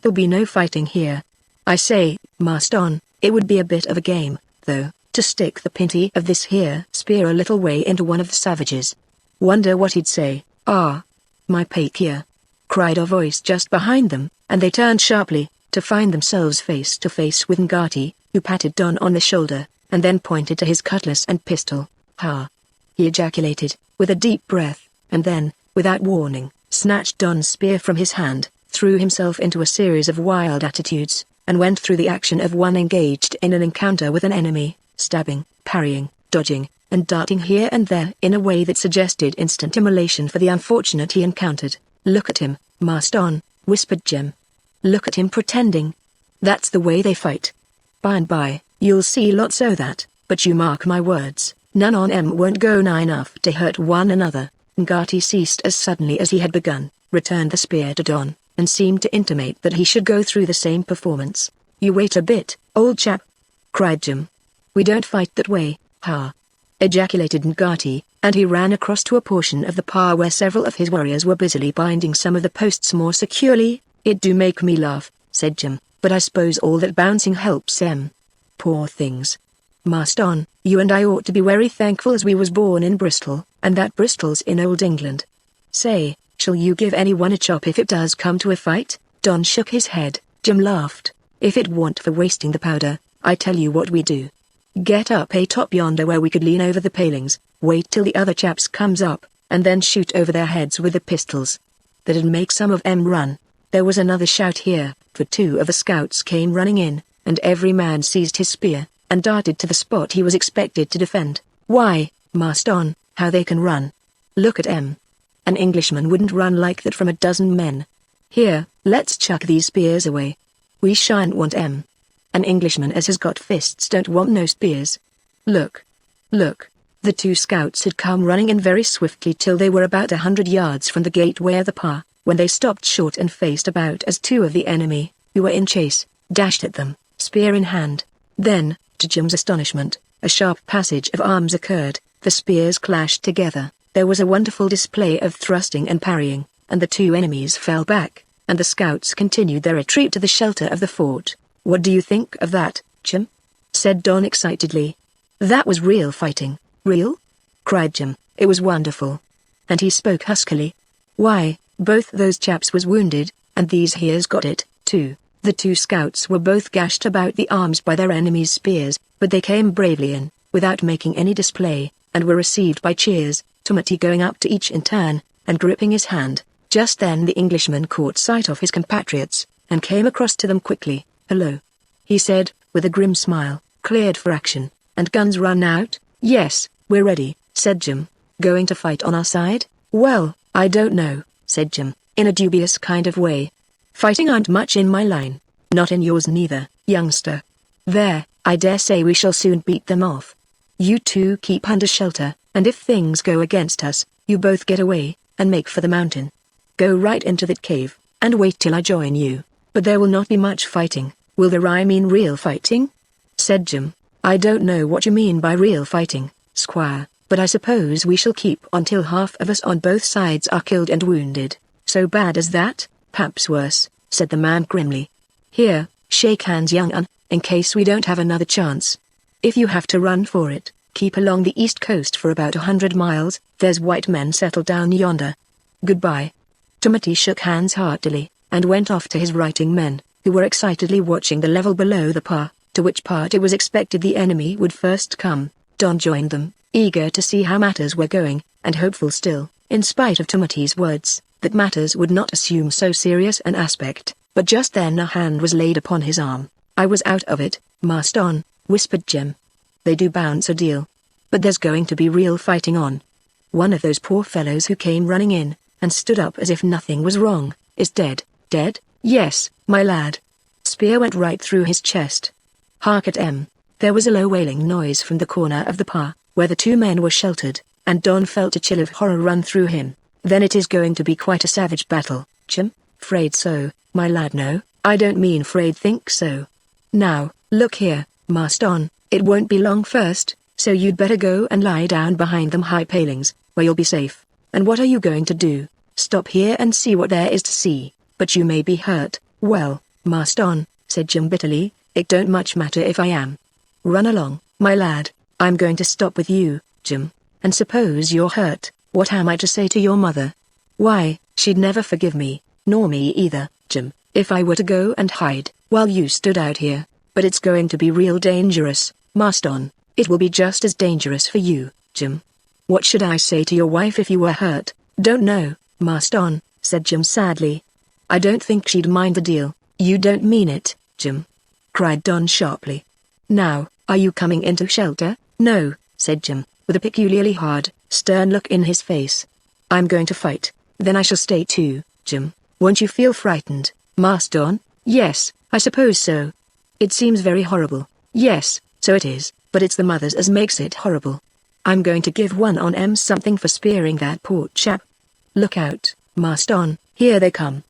There'll be no fighting here. I say, Master Don, it would be a bit of a game, though, to stick the pinty of this here spear a little way into one of the savages. Wonder what he'd say." "Ah, my pakia!" cried a voice just behind them, and they turned sharply, to find themselves face to face with Ngati, who patted Don on the shoulder, and then pointed to his cutlass and pistol. "Ha!" he ejaculated, with a deep breath, and then, without warning, snatched Don's spear from his hand, threw himself into a series of wild attitudes, and went through the action of one engaged in an encounter with an enemy, stabbing, parrying, dodging, and darting here and there in a way that suggested instant immolation for the unfortunate he encountered. "Look at him, Marston," whispered Jim. "Look at him pretending. That's the way they fight. By and by, you'll see lots of that, but you mark my words, none on 'em won't go nigh enough to hurt one another." Ngati ceased as suddenly as he had begun, returned the spear to Don, and seemed to intimate that he should go through the same performance. "You wait a bit, old chap," cried Jim. "We don't fight that way, ha!" ejaculated Ngati, and he ran across to a portion of the pa where several of his warriors were busily binding some of the posts more securely. "It do make me laugh," said Jim, "but I suppose all that bouncing helps 'em. Poor things. Marston, you and I ought to be very thankful as we was born in Bristol, and that Bristol's in old England. Say, shall you give anyone a chop if it does come to a fight?" Don shook his head. Jim laughed. "If it weren't for wasting the powder, I tell you what we do. Get up a top yonder where we could lean over the palings, wait till the other chaps comes up, and then shoot over their heads with the pistols. That'd make some of 'em run." There was another shout here, for two of the scouts came running in, and every man seized his spear, and darted to the spot he was expected to defend. "Why, Marston, how they can run. Look at 'em. An Englishman wouldn't run like that from a dozen men. Here, let's chuck these spears away. We shan't want 'em. An Englishman as has got fists don't want no spears. Look. Look." The two scouts had come running in very swiftly till they were about 100 yards from the gateway of the pa, when they stopped short and faced about as two of the enemy, who were in chase, dashed at them, spear in hand. Then, to Jim's astonishment, a sharp passage of arms occurred, the spears clashed together, there was a wonderful display of thrusting and parrying, and the two enemies fell back, and the scouts continued their retreat to the shelter of the fort. "What do you think of that, Jim?" said Don excitedly. "That was real fighting." "Real?" cried Jim. "It was wonderful." And he spoke huskily. "Why, both those chaps was wounded, and these here's got it, too." The two scouts were both gashed about the arms by their enemies' spears, but they came bravely in, without making any display, and were received by cheers, Tumati going up to each in turn, and gripping his hand. Just then the Englishman caught sight of his compatriots, and came across to them quickly. "Hello," he said, with a grim smile. "Cleared for action, and guns run out?" "Yes, we're ready," said Jim. "Going to fight on our side?" "Well, I don't know," said Jim, in a dubious kind of way. "Fighting aren't much in my line. Not in yours neither, youngster. There, I dare say we shall soon beat them off. You two keep under shelter, and if things go against us, you both get away, and make for the mountain. Go right into that cave, and wait till I join you. But there will not be much fighting." "Will the rye mean real fighting?" said Jim. "I don't know what you mean by real fighting, squire, but I suppose we shall keep on till half of us on both sides are killed and wounded." "So bad as that?" "Perhaps worse," said the man grimly. "Here, shake hands, young un, in case we don't have another chance. If you have to run for it, keep along the east coast for about 100 miles, there's white men settled down yonder. Goodbye." Tumati shook hands heartily, and went off to his writing men, who were excitedly watching the level below the pa, to which part it was expected the enemy would first come. Don joined them, eager to see how matters were going, and hopeful still, in spite of Tumati's words, that matters would not assume so serious an aspect. But just then a hand was laid upon his arm. "I was out of it, Marston," whispered Jim. "They do bounce a deal. But there's going to be real fighting on. One of those poor fellows who came running in, and stood up as if nothing was wrong, is dead." "Dead?" "Yes, my lad. Spear went right through his chest. Hark at 'em." There was a low wailing noise from the corner of the pa, where the two men were sheltered, and Don felt a chill of horror run through him. "Then it is going to be quite a savage battle, Jim?" "'Fraid so, my lad. No, I don't mean 'fraid think so. Now, look here, Marston, it won't be long first, so you'd better go and lie down behind them high palings, where you'll be safe. And what are you going to do? Stop here and see what there is to see? But you may be hurt." "Well, Marston," said Jim bitterly, "it don't much matter if I am. Run along, my lad. I'm going to stop with you, Jim. And suppose you're hurt, what am I to say to your mother?" "Why, she'd never forgive me, nor me either, Jim, if I were to go and hide, while you stood out here. But it's going to be real dangerous, Marston. It will be just as dangerous for you, Jim." "What should I say to your wife if you were hurt?" "Don't know, Marston," said Jim sadly. "I don't think she'd mind a deal." "You don't mean it, Jim?" cried Don sharply. "Now, are you coming into shelter?" "No," said Jim, with a peculiarly hard, stern look in his face. "I'm going to fight, then I shall stay too, Jim. Won't you feel frightened, Master Don?" "Yes, I suppose so. It seems very horrible." "Yes, so it is, but it's the mothers as makes it horrible. I'm going to give one on 'em something for spearing that poor chap. Look out, Master Don, here they come."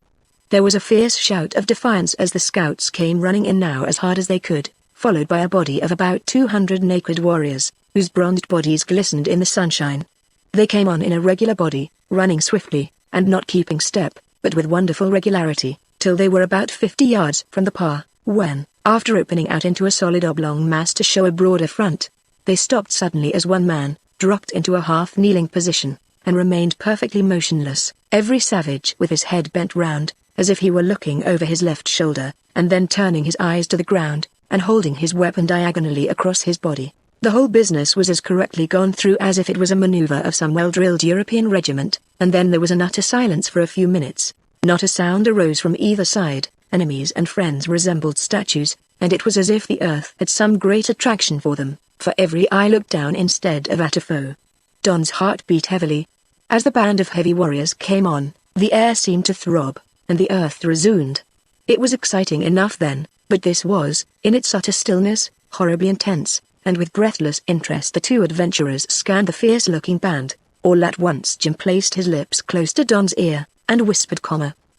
There was a fierce shout of defiance as the scouts came running in now as hard as they could, followed by a body of about 200 naked warriors, whose bronzed bodies glistened in the sunshine. They came on in a regular body, running swiftly, and not keeping step, but with wonderful regularity, till they were about 50 yards from the path, when, after opening out into a solid oblong mass to show a broader front, they stopped suddenly as one man, dropped into a half-kneeling position, and remained perfectly motionless, every savage with his head bent round, as if he were looking over his left shoulder, and then turning his eyes to the ground, and holding his weapon diagonally across his body. The whole business was as correctly gone through as if it was a maneuver of some well-drilled European regiment, and then there was an utter silence for a few minutes. Not a sound arose from either side. Enemies and friends resembled statues, and it was as if the earth had some great attraction for them, for every eye looked down instead of at a foe. Don's heart beat heavily. As the band of heavy warriors came on, the air seemed to throb, and the earth resounded. It was exciting enough then, but this was, in its utter stillness, horribly intense, and with breathless interest the two adventurers scanned the fierce-looking band. All at once Jim placed his lips close to Don's ear, and whispered,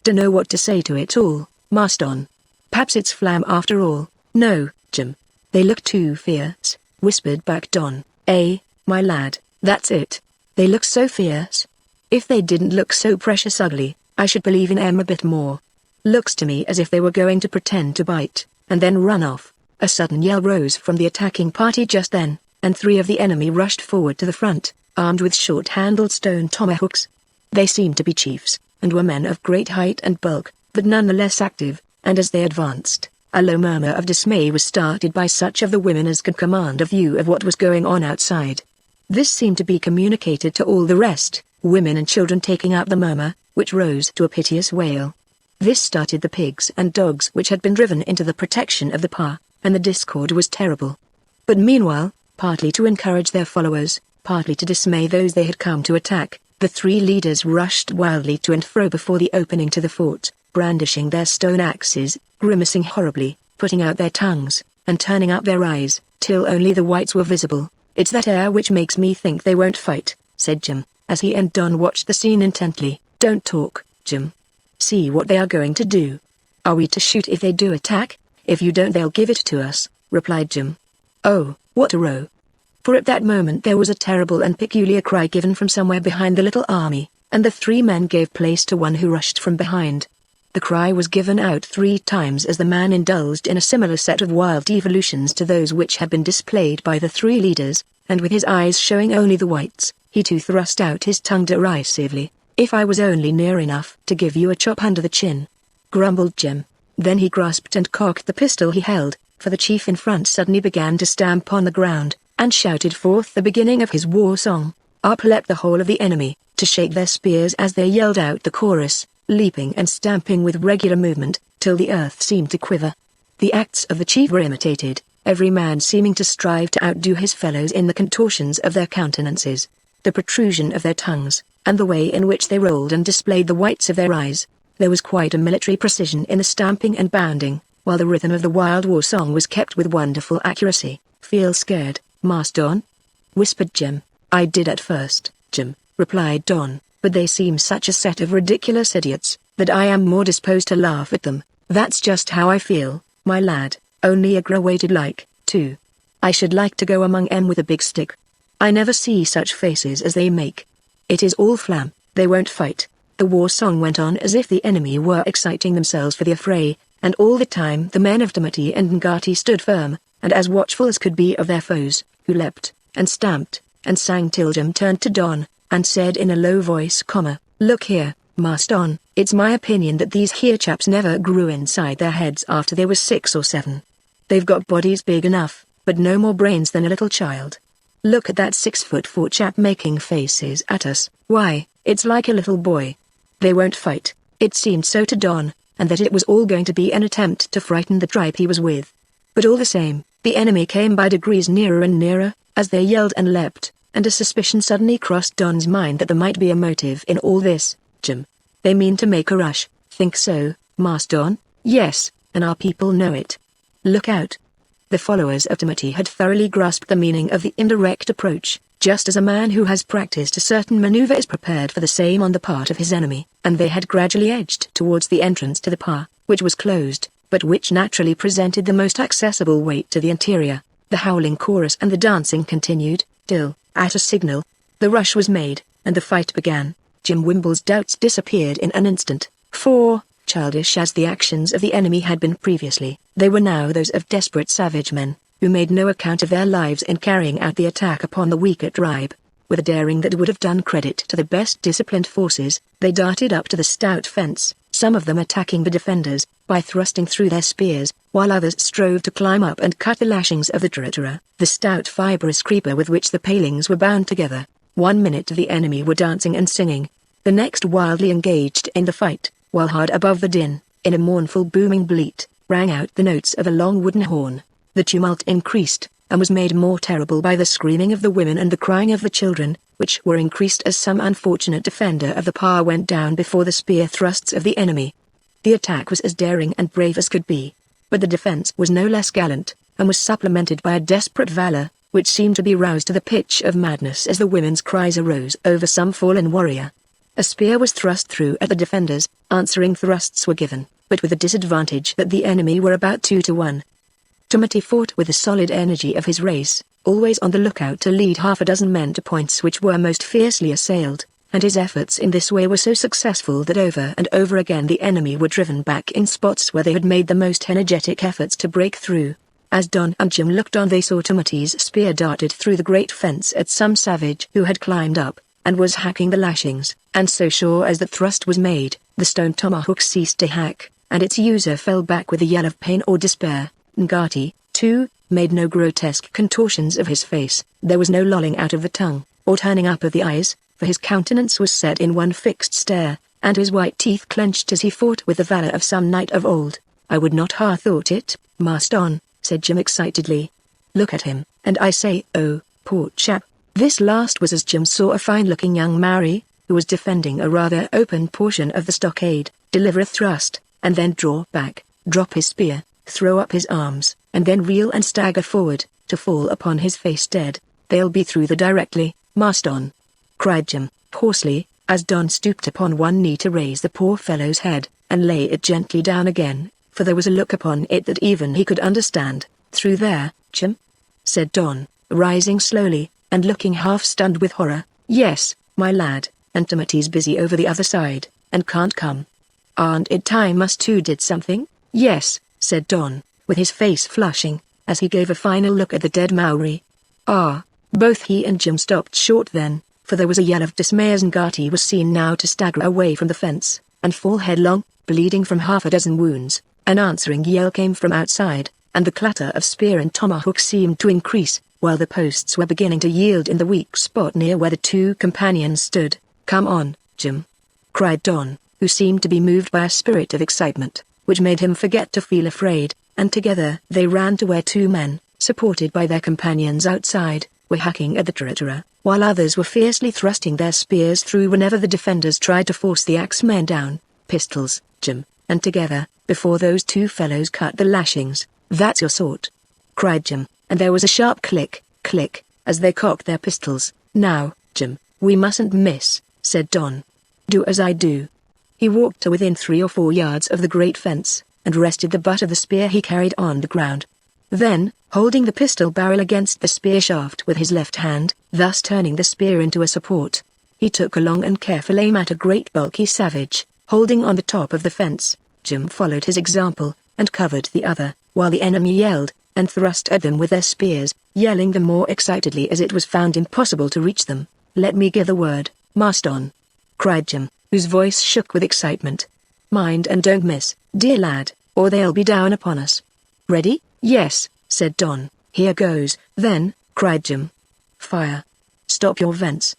"Dunno what to say to it all, Master Don. Perhaps it's Flam after all." "No, Jim. They look too fierce," whispered back Don. My lad, that's it. They look so fierce. If they didn't look so precious ugly, I should believe in 'em a bit more. Looks to me as if they were going to pretend to bite, and then run off." A sudden yell rose from the attacking party just then, and 3 of the enemy rushed forward to the front, armed with short-handled stone tomahawks. They seemed to be chiefs, and were men of great height and bulk, but none the less active, and as they advanced, a low murmur of dismay was started by such of the women as could command a view of what was going on outside. This seemed to be communicated to all the rest, women and children taking up the murmur, which rose to a piteous wail. This started the pigs and dogs which had been driven into the protection of the path, and the discord was terrible. But meanwhile, partly to encourage their followers, partly to dismay those they had come to attack, the 3 leaders rushed wildly to and fro before the opening to the fort, brandishing their stone axes, grimacing horribly, putting out their tongues, and turning up their eyes, till only the whites were visible. "It's that air which makes me think they won't fight," said Jim, as he and Don watched the scene intently. "Don't talk, Jim. See what they are going to do." "Are we to shoot if they do attack? If you don't they'll give it to us," replied Jim. "Oh, what a row!" For at that moment there was a terrible and peculiar cry given from somewhere behind the little army, and the 3 men gave place to one who rushed from behind. The cry was given out 3 times as the man indulged in a similar set of wild evolutions to those which had been displayed by the 3 leaders, and with his eyes showing only the whites, he too thrust out his tongue derisively. "If I was only near enough to give you a chop under the chin," grumbled Jim. Then he grasped and cocked the pistol he held, for the chief in front suddenly began to stamp on the ground, and shouted forth the beginning of his war song. Up leapt the whole of the enemy, to shake their spears as they yelled out the chorus, leaping and stamping with regular movement, till the earth seemed to quiver. The acts of the chief were imitated, every man seeming to strive to outdo his fellows in the contortions of their countenances, the protrusion of their tongues, and the way in which they rolled and displayed the whites of their eyes. There was quite a military precision in the stamping and bounding, while the rhythm of the wild war song was kept with wonderful accuracy. "Feel scared, Master Don?" whispered Jim. "I did at first, Jim," replied Don, "but they seem such a set of ridiculous idiots, that I am more disposed to laugh at them. That's just how I feel, my lad, only aggravated like, too. I should like to go among 'em with a big stick. I never see such faces as they make. It is all Flam, they won't fight." The war song went on as if the enemy were exciting themselves for the affray, and all the time the men of Damati and Ngati stood firm, and as watchful as could be of their foes, who leapt, and stamped, and sang till Jim turned to Don, and said in a low voice, "Look here, Master Don, it's my opinion that these here chaps never grew inside their heads after they were 6 or 7. They've got bodies big enough, but no more brains than a little child. Look at that 6'4" chap making faces at us. Why, it's like a little boy. They won't fight." It seemed so to Don, and that it was all going to be an attempt to frighten the tribe he was with. But all the same, The enemy came by degrees nearer and nearer, as they yelled and leapt, and a suspicion suddenly crossed Don's mind that there might be a motive in all this. Jim. They mean to make a rush. Think so, Master Don? Yes, and our people know it. Look out. The followers of Timothy had thoroughly grasped the meaning of the indirect approach, just as a man who has practiced a certain maneuver is prepared for the same on the part of his enemy, and they had gradually edged towards the entrance to the pa, which was closed, but which naturally presented the most accessible way to the interior. The howling chorus and the dancing continued, till, at a signal, the rush was made, and the fight began. Jim Wimble's doubts disappeared in an instant, for, childish as the actions of the enemy had been previously, they were now those of desperate savage men, who made no account of their lives in carrying out the attack upon the weaker tribe. With a daring that would have done credit to the best disciplined forces, they darted up to the stout fence, some of them attacking the defenders, by thrusting through their spears, while others strove to climb up and cut the lashings of the trotterer, the stout fibrous creeper with which the palings were bound together. 1 minute the enemy were dancing and singing, the next wildly engaged in the fight, while hard above the din, in a mournful booming bleat, rang out the notes of a long wooden horn. The tumult increased, and was made more terrible by the screaming of the women and the crying of the children, which were increased as some unfortunate defender of the pa went down before the spear thrusts of the enemy. The attack was as daring and brave as could be, but the defense was no less gallant, and was supplemented by a desperate valor, which seemed to be roused to the pitch of madness as the women's cries arose over some fallen warrior. A spear was thrust through at the defenders, answering thrusts were given, but with the disadvantage that the enemy were about 2 to 1. Timothy fought with the solid energy of his race, always on the lookout to lead half a dozen men to points which were most fiercely assailed, and his efforts in this way were so successful that over and over again the enemy were driven back in spots where they had made the most energetic efforts to break through. As Don and Jim looked on, they saw Timothy's spear darted through the great fence at some savage who had climbed up, and was hacking the lashings, and so sure as the thrust was made, the stone tomahawk ceased to hack, and its user fell back with a yell of pain or despair. Ngati, too, made no grotesque contortions of his face, there was no lolling out of the tongue, or turning up of the eyes, for his countenance was set in one fixed stare, and his white teeth clenched as he fought with the valor of some knight of old. I would not ha' thought it, Master Don, said Jim excitedly. Look at him, and I say, oh, poor chap. This last was as Jim saw a fine-looking young Maori, who was defending a rather open portion of the stockade, deliver a thrust, and then draw back, drop his spear, throw up his arms, and then reel and stagger forward, to fall upon his face dead. They'll be through there directly, Master Don, cried Jim, hoarsely, as Don stooped upon one knee to raise the poor fellow's head, and lay it gently down again, for there was a look upon it that even he could understand. Through there, Jim? Said Don, rising slowly, and looking half-stunned with horror. Yes, my lad, and Timothy's busy over the other side, and can't come. Aren't it time us two did something? Yes, said Don, with his face flushing, as he gave a final look at the dead Maori. Ah! Both he and Jim stopped short then, for there was a yell of dismay as Ngati was seen now to stagger away from the fence, and fall headlong, bleeding from half a dozen wounds. An answering yell came from outside, and the clatter of spear and tomahawk seemed to increase, while the posts were beginning to yield in the weak spot near where the two companions stood. Come on, Jim, cried Don, who seemed to be moved by a spirit of excitement, which made him forget to feel afraid, and together they ran to where two men, supported by their companions outside, were hacking at the trotterer, while others were fiercely thrusting their spears through whenever the defenders tried to force the axemen down. Pistols, Jim, and together, before those two fellows cut the lashings. That's your sort, cried Jim, and there was a sharp click, click, as they cocked their pistols. Now, Jim, we mustn't miss, said Don. Do as I do. He walked to within 3 or 4 yards of the great fence, and rested the butt of the spear he carried on the ground. Then, holding the pistol barrel against the spear shaft with his left hand, thus turning the spear into a support, he took a long and careful aim at a great bulky savage, holding on the top of the fence. Jim followed his example, and covered the other, while the enemy yelled, and thrust at them with their spears, yelling the more excitedly as it was found impossible to reach them. Let me give the word, Master Don, cried Jim, whose voice shook with excitement. Mind and don't miss, dear lad, or they'll be down upon us. Ready? Yes, said Don. Here goes, then, cried Jim. Fire. Stop your vents.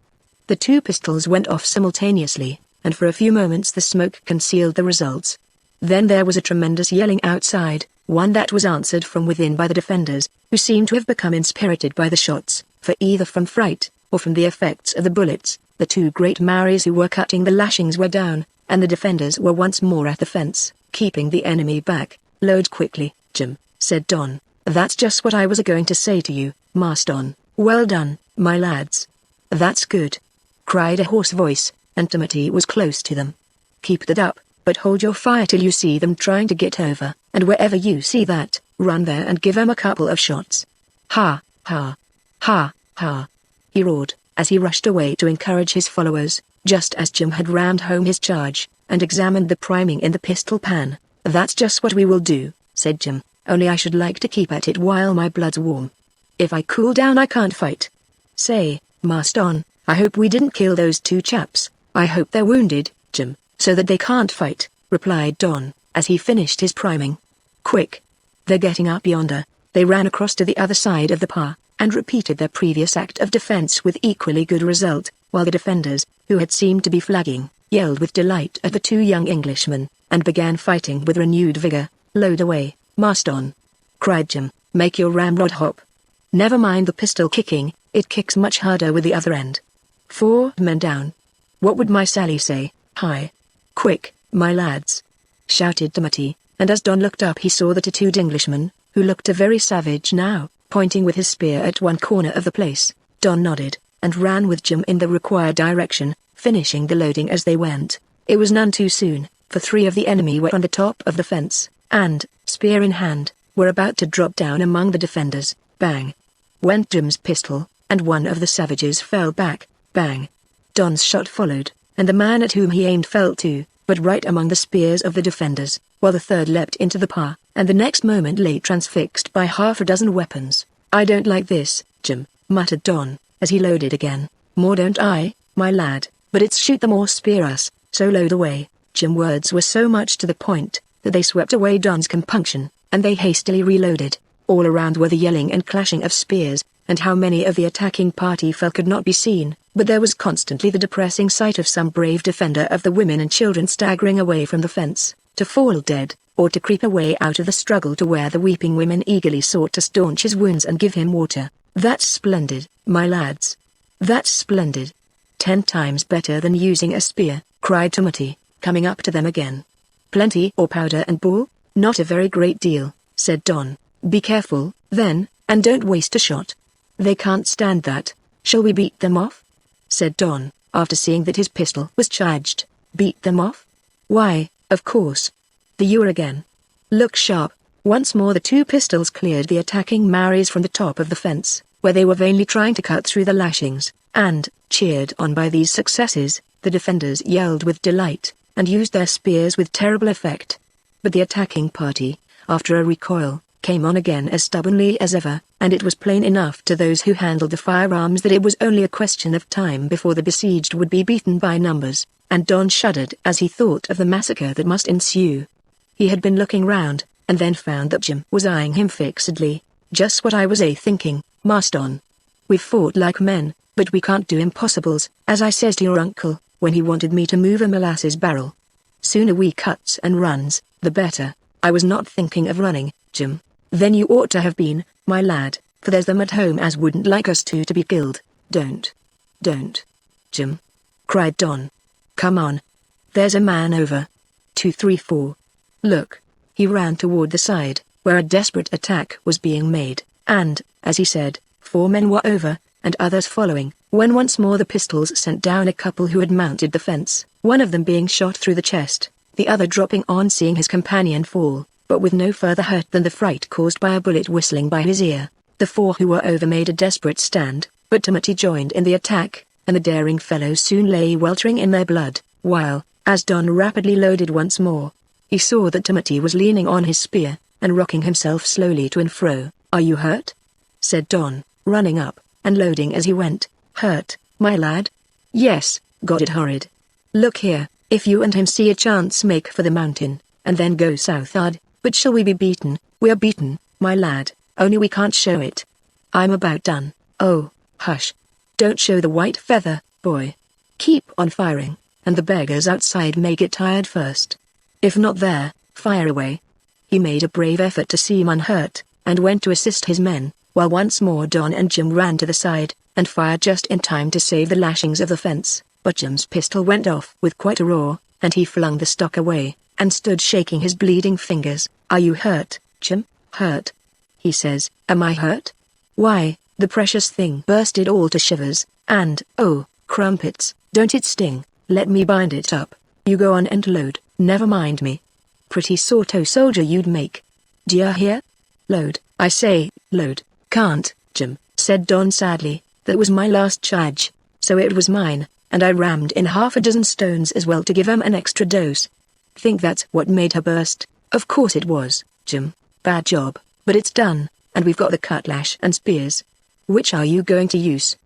The 2 pistols went off simultaneously, and for a few moments the smoke concealed the results. Then there was a tremendous yelling outside, one that was answered from within by the defenders, who seemed to have become inspirited by the shots, for either from fright, or from the effects of the bullets, the two great Maoris who were cutting the lashings were down, and the defenders were once more at the fence, keeping the enemy back. "Load quickly, Jim," said Don. "That's just what I was going to say to you, Marston. Well done, my lads." "That's good," cried a hoarse voice, and Timothy was close to them. "Keep that up, but hold your fire till you see them trying to get over, and wherever you see that, run there and give 'em a couple of shots. Ha, ha, ha, ha," he roared, as he rushed away to encourage his followers, just as Jim had rammed home his charge, and examined the priming in the pistol pan. "That's just what we will do," said Jim, "only I should like to keep at it while my blood's warm. If I cool down I can't fight. Say, Marston, I hope we didn't kill those two chaps." "I hope they're wounded, Jim, so that they can't fight," replied Don, as he finished his priming. "Quick! They're getting up yonder." They ran across to the other side of the par, and repeated their previous act of defense with equally good result, while the defenders, who had seemed to be flagging, yelled with delight at the two young Englishmen, and began fighting with renewed vigor. "Load away, Marston!" cried Jim. "Make your ramrod hop. Never mind the pistol kicking, it kicks much harder with the other end. 4 men down. What would my Sally say? Hi! Quick, my lads!" shouted Timothy, and as Don looked up he saw the tattooed Englishman, who looked a very savage now, pointing with his spear at one corner of the place. Don nodded, and ran with Jim in the required direction, finishing the loading as they went. It was none too soon, for 3 of the enemy were on the top of the fence, and, spear in hand, were about to drop down among the defenders. Bang! Went Jim's pistol, and one of the savages fell back. Bang! Don's shot followed, and the man at whom he aimed fell too, but right among the spears of the defenders, while the third leapt into the par, and the next moment lay transfixed by half a dozen weapons. "I don't like this, Jim," muttered Don, as he loaded again. "More don't I, my lad, but it's shoot them or spear us, so load away." Jim's words were so much to the point, that they swept away Don's compunction, and they hastily reloaded. All around were the yelling and clashing of spears, and how many of the attacking party fell could not be seen, but there was constantly the depressing sight of some brave defender of the women and children staggering away from the fence, to fall dead, or to creep away out of the struggle to where the weeping women eagerly sought to staunch his wounds and give him water. "That's splendid, my lads. That's splendid. 10 times better than using a spear," cried Timothy, coming up to them again. "Plenty or powder and ball?" "Not a very great deal," said Don. "Be careful, then, and don't waste a shot. They can't stand that." "Shall we beat them off?" said Don, after seeing that his pistol was charged. "Beat them off? Why, of course. The ewer again. Look sharp." Once more the 2 pistols cleared the attacking Maoris from the top of the fence, where they were vainly trying to cut through the lashings, and, cheered on by these successes, the defenders yelled with delight, and used their spears with terrible effect. But the attacking party, after a recoil, came on again as stubbornly as ever, and it was plain enough to those who handled the firearms that it was only a question of time before the besieged would be beaten by numbers, and Don shuddered as he thought of the massacre that must ensue. He had been looking round, and then found that Jim was eyeing him fixedly. "Just what I was thinking, Marston. We've fought like men, but we can't do impossibles, as I says to your uncle, when he wanted me to move a molasses barrel. Sooner we cuts and runs, the better." "I was not thinking of running, Jim." "Then you ought to have been, my lad, for there's them at home as wouldn't like us two to be killed." Don't, Jim," cried Don. "Come on. There's a man over. 2, 3, 4. Look." He ran toward the side, where a desperate attack was being made, and, as he said, 4 men were over, and others following, when once more the pistols sent down a couple who had mounted the fence, one of them being shot through the chest, the other dropping on seeing his companion fall, but with no further hurt than the fright caused by a bullet whistling by his ear. The 4 who were over made a desperate stand, but Timothy joined in the attack, and the daring fellows soon lay weltering in their blood, while, as Don rapidly loaded once more, he saw that Timothy was leaning on his spear, and rocking himself slowly to and fro. "Are you hurt?" said Don, running up, and loading as he went. "Hurt, my lad? Yes, got it horrid. Look here, if you and him see a chance make for the mountain, and then go southward. But shall we be beaten? We're beaten, my lad, only we can't show it. I'm about done." "Oh, hush. Don't show the white feather, boy. Keep on firing, and the beggars outside may get tired first. If not there, fire away." He made a brave effort to seem unhurt, and went to assist his men, while once more Don and Jim ran to the side, and fired just in time to save the lashings of the fence. But Jim's pistol went off with quite a roar, and he flung the stock away, and stood shaking his bleeding fingers. "Are you hurt, Jim?" "Hurt?" he says. "Am I hurt?" "Why, the precious thing bursted all to shivers, and, oh, crumpets, don't it sting? Let me bind it up. You go on and load, never mind me. Pretty sort-o soldier you'd make. D'ye hear? Load, I say, load." "Can't, Jim," said Don sadly. "That was my last charge, so it was mine, and I rammed in half a dozen stones as well to give 'em an extra dose." "Think that's what made her burst?" "Of course it was, Jim. Bad job, but it's done, and we've got the cutlass and spears." "Which are you going to use?"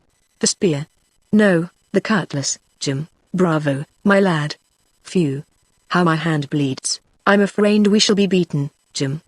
"The spear." "No, the cutlass, Jim." "Bravo, my lad." "Phew. How my hand bleeds. I'm afraid we shall be beaten, Jim."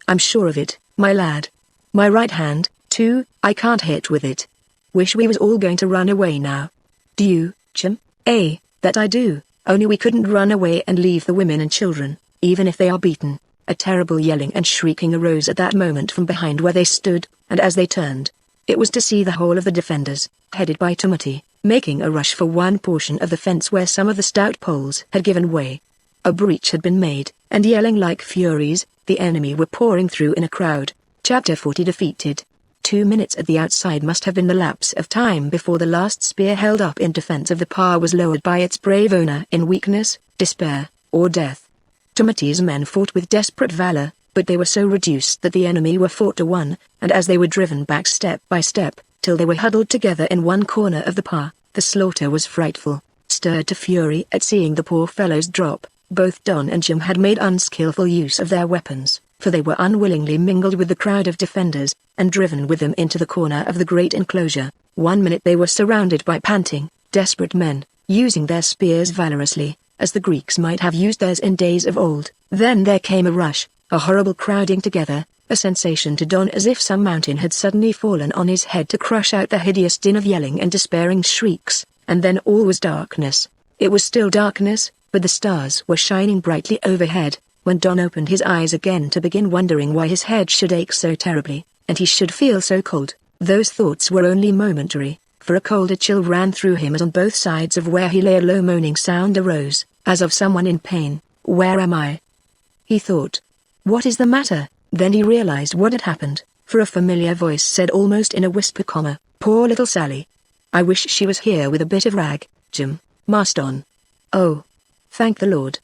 "I'm sure of it, my lad. My right hand, too, I can't hit with it. Wish we was all going to run away now." "Do you, Jim?" That I do, only we couldn't run away and leave the women and children, even if they are beaten." A terrible yelling and shrieking arose at that moment from behind where they stood, and as they turned, it was to see the whole of the defenders, headed by Timothy, making a rush for one portion of the fence where some of the stout poles had given way. A breach had been made, and yelling like furies, the enemy were pouring through in a crowd. Chapter 40 Defeated. 2 minutes at the outside must have been the lapse of time before the last spear held up in defense of the par was lowered by its brave owner in weakness, despair, or death. Timothy's men fought with desperate valor, but they were so reduced that the enemy were 4-1, and as they were driven back step by step, till they were huddled together in one corner of the par, the slaughter was frightful. Stirred to fury at seeing the poor fellows drop, both Don and Jim had made unskillful use of their weapons, for they were unwillingly mingled with the crowd of defenders, and driven with them into the corner of the great enclosure. 1 minute they were surrounded by panting, desperate men, using their spears valorously, as the Greeks might have used theirs in days of old. Then there came a rush, a horrible crowding together, a sensation to Don as if some mountain had suddenly fallen on his head to crush out the hideous din of yelling and despairing shrieks, and then all was darkness. It was still darkness, but the stars were shining brightly overhead, when Don opened his eyes again to begin wondering why his head should ache so terribly, and he should feel so cold. Those thoughts were only momentary, for a colder chill ran through him as on both sides of where he lay a low moaning sound arose, as of someone in pain. "Where am I?" he thought. "What is the matter?" Then he realized what had happened, for a familiar voice said almost in a whisper, "Poor little Sally. I wish she was here with a bit of rag, Jim." "Marston." "Oh. Thank the Lord.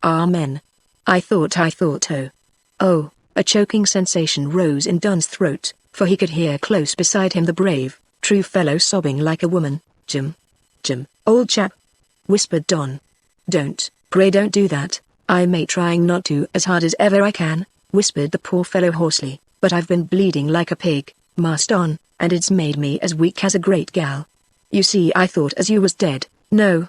Amen. I thought oh." A choking sensation rose in Don's throat, for he could hear close beside him the brave, true fellow sobbing like a woman. Jim, old chap," whispered Don. Pray don't do that." "I may trying not to as hard as ever I can," whispered the poor fellow hoarsely, "but I've been bleeding like a pig, Marston, and it's made me as weak as a great gal. You see, I thought as you was dead." No,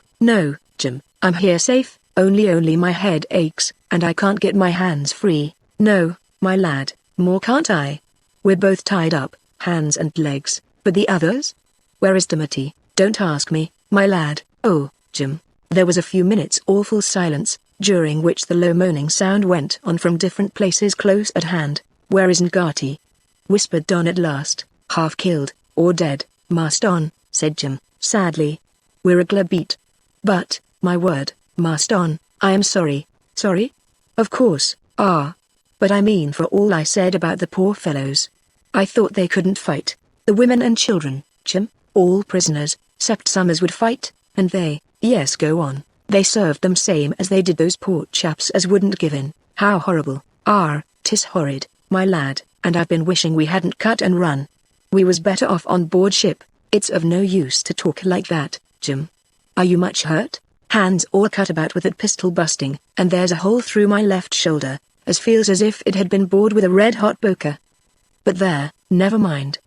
Jim, I'm here safe, only my head aches, and I can't get my hands free." "No, my lad, more can't I. We're both tied up, hands and legs, but the others? Where is Timothy?" "Don't ask me, my lad." "Oh, Jim." There was a few minutes' awful silence, during which the low moaning sound went on from different places close at hand. "Where is Ngati?" whispered Don at last. "Half killed, or dead, Marston," said Jim, sadly. "We're a glad beat. But, my word, Marston, I am sorry." "Sorry? Of course, but I mean for all I said about the poor fellows. I thought they couldn't fight. The women and children, Jim, all prisoners, 'cept some as would fight, and they, yes go on, they served them same as they did those poor chaps as wouldn't give in. How horrible." "'Tis horrid, my lad, and I've been wishing we hadn't cut and run. We was better off on board ship." "It's of no use to talk like that, Jim. Are you much hurt?" "Hands all cut about with that pistol busting, and there's a hole through my left shoulder, as feels as if it had been bored with a red-hot poker. But there, never mind.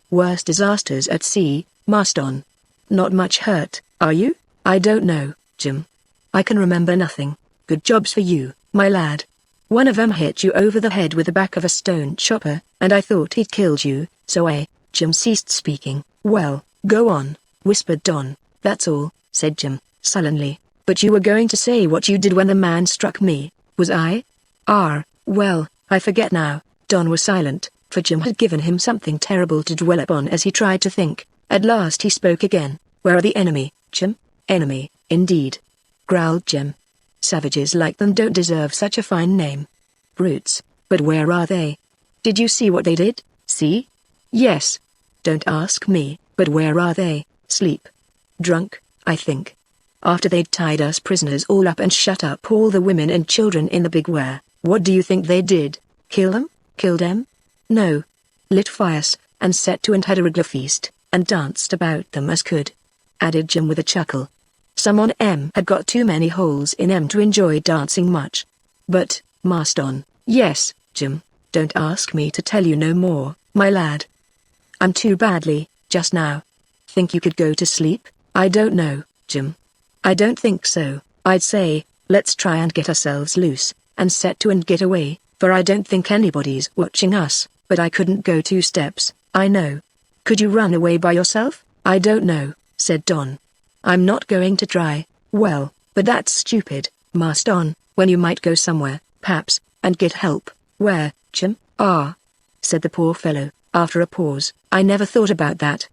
Worse disasters at sea, Marston. Not much hurt, are you?" "I don't know, Jim. I can remember nothing." "Good jobs for you, my lad. One of 'em hit you over the head with the back of a stone chopper, and I thought he'd killed you, so Jim ceased speaking. "Well, go on," whispered Don. "That's all," said Jim, sullenly. "But you were going to say what you did when the man struck me, was I?" Well, I forget now." Don was silent, for Jim had given him something terrible to dwell upon as he tried to think. At last he spoke again. "Where are the enemy, Jim?" "Enemy, indeed," growled Jim. "Savages like them don't deserve such a fine name. Brutes, but where are they? Did you see what they did?" "See?" "Yes." "Don't ask me, but where are they?" "Sleep. Drunk, I think. After they'd tied us prisoners all up and shut up all the women and children in the big ware, what do you think they did? Kill them? Killed them? No. Lit fires, and set to and had a regular feast, and danced about them as could," added Jim with a chuckle. "Some on 'em had got too many holes in 'em to enjoy dancing much. But, Marston—" "Yes, Jim, don't ask me to tell you no more, my lad. I'm too badly, just now. Think you could go to sleep?" "I don't know, Jim. I don't think so. I'd say, let's try and get ourselves loose, and set to and get away, for I don't think anybody's watching us, but I couldn't go 2 steps, I know." "Could you run away by yourself?" "I don't know," said Don. "I'm not going to try." "Well, but that's stupid, Marston, when you might go somewhere, perhaps, and get help." "Where, Jim?" Said the poor fellow, after a pause. "I never thought about that."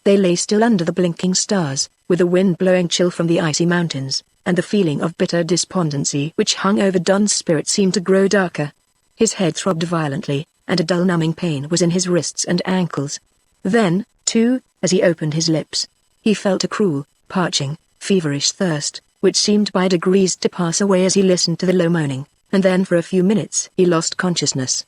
They lay still under the blinking stars, with the wind blowing chill from the icy mountains, and the feeling of bitter despondency which hung over Don's spirit seemed to grow darker. His head throbbed violently, and a dull numbing pain was in his wrists and ankles. Then, too, as he opened his lips, he felt a cruel, parching, feverish thirst, which seemed by degrees to pass away as he listened to the low moaning, and then for a few minutes he lost consciousness.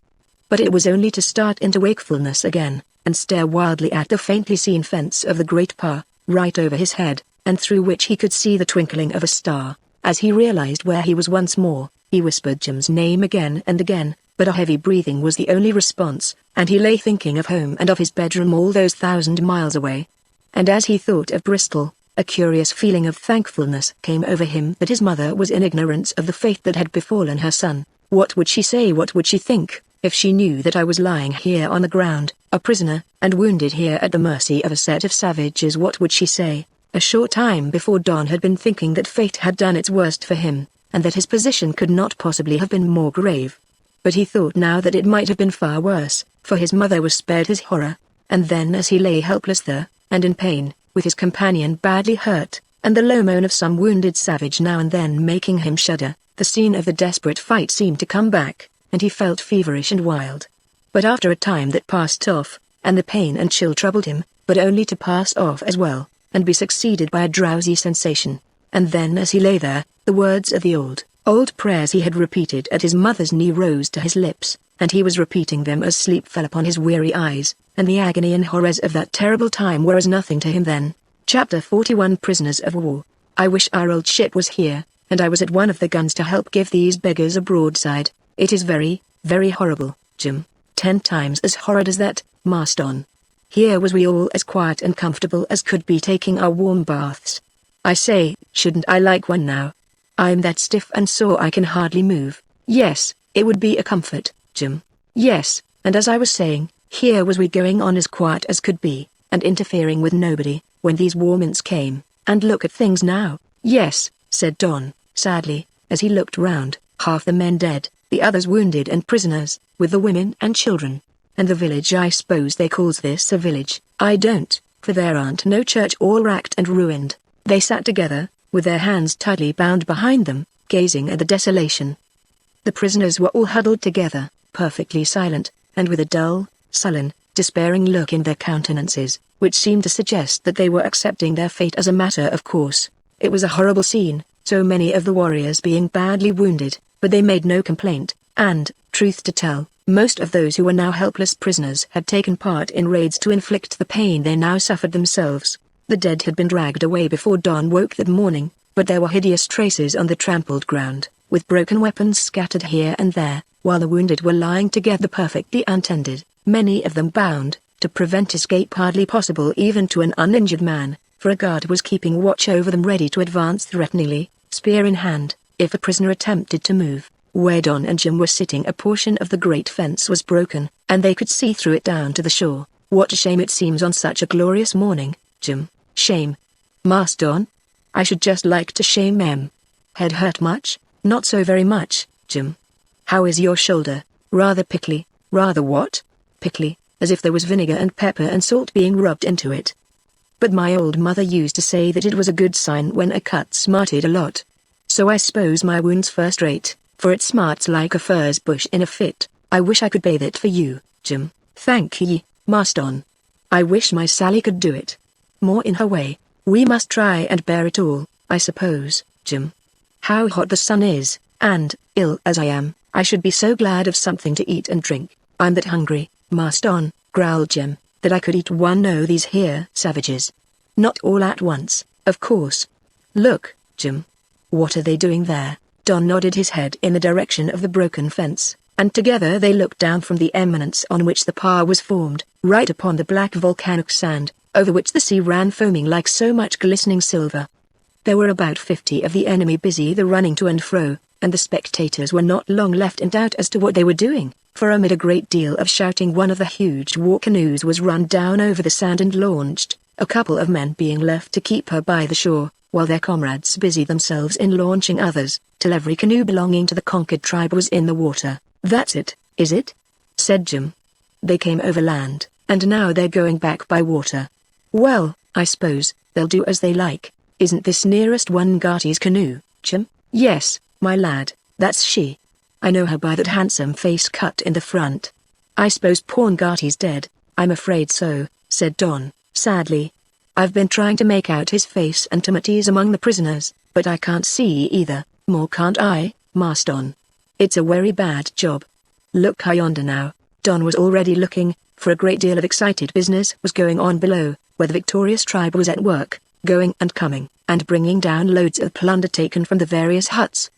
But it was only to start into wakefulness again, and stare wildly at the faintly seen fence of the great park, right over his head, and through which he could see the twinkling of a star. As he realized where he was once more, he whispered Jim's name again and again, but a heavy breathing was the only response, and he lay thinking of home and of his bedroom all those 1,000 miles away. And as he thought of Bristol, a curious feeling of thankfulness came over him that his mother was in ignorance of the fate that had befallen her son. What would she say, what would she think, if she knew that I was lying here on the ground, a prisoner, and wounded here at the mercy of a set of savages? What would she say? A short time before Don had been thinking that fate had done its worst for him, and that his position could not possibly have been more grave. But he thought now that it might have been far worse, for his mother was spared his horror. And then as he lay helpless there, and in pain, with his companion badly hurt, and the low moan of some wounded savage now and then making him shudder, the scene of the desperate fight seemed to come back, and he felt feverish and wild. But after a time that passed off, and the pain and chill troubled him, but only to pass off as well, and be succeeded by a drowsy sensation. And then as he lay there, the words of the old prayers he had repeated at his mother's knee rose to his lips, and he was repeating them as sleep fell upon his weary eyes, and the agony and horrors of that terrible time were as nothing to him then. Chapter 41 Prisoners of War. "I wish our old ship was here, and I was at one of the guns to help give these beggars a broadside. It is very, very horrible, Jim. 10 times as horrid as that, Marston. Here was we all as quiet and comfortable as could be taking our warm baths. I say, shouldn't I like one now? I'm that stiff and sore I can hardly move." "Yes, it would be a comfort, Jim." "Yes, and as I was saying, here was we going on as quiet as could be, and interfering with nobody, when these warmints came, and look at things now." "Yes," said Don, sadly, as he looked round, "half the men dead, the others wounded and prisoners, with the women and children. And the village, I suppose they calls this a village." "I don't, for there aren't no church, all wrecked and ruined." They sat together, with their hands tightly bound behind them, gazing at the desolation. The prisoners were all huddled together, perfectly silent, and with a dull, sullen, despairing look in their countenances, which seemed to suggest that they were accepting their fate as a matter of course. It was a horrible scene, so many of the warriors being badly wounded, but they made no complaint, and, truth to tell, most of those who were now helpless prisoners had taken part in raids to inflict the pain they now suffered themselves. The dead had been dragged away before Don woke that morning, but there were hideous traces on the trampled ground, with broken weapons scattered here and there, while the wounded were lying together perfectly untended, many of them bound, to prevent escape hardly possible even to an uninjured man, for a guard was keeping watch over them ready to advance threateningly, spear in hand, if a prisoner attempted to move. Where Don and Jim were sitting, a portion of the great fence was broken, and they could see through it down to the shore. "What a shame it seems on such a glorious morning, Jim." "Shame? Marston? I should just like to shame 'em. Head hurt much?" "Not so very much, Jim." How is your shoulder? Rather pickly. Rather what? Pickly, as if there was vinegar and pepper and salt being rubbed into it. But my old mother used to say that it was a good sign when a cut smarted a lot. So I suppose my wound's first rate, for it smarts like a furze bush in a fit. I wish I could bathe it for you, Jim. Thank ye, Marston. I wish my Sally could do it. More in her way. We must try and bear it all, I suppose, Jim. How hot the sun is, and, ill as I am, I should be so glad of something to eat and drink. I'm that hungry, Marston, growled Jim, that I could eat one o' these here savages. Not all at once, of course. Look, Jim. What are they doing there? Don nodded his head in the direction of the broken fence, and together they looked down from the eminence on which the pa was formed, right upon the black volcanic sand, over which the sea ran foaming like so much glistening silver. There were about 50 of the enemy busy the running to and fro, and the spectators were not long left in doubt as to what they were doing, for amid a great deal of shouting one of the huge war canoes was run down over the sand and launched, a couple of men being left to keep her by the shore, while their comrades busied themselves in launching others, till every canoe belonging to the conquered tribe was in the water. That's it, is it? Said Jim. They came overland, and now they're going back by water. Well, I suppose, they'll do as they like. Isn't this nearest one Gartie's canoe, Jim? Yes, my lad, that's she. I know her by that handsome face cut in the front. I suppose poor Gartie's dead. I'm afraid so, said Don, sadly. I've been trying to make out his face and Timothy's among the prisoners, but I can't see either, more can't I, Marston. It's a very bad job. Look yonder now. Don was already looking, for a great deal of excited business was going on below, where the victorious tribe was at work, going and coming, and bringing down loads of plunder taken from the various huts.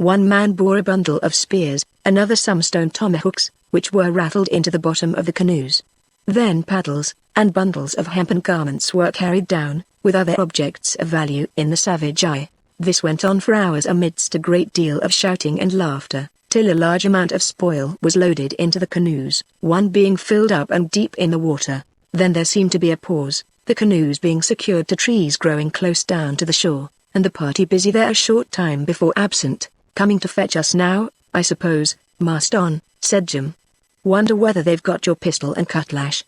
One man bore a bundle of spears, another some stone tomahawks, which were rattled into the bottom of the canoes. Then paddles, and bundles of hempen garments were carried down, with other objects of value in the savage eye. This went on for hours amidst a great deal of shouting and laughter, till a large amount of spoil was loaded into the canoes, one being filled up and deep in the water. Then there seemed to be a pause, the canoes being secured to trees growing close down to the shore, and the party busy there a short time before absent. Coming to fetch us now, I suppose, Marston, said Jim. Wonder whether they've got your pistol and cutlash.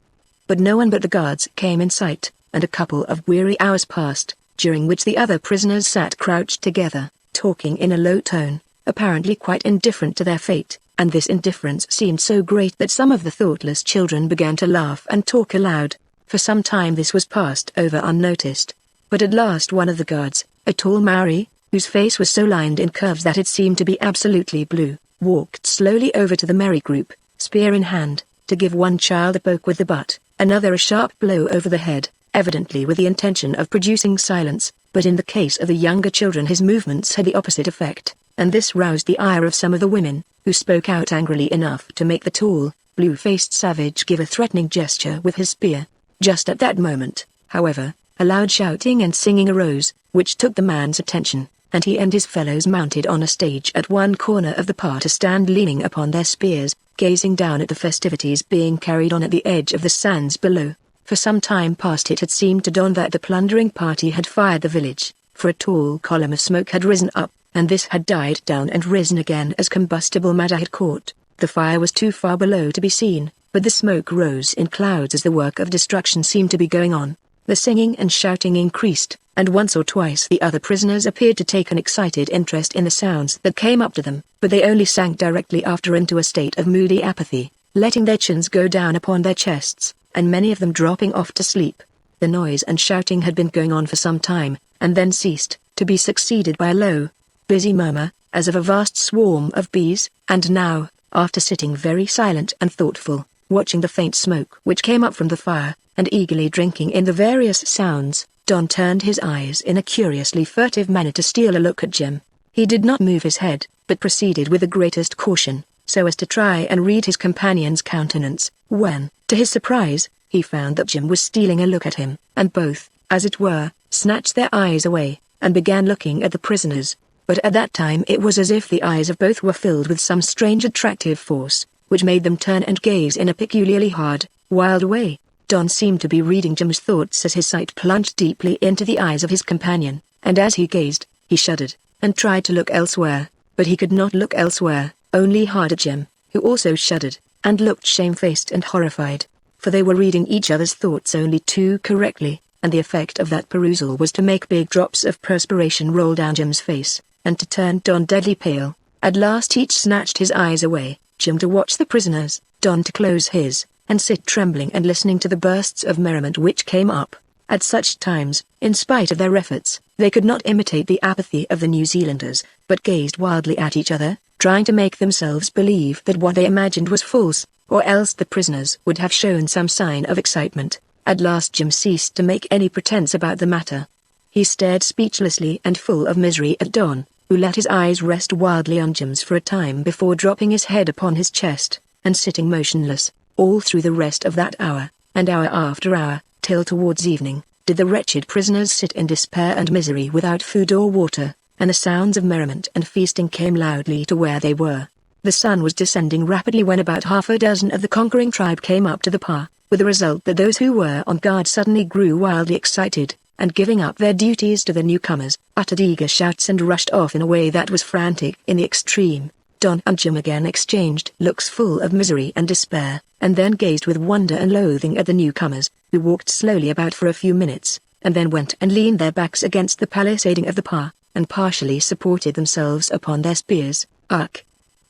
But no one but the guards came in sight, and a couple of weary hours passed, during which the other prisoners sat crouched together, talking in a low tone, apparently quite indifferent to their fate, and this indifference seemed so great that some of the thoughtless children began to laugh and talk aloud. For some time this was passed over unnoticed, but at last one of the guards, a tall Maori, whose face was so lined in curves that it seemed to be absolutely blue, walked slowly over to the merry group, spear in hand, to give one child a poke with the butt, another a sharp blow over the head, evidently with the intention of producing silence, but in the case of the younger children his movements had the opposite effect, and this roused the ire of some of the women, who spoke out angrily enough to make the tall, blue-faced savage give a threatening gesture with his spear. Just at that moment, however, a loud shouting and singing arose, which took the man's attention, and he and his fellows mounted on a stage at one corner of the park to stand leaning upon their spears, gazing down at the festivities being carried on at the edge of the sands below. For some time past it had seemed to Don that the plundering party had fired the village, for a tall column of smoke had risen up, and this had died down and risen again as combustible matter had caught. The fire was too far below to be seen, but the smoke rose in clouds as the work of destruction seemed to be going on. The singing and shouting increased, and once or twice the other prisoners appeared to take an excited interest in the sounds that came up to them, but they only sank directly after into a state of moody apathy, letting their chins go down upon their chests, and many of them dropping off to sleep. The noise and shouting had been going on for some time, and then ceased, to be succeeded by a low, busy murmur, as of a vast swarm of bees, and now, after sitting very silent and thoughtful, watching the faint smoke which came up from the fire, and eagerly drinking in the various sounds, Don turned his eyes in a curiously furtive manner to steal a look at Jim. He did not move his head, but proceeded with the greatest caution, so as to try and read his companion's countenance, when, to his surprise, he found that Jim was stealing a look at him, and both, as it were, snatched their eyes away, and began looking at the prisoners. But at that time it was as if the eyes of both were filled with some strange attractive force, which made them turn and gaze in a peculiarly hard, wild way. Don seemed to be reading Jim's thoughts as his sight plunged deeply into the eyes of his companion, and as he gazed, he shuddered, and tried to look elsewhere, but he could not look elsewhere, Only harder Jim, who also shuddered, and looked shamefaced and horrified. For they were reading each other's thoughts only too correctly, and the effect of that perusal was to make big drops of perspiration roll down Jim's face, and to turn Don deadly pale. At last each snatched his eyes away, Jim to watch the prisoners, Don to close his, and sit trembling and listening to the bursts of merriment which came up. At such times, in spite of their efforts, they could not imitate the apathy of the New Zealanders, but gazed wildly at each other, trying to make themselves believe that what they imagined was false, or else the prisoners would have shown some sign of excitement. At last Jim ceased to make any pretense about the matter. He stared speechlessly and full of misery at Don, who let his eyes rest wildly on Jim's for a time before dropping his head upon his chest, and sitting motionless, all through the rest of that hour, and hour after hour, till towards evening, did the wretched prisoners sit in despair and misery without food or water, and the sounds of merriment and feasting came loudly to where they were. The sun was descending rapidly when about half a dozen of the conquering tribe came up to the pa, with the result that those who were on guard suddenly grew wildly excited, and giving up their duties to the newcomers, uttered eager shouts and rushed off in a way that was frantic in the extreme. Don and Jim again exchanged looks full of misery and despair, and then gazed with wonder and loathing at the newcomers, who walked slowly about for a few minutes, and then went and leaned their backs against the palisading of the pa, and partially supported themselves upon their spears. "Ugh!"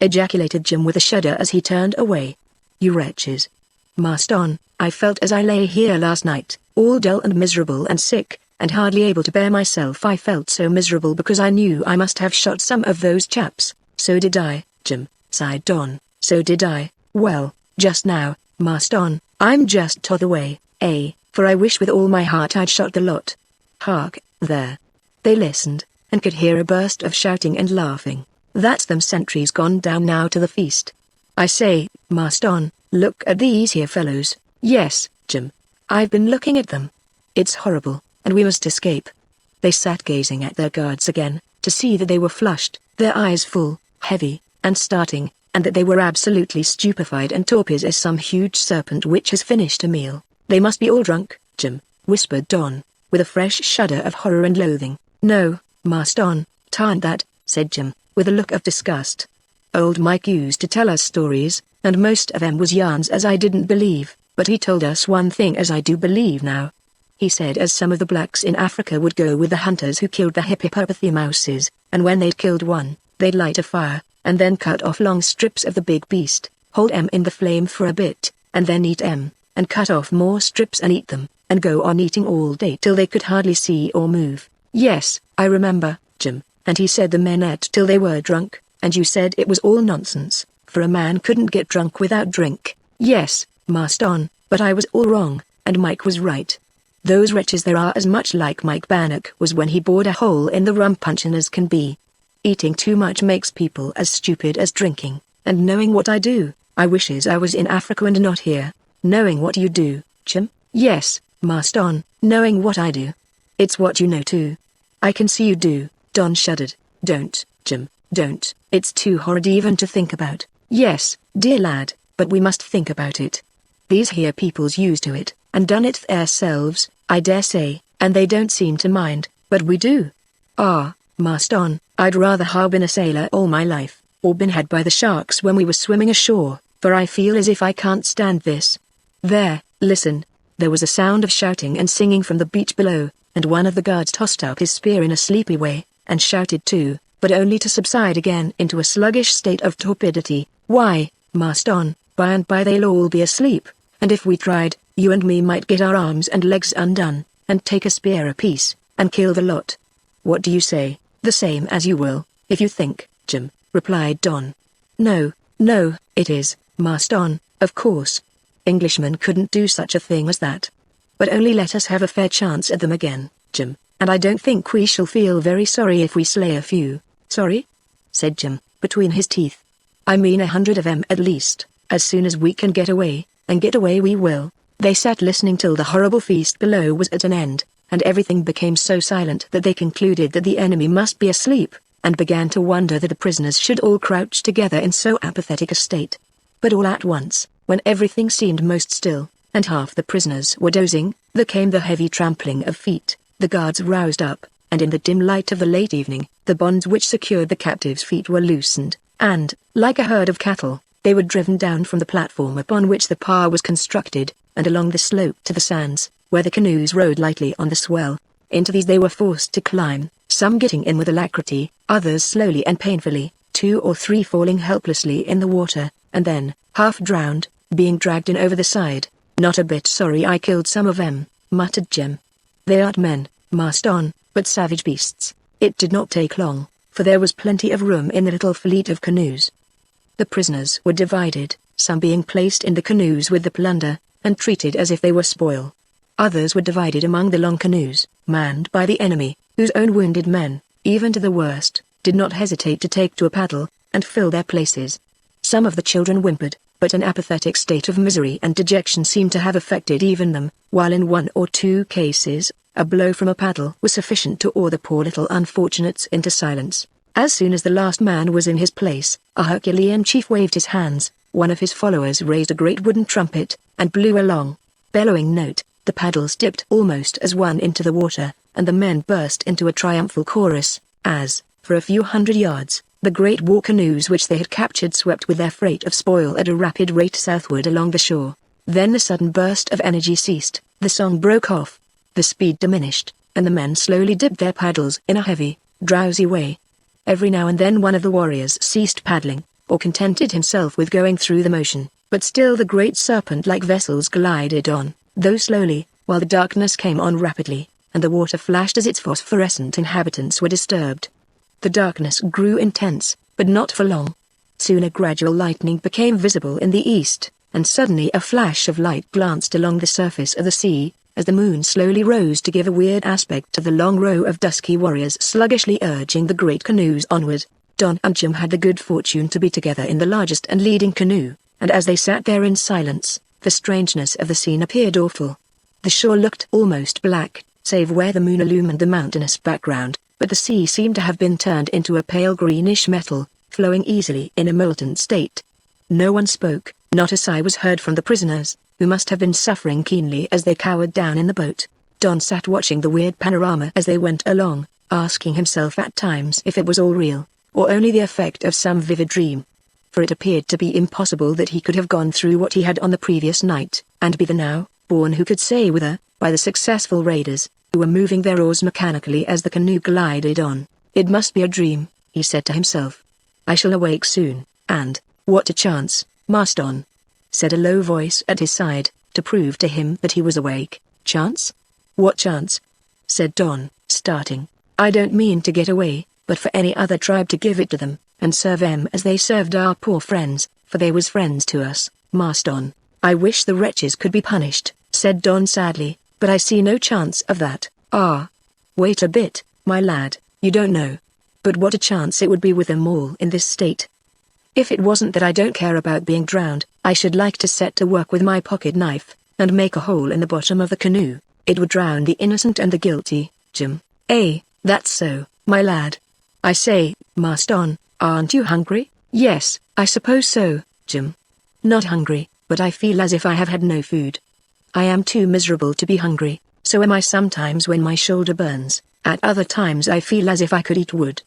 ejaculated Jim with a shudder as he turned away. "You wretches! Master Don, I felt as I lay here last night, all dull and miserable and sick, and hardly able to bear myself. I felt so miserable because I knew I must have shot some of those chaps." "So did I, Jim," sighed Don. "So did I. Well, just now, Master Don, I'm just t'other way, for I wish with all my heart I'd shot the lot. Hark, there." They listened, and could hear a burst of shouting and laughing. "That's them sentries gone down now to the feast. I say, Master Don, look at these here fellows." "Yes, Jim. I've been looking at them. It's horrible, and we must escape." They sat gazing at their guards again, to see that they were flushed, their eyes full, heavy, and starting, and that they were absolutely stupefied and torpid as some huge serpent which has finished a meal. "They must be all drunk, Jim," whispered Don, with a fresh shudder of horror and loathing. "No, Master Don, tarn't that," said Jim, with a look of disgust. "Old Mike used to tell us stories, and most of them was yarns as I didn't believe, but he told us one thing as I do believe now. He said as some of the blacks in Africa would go with the hunters who killed the hippopotamuses, and when they'd killed one, they'd light a fire, and then cut off long strips of the big beast, hold 'em in the flame for a bit, and then eat 'em, and cut off more strips and eat them, and go on eating all day till they could hardly see or move." "Yes, I remember, Jim, and he said the men ate till they were drunk, and you said it was all nonsense, for a man couldn't get drunk without drink." "Yes, Master Don, but I was all wrong, and Mike was right. Those wretches there are as much like Mike Bannock was when he bored a hole in the rum puncheon as can be. Eating too much makes people as stupid as drinking, and knowing what I do, I wishes I was in Africa and not here." "Knowing what you do, Jim?" "Yes, Master Don, knowing what I do. It's what you know too." "I can see you do." Don shuddered. "Don't, Jim, don't. It's too horrid even to think about." "Yes, dear lad, but we must think about it. These here people's used to it, and done it theirselves, I dare say, and they don't seem to mind, but we do. Ah, Master Don, I'd rather have been a sailor all my life, or been had by the sharks when we were swimming ashore, for I feel as if I can't stand this. There, listen." There was a sound of shouting and singing from the beach below, and one of the guards tossed up his spear in a sleepy way, and shouted too, but only to subside again into a sluggish state of torpidity. "Why, Master Don, by and by they'll all be asleep, and if we tried, you and me might get our arms and legs undone, and take a spear apiece, and kill the lot." "What do you say?" "The same as you will, if you think, Jim," replied Don. No, it is, Master Don, of course. Englishmen couldn't do such a thing as that. But only let us have a fair chance at them again, Jim, and I don't think we shall feel very sorry if we slay a few." "Sorry?" said Jim, between his teeth. "I mean 100 of 'em at least, as soon as we can get away, and get away we will." They sat listening till the horrible feast below was at an end, and everything became so silent that they concluded that the enemy must be asleep, and began to wonder that the prisoners should all crouch together in so apathetic a state. But all at once, when everything seemed most still, and half the prisoners were dozing, there came the heavy trampling of feet. The guards roused up, and in the dim light of the late evening, the bonds which secured the captives' feet were loosened, and, like a herd of cattle, they were driven down from the platform upon which the pier was constructed, and along the slope to the sands, where the canoes rode lightly on the swell. Into these they were forced to climb, some getting in with alacrity, others slowly and painfully, 2 or 3 falling helplessly in the water, and then, half drowned, being dragged in over the side. "Not a bit sorry I killed some of them," muttered Jim. "They aren't men, Marston, but savage beasts." It did not take long, for there was plenty of room in the little fleet of canoes. The prisoners were divided, some being placed in the canoes with the plunder, and treated as if they were spoil. Others were divided among the long canoes, manned by the enemy, whose own wounded men, even to the worst, did not hesitate to take to a paddle, and fill their places. Some of the children whimpered, but an apathetic state of misery and dejection seemed to have affected even them, while in 1 or 2 cases, a blow from a paddle was sufficient to awe the poor little unfortunates into silence. As soon as the last man was in his place, a Herculean chief waved his hands, one of his followers raised a great wooden trumpet, and blew a long, bellowing note. The paddles dipped almost as one into the water, and the men burst into a triumphal chorus, as, for a few hundred yards, the great war canoes which they had captured swept with their freight of spoil at a rapid rate southward along the shore. Then the sudden burst of energy ceased, the song broke off, the speed diminished, and the men slowly dipped their paddles in a heavy, drowsy way. Every now and then one of the warriors ceased paddling, or contented himself with going through the motion, but still the great serpent-like vessels glided on, though slowly, while the darkness came on rapidly, and the water flashed as its phosphorescent inhabitants were disturbed. The darkness grew intense, but not for long. Soon a gradual lightening became visible in the east, and suddenly a flash of light glanced along the surface of the sea, as the moon slowly rose to give a weird aspect to the long row of dusky warriors sluggishly urging the great canoes onward. Don and Jim had the good fortune to be together in the largest and leading canoe, and as they sat there in silence, the strangeness of the scene appeared awful. The shore looked almost black, save where the moon illumined the mountainous background, but the sea seemed to have been turned into a pale greenish metal, flowing easily in a molten state. No one spoke, not a sigh was heard from the prisoners, who must have been suffering keenly as they cowered down in the boat. Don sat watching the weird panorama as they went along, asking himself at times if it was all real, or only the effect of some vivid dream. For it appeared to be impossible that he could have gone through what he had on the previous night, and be the now-born who could say whither, by the successful raiders, who were moving their oars mechanically as the canoe glided on. It must be a dream, he said to himself. I shall awake soon, and, what a chance, Marston, said a low voice at his side, to prove to him that he was awake. Chance? What chance? Said Don, starting. I don't mean to get away, but for any other tribe to give it to them, and serve them as they served our poor friends, for they was friends to us, Marston. I wish the wretches could be punished, said Don sadly, but I see no chance of that. Ah. Wait a bit, my lad, you don't know. But what a chance it would be with them all in this state. If it wasn't that I don't care about being drowned, I should like to set to work with my pocket knife, and make a hole in the bottom of the canoe. It would drown the innocent and the guilty, Jim. That's so, my lad. I say, Marston, aren't you hungry? Yes, I suppose so, Jim. Not hungry, but I feel as if I have had no food. I am too miserable to be hungry, so am I sometimes when my shoulder burns. At other times I feel as if I could eat wood.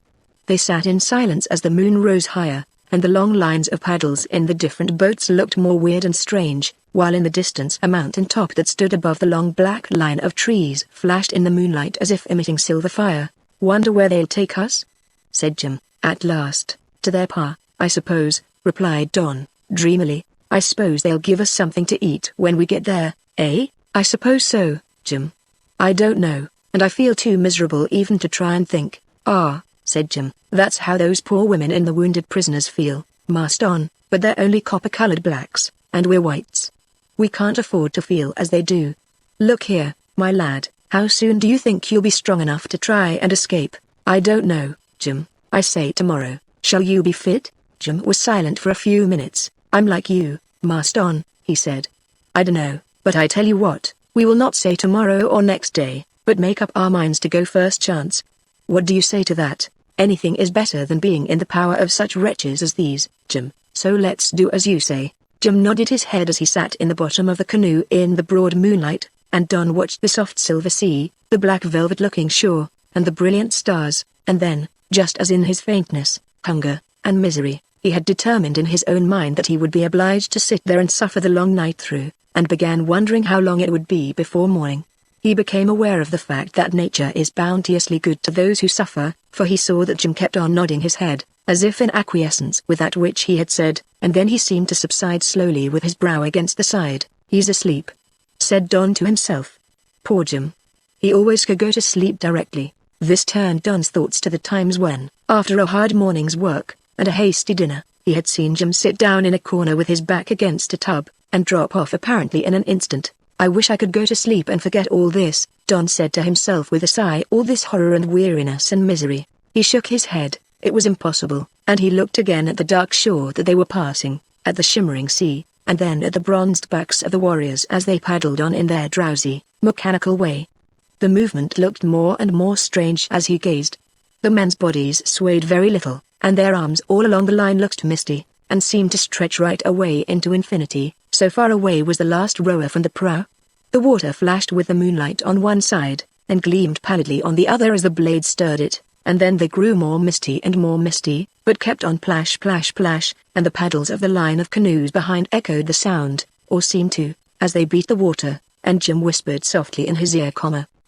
They sat in silence as the moon rose higher, and the long lines of paddles in the different boats looked more weird and strange, while in the distance a mountain top that stood above the long black line of trees flashed in the moonlight as if emitting silver fire. Wonder where they'll take us? Said Jim, at last. To their pa, I suppose, replied Don, dreamily. I suppose they'll give us something to eat when we get there, eh? I suppose so, Jim. I don't know, and I feel too miserable even to try and think. Ah, said Jim, that's how those poor women and the wounded prisoners feel, Marston, but they're only copper-colored blacks, and we're whites. We can't afford to feel as they do. Look here, my lad, how soon do you think you'll be strong enough to try and escape? I don't know, Jim. I say tomorrow. Shall you be fit? Jim was silent for a few minutes. I'm like you, Marston, he said. I dunno, but I tell you what, we will not say tomorrow or next day, but make up our minds to go first chance. What do you say to that? Anything is better than being in the power of such wretches as these, Jim, so let's do as you say. Jim nodded his head as he sat in the bottom of the canoe in the broad moonlight, and Don watched the soft silver sea, the black velvet-looking shore, and the brilliant stars, and then, just as in his faintness, hunger, and misery, He had determined in his own mind that he would be obliged to sit there and suffer the long night through, and began wondering how long it would be before morning. He became aware of the fact that nature is bounteously good to those who suffer, for he saw that Jim kept on nodding his head, as if in acquiescence with that which he had said, and then he seemed to subside slowly with his brow against the side. "He's asleep," said Don to himself. Poor Jim. He always could go to sleep directly. This turned Don's thoughts to the times when, after a hard morning's work, and a hasty dinner, he had seen Jim sit down in a corner with his back against a tub, and drop off apparently in an instant. "I wish I could go to sleep and forget all this," Don said to himself with a sigh. All this horror and weariness and misery. He shook his head. It was impossible, and he looked again at the dark shore that they were passing, at the shimmering sea, and then at the bronzed backs of the warriors as they paddled on in their drowsy, mechanical way. The movement looked more and more strange as he gazed. The men's bodies swayed very little, and their arms all along the line looked misty, and seemed to stretch right away into infinity, so far away was the last rower from the prow. The water flashed with the moonlight on one side, and gleamed pallidly on the other as the blade stirred it, and then they grew more misty, but kept on plash plash plash, and the paddles of the line of canoes behind echoed the sound, or seemed to, as they beat the water, and Jim whispered softly in his ear,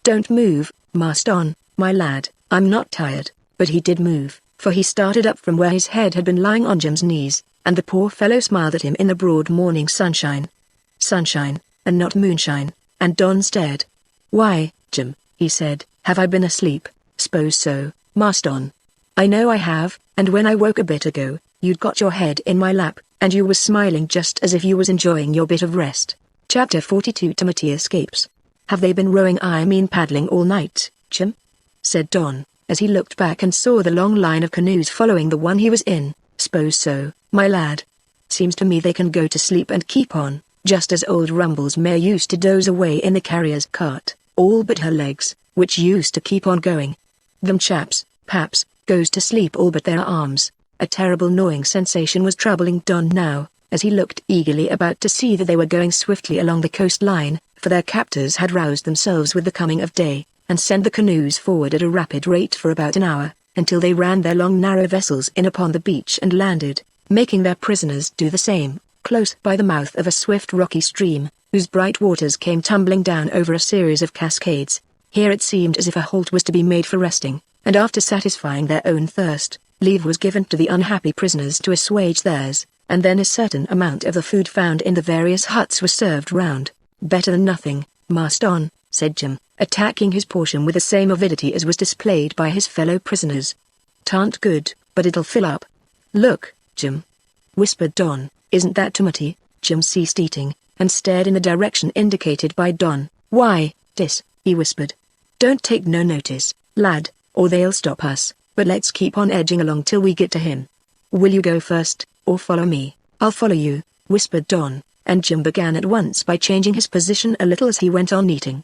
"Don't move, Marston, my lad." "I'm not tired," but he did move, for he started up from where his head had been lying on Jim's knees, and the poor fellow smiled at him in the broad morning sunshine. Sunshine, and not moonshine, and Don stared. "Why, Jim," he said, "have I been asleep?" "S'pose so, Marston. I know I have, and when I woke a bit ago, you'd got your head in my lap, and you was smiling just as if you was enjoying your bit of rest." Chapter 42 Timothy escapes. "Have they been rowing, I mean paddling all night, Jim?" said Don, as he looked back and saw the long line of canoes following the one he was in. "S'pose so, my lad. Seems to me they can go to sleep and keep on, just as old Rumble's mare used to doze away in the carrier's cart, all but her legs, which used to keep on going. Them chaps, paps, goes to sleep all but their arms." A terrible gnawing sensation was troubling Don now, as he looked eagerly about to see that they were going swiftly along the coastline, for their captors had roused themselves with the coming of day, and sent the canoes forward at a rapid rate for about an hour, until they ran their long narrow vessels in upon the beach and landed, making their prisoners do the same, close by the mouth of a swift rocky stream, whose bright waters came tumbling down over a series of cascades. Here it seemed as if a halt was to be made for resting, and after satisfying their own thirst, leave was given to the unhappy prisoners to assuage theirs, and then a certain amount of the food found in the various huts was served round. "Better than nothing, Marston," said Jim, attacking his portion with the same avidity as was displayed by his fellow prisoners. "'Tan't good, but it'll fill up." "Look, Jim," whispered Don. "Isn't that Timothy?" Jim ceased eating, and stared in the direction indicated by Don. "Why, dis," he whispered. "Don't take no notice, lad, or they'll stop us, but let's keep on edging along till we get to him." "Will you go first, or follow me?" "I'll follow you," whispered Don, and Jim began at once by changing his position a little as he went on eating.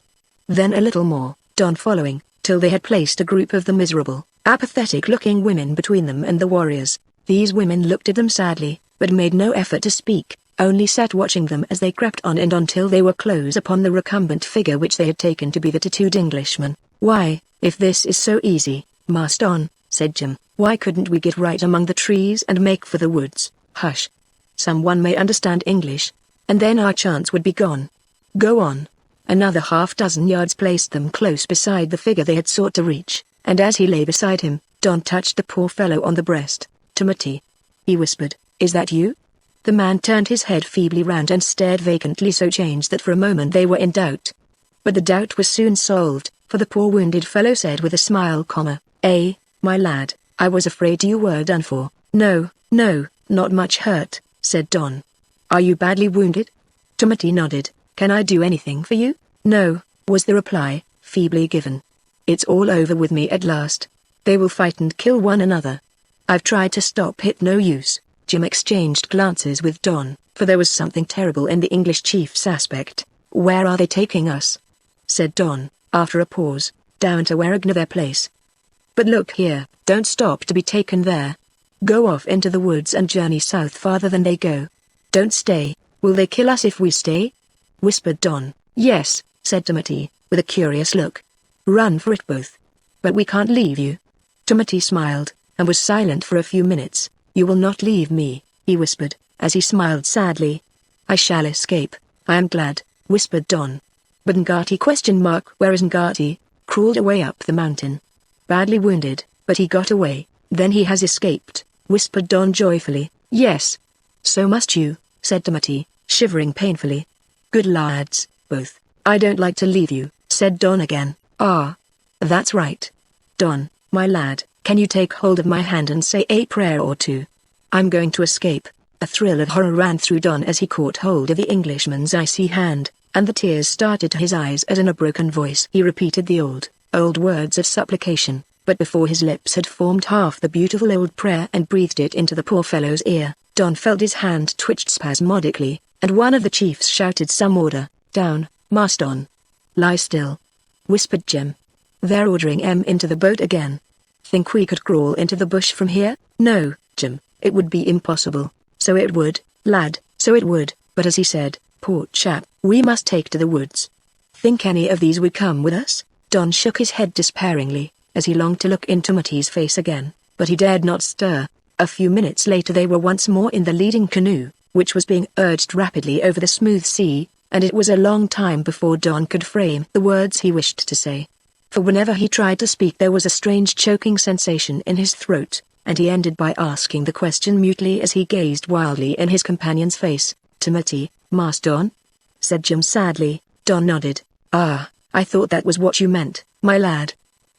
Then a little more, Don following, till they had placed a group of the miserable, apathetic-looking women between them and the warriors. These women looked at them sadly, but made no effort to speak, only sat watching them as they crept on and until they were close upon the recumbent figure which they had taken to be the tattooed Englishman. "Why, if this is so easy, Marston," said Jim, "why couldn't we get right among the trees and make for the woods?" "Hush. Someone may understand English, and then our chance would be gone. Go on." Another half-dozen yards placed them close beside the figure they had sought to reach, and as he lay beside him, Don touched the poor fellow on the breast. "Timothy," he whispered, "is that you?" The man turned his head feebly round and stared vacantly, so changed that for a moment they were in doubt. But the doubt was soon solved, for the poor wounded fellow said with a smile, "My lad, I was afraid you were done for." No, not much hurt," said Don. "Are you badly wounded?" Timothy nodded. "Can I do anything for you?" "No," was the reply, feebly given. "It's all over with me at last. They will fight and kill one another. I've tried to stop it, no use." Jim exchanged glances with Don, for there was something terrible in the English chief's aspect. "Where are they taking us?" said Don, after a pause. "Down to Waragna, their place." "But look here, don't stop to be taken there. Go off into the woods and journey south farther than they go. Don't stay." "Will they kill us if we stay?" whispered Don. "Yes," said Timothy, with a curious look. "Run for it both." "But we can't leave you." Timothy smiled, and was silent for a few minutes. "You will not leave me," he whispered, as he smiled sadly. "I shall escape, I am glad," whispered Don. "But Ngati where is Ngati?" "Crawled away up the mountain. Badly wounded, but he got away." "Then he has escaped," whispered Don joyfully. "Yes. So must you," said Timothy, shivering painfully. "Good lads, both. I don't like to leave you," said Don again. "Ah. That's right. Don, my lad, can you take hold of my hand and say a prayer or two? I'm going to escape." A thrill of horror ran through Don as he caught hold of the Englishman's icy hand, and the tears started to his eyes as in a broken voice he repeated the old words of supplication, but before his lips had formed half the beautiful old prayer and breathed it into the poor fellow's ear, Don felt his hand twitched spasmodically, and one of the chiefs shouted some order. "Down, Marston." "Lie still," whispered Jim. "They're ordering him into the boat again." "Think we could crawl into the bush from here?" "No, Jim, it would be impossible." "So it would, lad, so it would, but as he said, poor chap, we must take to the woods." "Think any of these would come with us?" Don shook his head despairingly, as he longed to look into Timothy's face again, but he dared not stir. A few minutes later they were once more in the leading canoe, which was being urged rapidly over the smooth sea, and it was a long time before Don could frame the words he wished to say. For whenever he tried to speak there was a strange choking sensation in his throat, and he ended by asking the question mutely as he gazed wildly in his companion's face. "Timothy, Marston?" said Jim sadly. Don nodded. "Ah, I thought that was what you meant, my lad."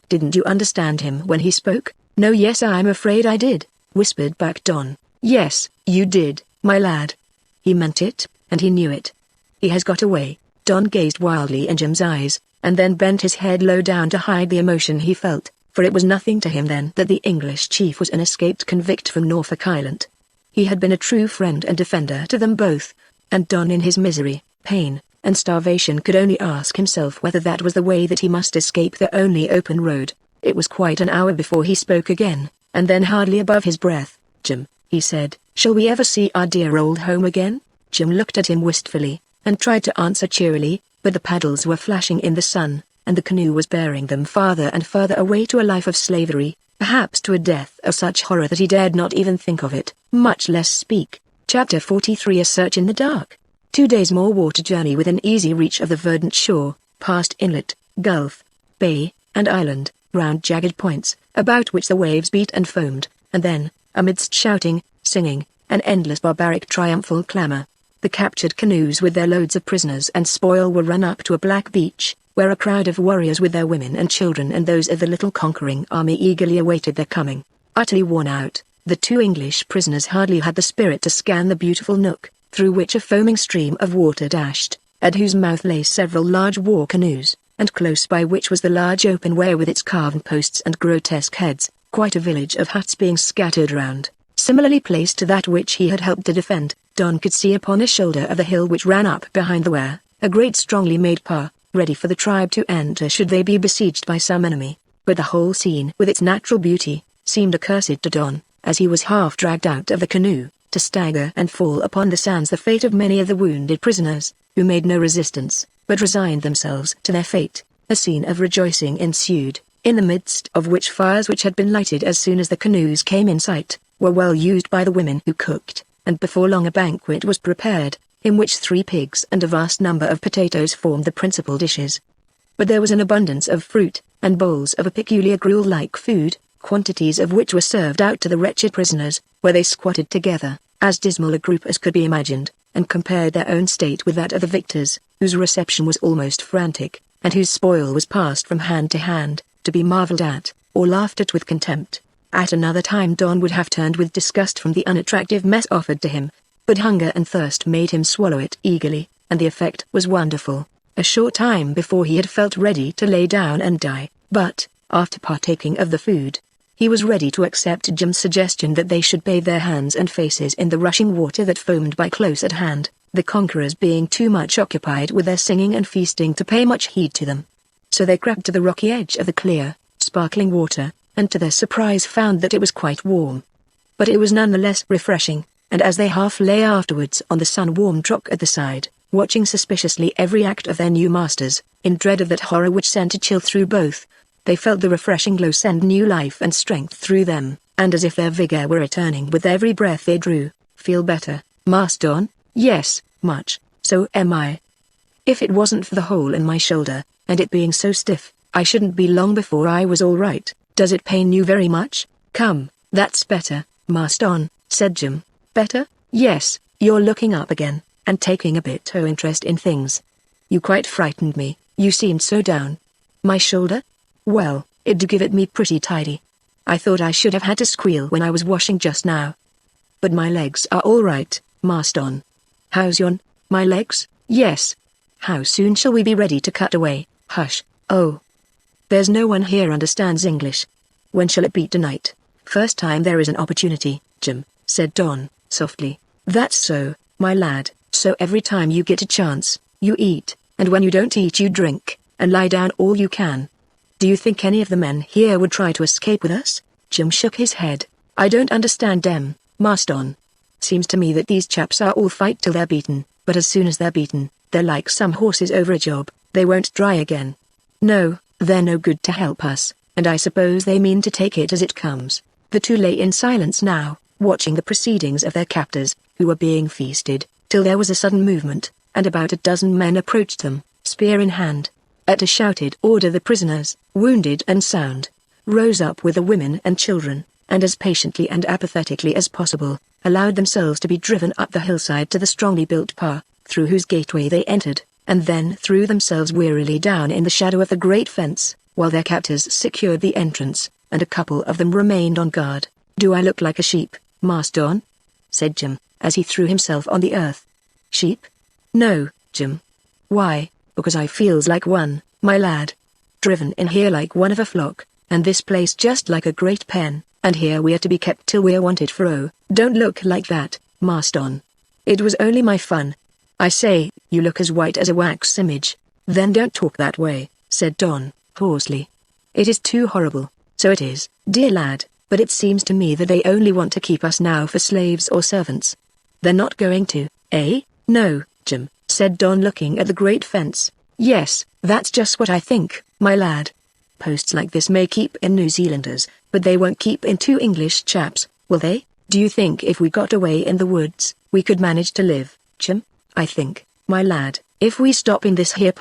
"Didn't you understand him when he spoke?" "No, yes, I'm afraid I did," whispered back Don. "Yes, you did, my lad. He meant it, and he knew it. He has got away." Don gazed wildly in Jim's eyes, and then bent his head low down to hide the emotion he felt, for it was nothing to him then that the English chief was an escaped convict from Norfolk Island. He had been a true friend and defender to them both, and Don in his misery, pain, and starvation could only ask himself whether that was the way that he must escape the only open road. It was quite an hour before he spoke again, and then hardly above his breath. "Jim," he said, "shall we ever see our dear old home again?" Jim looked at him wistfully, and tried to answer cheerily, but the paddles were flashing in the sun, and the canoe was bearing them farther and farther away to a life of slavery, perhaps to a death of such horror that he dared not even think of it, much less speak. Chapter 43 A Search in the Dark. 2 days more water journey within easy reach of the verdant shore, past inlet, gulf, bay, and island, round jagged points, about which the waves beat and foamed, and then, amidst shouting, singing, and endless barbaric triumphal clamor, the captured canoes with their loads of prisoners and spoil were run up to a black beach, where a crowd of warriors with their women and children and those of the little conquering army eagerly awaited their coming. Utterly worn out, the 2 English prisoners hardly had the spirit to scan the beautiful nook, through which a foaming stream of water dashed, at whose mouth lay several large war canoes, and close by which was the large open way with its carved posts and grotesque heads, quite a village of huts being scattered round, similarly placed to that which he had helped to defend. Don could see upon a shoulder of the hill which ran up behind the weir, a great strongly made pa, ready for the tribe to enter should they be besieged by some enemy, but the whole scene with its natural beauty, seemed accursed to Don, as he was half dragged out of the canoe, to stagger and fall upon the sands the fate of many of the wounded prisoners, who made no resistance, but resigned themselves to their fate. A scene of rejoicing ensued, in the midst of which fires which had been lighted as soon as the canoes came in sight, were well used by the women who cooked, and before long a banquet was prepared, in which 3 pigs and a vast number of potatoes formed the principal dishes. But there was an abundance of fruit, and bowls of a peculiar gruel-like food, quantities of which were served out to the wretched prisoners, where they squatted together, as dismal a group as could be imagined, and compared their own state with that of the victors, whose reception was almost frantic, and whose spoil was passed from hand to hand, to be marveled at, or laughed at with contempt. At another time Don would have turned with disgust from the unattractive mess offered to him, but hunger and thirst made him swallow it eagerly, and the effect was wonderful. A short time before he had felt ready to lay down and die, but, after partaking of the food, he was ready to accept Jim's suggestion that they should bathe their hands and faces in the rushing water that foamed by close at hand, the conquerors being too much occupied with their singing and feasting to pay much heed to them. So they crept to the rocky edge of the clear, sparkling water, and to their surprise found that it was quite warm. But it was none the less refreshing, and as they half lay afterwards on the sun-warmed rock at the side, watching suspiciously every act of their new masters, in dread of that horror which sent a chill through both, they felt the refreshing glow send new life and strength through them, and as if their vigor were returning with every breath they drew. "Feel better, Master Don?" "Yes, much, so am I. If it wasn't for the hole in my shoulder, and it being so stiff, I shouldn't be long before I was all right." "Does it pain you very much?" "Come, that's better, Master Don," said Jim. "Better? Yes, you're looking up again, and taking a bit of interest in things. You quite frightened me, you seemed so down." "My shoulder? Well, it'd give it me pretty tidy. I thought I should have had to squeal when I was washing just now. But my legs are all right, Master Don." "How's yon?" "My legs? Yes. How soon shall we be ready to cut away?" "Hush, oh. There's no one here understands English. When shall it be tonight?" "First time there is an opportunity, Jim," said Don, softly. "That's so, my lad, so every time you get a chance, you eat, and when you don't eat you drink, and lie down all you can. Do you think any of the men here would try to escape with us?" Jim shook his head. "I don't understand them, Master Don. Seems to me that these chaps are all fight till they're beaten, but as soon as they're beaten, they're like some horses over a job, they won't try again. No, they're no good to help us, and I suppose they mean to take it as it comes." The two lay in silence now, watching the proceedings of their captors, who were being feasted, till there was a sudden movement, and about a dozen men approached them, spear in hand. At a shouted order the prisoners, wounded and sound, rose up with the women and children, and as patiently and apathetically as possible, allowed themselves to be driven up the hillside to the strongly built path, through whose gateway they entered, and then threw themselves wearily down in the shadow of the great fence, while their captors secured the entrance, and a couple of them remained on guard. "Do I look like a sheep, Master Don?" said Jim, as he threw himself on the earth. "Sheep? No, Jim. Why, because I feels like one, my lad. Driven in here like one of a flock, and this place just like a great pen, and here we are to be kept till we're wanted for. Oh, don't look like that, Master Don. It was only my fun. I say, you look as white as a wax image." "Then don't talk that way," said Don, hoarsely. "It is too horrible." "So it is, dear lad, but it seems to me that they only want to keep us now for slaves or servants." "They're not going to, eh?" "No, Jim," said Don, looking at the great fence. "Yes, that's just what I think, my lad. Posts like this may keep in New Zealanders, but they won't keep in two English chaps, will they? Do you think if we got away in the woods, we could manage to live, Jim?" "I think, my lad, if we stop in this here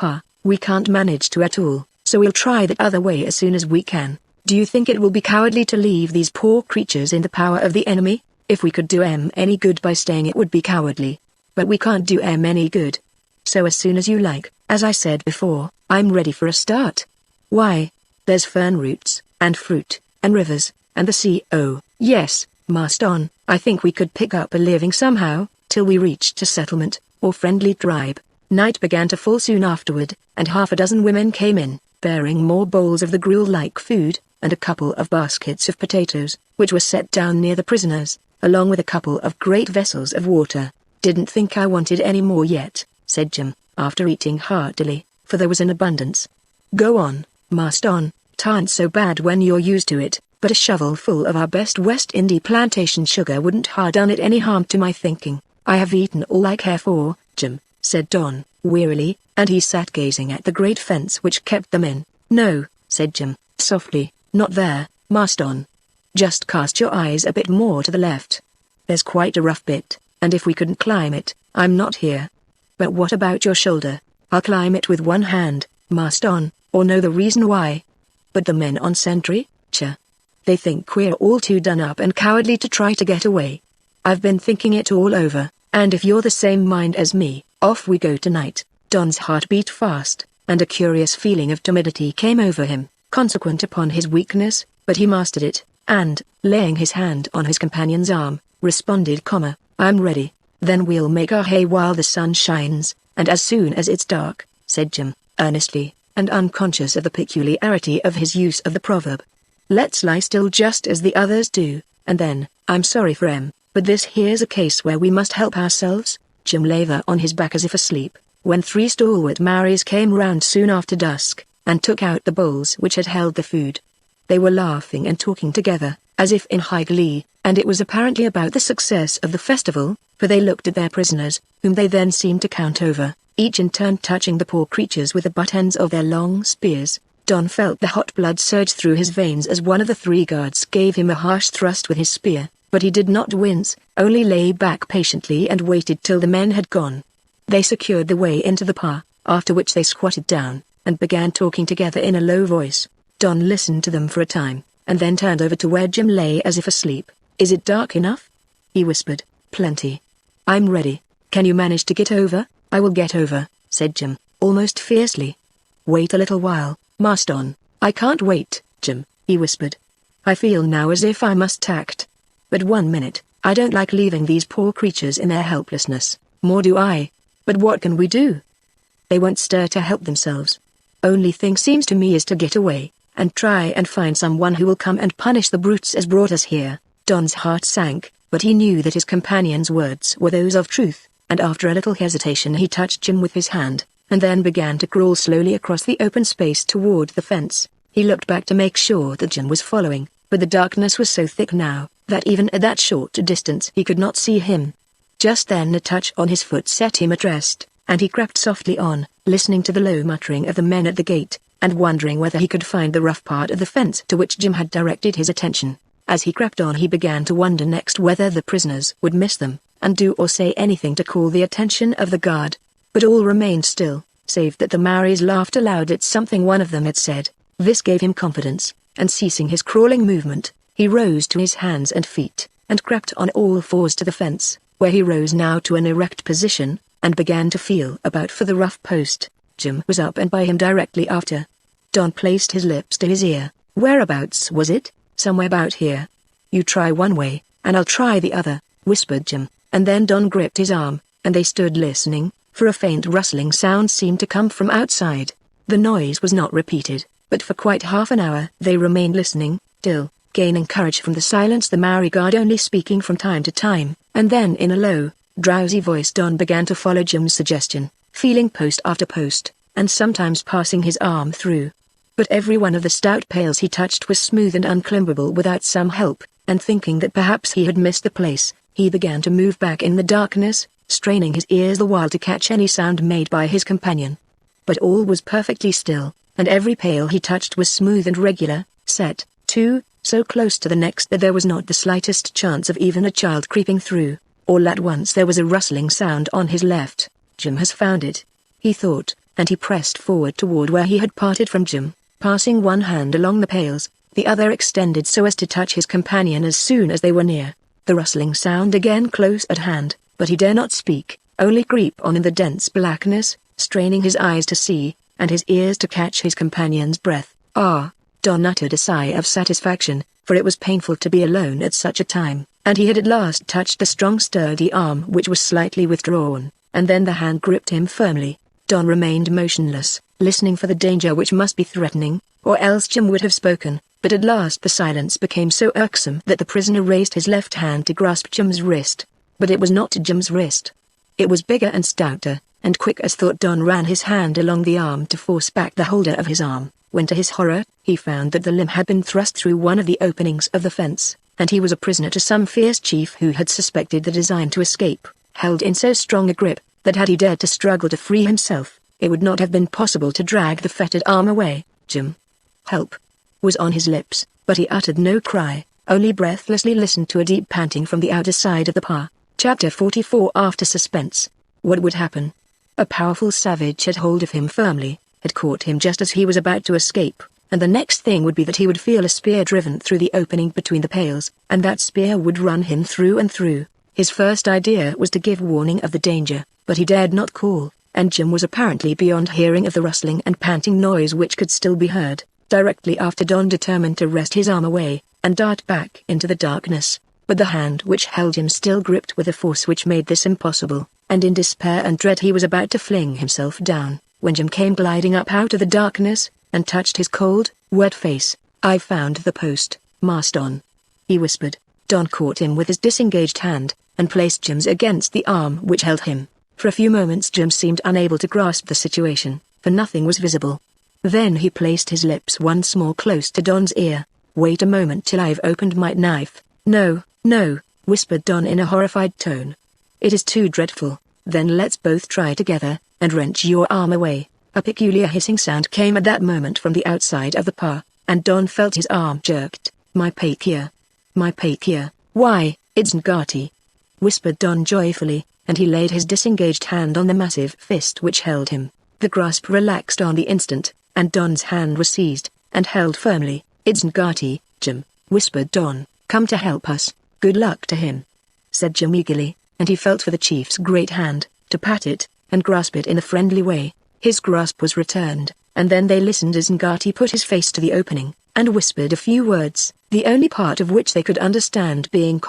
we can't manage to at all, so we'll try that other way as soon as we can. Do you think it will be cowardly to leave these poor creatures in the power of the enemy? If we could do any good by staying it would be cowardly. But we can't do any good. So as soon as you like, as I said before, I'm ready for a start. Why, there's fern roots, and fruit, and rivers, and the sea. Oh, yes, Master Don, I think we could pick up a living somehow, till we reached a settlement, or friendly tribe." Night began to fall soon afterward, and half a dozen women came in, bearing more bowls of the gruel-like food, and a couple of baskets of potatoes, which were set down near the prisoners, along with a couple of great vessels of water. "Didn't think I wanted any more yet," said Jim, after eating heartily, for there was an abundance. "Go on, Master Don, 'tain't so bad when you're used to it, but a shovelful of our best West Indy plantation sugar wouldn't ha' done it any harm to my thinking." "I have eaten all I care for, Jim," said Don, wearily, and he sat gazing at the great fence which kept them in. "No," said Jim, softly, "not there, Master Don. Just cast your eyes a bit more to the left. There's quite a rough bit, and if we couldn't climb it, I'm not here." "But what about your shoulder?" "I'll climb it with one hand, Master Don, or know the reason why." "But the men on sentry, they think we're all too done up and cowardly to try to get away. I've been thinking it all over, and if you're the same mind as me, off we go tonight." Don's heart beat fast, and a curious feeling of timidity came over him, consequent upon his weakness, but he mastered it, and, laying his hand on his companion's arm, responded, "I'm ready." "Then we'll make our hay while the sun shines, and as soon as it's dark," said Jim, earnestly, and unconscious of the peculiarity of his use of the proverb. "Let's lie still just as the others do, and then, I'm sorry for but this here's a case where we must help ourselves." Jim lay there on his back as if asleep, when three stalwart Maoris came round soon after dusk, and took out the bowls which had held the food. They were laughing and talking together, as if in high glee, and it was apparently about the success of the festival, for they looked at their prisoners, whom they then seemed to count over, each in turn touching the poor creatures with the butt ends of their long spears. Don felt the hot blood surge through his veins as one of the 3 guards gave him a harsh thrust with his spear, but he did not wince, only lay back patiently and waited till the men had gone. They secured the way into the park, after which they squatted down, and began talking together in a low voice. Don listened to them for a time, and then turned over to where Jim lay as if asleep. "Is it dark enough?" he whispered. "Plenty. I'm ready. Can you manage to get over?" "I will get over," said Jim, almost fiercely. "Wait a little while, Master Don." "I can't wait, Jim," he whispered. "I feel now as if I must act. But 1 minute, I don't like leaving these poor creatures in their helplessness, more do I. But what can we do? They won't stir to help themselves. Only thing seems to me is to get away, and try and find someone who will come and punish the brutes as brought us here." Don's heart sank, but he knew that his companion's words were those of truth, and after a little hesitation he touched Jim with his hand, and then began to crawl slowly across the open space toward the fence. He looked back to make sure that Jim was following, but the darkness was so thick now, that even at that short distance he could not see him. Just then a touch on his foot set him at rest, and he crept softly on, listening to the low muttering of the men at the gate, and wondering whether he could find the rough part of the fence to which Jim had directed his attention. As he crept on he began to wonder next whether the prisoners would miss them, and do or say anything to call the attention of the guard. But all remained still, save that the Maoris laughed aloud at something one of them had said. This gave him confidence, and ceasing his crawling movement, he rose to his hands and feet, and crept on all fours to the fence, where he rose now to an erect position, and began to feel about for the rough post. Jim was up and by him directly after. Don placed his lips to his ear. "Whereabouts was it?" "Somewhere about here." "You try one way, and I'll try the other," whispered Jim, and then Don gripped his arm, and they stood listening, for a faint rustling sound seemed to come from outside. The noise was not repeated, but for quite half an hour they remained listening, till, gaining courage from the silence, the Maori guard only speaking from time to time, and then in a low, drowsy voice Don began to follow Jim's suggestion, feeling post after post, and sometimes passing his arm through. But every one of the stout pails he touched was smooth and unclimbable without some help, and thinking that perhaps he had missed the place, he began to move back in the darkness, straining his ears the while to catch any sound made by his companion. But all was perfectly still, and every pail he touched was smooth and regular, set, too, so close to the next that there was not the slightest chance of even a child creeping through. All at once there was a rustling sound on his left. "Jim has found it," he thought, and he pressed forward toward where he had parted from Jim, passing one hand along the pails, the other extended so as to touch his companion as soon as they were near. The rustling sound again close at hand, but he dare not speak, only creep on in the dense blackness, straining his eyes to see, and his ears to catch his companion's breath. "Ah!" Don uttered a sigh of satisfaction, for it was painful to be alone at such a time, and he had at last touched a strong sturdy arm which was slightly withdrawn, and then the hand gripped him firmly. Don remained motionless, listening for the danger which must be threatening, or else Jim would have spoken, but at last the silence became so irksome that the prisoner raised his left hand to grasp Jim's wrist. But it was not Jim's wrist. It was bigger and stouter, and quick as thought Don ran his hand along the arm to force back the holder of his arm, when to his horror, he found that the limb had been thrust through one of the openings of the fence, and he was a prisoner to some fierce chief who had suspected the design to escape, held in so strong a grip, that had he dared to struggle to free himself, it would not have been possible to drag the fettered arm away. "Jim! Help!" was on his lips, but he uttered no cry, only breathlessly listened to a deep panting from the outer side of the park. Chapter 44. After suspense. What would happen? A powerful savage had hold of him firmly, had caught him just as he was about to escape, and the next thing would be that he would feel a spear driven through the opening between the pails, and that spear would run him through and through. His first idea was to give warning of the danger, but he dared not call, and Jim was apparently beyond hearing of the rustling and panting noise which could still be heard. Directly after Don determined to wrest his arm away, and dart back into the darkness, but the hand which held him still gripped with a force which made this impossible, and in despair and dread he was about to fling himself down, when Jim came gliding up out of the darkness, and touched his cold, wet face. "I found the post, Master Don," he whispered. Don caught him with his disengaged hand, and placed Jim's against the arm which held him. For a few moments Jim seemed unable to grasp the situation, for nothing was visible. Then he placed his lips once more close to Don's ear. "Wait a moment till I've opened my knife." "No, no," whispered Don in a horrified tone. "It is too dreadful. Then let's both try together, and wrench your arm away." A peculiar hissing sound came at that moment from the outside of the pa, and Don felt his arm jerked. "My Pakia. My Pakia, why, it's Ngati," whispered Don joyfully, and he laid his disengaged hand on the massive fist which held him. The grasp relaxed on the instant, and Don's hand was seized, and held firmly. "It's Ngati, Jim," whispered Don. "Come to help us." "Good luck to him," said Jim eagerly, and he felt for the chief's great hand, to pat it, and grasp it in a friendly way. His grasp was returned, and then they listened as Ngati put his face to the opening, and whispered a few words, the only part of which they could understand being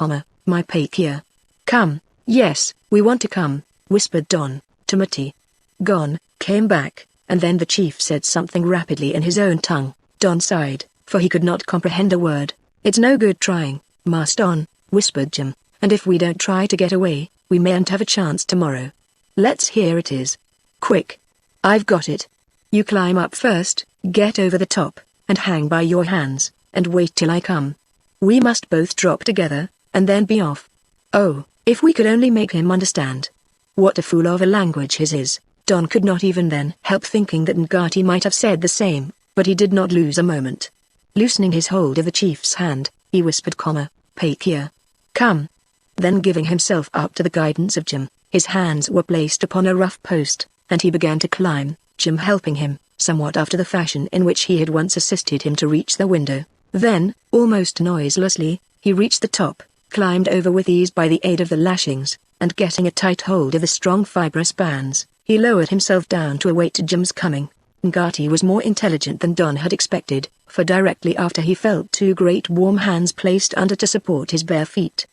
"My Pakia." "Come." "Yes, we want to come," whispered Don. Tamati. Gon came back, and then the chief said something rapidly in his own tongue. Don sighed, for he could not comprehend a word. "It's no good trying, Mas Don," whispered Jim, "and if we don't try to get away, we mayn't have a chance tomorrow." "Let's hear it is. Quick." "I've got it. You climb up first, get over the top, and hang by your hands, and wait till I come. We must both drop together, and then be off." Oh, if we could only make him understand. What a fool of a language his is. Don could not even then help thinking that Ngati might have said the same, but he did not lose a moment. Loosening his hold of the chief's hand, he whispered, "Pakia. Come." Then giving himself up to the guidance of Jim, his hands were placed upon a rough post, and he began to climb, Jim helping him, somewhat after the fashion in which he had once assisted him to reach the window. Then, almost noiselessly, he reached the top, climbed over with ease by the aid of the lashings, and getting a tight hold of the strong fibrous bands, he lowered himself down to await Jim's coming. Ngati was more intelligent than Don had expected, for directly after he felt two great warm hands placed under to support his bare feet.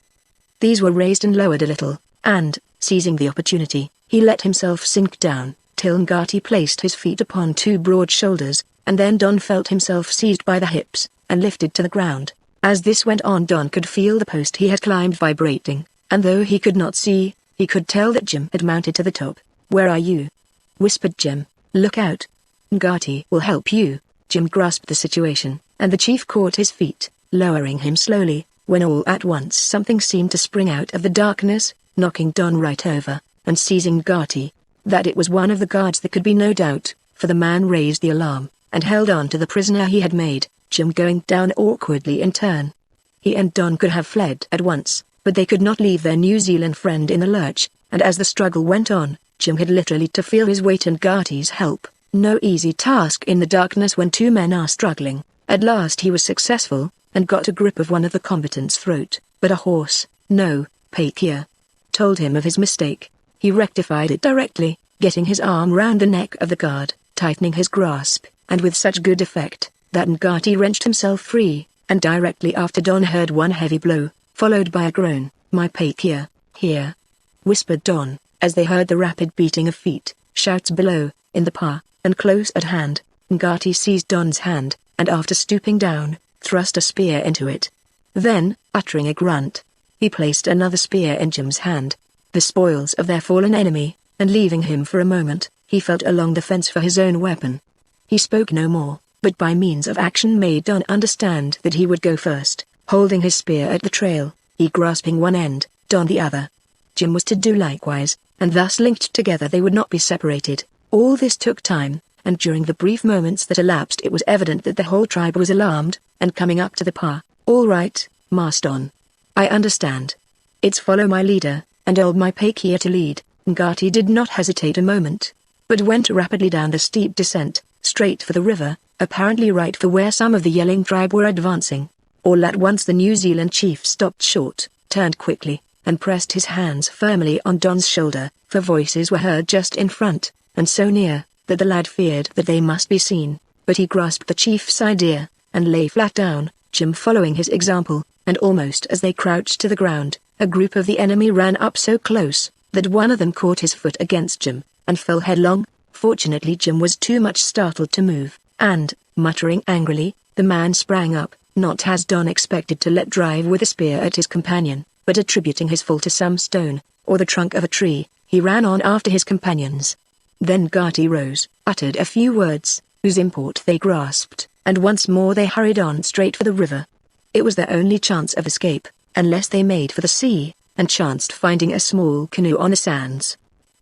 These were raised and lowered a little, and, seizing the opportunity, he let himself sink down, till Ngati placed his feet upon two broad shoulders, and then Don felt himself seized by the hips, and lifted to the ground. As this went on, Don could feel the post he had climbed vibrating, and though he could not see, he could tell that Jim had mounted to the top. "Where are you?" whispered Jim. "Look out. Ngati will help you." Jim grasped the situation, and the chief caught his feet, lowering him slowly, when all at once something seemed to spring out of the darkness, knocking Don right over, and seizing Ngati. That it was one of the guards there could be no doubt, for the man raised the alarm, and held on to the prisoner he had made, Jim going down awkwardly in turn. He and Don could have fled at once, but they could not leave their New Zealand friend in the lurch, and as the struggle went on, Jim had literally to feel his weight and Ngati's help. No easy task in the darkness when two men are struggling. At last he was successful, and got a grip of one of the combatant's throat, but a hoarse, "No, Pakia," told him of his mistake. He rectified it directly, getting his arm round the neck of the guard, tightening his grasp, and with such good effect, that Ngati wrenched himself free, and directly after Don heard one heavy blow, followed by a groan. "My Pakia, here," whispered Don, as they heard the rapid beating of feet, shouts below, in the pa, and close at hand. Ngati seized Don's hand, and after stooping down, thrust a spear into it. Then, uttering a grunt, he placed another spear in Jim's hand, the spoils of their fallen enemy, and leaving him for a moment, he felt along the fence for his own weapon. He spoke no more, but by means of action made Don understand that he would go first, holding his spear at the trail, he grasping one end, Don the other. Jim was to do likewise, and thus linked together they would not be separated. All this took time, and during the brief moments that elapsed it was evident that the whole tribe was alarmed, and coming up to the pa. "All right, Mas Don. I understand. It's follow my leader, and old my Pakia to lead." Ngati did not hesitate a moment, but went rapidly down the steep descent, straight for the river, apparently right for where some of the yelling tribe were advancing. All at once the New Zealand chief stopped short, turned quickly, and pressed his hands firmly on Don's shoulder, for voices were heard just in front, and so near, that the lad feared that they must be seen, but he grasped the chief's idea, and lay flat down, Jim following his example, and almost as they crouched to the ground, a group of the enemy ran up so close, that one of them caught his foot against Jim, and fell headlong. Fortunately Jim was too much startled to move, and, muttering angrily, the man sprang up, not as Don expected to let drive with a spear at his companion, but attributing his fall to some stone, or the trunk of a tree, he ran on after his companions. Then Ngati rose, uttered a few words, whose import they grasped, and once more they hurried on straight for the river. It was their only chance of escape, unless they made for the sea, and chanced finding a small canoe on the sands.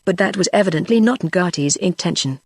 But that was evidently not Ngati's intention.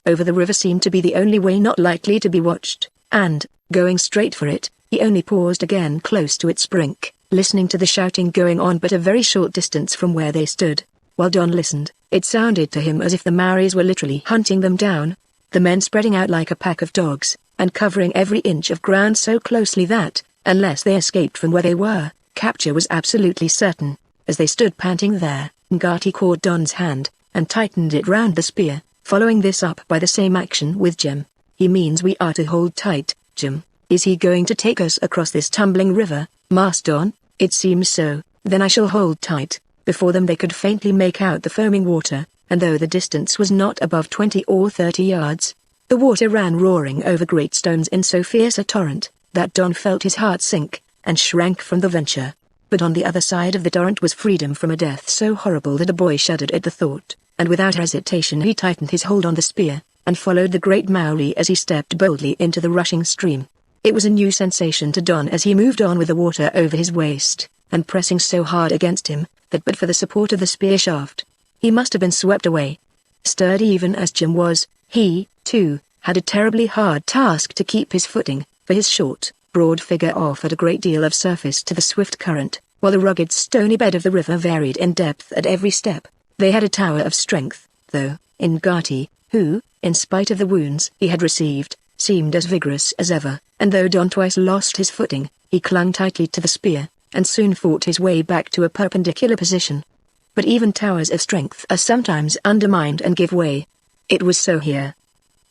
over the river seemed to be the only way not likely to be watched, and, going straight for it, he only paused again close to its brink, listening to the shouting going on but a very short distance from where they stood. While Don listened, it sounded to him as if the Maoris were literally hunting them down, the men spreading out like a pack of dogs, and covering every inch of ground so closely that, unless they escaped from where they were, capture was absolutely certain. As they stood panting there, Ngati caught Don's hand, and tightened it round the spear, following this up by the same action with Jim. "He means we are to hold tight, Jim. Is he going to take us across this tumbling river, Master Don?" "It seems so." "Then I shall hold tight." Before them they could faintly make out the foaming water, and though the distance was not above 20 or 30 yards, the water ran roaring over great stones in so fierce a torrent, that Don felt his heart sink, and shrank from the venture. But on the other side of the torrent was freedom from a death so horrible that a boy shuddered at the thought, and without hesitation he tightened his hold on the spear, and followed the great Maori as he stepped boldly into the rushing stream. It was a new sensation to Don as he moved on with the water over his waist, and pressing so hard against him, that but for the support of the spear shaft, he must have been swept away. Sturdy even as Jim was, he, too, had a terribly hard task to keep his footing, for his short, broad figure offered a great deal of surface to the swift current, while the rugged stony bed of the river varied in depth at every step. They had a tower of strength, though, in Ngati, who, in spite of the wounds he had received, seemed as vigorous as ever, and though Don twice lost his footing, he clung tightly to the spear, and soon fought his way back to a perpendicular position. But even towers of strength are sometimes undermined and give way. It was so here.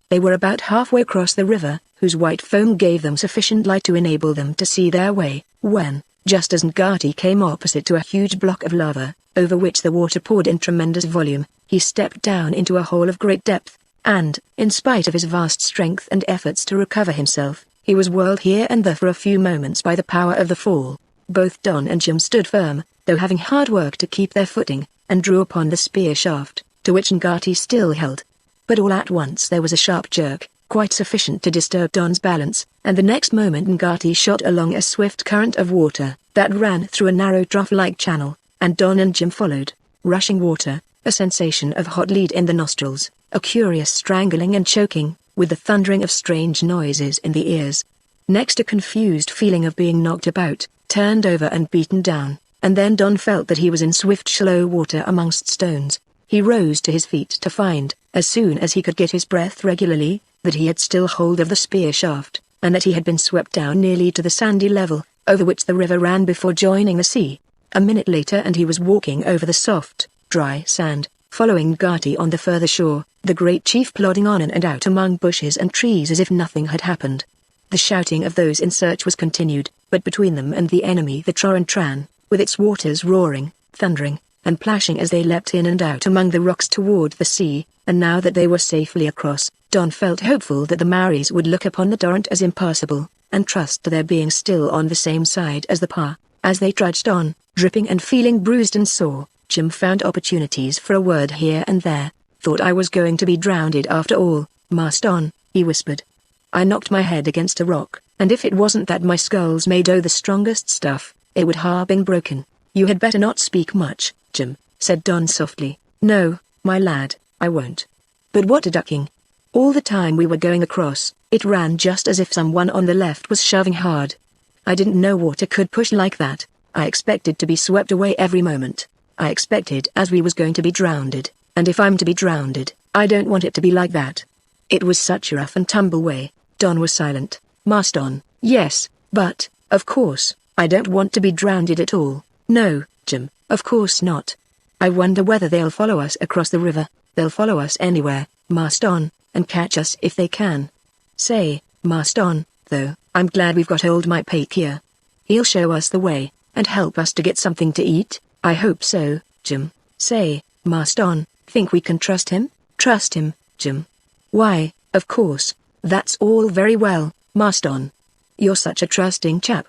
They were about halfway across the river, whose white foam gave them sufficient light to enable them to see their way, when, just as Ngati came opposite to a huge block of lava, over which the water poured in tremendous volume, he stepped down into a hole of great depth, and, in spite of his vast strength and efforts to recover himself, he was whirled here and there for a few moments by the power of the fall. Both Don and Jim stood firm, though having hard work to keep their footing, and drew upon the spear shaft, to which Ngati still held. But all at once there was a sharp jerk, quite sufficient to disturb Don's balance, and the next moment Ngati shot along a swift current of water, that ran through a narrow trough-like channel, and Don and Jim followed. Rushing water, a sensation of hot lead in the nostrils, a curious strangling and choking, with the thundering of strange noises in the ears. Next a confused feeling of being knocked about, turned over and beaten down, and then Don felt that he was in swift shallow water amongst stones. He rose to his feet to find, as soon as he could get his breath regularly, that he had still hold of the spear shaft, and that he had been swept down nearly to the sandy level, over which the river ran before joining the sea. A minute later and he was walking over the soft, dry sand, following Ngati on the further shore, the great chief plodding on in and out among bushes and trees as if nothing had happened. The shouting of those in search was continued, but between them and the enemy the torrent ran, with its waters roaring, thundering, and plashing as they leapt in and out among the rocks toward the sea, and now that they were safely across, Don felt hopeful that the Maoris would look upon the torrent as impassable, and trust to their being still on the same side as the Pa. As they trudged on, dripping and feeling bruised and sore, Jim found opportunities for a word here and there. "Thought I was going to be drowned after all, Master Don," he whispered. "I knocked my head against a rock, and if it wasn't that my skull's made o' the strongest stuff, it would ha' been broken." "You had better not speak much, Jim," said Don softly. "No, my lad, I won't." "But what a ducking! All the time we were going across, it ran just as if someone on the left was shoving hard. I didn't know water could push like that. I expected to be swept away every moment. I expected as we was going to be drowned, and if I'm to be drowned, I don't want it to be like that." It was such a rough and tumble way. Don was silent. "Master Don." "Yes, but, of course, I don't want to be drowned at all." "No, Jim, of course not. I wonder whether they'll follow us across the river." "They'll follow us anywhere, Master Don, and catch us if they can. Say, Master Don, though, I'm glad we've got old Mike Pake here. He'll show us the way, and help us to get something to eat." "I hope so, Jim." "Say, Master Don, think we can trust him?" "Trust him, Jim? Why, of course, that's all very well, Master Don. You're such a trusting chap.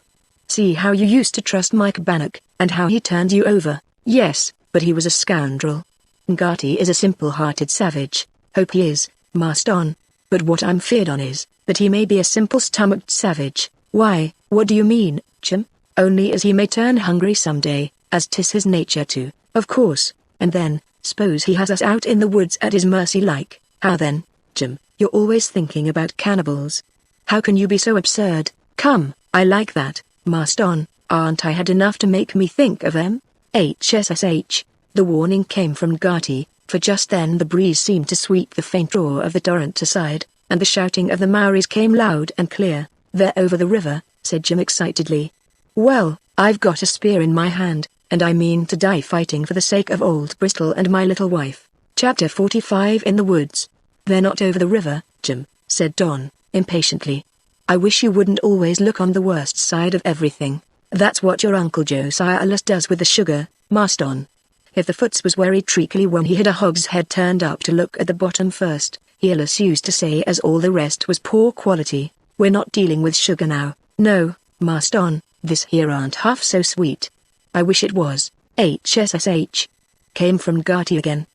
See how you used to trust Mike Bannock, and how he turned you over." "Yes, but he was a scoundrel. Ngati is a simple-hearted savage." "Hope he is, Master Don. But what I'm feared on is, that he may be a simple-stomached savage." "Why, what do you mean, Jim?" "Only as he may turn hungry some day, as 'tis his nature to, of course, and then, s'pose he has us out in the woods at his mercy like, how then? Jim, you're always thinking about cannibals. How can you be so absurd? Come, I like that, Marston, aren't I had enough to make me think of them? HSSH. The warning came from Gertie, for just then the breeze seemed to sweep the faint roar of the torrent aside, and the shouting of the Maoris came loud and clear. "They're over the river," said Jim excitedly. "Well, I've got a spear in my hand, and I mean to die fighting for the sake of old Bristol and my little wife." Chapter 45 In the Woods. "They're not over the river, Jim," said Don, impatiently. "I wish you wouldn't always look on the worst side of everything. That's what your Uncle Josiah Ellis does with the sugar, Marston. If the foots was very treacly when he had a hogshead turned up to look at the bottom first, Ellis used to say as all the rest was poor quality. We're not dealing with sugar now. No, Marston, this here aren't half so sweet." "I wish it was." HSSH. Came from Gertie again.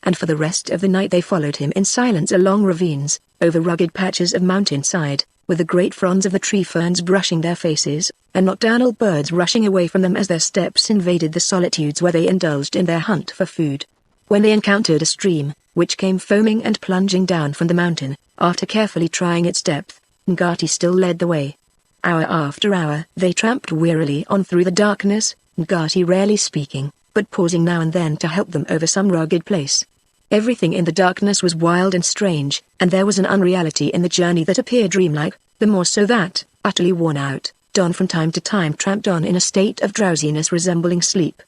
And for the rest of the night they followed him in silence along ravines, over rugged patches of mountainside, with the great fronds of the tree ferns brushing their faces, and nocturnal birds rushing away from them as their steps invaded the solitudes where they indulged in their hunt for food. When they encountered a stream, which came foaming and plunging down from the mountain, after carefully trying its depth, Gertie still led the way. Hour after hour they tramped wearily on through the darkness, Gertie rarely speaking, but pausing now and then to help them over some rugged place. Everything in the darkness was wild and strange, and there was an unreality in the journey that appeared dreamlike, the more so that, utterly worn out, Don from time to time tramped on in a state of drowsiness resembling sleep.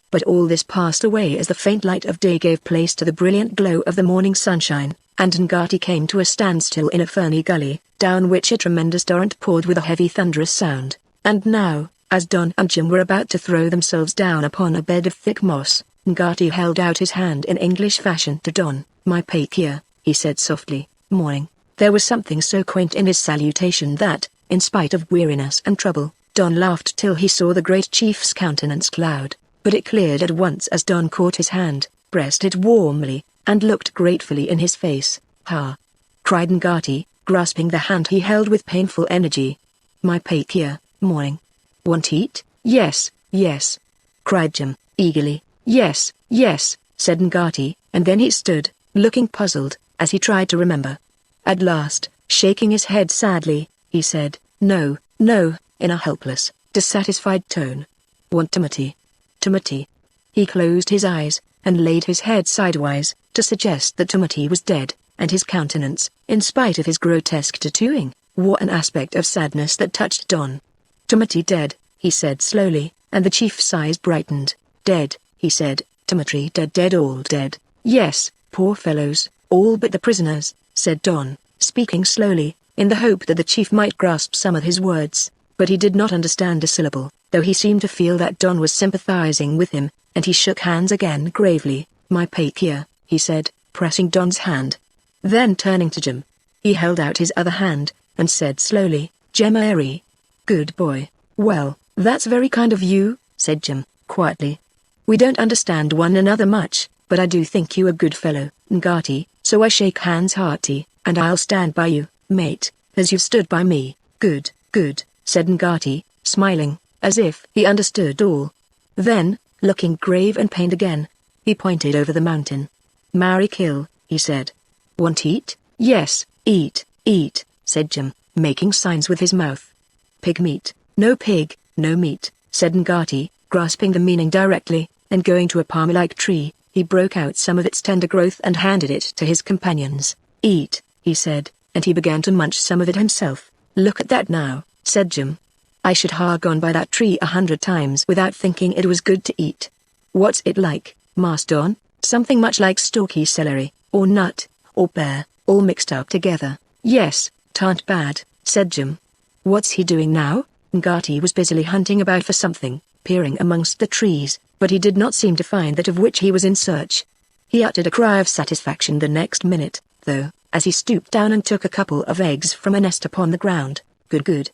But all this passed away as the faint light of day gave place to the brilliant glow of the morning sunshine, and Gertie came to a standstill in a ferny gully, down which a tremendous torrent poured with a heavy thunderous sound. And now, as Don and Jim were about to throw themselves down upon a bed of thick moss, Gertie held out his hand in English fashion to Don. "My pakeer," he said softly. "Morning." There was something so quaint in his salutation that, in spite of weariness and trouble, Don laughed till he saw the great chief's countenance cloud, but it cleared at once as Don caught his hand, pressed it warmly, and looked gratefully in his face. "Ha!" cried Gertie, grasping the hand he held with painful energy. "My pakeer, morning. Want eat?" "Yes, yes," cried Jim, eagerly. "Yes, yes," said Gertie, and then he stood, looking puzzled, as he tried to remember. At last, shaking his head sadly, he said, "No, no," in a helpless, dissatisfied tone. "Want Timothy?" "Timothy." He closed his eyes, and laid his head sidewise, to suggest that Timothy was dead, and his countenance, in spite of his grotesque tattooing, wore an aspect of sadness that touched Don. "Timothy dead," he said slowly, and the chief's eyes brightened. "Dead," he said, "Timothy dead, all dead." "Yes, poor fellows, all but the prisoners," said Don, speaking slowly, in the hope that the chief might grasp some of his words, but he did not understand a syllable, though he seemed to feel that Don was sympathizing with him, and he shook hands again gravely. "My pakeer," he said, pressing Don's hand. Then turning to Jim, he held out his other hand, and said slowly, "Jemari. Good boy." "Well, that's very kind of you," said Jim, quietly. "We don't understand one another much, but I do think you a good fellow, Gertie, so I shake hands hearty, and I'll stand by you, mate, as you've stood by me." "Good, good," said Gertie, smiling, as if he understood all. Then, looking grave and pained again, he pointed over the mountain. "Marry kill," he said. "Want eat?" "Yes, eat, eat," said Jim, making signs with his mouth. "Pig meat." "No pig, no meat," said Gertie, grasping the meaning directly, and going to a palm-like tree, he broke out some of its tender growth and handed it to his companions. "Eat," he said, and he began to munch some of it himself. "Look at that now," said Jim. "I should ha' gone by that tree 100 times without thinking it was good to eat." "What's it like, Marston?" "Something much like stalky celery, or nut, or pear, all mixed up together." "Yes, 'tain't bad," said Jim. "What's he doing now?" Gertie was busily hunting about for something, peering amongst the trees, but he did not seem to find that of which he was in search. He uttered a cry of satisfaction the next minute, though, as he stooped down and took a couple of eggs from a nest upon the ground. "Good, good,"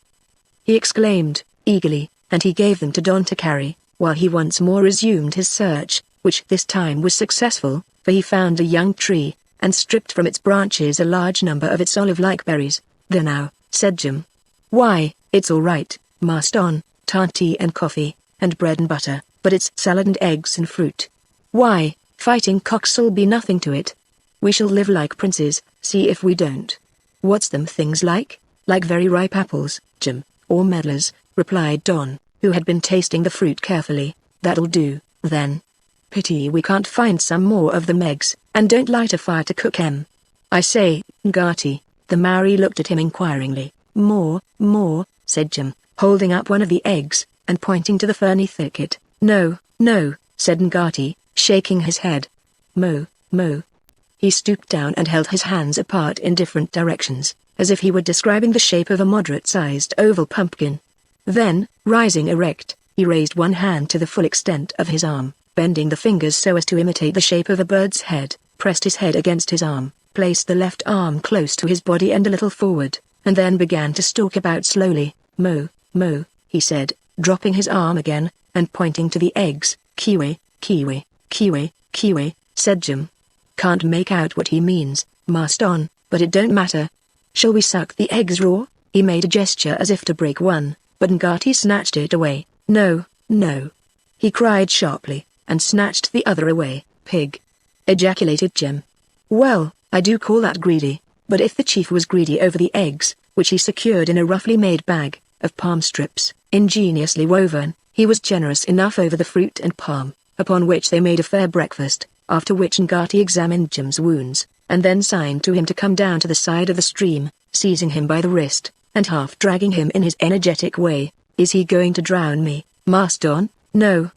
he exclaimed, eagerly, and he gave them to Don to carry, while he once more resumed his search, which this time was successful, for he found a young tree, and stripped from its branches a large number of its olive-like berries. "There now," said Jim. "Why, it's all right, Marston, tea and coffee, and bread and butter, but it's salad and eggs and fruit." "Why, fighting cocks'll be nothing to it." We shall live like princes, see if we don't. What's them things like? Like very ripe apples, Jim, or medlars, replied Don, who had been tasting the fruit carefully. That'll do, then. Pity we can't find some more of them eggs, and don't light a fire to cook 'em. I say, Ngati. The Maori looked at him inquiringly. More, said Jim, holding up one of the eggs, and pointing to the ferny thicket. No, said Ngati, shaking his head. Mo. He stooped down and held his hands apart in different directions, as if he were describing the shape of a moderate-sized oval pumpkin. Then, rising erect, he raised one hand to the full extent of his arm, bending the fingers so as to imitate the shape of a bird's head, pressed his head against his arm, placed the left arm close to his body and a little forward, and then began to stalk about slowly. Mo, he said, dropping his arm again, and pointing to the eggs. Kiwi, said Jim. Can't make out what he means, Marston, but it don't matter. Shall we suck the eggs raw? He made a gesture as if to break one, but Ngati snatched it away. No, he cried sharply, and snatched the other away. Pig! Ejaculated Jim. Well, I do call that greedy, but if the chief was greedy over the eggs, which he secured in a roughly made bag of palm strips, ingeniously woven, he was generous enough over the fruit and palm, upon which they made a fair breakfast, after which Ngati examined Jim's wounds, and then signed to him to come down to the side of the stream, seizing him by the wrist, and half dragging him in his energetic way. Is he going to drown me, Marston? No,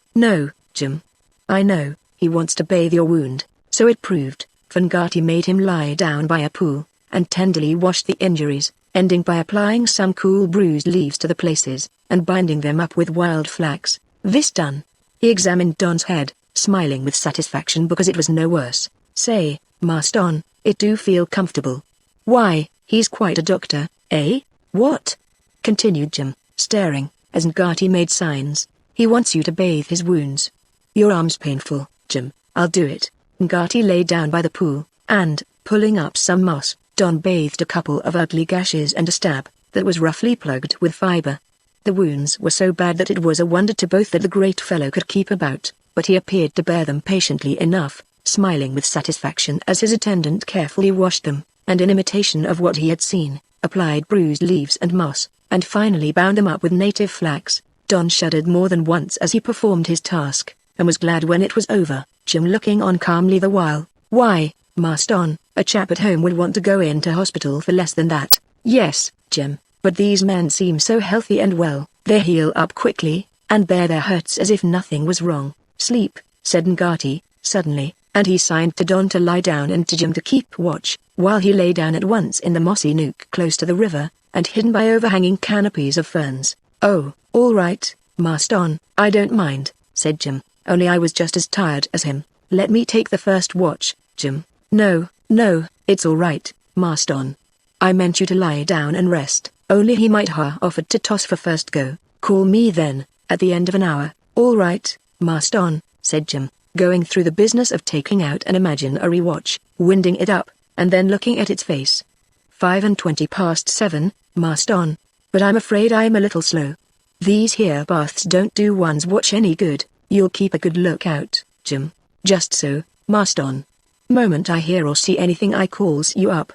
Jim. I know, he wants to bathe your wound, so it proved, for Ngati made him lie down by a pool, and tenderly washed the injuries, ending by applying some cool bruised leaves to the places, and binding them up with wild flax. This done, he examined Don's head, smiling with satisfaction because it was no worse. Say, Marston, it do feel comfortable. Why, he's quite a doctor, eh? What? Continued Jim, staring, as Ngati made signs. He wants you to bathe his wounds. Your arm's painful, Jim, I'll do it. Ngati lay down by the pool, and, pulling up some moss, Don bathed a couple of ugly gashes and a stab, that was roughly plugged with fiber. The wounds were so bad that it was a wonder to both that the great fellow could keep about, but he appeared to bear them patiently enough, smiling with satisfaction as his attendant carefully washed them, and in imitation of what he had seen, applied bruised leaves and moss, and finally bound them up with native flax. Don shuddered more than once as he performed his task, and was glad when it was over, Jim looking on calmly the while. Why, Marston, a chap at home would want to go into hospital for less than that. Yes, Jim, but these men seem so healthy and well, they heal up quickly, and bear their hurts as if nothing was wrong. Sleep, said Ngati, suddenly, and he signed to Don to lie down and to Jim to keep watch, while he lay down at once in the mossy nook close to the river, and hidden by overhanging canopies of ferns. Oh, all right, Marston, I don't mind, said Jim, only I was just as tired as him. Let me take the first watch, Jim. No, it's all right, Marston. I meant you to lie down and rest, only he might ha offered to toss for first go. Call me then, at the end of an hour. All right, Marston, said Jim, going through the business of taking out an imaginary watch, winding it up, and then looking at its face. 7:20, Marston. But I'm afraid I'm a little slow. These here baths don't do one's watch any good. You'll keep a good lookout, Jim. Just so, Marston. Moment I hear or see anything I calls you up.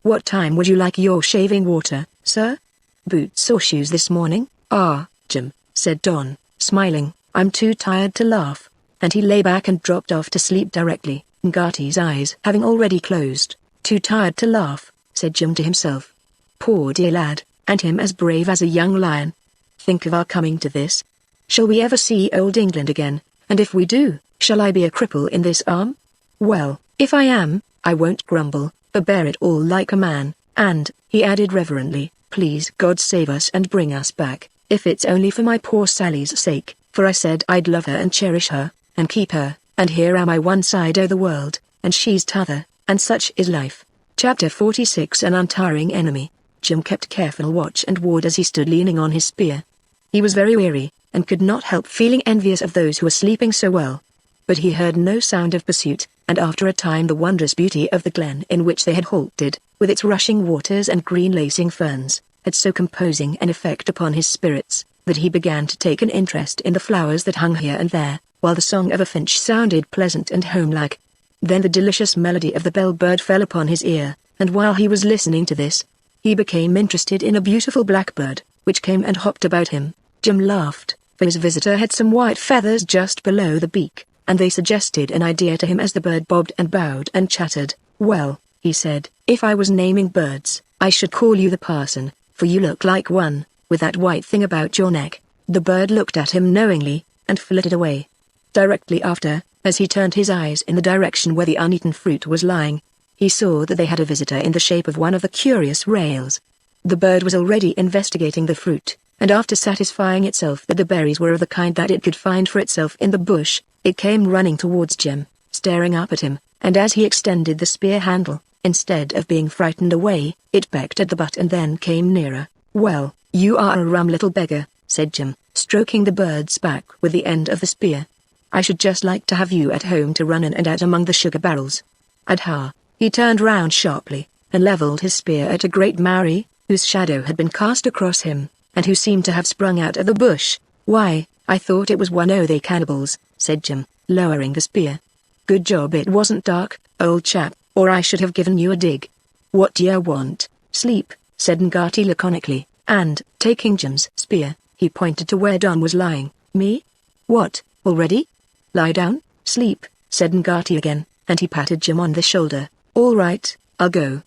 What time would you like your shaving water, sir? Boots or shoes this morning? Ah, Jim, said Don, smiling, I'm too tired to laugh. And he lay back and dropped off to sleep directly, Ngati's eyes having already closed. Too tired to laugh, said Jim to himself. Poor dear lad, and him as brave as a young lion. Think of our coming to this. Shall we ever see old England again, and if we do, shall I be a cripple in this arm? Well, if I am, I won't grumble, but bear it all like a man, and, he added reverently, please God save us and bring us back, if it's only for my poor Sally's sake, for I said I'd love her and cherish her, and keep her, and here am I one side o' the world, and she's t'other, and such is life. Chapter 46 An Untiring Enemy. Jim kept careful watch and ward as he stood leaning on his spear. He was very weary, and could not help feeling envious of those who were sleeping so well. But he heard no sound of pursuit, and after a time the wondrous beauty of the glen in which they had halted, with its rushing waters and green lacing ferns, had so composing an effect upon his spirits, that he began to take an interest in the flowers that hung here and there, while the song of a finch sounded pleasant and homelike. Then the delicious melody of the bellbird fell upon his ear, and while he was listening to this, he became interested in a beautiful blackbird, which came and hopped about him. Jim laughed, for his visitor had some white feathers just below the beak, and they suggested an idea to him as the bird bobbed and bowed and chattered. "Well," he said, "if I was naming birds, I should call you the parson, for you look like one, with that white thing about your neck." The bird looked at him knowingly, and flitted away. Directly after, as he turned his eyes in the direction where the uneaten fruit was lying, he saw that they had a visitor in the shape of one of the curious rails. The bird was already investigating the fruit, and after satisfying itself that the berries were of the kind that it could find for itself in the bush, it came running towards Jim, staring up at him, and as he extended the spear handle, instead of being frightened away, it pecked at the butt and then came nearer. "Well, you are a rum little beggar," said Jim, stroking the bird's back with the end of the spear. "I should just like to have you at home to run in and out among the sugar barrels." Adha! He turned round sharply, and leveled his spear at a great Maori, whose shadow had been cast across him, and who seemed to have sprung out of the bush. "Why, I thought it was one o' they cannibals," said Jim, lowering the spear. "Good job it wasn't dark, old chap, or I should have given you a dig." "What d'ye want?" "Sleep," said Ngati laconically, and, taking Jim's spear, he pointed to where Don was lying. "Me? What, already? Lie down, sleep," said Ngati again, and he patted Jim on the shoulder. "All right, I'll go.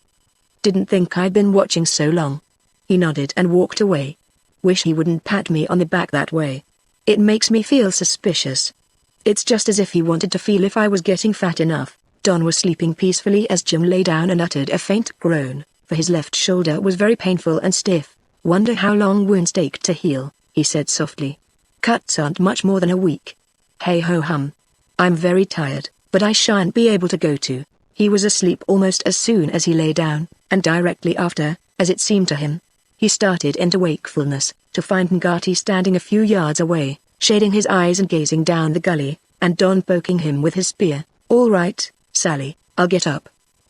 Didn't think I'd been watching so long." He nodded and walked away. "Wish he wouldn't pat me on the back that way. It makes me feel suspicious. It's just as if he wanted to feel if I was getting fat enough." Don was sleeping peacefully as Jim lay down and uttered a faint groan, for his left shoulder was very painful and stiff. "Wonder how long wounds take to heal," he said softly. "Cuts aren't much more than a week. Hey ho hum. I'm very tired, but I shan't be able to go to." He was asleep almost as soon as he lay down, and directly after, as it seemed to him, he started into wakefulness, to find Ngati standing a few yards away, shading his eyes and gazing down the gully, and Don poking him with his spear. "All right, Sally, I'll get up."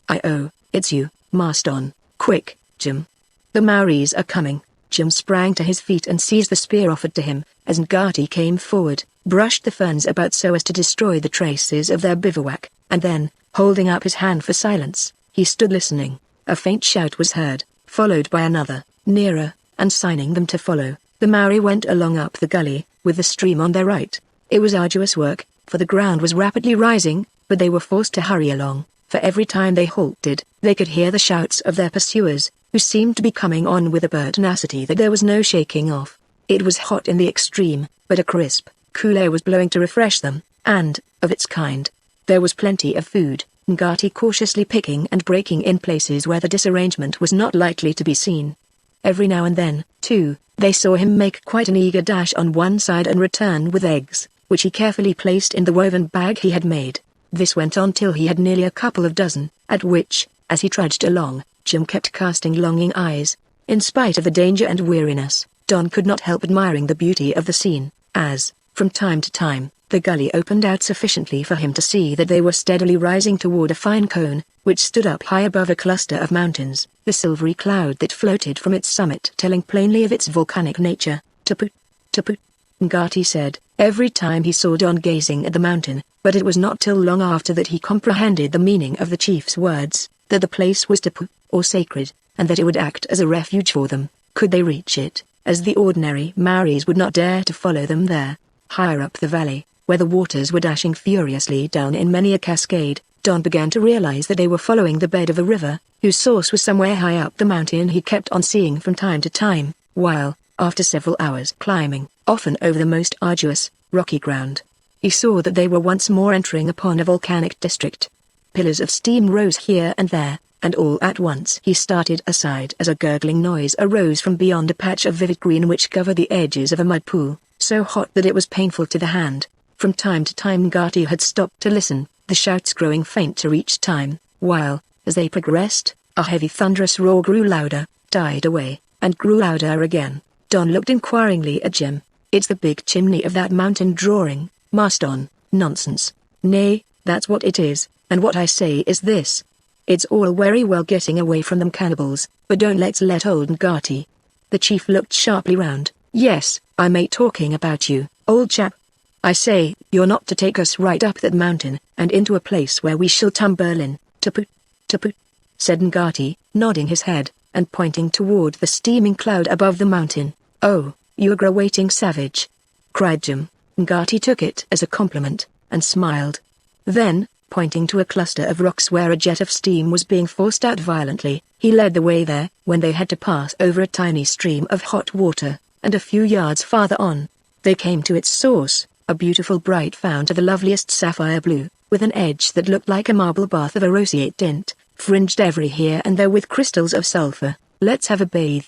"Oh, it's you, Marston. Quick, Jim. The Maoris are coming." Jim sprang to his feet and seized the spear offered to him, as Ngati came forward, brushed the ferns about so as to destroy the traces of their bivouac, and then, holding up his hand for silence, he stood listening. A faint shout was heard, followed by another, nearer, and signing them to follow, the Maori went along up the gully, with the stream on their right. It was arduous work, for the ground was rapidly rising, but they were forced to hurry along, for every time they halted, they could hear the shouts of their pursuers, who seemed to be coming on with a pertinacity that there was no shaking off. It was hot in the extreme, but a crisp, cool air was blowing to refresh them, and, of its kind, there was plenty of food. Ngati cautiously picking and breaking in places where the disarrangement was not likely to be seen. Every now and then, too, they saw him make quite an eager dash on one side and return with eggs, which he carefully placed in the woven bag he had made. This went on till he had nearly a couple of dozen, at which, as he trudged along, Jim kept casting longing eyes. In spite of the danger and weariness, Don could not help admiring the beauty of the scene, as, from time to time, the gully opened out sufficiently for him to see that they were steadily rising toward a fine cone, which stood up high above a cluster of mountains, the silvery cloud that floated from its summit telling plainly of its volcanic nature. "Tapu, tapu," Ngati said, every time he saw Don gazing at the mountain, but it was not till long after that he comprehended the meaning of the chief's words, that the place was tapu, or sacred, and that it would act as a refuge for them, could they reach it, as the ordinary Maoris would not dare to follow them there. Higher up the valley, where the waters were dashing furiously down in many a cascade, Don began to realize that they were following the bed of a river, whose source was somewhere high up the mountain he kept on seeing from time to time, while, after several hours climbing, often over the most arduous, rocky ground, he saw that they were once more entering upon a volcanic district. Pillars of steam rose here and there, and all at once he started aside as a gurgling noise arose from beyond a patch of vivid green which covered the edges of a mud pool, so hot that it was painful to the hand. From time to time Ngati had stopped to listen, the shouts growing fainter each time, while, as they progressed, a heavy thunderous roar grew louder, died away, and grew louder again. Don looked inquiringly at Jim. "It's the big chimney of that mountain drawing, Marston." "Nonsense. Nay, that's what it is, and what I say is this. It's all very well getting away from them cannibals, but don't let's let old Ngati." The chief looked sharply round. "Yes, I may talking about you, old chap. I say, you're not to take us right up that mountain, and into a place where we shall tumble in, tapu, tapu, said Ngati, nodding his head, and pointing toward the steaming cloud above the mountain. Oh, you aggravating savage, cried Jim. Ngati took it as a compliment, and smiled. Then, pointing to a cluster of rocks where a jet of steam was being forced out violently, he led the way there. When they had to pass over a tiny stream of hot water, and a few yards farther on, they came to its source, a beautiful bright fountain of the loveliest sapphire blue, with an edge that looked like a marble bath of a roseate tint, fringed every here and there with crystals of sulphur. Let's have a bathe,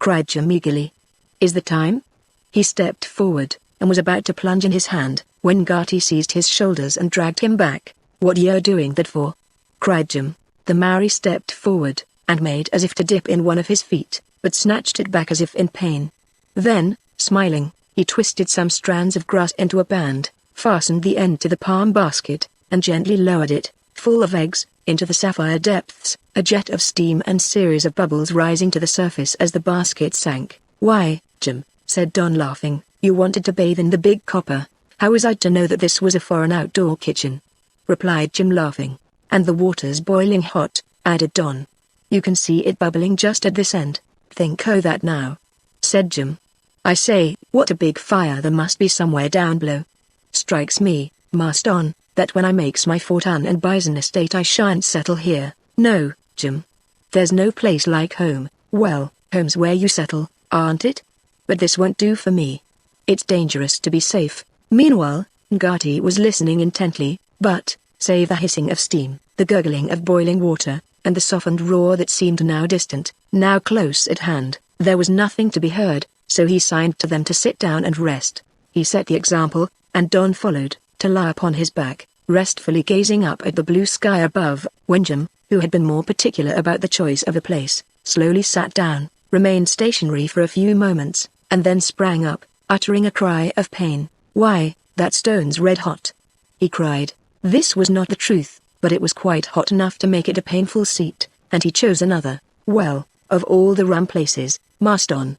cried Jim eagerly. Is the time? He stepped forward, and was about to plunge in his hand, when Ngati seized his shoulders and dragged him back. What you're doing that for? Cried Jim. The Maori stepped forward, and made as if to dip in one of his feet, but snatched it back as if in pain. Then, smiling, he twisted some strands of grass into a band, fastened the end to the palm basket, and gently lowered it, full of eggs, into the sapphire depths, a jet of steam and series of bubbles rising to the surface as the basket sank. Why, Jim, said Don laughing, you wanted to bathe in the big copper. How was I to know that this was a foreign outdoor kitchen? Replied Jim laughing. And the water's boiling hot, added Don. You can see it bubbling just at this end. Think o' that now, said Jim. I say, what a big fire there must be somewhere down below. Strikes me, Master Don, that when I makes my fortune and buys an estate I shan't settle here. No, Jim. There's no place like home. Well, home's where you settle, aren't it? But this won't do for me. It's dangerous to be safe. Meanwhile, Ngati was listening intently, but, save the hissing of steam, the gurgling of boiling water, and the softened roar that seemed now distant, now close at hand, there was nothing to be heard. So he signed to them to sit down and rest. He set the example, and Don followed, to lie upon his back, restfully gazing up at the blue sky above, when Jim, who had been more particular about the choice of a place, slowly sat down, remained stationary for a few moments, and then sprang up, uttering a cry of pain. Why, that stone's red hot, he cried. This was not the truth, but it was quite hot enough to make it a painful seat, and he chose another. Well, of all the rum places, Master Don.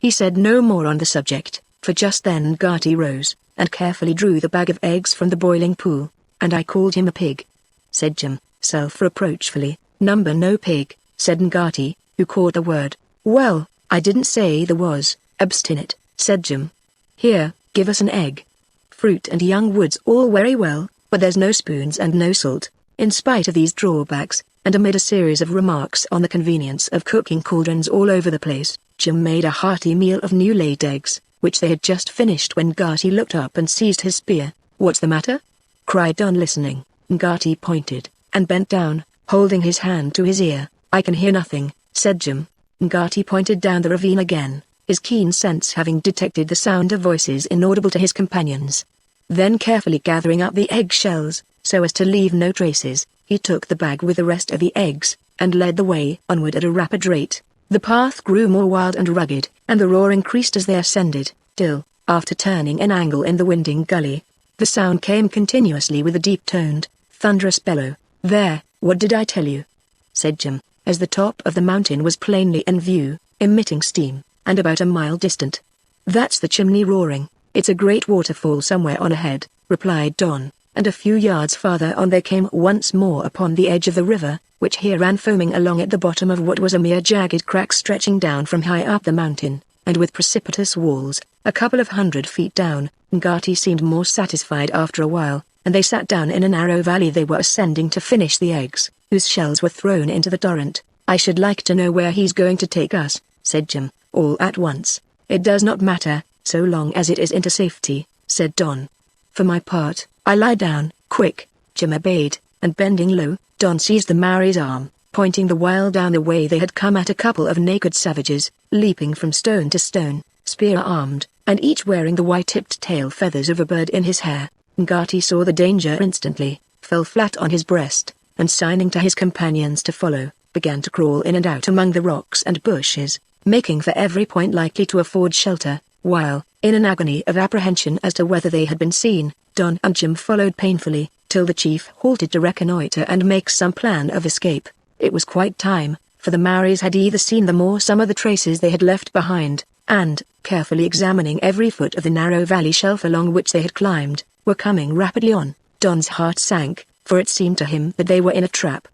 He said no more on the subject, for just then Ngati rose, and carefully drew the bag of eggs from the boiling pool. And I called him a pig, said Jim, self-reproachfully. Number no pig, said Ngati, who caught the word. Well, I didn't say there was, obstinate, said Jim. Here, give us an egg. Fruit and young wood's all very well, but there's no spoons and no salt. In spite of these drawbacks, and amid a series of remarks on the convenience of cooking cauldrons all over the place, Jim made a hearty meal of new-laid eggs, which they had just finished when Ngati looked up and seized his spear. What's the matter? Cried Don, listening. Ngati pointed, and bent down, holding his hand to his ear. I can hear nothing, said Jim. Ngati pointed down the ravine again, his keen sense having detected the sound of voices inaudible to his companions. Then carefully gathering up the egg shells, so as to leave no traces, he took the bag with the rest of the eggs, and led the way onward at a rapid rate. The path grew more wild and rugged, and the roar increased as they ascended, till, after turning an angle in the winding gully, the sound came continuously with a deep-toned, thunderous bellow. There, what did I tell you? Said Jim, as the top of the mountain was plainly in view, emitting steam, and about a mile distant. That's the chimney roaring. It's a great waterfall somewhere on ahead, replied Don, and a few yards farther on they came once more upon the edge of the river, which here ran foaming along at the bottom of what was a mere jagged crack stretching down from high up the mountain, and with precipitous walls, a couple of 100 feet down. Ngati seemed more satisfied after a while, and they sat down in a narrow valley they were ascending to finish the eggs, whose shells were thrown into the torrent. I should like to know where he's going to take us, said Jim, all at once. It does not matter, so long as it is into safety, said Don. For my part, I lie down. Quick, Jim obeyed, and bending low, Don seized the Maori's arm, pointing the while down the way they had come at a couple of naked savages, leaping from stone to stone, spear-armed, and each wearing the white-tipped tail feathers of a bird in his hair. Ngati saw the danger instantly, fell flat on his breast, and signing to his companions to follow, began to crawl in and out among the rocks and bushes, making for every point likely to afford shelter, while, in an agony of apprehension as to whether they had been seen, Don and Jim followed painfully, till the chief halted to reconnoiter and make some plan of escape. It was quite time, for the Maoris had either seen them or some of the traces they had left behind, and, carefully examining every foot of the narrow valley shelf along which they had climbed, were coming rapidly on. Don's heart sank, for it seemed to him that they were in a trap.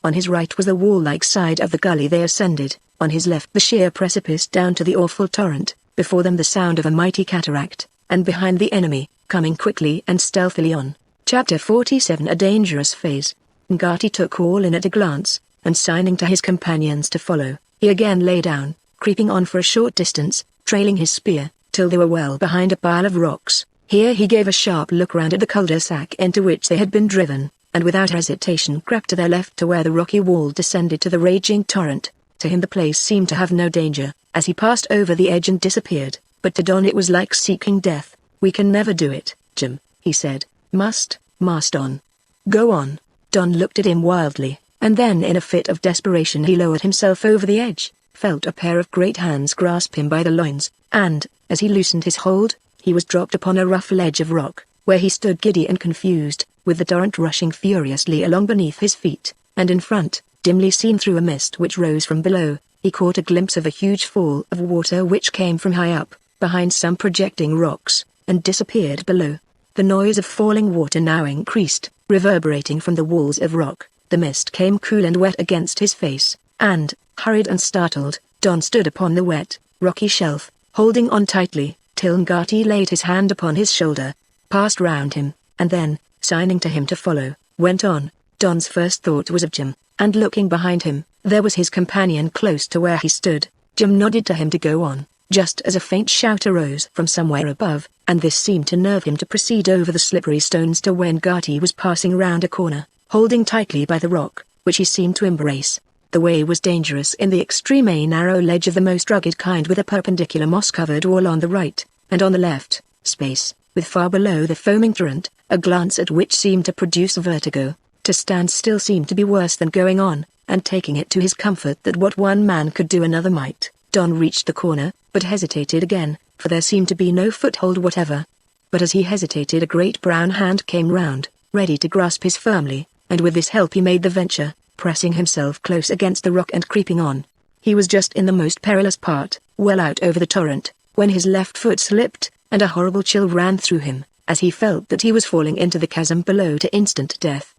On his right was the wall-like side of the gully they ascended, on his left the sheer precipice down to the awful torrent, before them the sound of a mighty cataract, and behind the enemy, coming quickly and stealthily on. Chapter 47 A Dangerous Phase. Ngati took all in at a glance, and signing to his companions to follow, he again lay down, creeping on for a short distance, trailing his spear, till they were well behind a pile of rocks. Here he gave a sharp look round at the cul-de-sac into which they had been driven, and without hesitation crept to their left to where the rocky wall descended to the raging torrent. To him the place seemed to have no danger, as he passed over the edge and disappeared, but to Don it was like seeking death. "We can never do it, Jim," he said. Must Don. Go on." Don looked at him wildly, and then in a fit of desperation he lowered himself over the edge, felt a pair of great hands grasp him by the loins, and, as he loosened his hold, he was dropped upon a rough ledge of rock, where he stood giddy and confused, with the torrent rushing furiously along beneath his feet, and in front, dimly seen through a mist which rose from below, he caught a glimpse of a huge fall of water which came from high up, behind some projecting rocks, and disappeared below. The noise of falling water now increased, reverberating from the walls of rock. The mist came cool and wet against his face, and, hurried and startled, Don stood upon the wet, rocky shelf, holding on tightly, till Ngati laid his hand upon his shoulder, passed round him, and then, signing to him to follow, went on. Don's first thought was of Jim, and looking behind him, there was his companion close to where he stood. Jim nodded to him to go on, just as a faint shout arose from somewhere above, and this seemed to nerve him to proceed over the slippery stones to where Ngati was passing round a corner, holding tightly by the rock, which he seemed to embrace. The way was dangerous in the extreme, a narrow ledge of the most rugged kind with a perpendicular moss-covered wall on the right, and on the left, space, with far below the foaming torrent, a glance at which seemed to produce vertigo. To stand still seemed to be worse than going on, and taking it to his comfort that what one man could do another might. Don reached the corner, but hesitated again, for there seemed to be no foothold whatever. But as he hesitated a great brown hand came round, ready to grasp his firmly, and with this help he made the venture, pressing himself close against the rock and creeping on. He was just in the most perilous part, well out over the torrent, when his left foot slipped, and a horrible chill ran through him, as he felt that he was falling into the chasm below to instant death.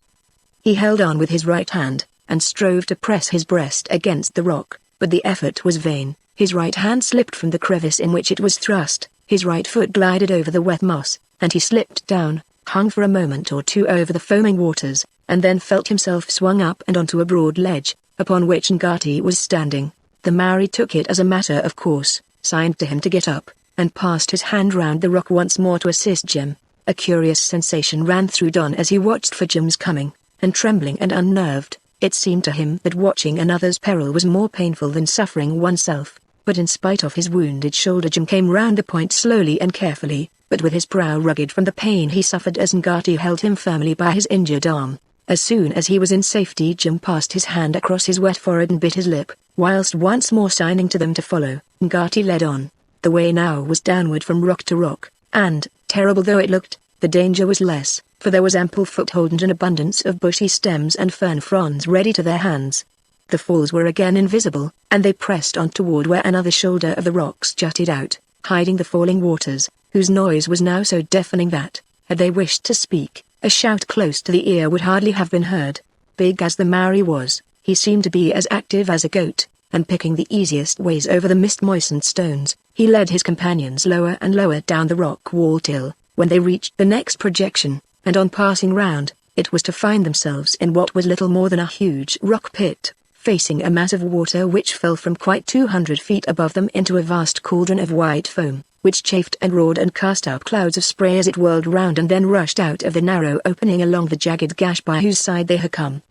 He held on with his right hand, and strove to press his breast against the rock, but the effort was vain. His right hand slipped from the crevice in which it was thrust, his right foot glided over the wet moss, and he slipped down, hung for a moment or two over the foaming waters, and then felt himself swung up and onto a broad ledge, upon which Ngati was standing. The Maori took it as a matter of course, signed to him to get up, and passed his hand round the rock once more to assist Jim. A curious sensation ran through Don as he watched for Jim's coming, and trembling and unnerved, it seemed to him that watching another's peril was more painful than suffering oneself. But in spite of his wounded shoulder Jim came round the point slowly and carefully, but with his brow rugged from the pain he suffered as Ngati held him firmly by his injured arm. As soon as he was in safety Jim passed his hand across his wet forehead and bit his lip, whilst once more signing to them to follow. Ngati led on. The way now was downward from rock to rock, and, terrible though it looked, the danger was less, for there was ample foothold and an abundance of bushy stems and fern fronds ready to their hands. The falls were again invisible, and they pressed on toward where another shoulder of the rocks jutted out, hiding the falling waters, whose noise was now so deafening that, had they wished to speak, a shout close to the ear would hardly have been heard. Big as the Maori was, he seemed to be as active as a goat, and picking the easiest ways over the mist-moistened stones, he led his companions lower and lower down the rock wall till, when they reached the next projection, and on passing round, it was to find themselves in what was little more than a huge rock pit, facing a mass of water which fell from quite 200 feet above them into a vast cauldron of white foam, which chafed and roared and cast out clouds of spray as it whirled round and then rushed out of the narrow opening along the jagged gash by whose side they had come.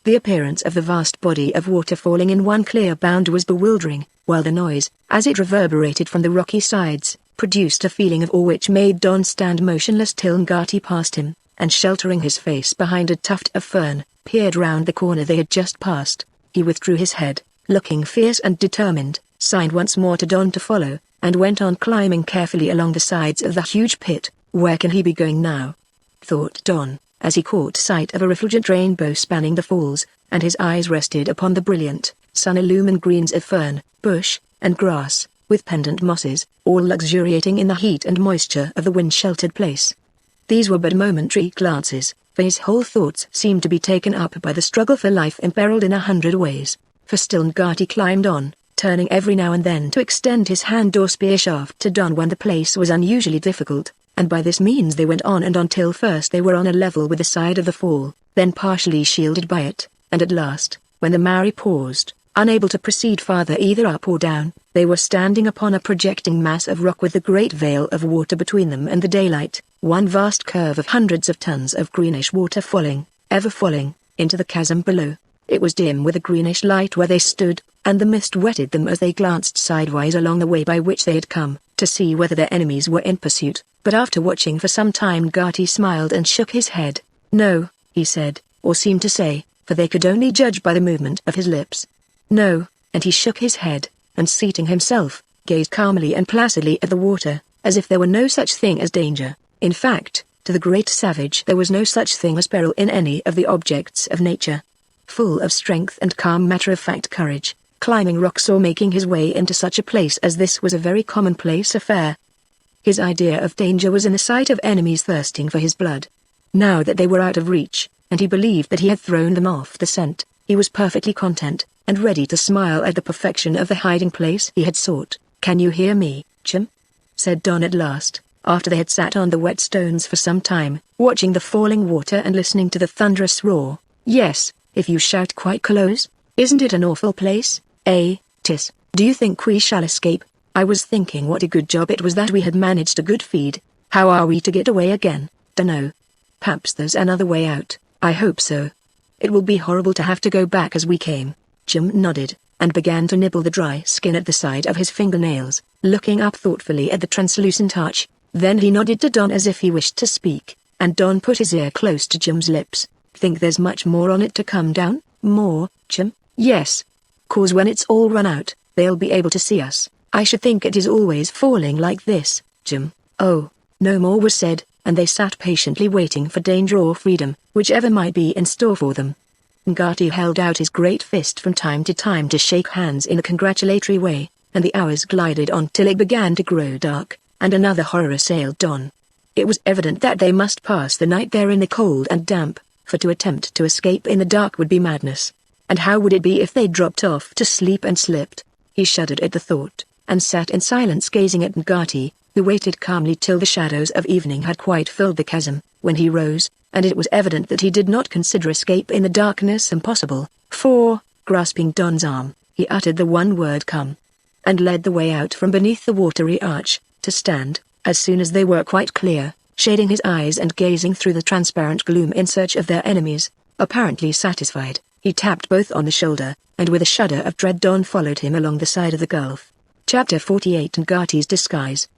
The appearance of the vast body of water falling in one clear bound was bewildering, while the noise, as it reverberated from the rocky sides, produced a feeling of awe which made Don stand motionless till Ngati passed him, and sheltering his face behind a tuft of fern, peered round the corner they had just passed. He withdrew his head, looking fierce and determined, signed once more to Don to follow, and went on climbing carefully along the sides of the huge pit. Where can he be going now? Thought Don, as he caught sight of a refulgent rainbow spanning the falls, and his eyes rested upon the brilliant, sun-illumined greens of fern, bush, and grass, with pendant mosses, all luxuriating in the heat and moisture of the wind-sheltered place. These were but momentary glances, for his whole thoughts seemed to be taken up by the struggle for life imperiled in 100 ways. For still Ngati climbed on, turning every now and then to extend his hand or spear shaft to Don when the place was unusually difficult, and by this means they went on and on till first they were on a level with the side of the fall, then partially shielded by it, and at last, when the Maori paused, unable to proceed farther either up or down, they were standing upon a projecting mass of rock with the great veil of water between them and the daylight, one vast curve of hundreds of tons of greenish water falling, ever falling, into the chasm below. It was dim with a greenish light where they stood, and the mist wetted them as they glanced sidewise along the way by which they had come, to see whether their enemies were in pursuit. But after watching for some time Ngati smiled and shook his head. No, he said, or seemed to say, for they could only judge by the movement of his lips. No, and he shook his head, and seating himself, gazed calmly and placidly at the water, as if there were no such thing as danger. In fact, to the great savage there was no such thing as peril in any of the objects of nature. Full of strength and calm matter-of-fact courage, climbing rocks or making his way into such a place as this was a very commonplace affair. His idea of danger was in the sight of enemies thirsting for his blood. Now that they were out of reach, and he believed that he had thrown them off the scent, he was perfectly content, and ready to smile at the perfection of the hiding place he had sought. "Can you hear me, Jim?" said Don at last, after they had sat on the wet stones for some time, watching the falling water and listening to the thunderous roar. "Yes, if you shout quite close. Isn't it an awful place, eh, Tis? Do you think we shall escape? I was thinking what a good job it was that we had managed a good feed. How are we to get away again? Dunno. Perhaps there's another way out. I hope so. It will be horrible to have to go back as we came." Jim nodded, and began to nibble the dry skin at the side of his fingernails, looking up thoughtfully at the translucent arch. Then he nodded to Don as if he wished to speak, and Don put his ear close to Jim's lips. "Think there's much more on it to come down?" "More, Jim?" "Yes. 'Cause when it's all run out, they'll be able to see us. I should think it is always falling like this, Jim." Oh, no more was said, and they sat patiently waiting for danger or freedom, whichever might be in store for them. Ngati held out his great fist from time to time to shake hands in a congratulatory way, and the hours glided on till it began to grow dark, and another horror assailed Don. It was evident that they must pass the night there in the cold and damp, for to attempt to escape in the dark would be madness. And how would it be if they dropped off to sleep and slipped? He shuddered at the thought, and sat in silence gazing at Ngati, who waited calmly till the shadows of evening had quite filled the chasm, when he rose, and it was evident that he did not consider escape in the darkness impossible, for, grasping Don's arm, he uttered the one word "come," and led the way out from beneath the watery arch, to stand, as soon as they were quite clear, shading his eyes and gazing through the transparent gloom in search of their enemies. Apparently satisfied, he tapped both on the shoulder, and with a shudder of dread Don followed him along the side of the gulf. Chapter 48 Ngati's Disguise.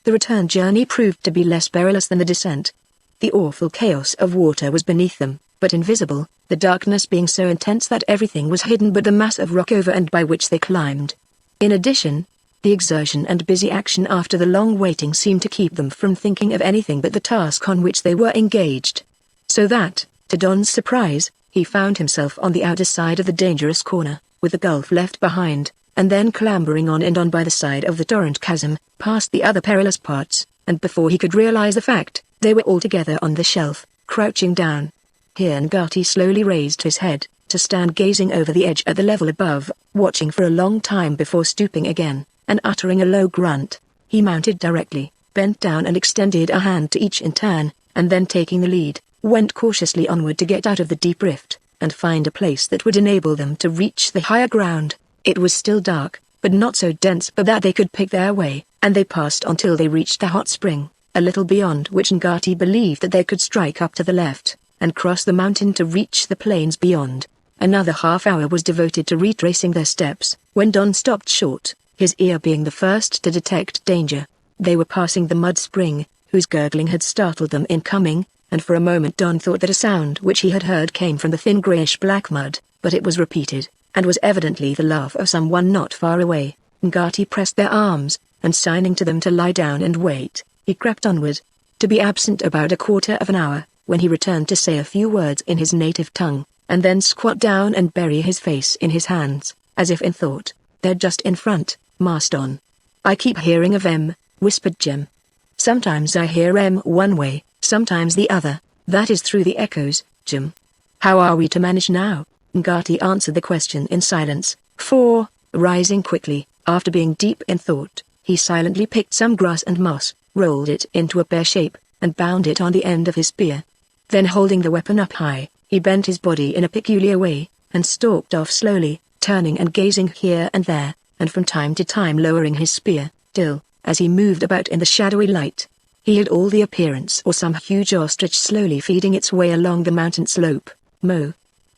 The return journey proved to be less perilous than the descent. The awful chaos of water was beneath them, but invisible, the darkness being so intense that everything was hidden but the mass of rock over and by which they climbed. In addition, the exertion and busy action after the long waiting seemed to keep them from thinking of anything but the task on which they were engaged. So that, to Don's surprise, he found himself on the outer side of the dangerous corner, with the gulf left behind, and then clambering on and on by the side of the torrent chasm, past the other perilous parts, and before he could realize the fact, they were all together on the shelf, crouching down. Here Ngati slowly raised his head, to stand gazing over the edge at the level above, watching for a long time before stooping again, and uttering a low grunt. He mounted directly, bent down and extended a hand to each in turn, and then taking the lead, went cautiously onward to get out of the deep rift, and find a place that would enable them to reach the higher ground. It was still dark, but not so dense but that they could pick their way, and they passed on till they reached the hot spring, a little beyond which Ngati believed that they could strike up to the left, and cross the mountain to reach the plains beyond. Another half-hour was devoted to retracing their steps, when Don stopped short, his ear being the first to detect danger. They were passing the mud spring, whose gurgling had startled them in coming, and for a moment Don thought that a sound which he had heard came from the thin greyish-black mud, but it was repeated, and was evidently the laugh of someone not far away. Ngati pressed their arms, and signing to them to lie down and wait, he crept onward, to be absent about a quarter of an hour, when he returned to say a few words in his native tongue, and then squat down and bury his face in his hands, as if in thought. There just in front, mast on. I keep hearing of M, whispered Jim. Sometimes I hear M one way, sometimes the other. That is through the echoes, Jim. How are we to manage now? Ngati answered the question in silence, for, rising quickly, after being deep in thought, he silently picked some grass and moss, rolled it into a pear shape, and bound it on the end of his spear. Then holding the weapon up high, he bent his body in a peculiar way, and stalked off slowly, turning and gazing here and there, and from time to time lowering his spear, till, as he moved about in the shadowy light, he had all the appearance of some huge ostrich slowly feeding its way along the mountain slope. Mo.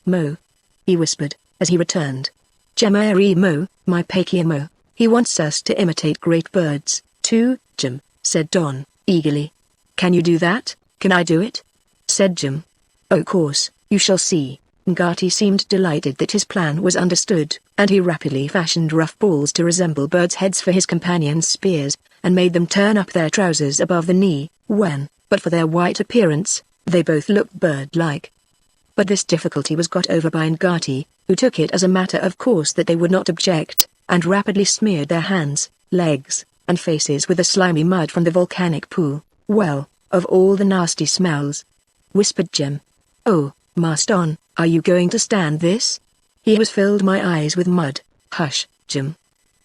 Mo. He whispered, as he returned. Jemari Mo, my Pakia Mo. He wants us to imitate great birds, too, Jim, said Don, eagerly. Can you do that? Can I do it? Said Jim. Of course, you shall see. Ngati seemed delighted that his plan was understood, and he rapidly fashioned rough balls to resemble birds' heads for his companions' spears, and made them turn up their trousers above the knee, when, but for their white appearance, they both looked bird-like. But this difficulty was got over by Ngati, who took it as a matter of course that they would not object, and rapidly smeared their hands, legs, and faces with the slimy mud from the volcanic pool. Well, of all the nasty smells, whispered Jim. Oh, Marston, are you going to stand this? He has filled my eyes with mud. Hush, Jim,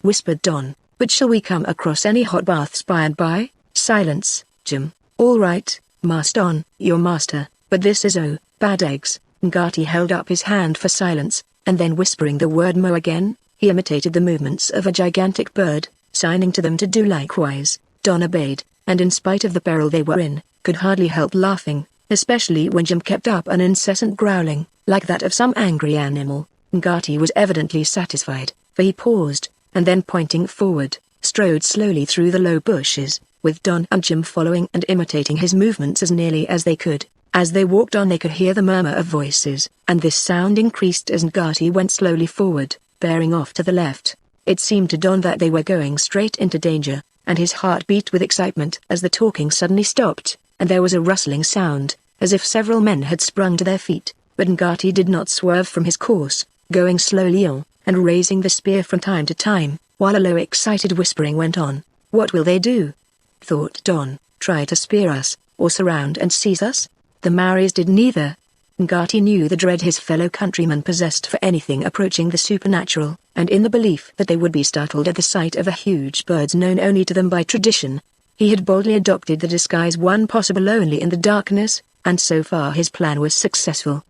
whispered Don. But shall we come across any hot baths by and by? Silence, Jim. All right, Marston, your master, but this is bad eggs. Ngati held up his hand for silence, and then whispering the word Mo again, he imitated the movements of a gigantic bird, signing to them to do likewise. Don obeyed, and in spite of the peril they were in, could hardly help laughing, especially when Jim kept up an incessant growling, like that of some angry animal. Ngati was evidently satisfied, for he paused, and then pointing forward, strode slowly through the low bushes, with Don and Jim following and imitating his movements as nearly as they could. As they walked on they could hear the murmur of voices, and this sound increased as Ngati went slowly forward, bearing off to the left. It seemed to Don that they were going straight into danger, and his heart beat with excitement as the talking suddenly stopped, and there was a rustling sound, as if several men had sprung to their feet, but Ngati did not swerve from his course, going slowly on, and raising the spear from time to time, while a low excited whispering went on. What will they do? Thought Don. Try to spear us, or surround and seize us? The Maoris did neither. Ngati knew the dread his fellow countrymen possessed for anything approaching the supernatural, and in the belief that they would be startled at the sight of the huge birds known only to them by tradition, he had boldly adopted the disguise one possible only in the darkness, and so far his plan was successful.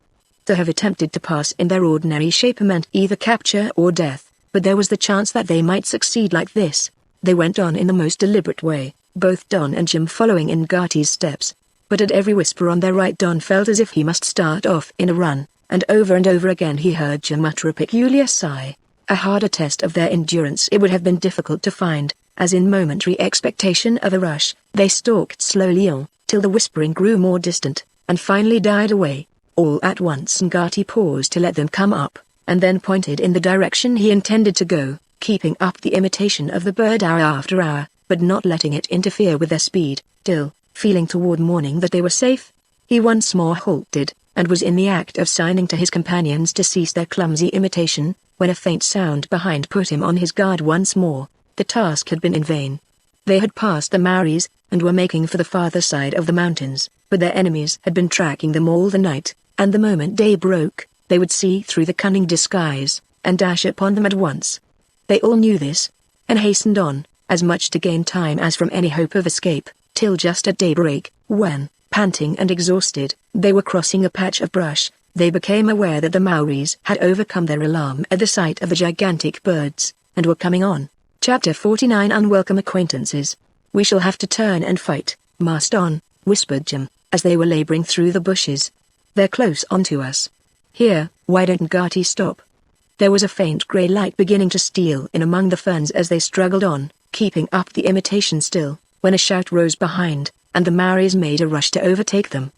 To have attempted to pass in their ordinary shape meant either capture or death, but there was the chance that they might succeed like this. They went on in the most deliberate way, both Don and Jim following in Ngati's steps. But at every whisper on their right Don felt as if he must start off in a run, and over again he heard Jim utter a peculiar sigh. A harder test of their endurance it would have been difficult to find, as in momentary expectation of a rush, they stalked slowly on, till the whispering grew more distant, and finally died away. All at once Ngati paused to let them come up, and then pointed in the direction he intended to go, keeping up the imitation of the bird hour after hour, but not letting it interfere with their speed, till, feeling toward morning that they were safe, he once more halted, and was in the act of signing to his companions to cease their clumsy imitation, when a faint sound behind put him on his guard once more. The task had been in vain. They had passed the Maoris, and were making for the farther side of the mountains, but their enemies had been tracking them all the night, and the moment day broke, they would see through the cunning disguise, and dash upon them at once. They all knew this, and hastened on, as much to gain time as from any hope of escape, till just at daybreak, when, panting and exhausted, they were crossing a patch of brush, they became aware that the Maoris had overcome their alarm at the sight of the gigantic birds, and were coming on. Chapter 49 Unwelcome Acquaintances. We shall have to turn and fight, Marston, whispered Jim, as they were laboring through the bushes. They're close onto us. Here, why don't Ngati stop? There was a faint grey light beginning to steal in among the ferns as they struggled on, keeping up the imitation still, when a shout rose behind, and the Maoris made a rush to overtake them.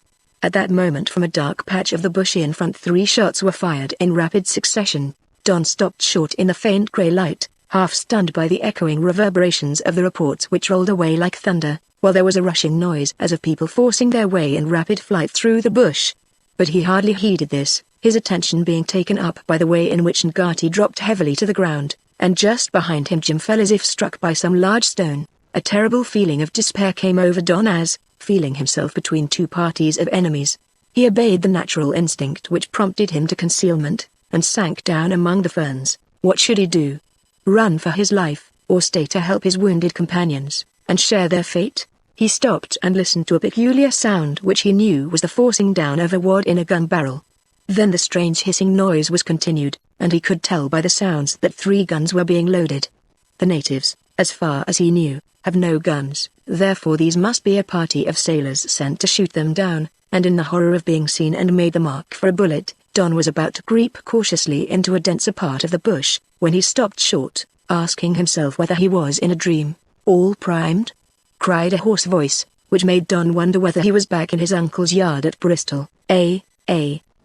At that moment from a dark patch of the bush in front 3 shots were fired in rapid succession. Don stopped short in the faint grey light, half stunned by the echoing reverberations of the reports which rolled away like thunder, while there was a rushing noise as of people forcing their way in rapid flight through the bush. But he hardly heeded this, his attention being taken up by the way in which Ngati dropped heavily to the ground, and just behind him Jim fell as if struck by some large stone. A terrible feeling of despair came over Don as, feeling himself between two parties of enemies, he obeyed the natural instinct which prompted him to concealment, and sank down among the ferns. What should he do? Run for his life, or stay to help his wounded companions, and share their fate? He stopped and listened to a peculiar sound which he knew was the forcing down of a wad in a gun barrel. Then the strange hissing noise was continued, and he could tell by the sounds that 3 guns were being loaded. The natives, as far as he knew, have no guns, therefore these must be a party of sailors sent to shoot them down, and in the horror of being seen and made the mark for a bullet, Don was about to creep cautiously into a denser part of the bush, when he stopped short, asking himself whether he was in a dream. "All primed?" cried a hoarse voice, which made Don wonder whether he was back in his uncle's yard at Bristol.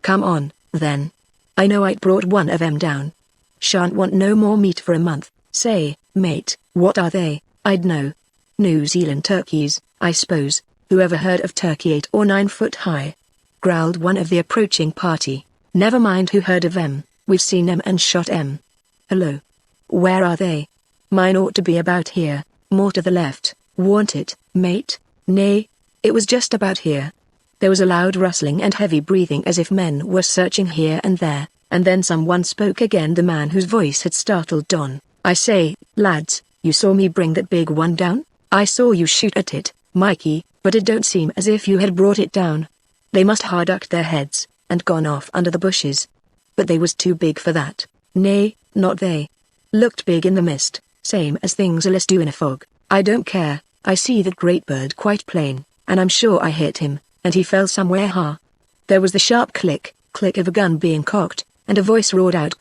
Come on, then. I know I'd brought one of 'em down. Shan't want no more meat for a month." "Say, mate, what are they?" "I'd know. New Zealand turkeys, I suppose. Who ever heard of turkey 8 or 9 foot high?" growled one of the approaching party. "Never mind who heard of 'em, we've seen 'em and shot 'em." "Hello. Where are they?" "Mine ought to be about here, more to the left." "Want it, mate?" "Nay, it was just about here." There was a loud rustling and heavy breathing as if men were searching here and there, and then someone spoke again, the man whose voice had startled Don. "I say, lads, you saw me bring that big one down?" "I saw you shoot at it, Mikey, but it don't seem as if you had brought it down." "They must ha' ducked their heads, and gone off under the bushes." "But they was too big for that." "Nay, not they. Looked big in the mist, same as things allus do in a fog." "I don't care, I see that great bird quite plain, and I'm sure I hit him, and he fell somewhere There was the sharp click of a gun being cocked, and a voice roared out,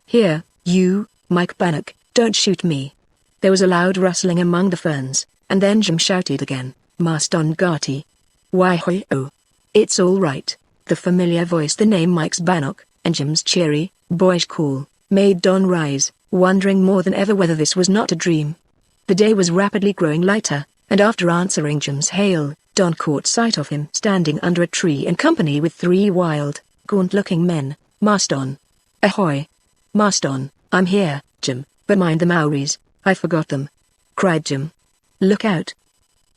"Here, you, Mike Bannock, don't shoot me." There was a loud rustling among the ferns, and then Jim shouted again, "Master Ngati." "Why ho-oh. It's all right." The familiar voice, the name Mike's Bannock, and Jim's cheery, boyish call, made Don rise, wondering more than ever whether this was not a dream. The day was rapidly growing lighter, and after answering Jim's hail, Don caught sight of him standing under a tree in company with 3 wild, gaunt-looking men. "Marston." "Ahoy." "Marston, I'm here, Jim, but mind the Maoris, I forgot them," cried Jim. "Look out.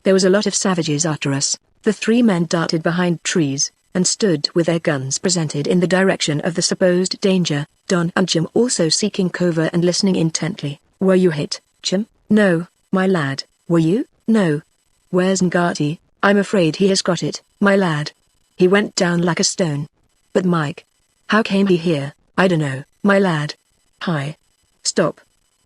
There was a lot of savages after us." The 3 men darted behind trees, and stood with their guns presented in the direction of the supposed danger, Don and Jim also seeking cover and listening intently. "Were you hit, Jim?" "No, my lad. Were you?" "No." "Where's Ngati?" "I'm afraid he has got it, my lad. He went down like a stone." "But Mike? How came he here?" "I dunno, my lad." "Hi. Stop.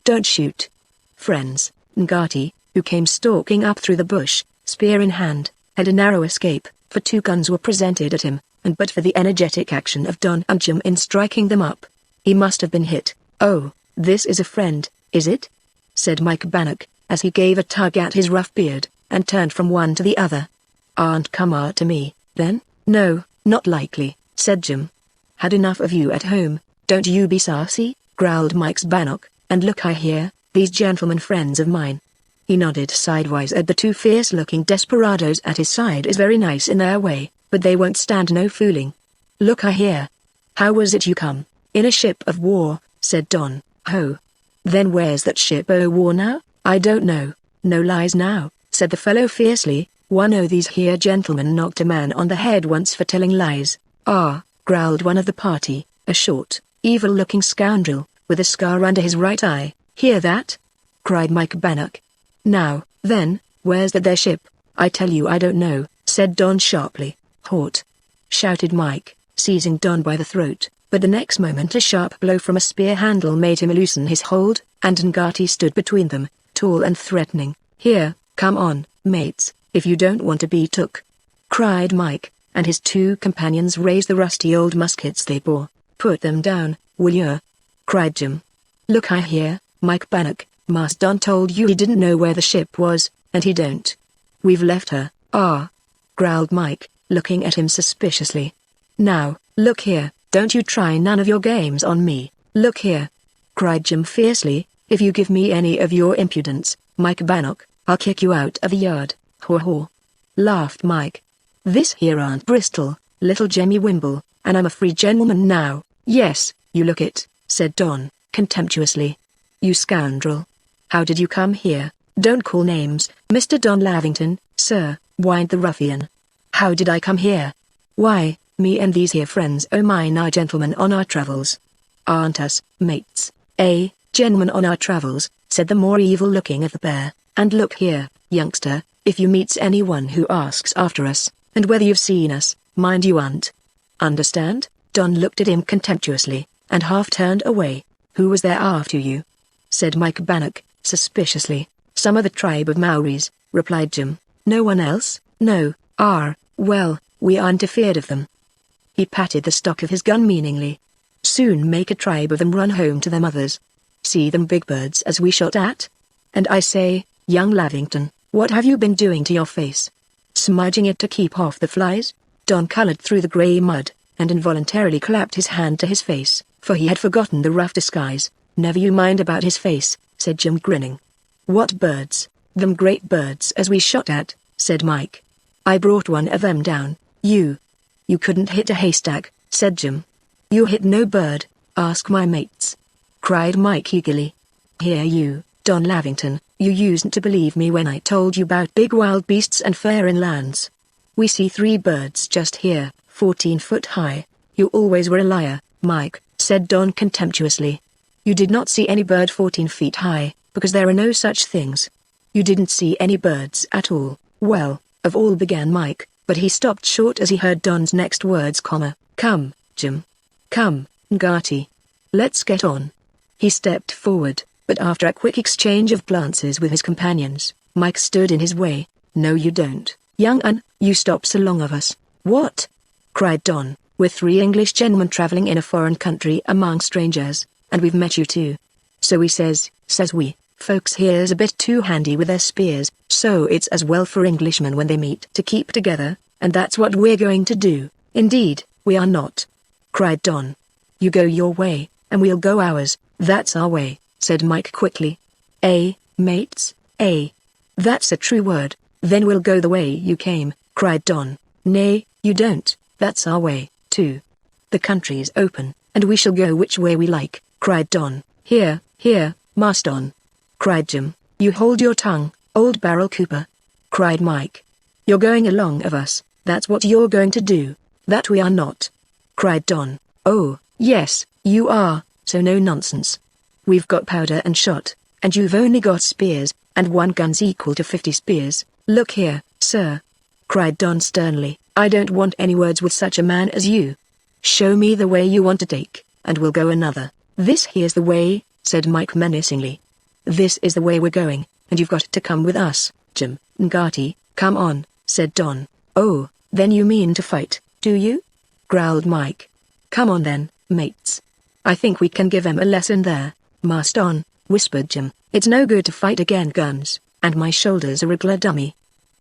Don't shoot." Friends, Ngati, who came stalking up through the bush, spear in hand, had a narrow escape, for 2 guns were presented at him, and but for the energetic action of Don and Jim in striking them up, he must have been hit. "Oh, this is a friend, is it?" said Mike Bannock, as he gave a tug at his rough beard, and turned from one to the other. "Aren't come to me, then?" "No, not likely," said Jim. "Had enough of you at home, don't you be saucy," growled Mike's Bannock, "and look here, these gentlemen friends of mine." He nodded sidewise at the 2 fierce-looking desperadoes at his side. "Is very nice in their way, but they won't stand no fooling. Look here. How was it you come?" "In a ship of war," said Don. "Ho. Then where's that ship o' war now?" "I don't know." "No lies now," said the fellow fiercely. "One o' these here gentlemen knocked a man on the head once for telling lies." "Ah," growled one of the party, a short, evil-looking scoundrel, with a scar under his right eye. "Hear that?" cried Mike Bannock. "Now, then, where's that there ship?" "I tell you I don't know," said Don sharply. "Halt!" shouted Mike, seizing Don by the throat, but the next moment a sharp blow from a spear handle made him loosen his hold, and Ngati stood between them, tall and threatening. "Here, come on, mates, if you don't want to be took," cried Mike, and his 2 companions raised the rusty old muskets they bore. "Put them down, will you?" cried Jim. "Look here, Mike Bannock, Master Don told you he didn't know where the ship was, and he don't." "We've left her." "Ah," growled Mike, looking at him suspiciously. "Now, look here, don't you try none of your games on me." "Look here," cried Jim fiercely, "if you give me any of your impudence, Mike Bannock, I'll kick you out of the yard." "Haw haw," laughed Mike. "This here aren't Bristol, little Jemmy Wimble, and I'm a free gentleman now." "Yes, you look it," said Don, contemptuously. You scoundrel. How did you come here? Don't call names, Mr. Don Lavington, sir, whined the ruffian. How did I come here? Why, me and these here friends o' mine are gentlemen on our travels. Aren't us, mates, gentlemen on our travels, said the more evil-looking of the pair, and look here, youngster, if you meets anyone who asks after us, and whether you've seen us, mind you aren't. Understand? Don looked at him contemptuously, and half turned away. Who was there after you? Said Mike Bannock, suspiciously. Some of the tribe of Maoris, replied Jim. No one else? No, well, we aren't afeard of them. He patted the stock of his gun meaningly. Soon make a tribe of them run home to their mothers. See them big birds as we shot at? And I say, young Lavington, what have you been doing to your face? Smudging it to keep off the flies? Don colored through the grey mud, and involuntarily clapped his hand to his face, for he had forgotten the rough disguise. Never you mind about his face, said Jim grinning. What birds? Them great birds as we shot at, said Mike. I brought one of them down. You couldn't hit a haystack, said Jim. You hit no bird, ask my mates, cried Mike eagerly. Here you, Don Lavington, you usedn't to believe me when I told you about big wild beasts and foreign lands. We see 3 birds just here, 14 foot high. You always were a liar, Mike, said Don contemptuously. You did not see any bird 14 feet high, because there are no such things. You didn't see any birds at all. Well, of all began Mike, but he stopped short as he heard Don's next words, Come, Jim. Come, Ngati. Let's get on. He stepped forward, but after a quick exchange of glances with his companions, Mike stood in his way. No you don't, young un, you stop so long of us. What? Cried Don, we're 3 English gentlemen traveling in a foreign country among strangers, and we've met you too. So he says we, folks here's a bit too handy with their spears, so it's as well for Englishmen when they meet to keep together, and that's what we're going to do. Indeed, we are not, cried Don. You go your way, and we'll go ours, that's our way, said Mike quickly. Mates, that's a true word, then we'll go the way you came, cried Don. Nay, you don't, that's our way, too. The country's open, and we shall go which way we like, cried Don. Here, Master Don, cried Jim. You hold your tongue, old barrel cooper, cried Mike. You're going along of us, that's what you're going to do. That we are not, cried Don. Oh, yes, you are, so no nonsense. We've got powder and shot, and you've only got spears, and 1 gun's equal to 50 spears. Look here, sir, cried Don sternly, I don't want any words with such a man as you. Show me the way you want to take, and we'll go another. This here's the way, said Mike menacingly. This is the way we're going, and you've got to come with us, Jim. Ngati, come on, said Don. Oh, then you mean to fight, do you? Growled Mike. Come on then, mates. I think we can give 'em a lesson there, Master Don, whispered Jim. It's no good to fight again guns, and my shoulders are a regular dummy.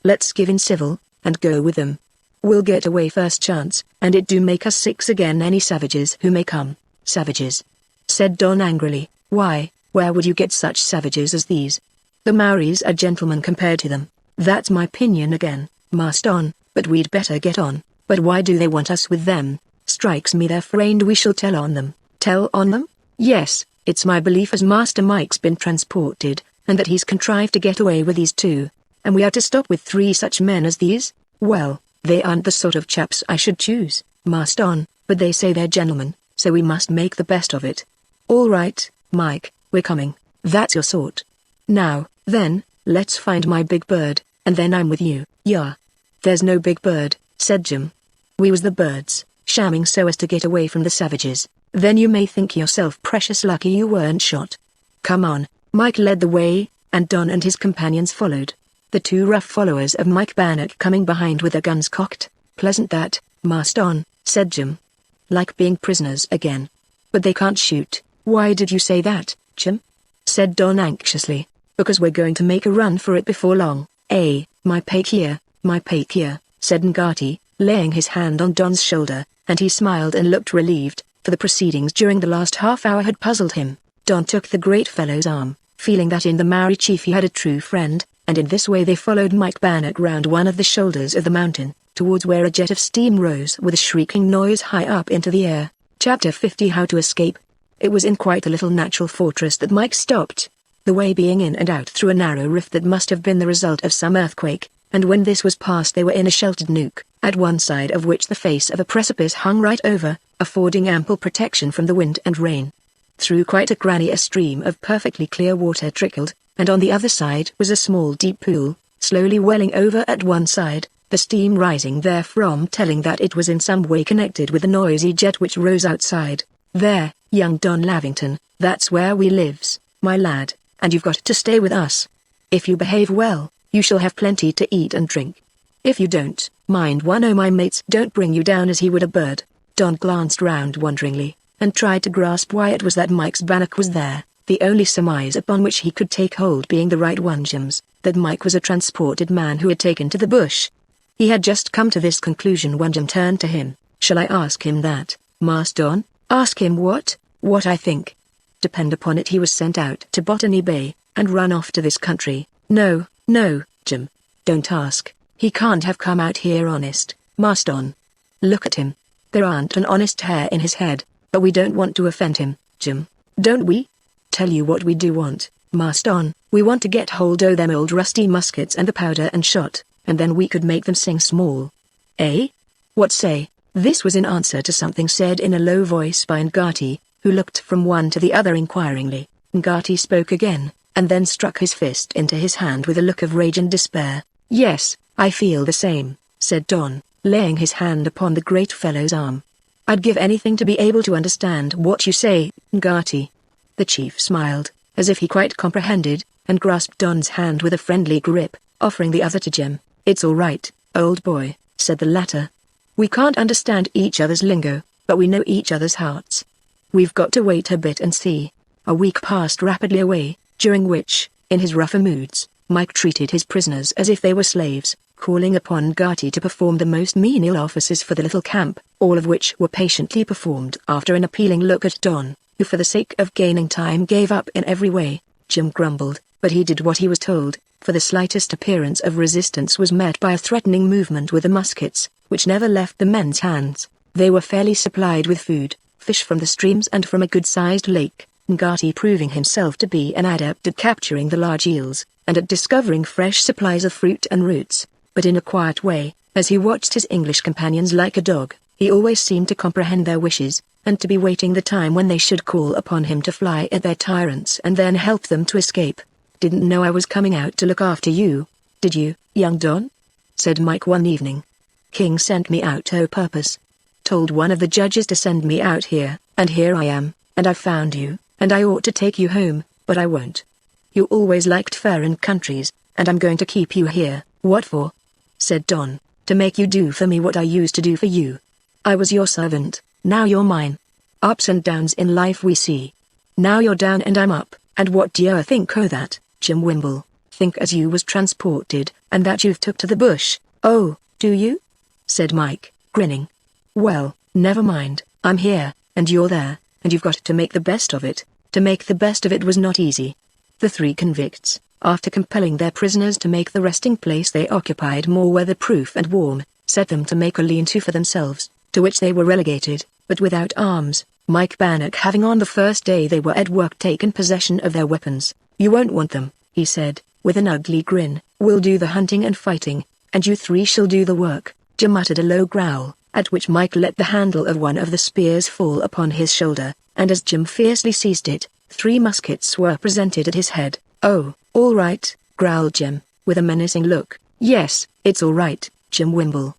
Let's give in civil, and go with them. We'll get away first chance, and it do make us 6 again any savages who may come. Savages, said Don angrily. Why, where would you get such savages as these? The Maoris are gentlemen compared to them. That's my opinion again, Master Don, but we'd better get on. But why do they want us with them? Strikes me they're afraid we shall tell on them. Tell on them? Yes, it's my belief as Master Mike's been transported, and that he's contrived to get away with these 2. And we are to stop with 3 such men as these? Well, they aren't the sort of chaps I should choose, Master Don, but they say they're gentlemen, so we must make the best of it. All right, Mike, we're coming. That's your sort. Now, then, let's find my big bird, and then I'm with you. Yeah. There's no big bird, said Jim. We was the birds, shamming so as to get away from the savages. Then you may think yourself precious lucky you weren't shot. Come on. Mike led the way, and Don and his companions followed. The 2 rough followers of Mike Bannock coming behind with their guns cocked. Pleasant that, Master Don, said Jim. Like being prisoners again. But they can't shoot. Why did you say that, Jim? Said Don anxiously. Because we're going to make a run for it before long. My pakia, said Ngati, laying his hand on Don's shoulder, and he smiled and looked relieved, for the proceedings during the last half hour had puzzled him. Don took the great fellow's arm, feeling that in the Maori chief he had a true friend, and in this way they followed Mike Bannock round one of the shoulders of the mountain, towards where a jet of steam rose with a shrieking noise high up into the air. Chapter 50 How to Escape. It was in quite a little natural fortress that Mike stopped, the way being in and out through a narrow rift that must have been the result of some earthquake, and when this was past they were in a sheltered nook, at one side of which the face of a precipice hung right over, affording ample protection from the wind and rain. Through quite a cranny a stream of perfectly clear water trickled, and on the other side was a small deep pool, slowly welling over at one side, the steam rising therefrom telling that it was in some way connected with the noisy jet which rose outside. "There, young Don Lavington, that's where we lives, my lad, and you've got to stay with us. If you behave well, you shall have plenty to eat and drink. If you don't, mind one o' my mates don't bring you down as he would a bird." Don glanced round wonderingly, and tried to grasp why it was that Mike's bannock was there, the only surmise upon which he could take hold being the right one, Jim's, that Mike was a transported man who had taken to the bush. He had just come to this conclusion when Jim turned to him. "Shall I ask him that, Mas Don?" "Ask him what?" "What I think. Depend upon it he was sent out to Botany Bay, and run off to this country." "No, no, Jim. Don't ask. He can't have come out here honest, Mas Don. Look at him. There aren't an honest hair in his head, but we don't want to offend him, Jim. Don't we? Tell you what we do want, Mas Don. We want to get hold o' them old rusty muskets and the powder and shot, and then we could make them sing small." "Eh? What say?" This was in answer to something said in a low voice by Ngati, who looked from one to the other inquiringly. Ngati spoke again, and then struck his fist into his hand with a look of rage and despair. "Yes, I feel the same," said Don, laying his hand upon the great fellow's arm. "I'd give anything to be able to understand what you say, Ngati." The chief smiled, as if he quite comprehended, and grasped Don's hand with a friendly grip, offering the other to Jim. "It's all right, old boy," said the latter. "We can't understand each other's lingo, but we know each other's hearts. We've got to wait a bit and see." A week passed rapidly away, during which, in his rougher moods, Mike treated his prisoners as if they were slaves, calling upon Ngati to perform the most menial offices for the little camp, all of which were patiently performed after an appealing look at Don, who for the sake of gaining time gave up in every way. Jim grumbled, but he did what he was told, for the slightest appearance of resistance was met by a threatening movement with the muskets, which never left the men's hands. They were fairly supplied with food, fish from the streams and from a good-sized lake, Ngati proving himself to be an adept at capturing the large eels, and at discovering fresh supplies of fruit and roots, but in a quiet way, as he watched his English companions like a dog. He always seemed to comprehend their wishes, and to be waiting the time when they should call upon him to fly at their tyrants and then help them to escape. "Didn't know I was coming out to look after you, did you, young Don?" said Mike one evening. "King sent me out o' purpose. Told one of the judges to send me out here, and here I am, and I've found you, and I ought to take you home, but I won't. You always liked foreign countries, and I'm going to keep you here." "What for?" said Don. "To make you do for me what I used to do for you. I was your servant, now you're mine. Ups and downs in life we see. Now you're down and I'm up, and what d'ye think o' that, Jim Wimble? Think as you was transported, and that you've took to the bush." "Oh, do you?" said Mike, grinning. "Well, never mind, I'm here, and you're there, and you've got to make the best of it." To make the best of it was not easy. The three convicts, after compelling their prisoners to make the resting place they occupied more weatherproof and warm, set them to make a lean-to for themselves, to which they were relegated, but without arms, Mike Bannock having on the first day they were at work taken possession of their weapons. "You won't want them," he said, with an ugly grin. "We'll do the hunting and fighting, and you three shall do the work." Jim uttered a low growl, at which Mike let the handle of one of the spears fall upon his shoulder, and as Jim fiercely seized it, 3 muskets were presented at his head. "Oh, all right," growled Jim, with a menacing look. "Yes, it's all right, Jim Wimble.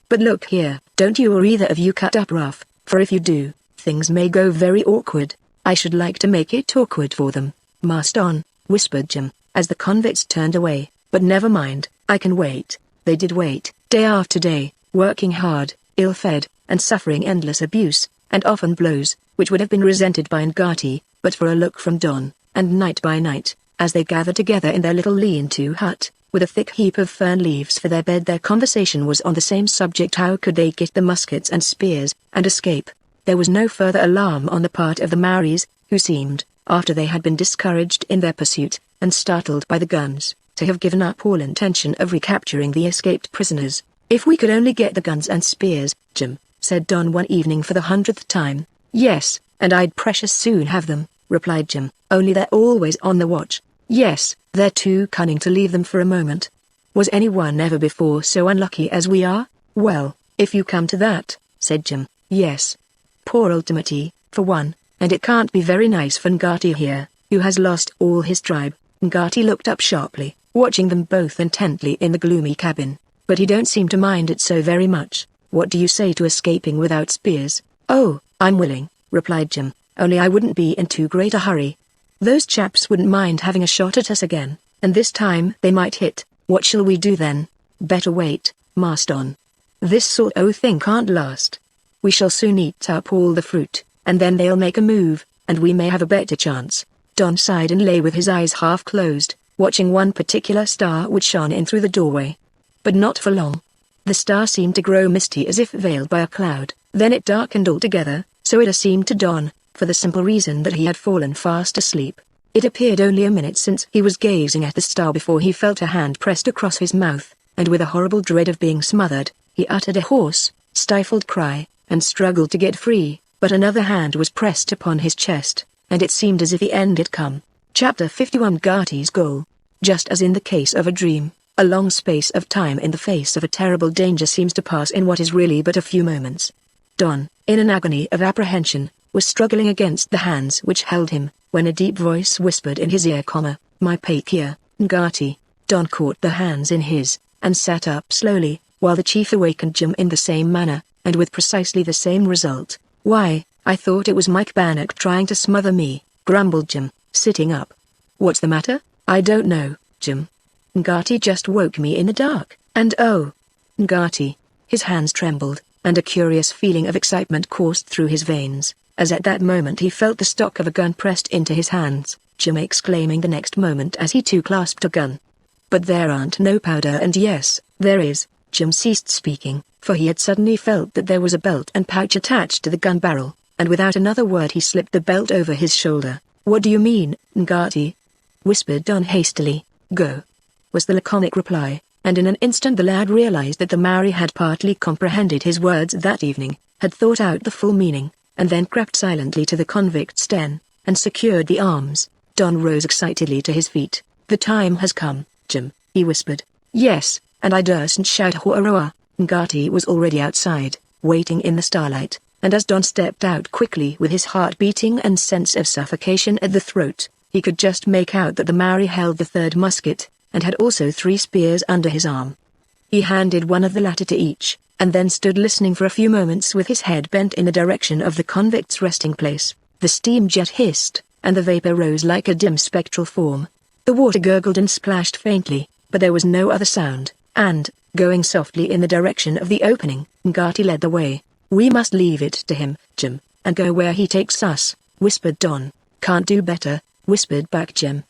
But look here, don't you or either of you cut up rough, for if you do, things may go very awkward. I should like to make it awkward for them." "Mas Don," whispered Jim, as the convicts turned away, "but never mind, I can wait." They did wait, day after day, working hard, ill-fed, and suffering endless abuse, and often blows, which would have been resented by Ngati, but for a look from Don, and night by night, as they gathered together in their little lean-to hut, with a thick heap of fern leaves for their bed, their conversation was on the same subject: how could they get the muskets and spears, and escape? There was no further alarm on the part of the Maoris, who seemed, after they had been discouraged in their pursuit, and startled by the guns, to have given up all intention of recapturing the escaped prisoners. "If we could only get the guns and spears, Jim," said Don one evening for the 100th time. "Yes, and I'd precious soon have them," replied Jim. "Only they're always on the watch." "Yes, they're too cunning to leave them for a moment. Was anyone ever before so unlucky as we are?" "Well, if you come to that," said Jim, "yes. Poor old Timothy, for one, and it can't be very nice for Ngati here, who has lost all his tribe." Ngati looked up sharply, watching them both intently in the gloomy cabin. "But he don't seem to mind it so very much. What do you say to escaping without spears?" "Oh, I'm willing," replied Jim, "only I wouldn't be in too great a hurry. Those chaps wouldn't mind having a shot at us again, and this time they might hit." "What shall we do then?" "Better wait, Marston. This sort of thing can't last. We shall soon eat up all the fruit, and then they'll make a move, and we may have a better chance." Don sighed and lay with his eyes half closed, watching one particular star which shone in through the doorway. But not for long. The star seemed to grow misty as if veiled by a cloud, then it darkened altogether, so it seemed to Don, for the simple reason that he had fallen fast asleep. It appeared only a minute since he was gazing at the star before he felt a hand pressed across his mouth, and with a horrible dread of being smothered, he uttered a hoarse, stifled cry, and struggled to get free, but another hand was pressed upon his chest, and it seemed as if the end had come. Chapter 51 Ngati's Goal. Just as in the case of a dream, a long space of time in the face of a terrible danger seems to pass in what is really but a few moments. Don, in an agony of apprehension, was struggling against the hands which held him, when a deep voice whispered in his ear, "My Pakia, Ngati." Don caught the hands in his, and sat up slowly, while the chief awakened Jim in the same manner, and with precisely the same result. "Why, I thought it was Mike Bannock trying to smother me," grumbled Jim, sitting up. "What's the matter?" "I don't know, Jim. Ngati just woke me in the dark, and oh." Ngati. His hands trembled, and a curious feeling of excitement coursed through his veins, as at that moment he felt the stock of a gun pressed into his hands, Jim exclaiming the next moment as he too clasped a gun. "But there aren't no powder." "And yes, there is." Jim ceased speaking, for he had suddenly felt that there was a belt and pouch attached to the gun barrel, and without another word he slipped the belt over his shoulder. "What do you mean, Ngati?" whispered Don hastily. "Go," was the laconic reply, and in an instant the lad realized that the Maori had partly comprehended his words that evening, had thought out the full meaning, and then crept silently to the convict's den, and secured the arms. Don rose excitedly to his feet. "The time has come, Jim," he whispered. "Yes, and I dursn't shout Horoa." Ngati was already outside, waiting in the starlight, and as Don stepped out quickly with his heart beating and sense of suffocation at the throat, he could just make out that the Maori held the third musket, and had also 3 spears under his arm. He handed one of the latter to each, and then stood listening for a few moments with his head bent in the direction of the convict's resting place. The steam jet hissed, and the vapor rose like a dim spectral form. The water gurgled and splashed faintly, but there was no other sound, and, going softly in the direction of the opening, Ngati led the way. "We must leave it to him, Jim, and go where he takes us," whispered Don. "Can't do better," whispered back Jim.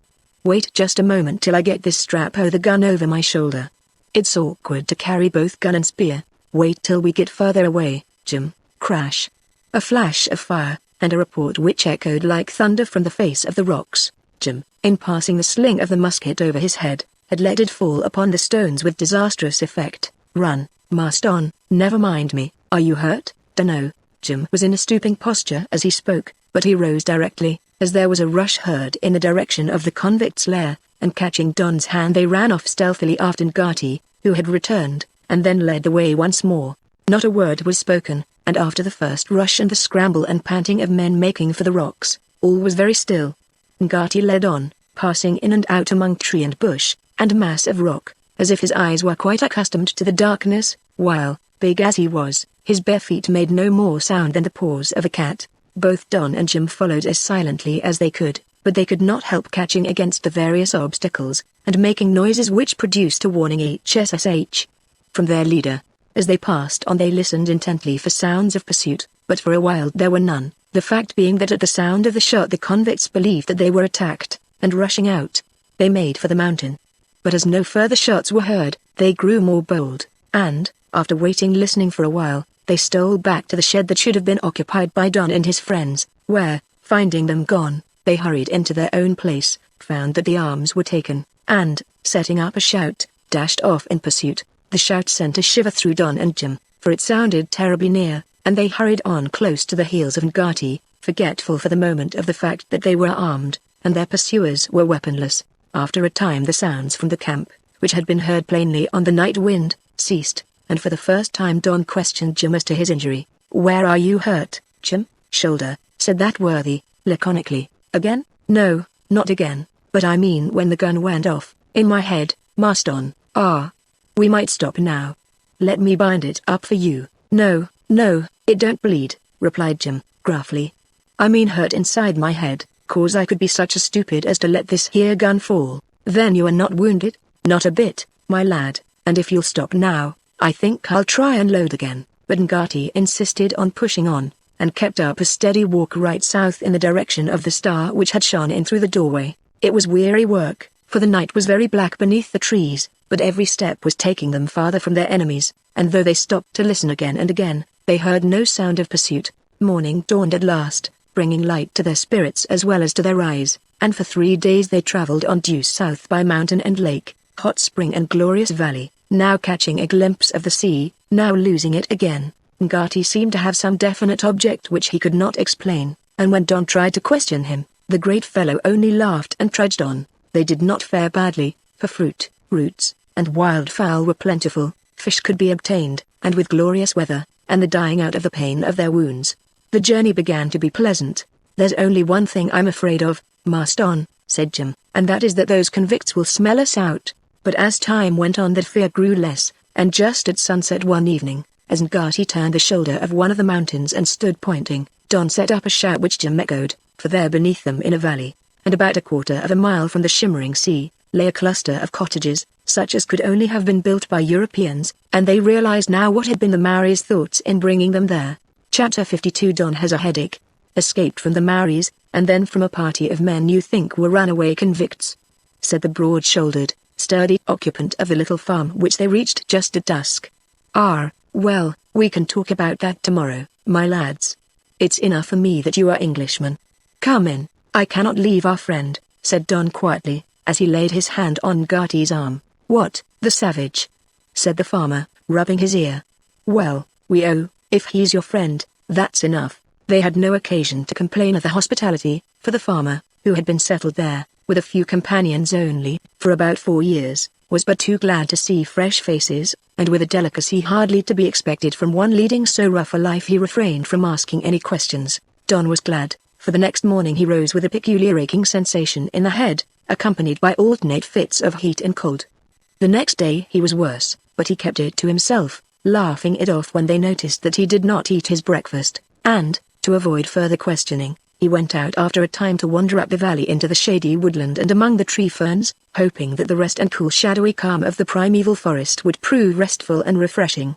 "Wait just a moment till I get this strap o' the gun over my shoulder. It's awkward to carry both gun and spear. Wait till we get further away, Jim." Crash. A flash of fire, and a report which echoed like thunder from the face of the rocks. Jim, in passing the sling of the musket over his head, had let it fall upon the stones with disastrous effect. "Run, Marston." "Never mind me. Are you hurt?" "Dunno." Jim was in a stooping posture as he spoke, but he rose directly, as there was a rush heard in the direction of the convict's lair, and catching Don's hand they ran off stealthily after Ngati, who had returned, and then led the way once more. Not a word was spoken, and after the first rush and the scramble and panting of men making for the rocks, all was very still. Ngati led on, passing in and out among tree and bush, and mass of rock, as if his eyes were quite accustomed to the darkness, while, big as he was, his bare feet made no more sound than the paws of a cat. Both Don and Jim followed as silently as they could, but they could not help catching against the various obstacles, and making noises which produced a warning HSSH from their leader. As they passed on they listened intently for sounds of pursuit, but for a while there were none, the fact being that at the sound of the shot the convicts believed that they were attacked, and rushing out, they made for the mountain. But as no further shots were heard, they grew more bold, and, after waiting listening for a while, they stole back to the shed that should have been occupied by Don and his friends, where, finding them gone, they hurried into their own place, found that the arms were taken, and, setting up a shout, dashed off in pursuit. The shout sent a shiver through Don and Jim, for it sounded terribly near, and they hurried on close to the heels of Ngati, forgetful for the moment of the fact that they were armed, and their pursuers were weaponless. After a time the sounds from the camp, which had been heard plainly on the night wind, ceased, and for the first time Don questioned Jim as to his injury. "Where are you hurt, Jim?" "Shoulder," said that worthy, laconically. "Again?" "No, not again, but I mean when the gun went off, in my head, Master Don." "Ah. We might stop now. Let me bind it up for you." "No, no, it don't bleed," replied Jim, gruffly. "I mean hurt inside my head, 'cause I could be such a stupid as to let this here gun fall." "Then you are not wounded?" "Not a bit, my lad, and if you'll stop now, I think I'll try and load again." But Ngati insisted on pushing on, and kept up a steady walk right south in the direction of the star which had shone in through the doorway. It was weary work, for the night was very black beneath the trees, but every step was taking them farther from their enemies, and though they stopped to listen again and again, they heard no sound of pursuit. Morning dawned at last, bringing light to their spirits as well as to their eyes, and for 3 days they traveled on due south by mountain and lake, hot spring and glorious valley, now catching a glimpse of the sea, now losing it again. Ngati seemed to have some definite object which he could not explain, and when Don tried to question him, the great fellow only laughed and trudged on. They did not fare badly, for fruit, roots, and wildfowl were plentiful, fish could be obtained, and with glorious weather, and the dying out of the pain of their wounds. The journey began to be pleasant. "There's only one thing I'm afraid of, Master Don," said Jim, "and that is that those convicts will smell us out." But as time went on that fear grew less, and just at sunset one evening, as Ngati turned the shoulder of one of the mountains and stood pointing, Don set up a shout which Jim echoed, for there beneath them in a valley, and about a quarter of a mile from the shimmering sea, lay a cluster of cottages, such as could only have been built by Europeans, and they realized now what had been the Maoris' thoughts in bringing them there. Chapter 52. Don has a headache. Escaped from the Maoris, and then from a party of men you think were runaway convicts, said the broad-shouldered, sturdy occupant of the little farm which they reached just at dusk. "Ah, well, we can talk about that tomorrow, my lads. It's enough for me that you are Englishmen. Come in." "I cannot leave our friend," said Don quietly, as he laid his hand on Ngati's arm. "What, the savage?" said the farmer, rubbing his ear. "Well, if he's your friend, that's enough." They had no occasion to complain of the hospitality, for the farmer, who had been settled there, with a few companions only, for about 4 years, was but too glad to see fresh faces, and with a delicacy hardly to be expected from one leading so rough a life he refrained from asking any questions. Don was glad, for the next morning he rose with a peculiar aching sensation in the head, accompanied by alternate fits of heat and cold. The next day he was worse, but he kept it to himself, laughing it off when they noticed that he did not eat his breakfast, and, to avoid further questioning, he went out after a time to wander up the valley into the shady woodland and among the tree ferns, hoping that the rest and cool shadowy calm of the primeval forest would prove restful and refreshing.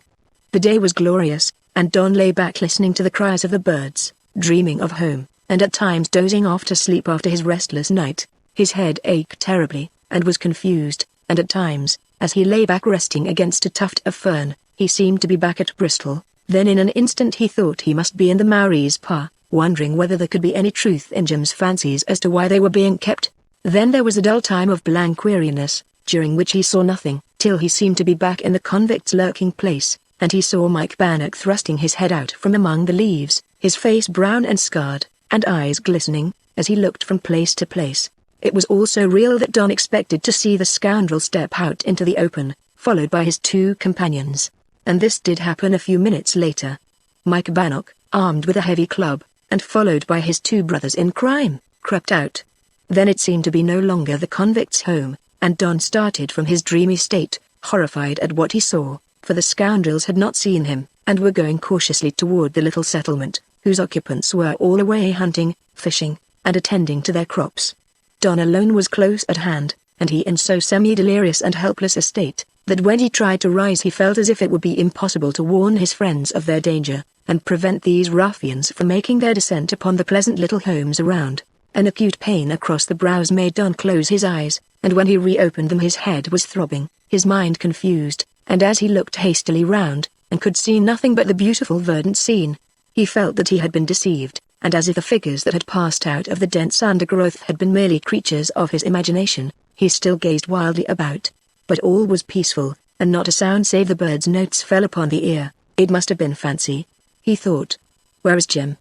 The day was glorious, and Don lay back listening to the cries of the birds, dreaming of home, and at times dozing off to sleep after his restless night. His head ached terribly, and was confused, and at times, as he lay back resting against a tuft of fern, he seemed to be back at Bristol. Then in an instant he thought he must be in the Maoris' pa, wondering whether there could be any truth in Jim's fancies as to why they were being kept. Then there was a dull time of blank weariness, during which he saw nothing, till he seemed to be back in the convict's lurking place, and he saw Mike Bannock thrusting his head out from among the leaves, his face brown and scarred, and eyes glistening, as he looked from place to place. It was all so real that Don expected to see the scoundrel step out into the open, followed by his 2 companions. And this did happen a few minutes later. Mike Bannock, armed with a heavy club, and followed by his 2 brothers in crime, crept out. Then it seemed to be no longer the convict's home, and Don started from his dreamy state, horrified at what he saw, for the scoundrels had not seen him, and were going cautiously toward the little settlement, whose occupants were all away hunting, fishing, and attending to their crops. Don alone was close at hand, and he in so semi-delirious and helpless a state, that when he tried to rise he felt as if it would be impossible to warn his friends of their danger, and prevent these ruffians from making their descent upon the pleasant little homes around. An acute pain across the brows made Don close his eyes, and when he reopened them his head was throbbing, his mind confused, and as he looked hastily round, and could see nothing but the beautiful verdant scene, he felt that he had been deceived, and as if the figures that had passed out of the dense undergrowth had been merely creatures of his imagination, he still gazed wildly about. But all was peaceful, and not a sound save the birds' notes fell upon the ear. It must have been fancy, he thought. Where is Jim?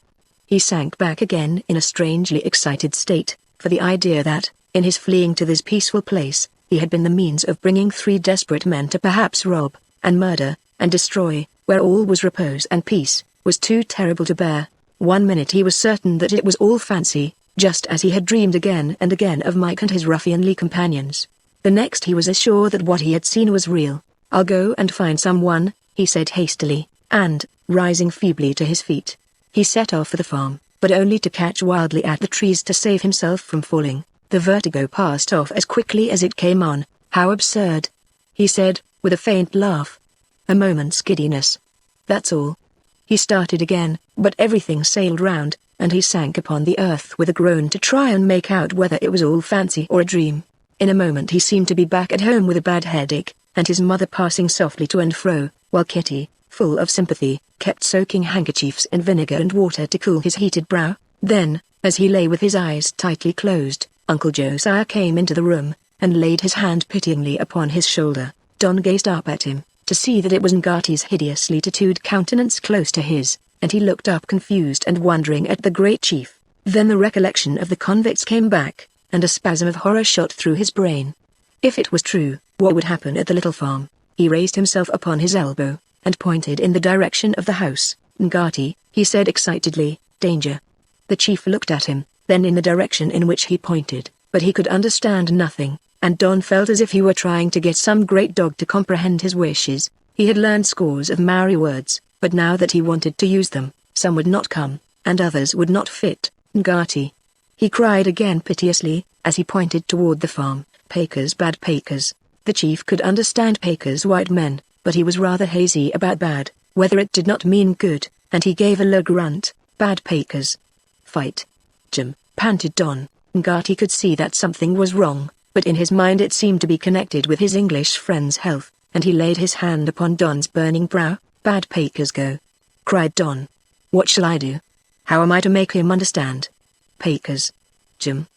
He sank back again in a strangely excited state, for the idea that, in his fleeing to this peaceful place, he had been the means of bringing 3 desperate men to perhaps rob, and murder, and destroy, where all was repose and peace, was too terrible to bear. One minute he was certain that it was all fancy, just as he had dreamed again and again of Mike and his ruffianly companions. The next he was assured that what he had seen was real. "I'll go and find someone," he said hastily, and, rising feebly to his feet, he set off for the farm, but only to catch wildly at the trees to save himself from falling. The vertigo passed off as quickly as it came on. "How absurd," he said, with a faint laugh. "A moment's giddiness. That's all." He started again, but everything sailed round, and he sank upon the earth with a groan to try and make out whether it was all fancy or a dream. In a moment he seemed to be back at home with a bad headache, and his mother passing softly to and fro, while Kitty, full of sympathy, kept soaking handkerchiefs in vinegar and water to cool his heated brow. Then, as he lay with his eyes tightly closed, Uncle Josiah came into the room, and laid his hand pityingly upon his shoulder. Don gazed up at him, to see that it was Ngati's hideously tattooed countenance close to his, and he looked up confused and wondering at the great chief. Then the recollection of the convicts came back, and a spasm of horror shot through his brain. If it was true, what would happen at the little farm? He raised himself upon his elbow, and pointed in the direction of the house. "Ngati," he said excitedly, "danger." The chief looked at him, then in the direction in which he pointed, but he could understand nothing, and Don felt as if he were trying to get some great dog to comprehend his wishes. He had learned scores of Maori words, but now that he wanted to use them, some would not come, and others would not fit. "Ngati," he cried again piteously, as he pointed toward the farm. "Pakers, bad Pakers." The chief could understand Pakers, white men, but he was rather hazy about bad, whether it did not mean good, and he gave a low grunt. "Bad Pakers. Fight." "Jim," panted Don. Ngati could see that something was wrong, but in his mind it seemed to be connected with his English friend's health, and he laid his hand upon Don's burning brow. "Bad Pakers go," cried Don. "What shall I do? How am I to make him understand?" "Pakers. Jim.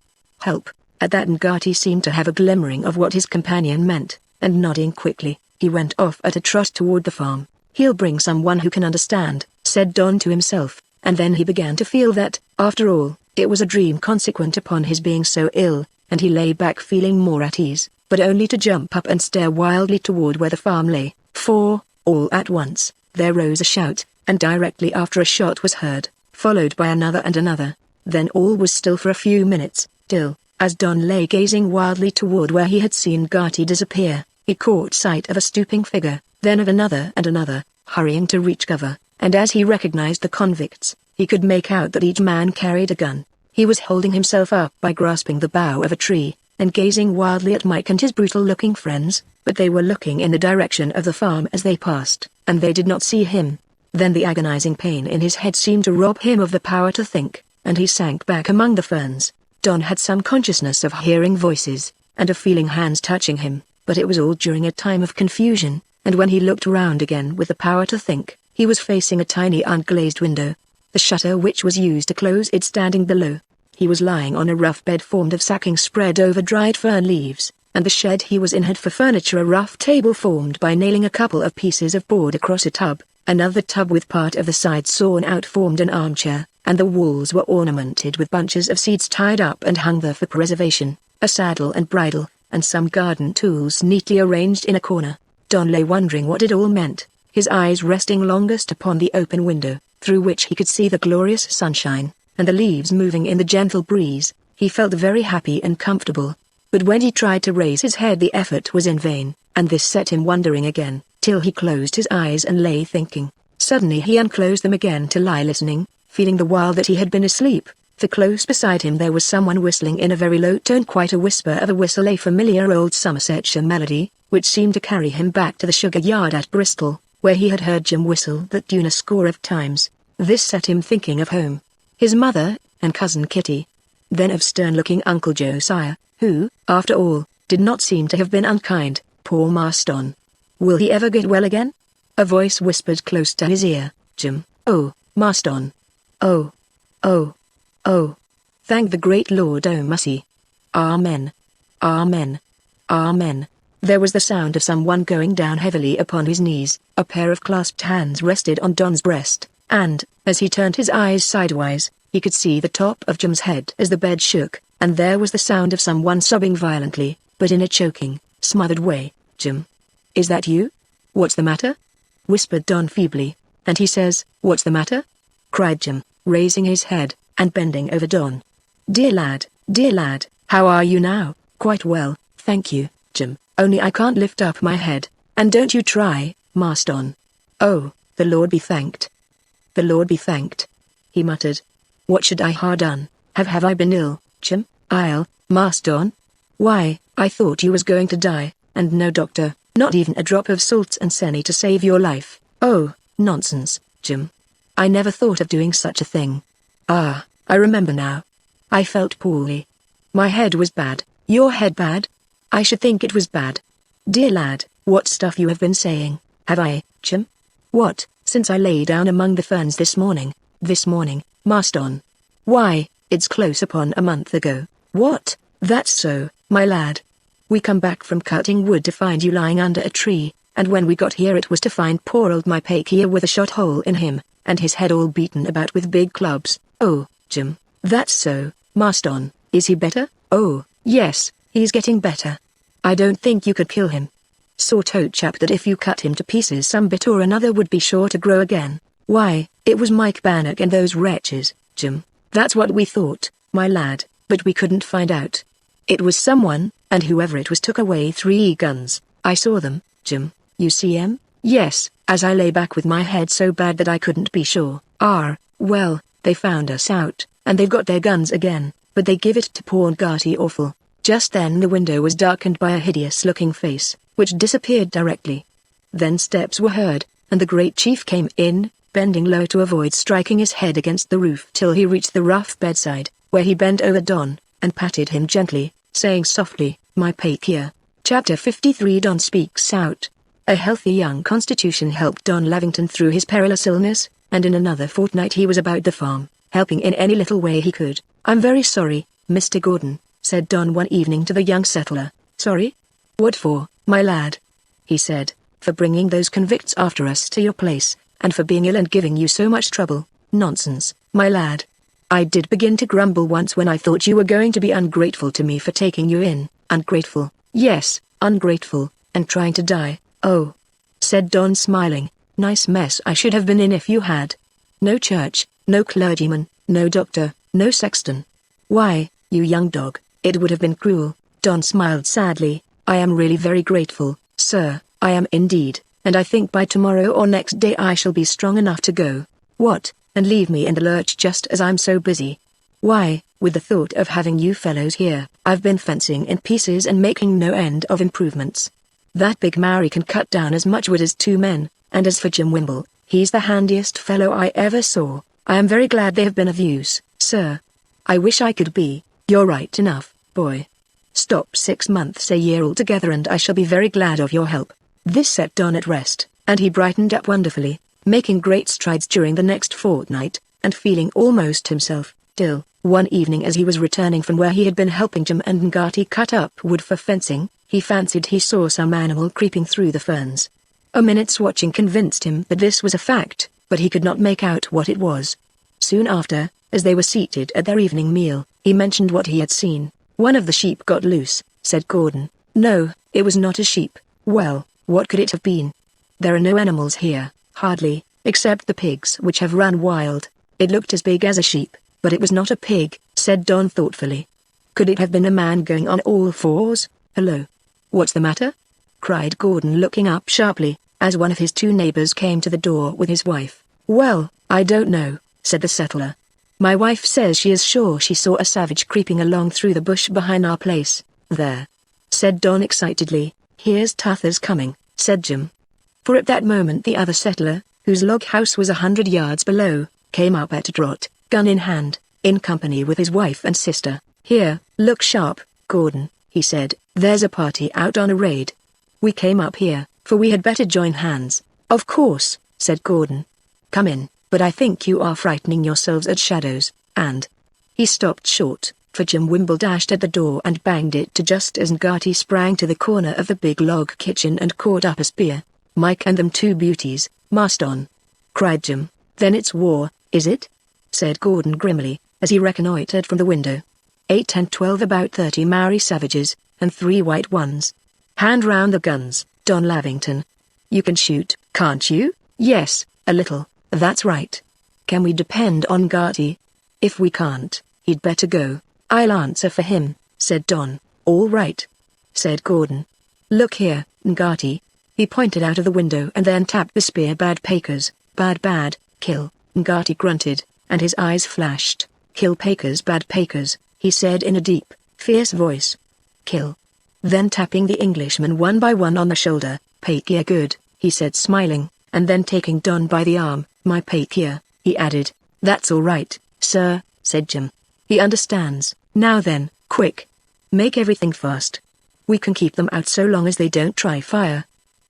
Help." At that Ngati seemed to have a glimmering of what his companion meant, and nodding quickly, he went off at a trot toward the farm. "He'll bring someone who can understand," said Don to himself, and then he began to feel that, after all, it was a dream consequent upon his being so ill, and he lay back feeling more at ease, but only to jump up and stare wildly toward where the farm lay, for, all at once, there rose a shout, and directly after a shot was heard, followed by another and another. Then all was still for a few minutes, till, as Don lay gazing wildly toward where he had seen Ngati disappear, he caught sight of a stooping figure, then of another and another, hurrying to reach cover, and as he recognized the convicts, he could make out that each man carried a gun. He was holding himself up by grasping the bough of a tree, and gazing wildly at Mike and his brutal-looking friends, but they were looking in the direction of the farm as they passed, and they did not see him. Then the agonizing pain in his head seemed to rob him of the power to think, and he sank back among the ferns. Don had some consciousness of hearing voices, and of feeling hands touching him, but it was all during a time of confusion, and when he looked round again with the power to think, he was facing a tiny unglazed window, the shutter which was used to close it standing below. He was lying on a rough bed formed of sacking spread over dried fern leaves, and the shed he was in had for furniture a rough table formed by nailing a couple of pieces of board across a tub. Another tub with part of the side sawn out formed an armchair, and the walls were ornamented with bunches of seeds tied up and hung there for preservation, a saddle and bridle, and some garden tools neatly arranged in a corner. Don lay wondering what it all meant, his eyes resting longest upon the open window, through which he could see the glorious sunshine, and the leaves moving in the gentle breeze. He felt very happy and comfortable. But when he tried to raise his head the effort was in vain, and this set him wondering again, till he closed his eyes and lay thinking. Suddenly he unclosed them again to lie listening, feeling the while that he had been asleep, for close beside him there was someone whistling in a very low tone, quite a whisper of a whistle, a familiar old Somersetshire melody, which seemed to carry him back to the sugar yard at Bristol, where he had heard Jim whistle that tune a score of times. This set him thinking of home, his mother, and cousin Kitty. Then of stern-looking Uncle Josiah, who, after all, did not seem to have been unkind. Poor Marston. Will he ever get well again? A voice whispered close to his ear, Jim. Oh, Marston. Oh. Oh. Oh. Thank the great Lord O'Mussey. Amen. Amen. Amen. There was the sound of someone going down heavily upon his knees. A pair of clasped hands rested on Don's breast, and, as he turned his eyes sidewise, He could see the top of Jim's head as the bed shook, and there was the sound of someone sobbing violently, but in a choking, smothered way. "Jim? Is that you? What's the matter?" whispered Don feebly. "And he says, 'What's the matter?'" cried Jim, raising his head, and bending over Don. Dear lad, how are you now?" "Quite well, thank you, Jim, only I can't lift up my head." "And don't you try, Master Don." "Oh, the Lord be thanked. The Lord be thanked," he muttered. "What should I ha' done? Have I been ill, Jim?" Master Don? Why, I thought you was going to die, and no doctor, not even a drop of salt and senny to save your life." "Oh, nonsense, Jim. I never thought of doing such a thing." "Ah, I remember now. I felt poorly. My head was bad." "Your head bad? I should think it was bad. Dear lad, what stuff you have been saying." "Have I, Jim?" "What, since I lay down among the ferns this morning?" "This morning, Master Don? Why, it's close upon a month ago." "What? That's so, my lad. We come back from cutting wood to find you lying under a tree, and when we got here it was to find poor old my pake here with a shot hole in him, and his head all beaten about with big clubs." "Oh, Jim, that's so, Master Don. Is he better?" "Oh, yes, he's getting better." "I don't think you could kill him. Sort o' chap that if you cut him to pieces some bit or another would be sure to grow again." "Why, it was Mike Bannock and those wretches, Jim." "That's what we thought, my lad, but we couldn't find out. It was someone, and whoever it was took away 3 guns. I saw them, Jim. You see 'em?" "Yes, as I lay back with my head so bad that I couldn't be sure." Well, they found us out, and they've got their guns again, but they give it to poor Gertie awful." Just then the window was darkened by a hideous-looking face, which disappeared directly. Then steps were heard, and the great chief came in, bending low to avoid striking his head against the roof till he reached the rough bedside, where he bent over Don, and patted him gently, saying softly, "My pake here." Chapter 53 Don Speaks Out. A healthy young constitution helped Don Lavington through his perilous illness, and in another fortnight he was about the farm, helping in any little way he could. "I'm very sorry, Mr. Gordon," said Don one evening to the young settler. "Sorry? What for, my lad?" he said. "For bringing those convicts after us to your place, and for being ill and giving you so much trouble." "Nonsense, my lad. I did begin to grumble once when I thought you were going to be ungrateful to me for taking you in." "Ungrateful?" "Yes, ungrateful, and trying to die." "Oh," said Don smiling, "nice mess I should have been in if you had. No church, no clergyman, no doctor, no sexton. Why, you young dog, it would have been cruel." Don smiled sadly. "I am really very grateful, sir, I am indeed, and I think by tomorrow or next day I shall be strong enough to go." "What, and leave me in the lurch just as I'm so busy?" "Why, with the thought of having you fellows here, I've been fencing in pieces and making no end of improvements. That big Mary can cut down as much wood as 2 men, and as for Jim Wimble, he's the handiest fellow I ever saw. I am very glad they have been of use, sir. I wish I could be." "You're right enough, boy. Stop 6 months a year altogether and I shall be very glad of your help." This set Don at rest, and he brightened up wonderfully, making great strides during the next fortnight, and feeling almost himself, till, one evening as he was returning from where he had been helping Jim and Ngati cut up wood for fencing, he fancied he saw some animal creeping through the ferns. A minute's watching convinced him that this was a fact, but he could not make out what it was. Soon after, as they were seated at their evening meal, he mentioned what he had seen. "One of the sheep got loose," said Gordon. "No, it was not a sheep." "Well, what could it have been?" "There are no animals here, hardly, except the pigs which have run wild. It looked as big as a sheep, but it was not a pig," said Don thoughtfully. "Could it have been a man going on all fours?" "Hello! What's the matter?" cried Gordon looking up sharply, as one of his 2 neighbors came to the door with his wife. "Well, I don't know," said the settler. "My wife says she is sure she saw a savage creeping along through the bush behind our place." "There," said Don excitedly. "Here's Tuthers coming," said Jim. For at that moment the other settler, whose log house was 100 yards below, came up at a trot, gun in hand, in company with his wife and sister. "Here, look sharp, Gordon," he said. "There's a party out on a raid. We came up here, for we had better join hands." "Of course," said Gordon. "Come in, but I think you are frightening yourselves at shadows," and he stopped short, for Jim Wimble dashed at the door and banged it to just as Ngati sprang to the corner of the big log kitchen and caught up a spear. "Mike and them 2 beauties, Master Don," cried Jim. "Then it's war, is it?" said Gordon grimly. as he reconnoitered from the window. 8 and 12, about 30 Maori savages, and 3 white ones. Hand round the guns, Don Lavington. You can shoot, can't you? Yes, a little, that's right. Can we depend on Ngati? If we can't, he'd better go. I'll answer for him, said Don. All right, said Gordon. Look here, Ngati. He pointed out of the window and then tapped the spear. Bad Pakers, bad, kill, Ngati grunted, and his eyes flashed. Kill Pakers, bad Pakers, he said in a deep, fierce voice. Kill. Then tapping the Englishman one by one on the shoulder, Pakeer good, he said smiling, and then taking Don by the arm, my Pakeer, he added. That's all right, sir, said Jim. He understands. Now then, quick. Make everything fast. We can keep them out so long as they don't try fire.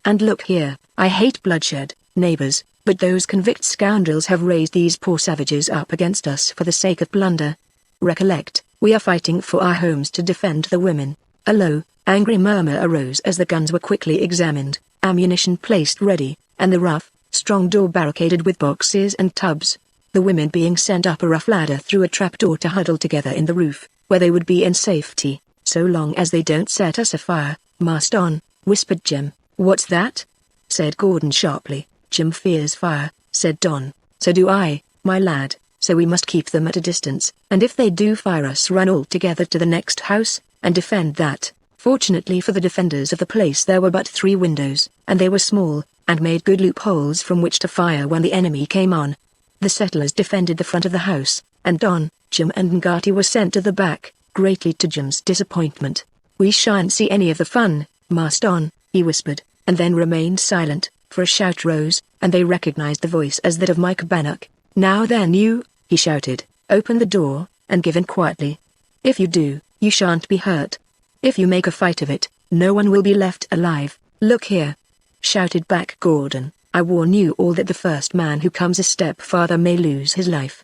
And look here, I hate bloodshed, neighbors, but those convict scoundrels have raised these poor savages up against us for the sake of plunder. Recollect, we are fighting for our homes to defend the women. A low, angry murmur arose as the guns were quickly examined, ammunition placed ready, and the rough, strong door barricaded with boxes and tubs. The women being sent up a rough ladder through a trapdoor to huddle together in the roof, where they would be in safety, so long as they don't set us afire. Mast on, whispered Jim. What's that? Said Gordon sharply. Jim fears fire, said Don. So do I, my lad, so we must keep them at a distance, and if they do fire us, run all together to the next house, and defend that. Fortunately for the defenders of the place, there were but 3 windows, and they were small, and made good loopholes from which to fire when the enemy came on. The settlers defended the front of the house, and Don, Jim and Ngati were sent to the back, greatly to Jim's disappointment. We shan't see any of the fun, mast on, he whispered, and then remained silent, for a shout rose, and they recognized the voice as that of Mike Bannock. Now then you, he shouted, open the door, and give in quietly. If you do, you shan't be hurt. If you make a fight of it, no one will be left alive. Look here, shouted back Gordon, I warn you all that the first man who comes a step farther may lose his life.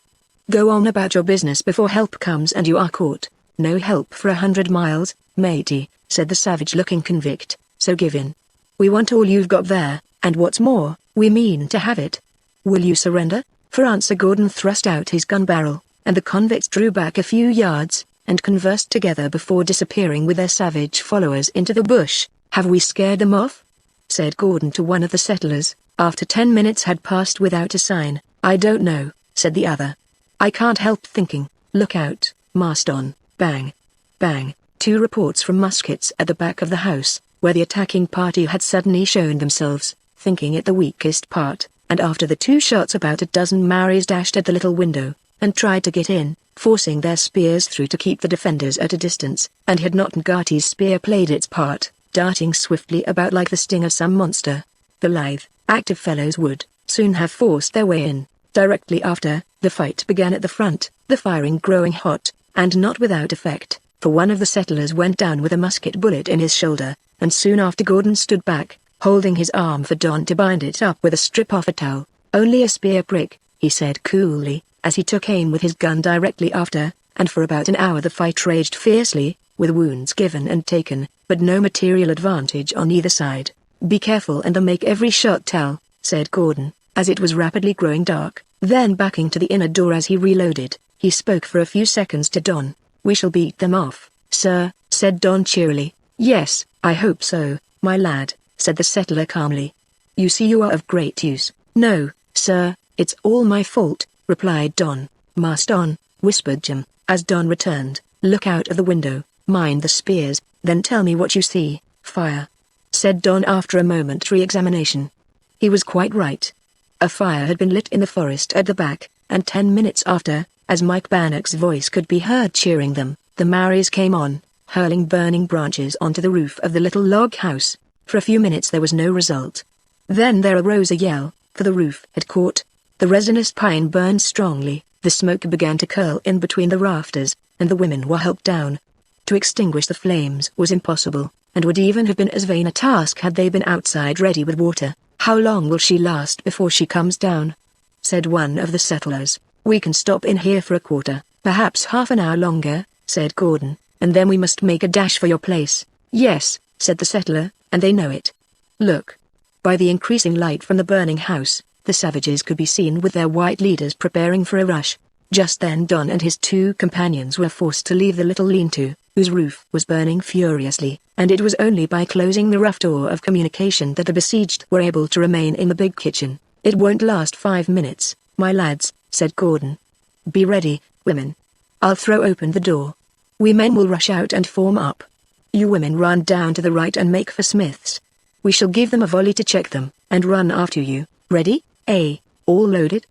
Go on about your business before help comes and you are caught. No help for 100 miles, matey, said the savage-looking convict, so give in. We want all you've got there, and what's more, we mean to have it. Will you surrender? For answer Gordon thrust out his gun barrel, and the convicts drew back a few yards, and conversed together before disappearing with their savage followers into the bush. Have we scared them off? Said Gordon to one of the settlers, after 10 minutes had passed without a sign. I don't know, said the other. I can't help thinking, look out, mast on, bang, bang, 2 reports from muskets at the back of the house, where the attacking party had suddenly shown themselves, thinking it the weakest part, and after the 2 shots about a dozen Maoris dashed at the little window, and tried to get in, forcing their spears through to keep the defenders at a distance, and had not Ngati's spear played its part, darting swiftly about like the sting of some monster, the lithe, active fellows would soon have forced their way in. Directly after, the fight began at the front, the firing growing hot, and not without effect, for one of the settlers went down with a musket bullet in his shoulder, and soon after Gordon stood back, holding his arm for Don to bind it up with a strip of a towel. Only a spear prick, he said coolly, as he took aim with his gun directly after, and for about an hour the fight raged fiercely, with wounds given and taken, but no material advantage on either side. Be careful and make every shot tell, said Gordon, as it was rapidly growing dark. Then backing to the inner door as he reloaded, he spoke for a few seconds to Don. We shall beat them off, sir, said Don cheerily. Yes, I hope so, my lad, said the settler calmly. You see you are of great use. No, sir, it's all my fault, replied Don. Mast on, whispered Jim, as Don returned. Look out of the window, mind the spears, then tell me what you see. Fire, said Don after a momentary examination. He was quite right. A fire had been lit in the forest at the back, and 10 minutes after, as Mike Bannock's voice could be heard cheering them, the Maoris came on, hurling burning branches onto the roof of the little log house. For a few minutes there was no result. Then there arose a yell, for the roof had caught. The resinous pine burned strongly, the smoke began to curl in between the rafters, and the women were helped down. To extinguish the flames was impossible, and would even have been as vain a task had they been outside ready with water. How long will she last before she comes down? Said one of the settlers. We can stop in here for a quarter, perhaps half an hour longer, said Gordon, and then we must make a dash for your place. Yes, said the settler, and they know it. Look. By the increasing light from the burning house, the savages could be seen with their white leaders preparing for a rush. Just then Don and his two companions were forced to leave the little lean-to, whose roof was burning furiously, and it was only by closing the rough door of communication that the besieged were able to remain in the big kitchen. "It won't last 5 minutes, my lads," said Gordon. "Be ready, women. I'll throw open the door. We men will rush out and form up. You women run down to the right and make for Smith's. We shall give them a volley to check them, and run after you. Ready? All loaded?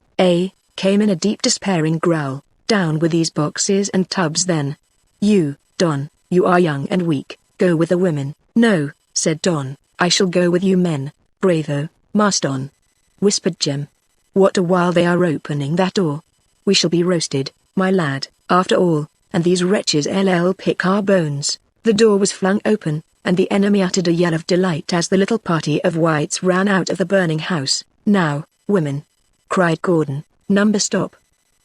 Came in a deep despairing growl. "Down with these boxes and tubs then. You, Don, you are young and weak, go with the women." "No," said Don, "I shall go with you men." "Bravo, Marston," whispered Jim. "What a while they are opening that door. We shall be roasted, my lad, after all, and these wretches will pick our bones." The door was flung open, and the enemy uttered a yell of delight as the little party of whites ran out of the burning house. "Now, women!" cried Gordon. "Number stop!"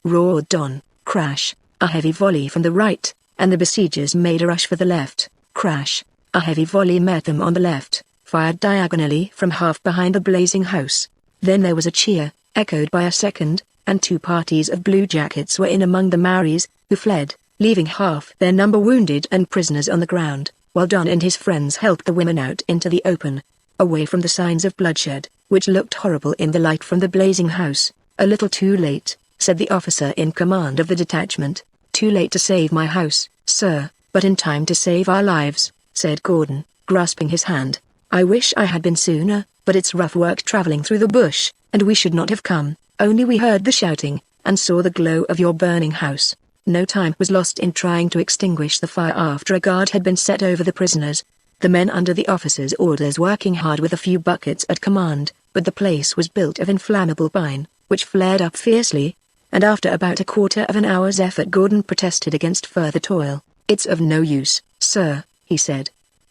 roared Don. Crash! A heavy volley from the right, and the besiegers made a rush for the left. Crash! A heavy volley met them on the left, fired diagonally from half behind the blazing house. Then there was a cheer, echoed by a second, and two parties of bluejackets were in among the Maoris, who fled, leaving half their number wounded and prisoners on the ground, while Don and his friends helped the women out into the open, away from the signs of bloodshed, which looked horrible in the light from the blazing house. "A little too late," said the officer in command of the detachment. "Too late to save my house, sir, but in time to save our lives," said Gordon, grasping his hand. "I wish I had been sooner, but it's rough work traveling through the bush, and we should not have come, only we heard the shouting, and saw the glow of your burning house." No time was lost in trying to extinguish the fire after a guard had been set over the prisoners. The men under the officer's orders working hard with a few buckets at command, but the place was built of inflammable pine, which flared up fiercely, and after about a quarter of an hour's effort Gordon protested against further toil. "It's of no use, sir," he said.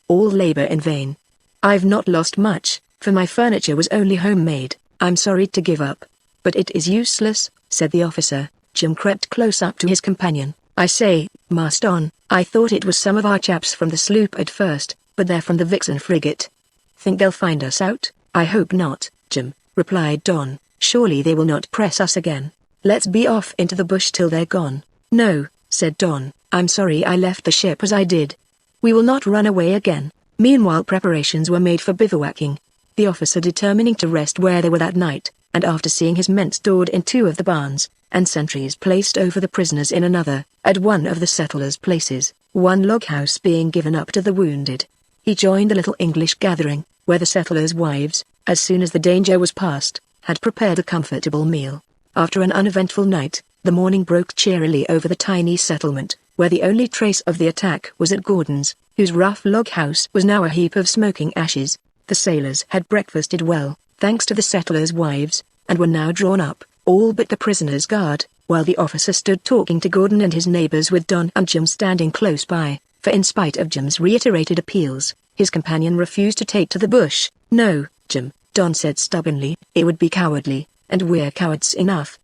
"All labor in vain. I've not lost much, for my furniture was only homemade. I'm sorry to give up. But it is useless," said the officer. Jim crept close up to his companion. "I say, Marston, I thought it was some of our chaps from the sloop at first, but they're from the Vixen frigate. Think they'll find us out?" "I hope not, Jim," replied Don. "Surely they will not press us again. Let's be off into the bush till they're gone." "No," said Don, "I'm sorry I left the ship as I did. We will not run away again." Meanwhile preparations were made for bivouacking, the officer determining to rest where they were that night, and after seeing his men stored in 2 of the barns, and sentries placed over the prisoners in another, at one of the settlers' places, one log house being given up to the wounded, he joined the little English gathering, where the settlers' wives, as soon as the danger was past, had prepared a comfortable meal. After an uneventful night, the morning broke cheerily over the tiny settlement, where the only trace of the attack was at Gordon's, whose rough log house was now a heap of smoking ashes. The sailors had breakfasted well, thanks to the settlers' wives, and were now drawn up, all but the prisoners' guard, while the officer stood talking to Gordon and his neighbors with Don and Jim standing close by, for in spite of Jim's reiterated appeals, his companion refused to take to the bush. "No, Jim," Don said stubbornly, "it would be cowardly, and we're cowards enough.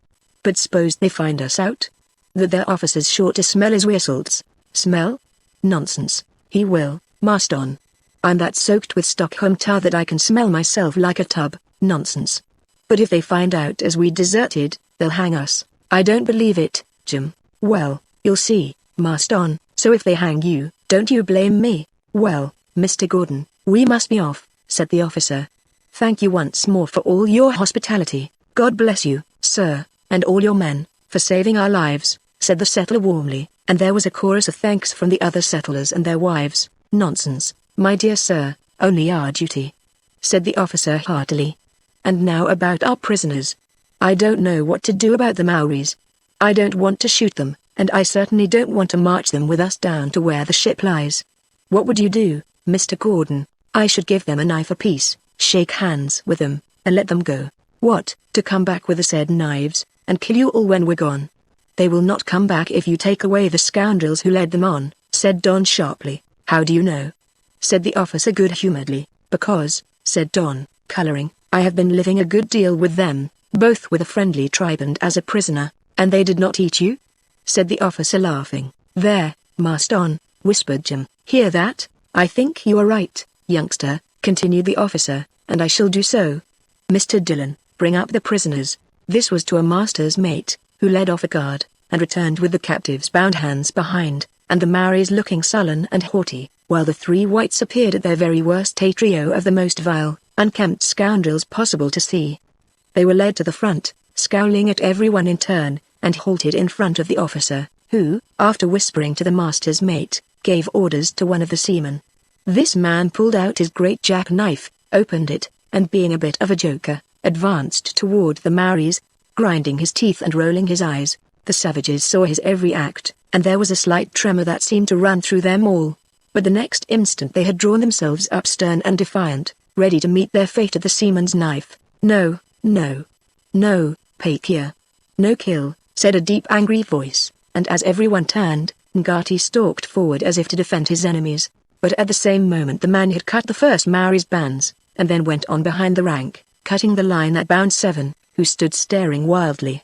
But suppose they find us out? That their officer's sure to smell his whistles." "Smell? Nonsense. He will, Marston. I'm that soaked with Stockholm tar that I can smell myself like a tub." "Nonsense. But if they find out as we deserted, they'll hang us." "I don't believe it, Jim." "Well, you'll see, Marston, so if they hang you, don't you blame me." "Well, Mr. Gordon, we must be off," said the officer. "Thank you once more for all your hospitality." "God bless you, sir, and all your men, for saving our lives," said the settler warmly, and there was a chorus of thanks from the other settlers and their wives. "Nonsense, my dear sir, only our duty," said the officer heartily. "And now about our prisoners. I don't know what to do about the Maoris. I don't want to shoot them, and I certainly don't want to march them with us down to where the ship lies." "What would you do, Mr. Gordon?" "I should give them a knife apiece, shake hands with them, and let them go." "What, to come back with the said knives, and kill you all when we're gone?" "They will not come back if you take away the scoundrels who led them on," said Don sharply. "How do you know?" said the officer good-humoredly. "Because," said Don, coloring, "I have been living a good deal with them, both with a friendly tribe and as a prisoner." "And they did not eat you?" said the officer laughing. "There, Marston," whispered Jim. "Hear that?" "I think you are right, youngster," continued the officer, "and I shall do so. Mr. Dillon, bring up the prisoners." This was to a master's mate, who led off a guard, and returned with the captives bound hands behind, and the Maoris looking sullen and haughty, while the three whites appeared at their very worst, a trio of the most vile, unkempt scoundrels possible to see. They were led to the front, scowling at everyone in turn, and halted in front of the officer, who, after whispering to the master's mate, gave orders to one of the seamen. This man pulled out his great jackknife, opened it, and being a bit of a joker, advanced toward the Maoris, grinding his teeth and rolling his eyes. The savages saw his every act, and there was a slight tremor that seemed to run through them all. But the next instant they had drawn themselves up stern and defiant, ready to meet their fate at the seaman's knife. "No, no. No, Pakia. No kill," said a deep angry voice, and as everyone turned, Ngati stalked forward as if to defend his enemies. But at the same moment the man had cut the first Maori's bands, and then went on behind the rank, cutting the line that bound 7, who stood staring wildly.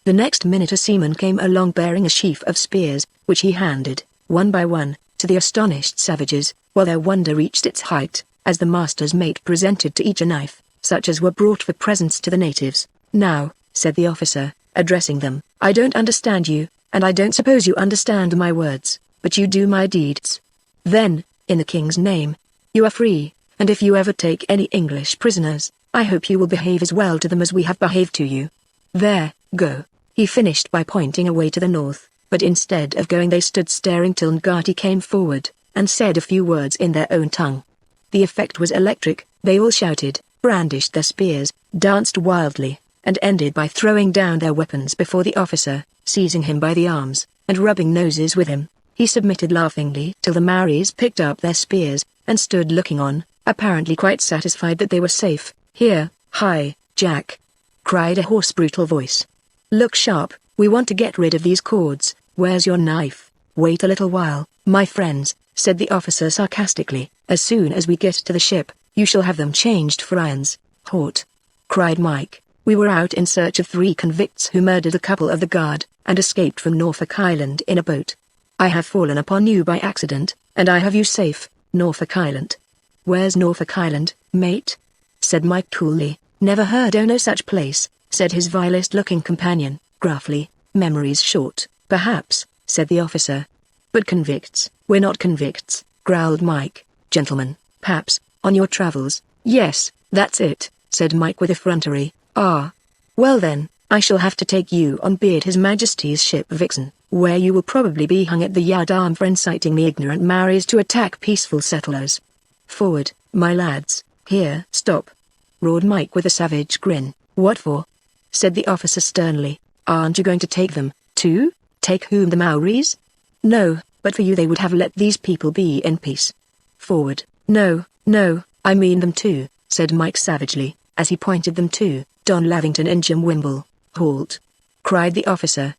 The next minute a seaman came along bearing a sheaf of spears, which he handed, one by one, to the astonished savages, while their wonder reached its height, as the master's mate presented to each a knife, such as were brought for presents to the natives. "Now," said the officer, addressing them, "I don't understand you, and I don't suppose you understand my words, but you do my deeds. Then, in the king's name, you are free, and if you ever take any English prisoners, I hope you will behave as well to them as we have behaved to you. There, go." He finished by pointing away to the north, but instead of going they stood staring till Ngati came forward, and said a few words in their own tongue. The effect was electric. They all shouted, brandished their spears, danced wildly, and ended by throwing down their weapons before the officer, seizing him by the arms, and rubbing noses with him. He submitted laughingly till the Maoris picked up their spears, and stood looking on, apparently quite satisfied that they were safe. "Here, hi, Jack!" cried a hoarse brutal voice. "Look sharp, we want to get rid of these cords. Where's your knife?" "Wait a little while, my friends," said the officer sarcastically. "As soon as we get to the ship, you shall have them changed for irons." "Halt!" cried Mike. "We were out in search of 3 convicts who murdered a couple of the guard, and escaped from Norfolk Island in a boat. I have fallen upon you by accident, and I have you safe, Norfolk Island." "Where's Norfolk Island, mate?" said Mike coolly. "Never heard o' no such place," said his vilest-looking companion, gruffly. "Memory's short, perhaps," said the officer. "But convicts?" "We're not convicts," growled Mike. "Gentlemen, perhaps, on your travels." "Yes, that's it," said Mike with effrontery. "Ah. Well then, I shall have to take you on board His Majesty's ship Vixen, where you will probably be hung at the yardarm for inciting the ignorant Maoris to attack peaceful settlers. Forward, my lads." "Here, stop!" roared Mike with a savage grin. "What for?" said the officer sternly. "Aren't you going to take them, too?" "Take whom, the Maoris?" "No, but for you they would have let these people be in peace." "Forward." "No, no, I mean them too," said Mike savagely, as he pointed them to Don Lavington and Jim Wimble. "Halt!" cried the officer.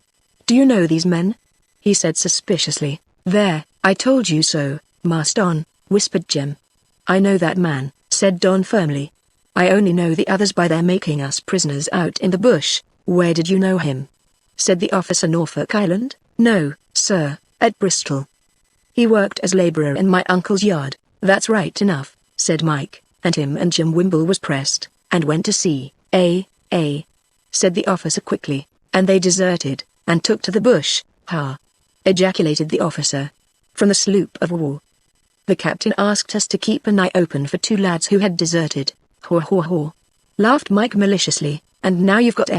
"Do you know these men?" he said suspiciously. "There, I told you so, Master Don," whispered Jim. "I know that man," said Don firmly. "I only know the others by their making us prisoners out in the bush." "Where did you know him?" said the officer. "Norfolk Island?" "No, sir, at Bristol. He worked as labourer in my uncle's yard." "That's right enough," said Mike, and him and Jim Wimble was pressed, and went to sea. Said the officer quickly, "and they deserted, and took to the bush." "Ha!" ejaculated the officer. "From the sloop of war. The captain asked us to keep an eye open for 2 lads who had deserted." "Haw haw haw!" laughed Mike maliciously. "And now you've got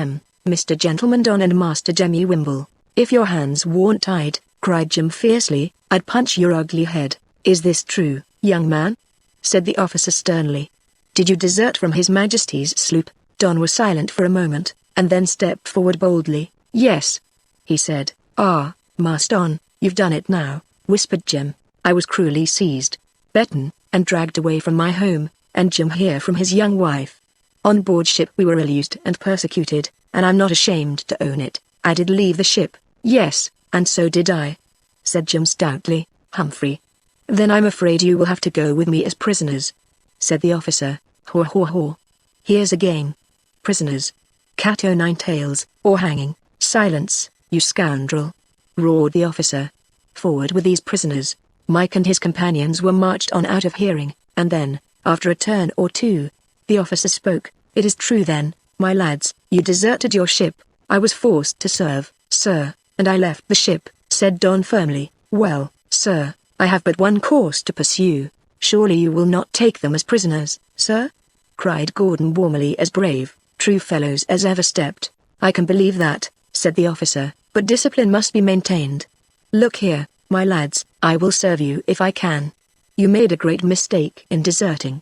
Mr. Gentleman Don and Master Jemmy Wimble. If your hands weren't tied," cried Jim fiercely, "I'd punch your ugly head." "Is this true, young man?" said the officer sternly. "Did you desert from His Majesty's sloop?" Don was silent for a moment, and then stepped forward boldly. "Yes," he said. "Ah, Master Don, you've done it now," whispered Jim. "I was cruelly seized, beaten, and dragged away from my home, and Jim here from his young wife. On board ship we were ill-used and persecuted, and I'm not ashamed to own it. I did leave the ship." "Yes, and so did I," said Jim stoutly. "Humphrey." "Then I'm afraid you will have to go with me as prisoners," said the officer. "Haw haw haw. Here's a game. Prisoners. Cat o' nine tails, or hanging." "Silence, you scoundrel!" roared the officer. "Forward with these prisoners." Mike and his companions were marched on out of hearing, and then, after a turn or two, the officer spoke. "It is true then, my lads, you deserted your ship. I was forced to serve, sir, and I left the ship," said Don firmly. "Well, sir, I have but one course to pursue. Surely you will not take them as prisoners, sir?" cried Gordon warmly, as brave, true fellows as ever stepped. "I can believe that," said the officer, "but discipline must be maintained. Look here, my lads, I will serve you if I can. You made a great mistake in deserting.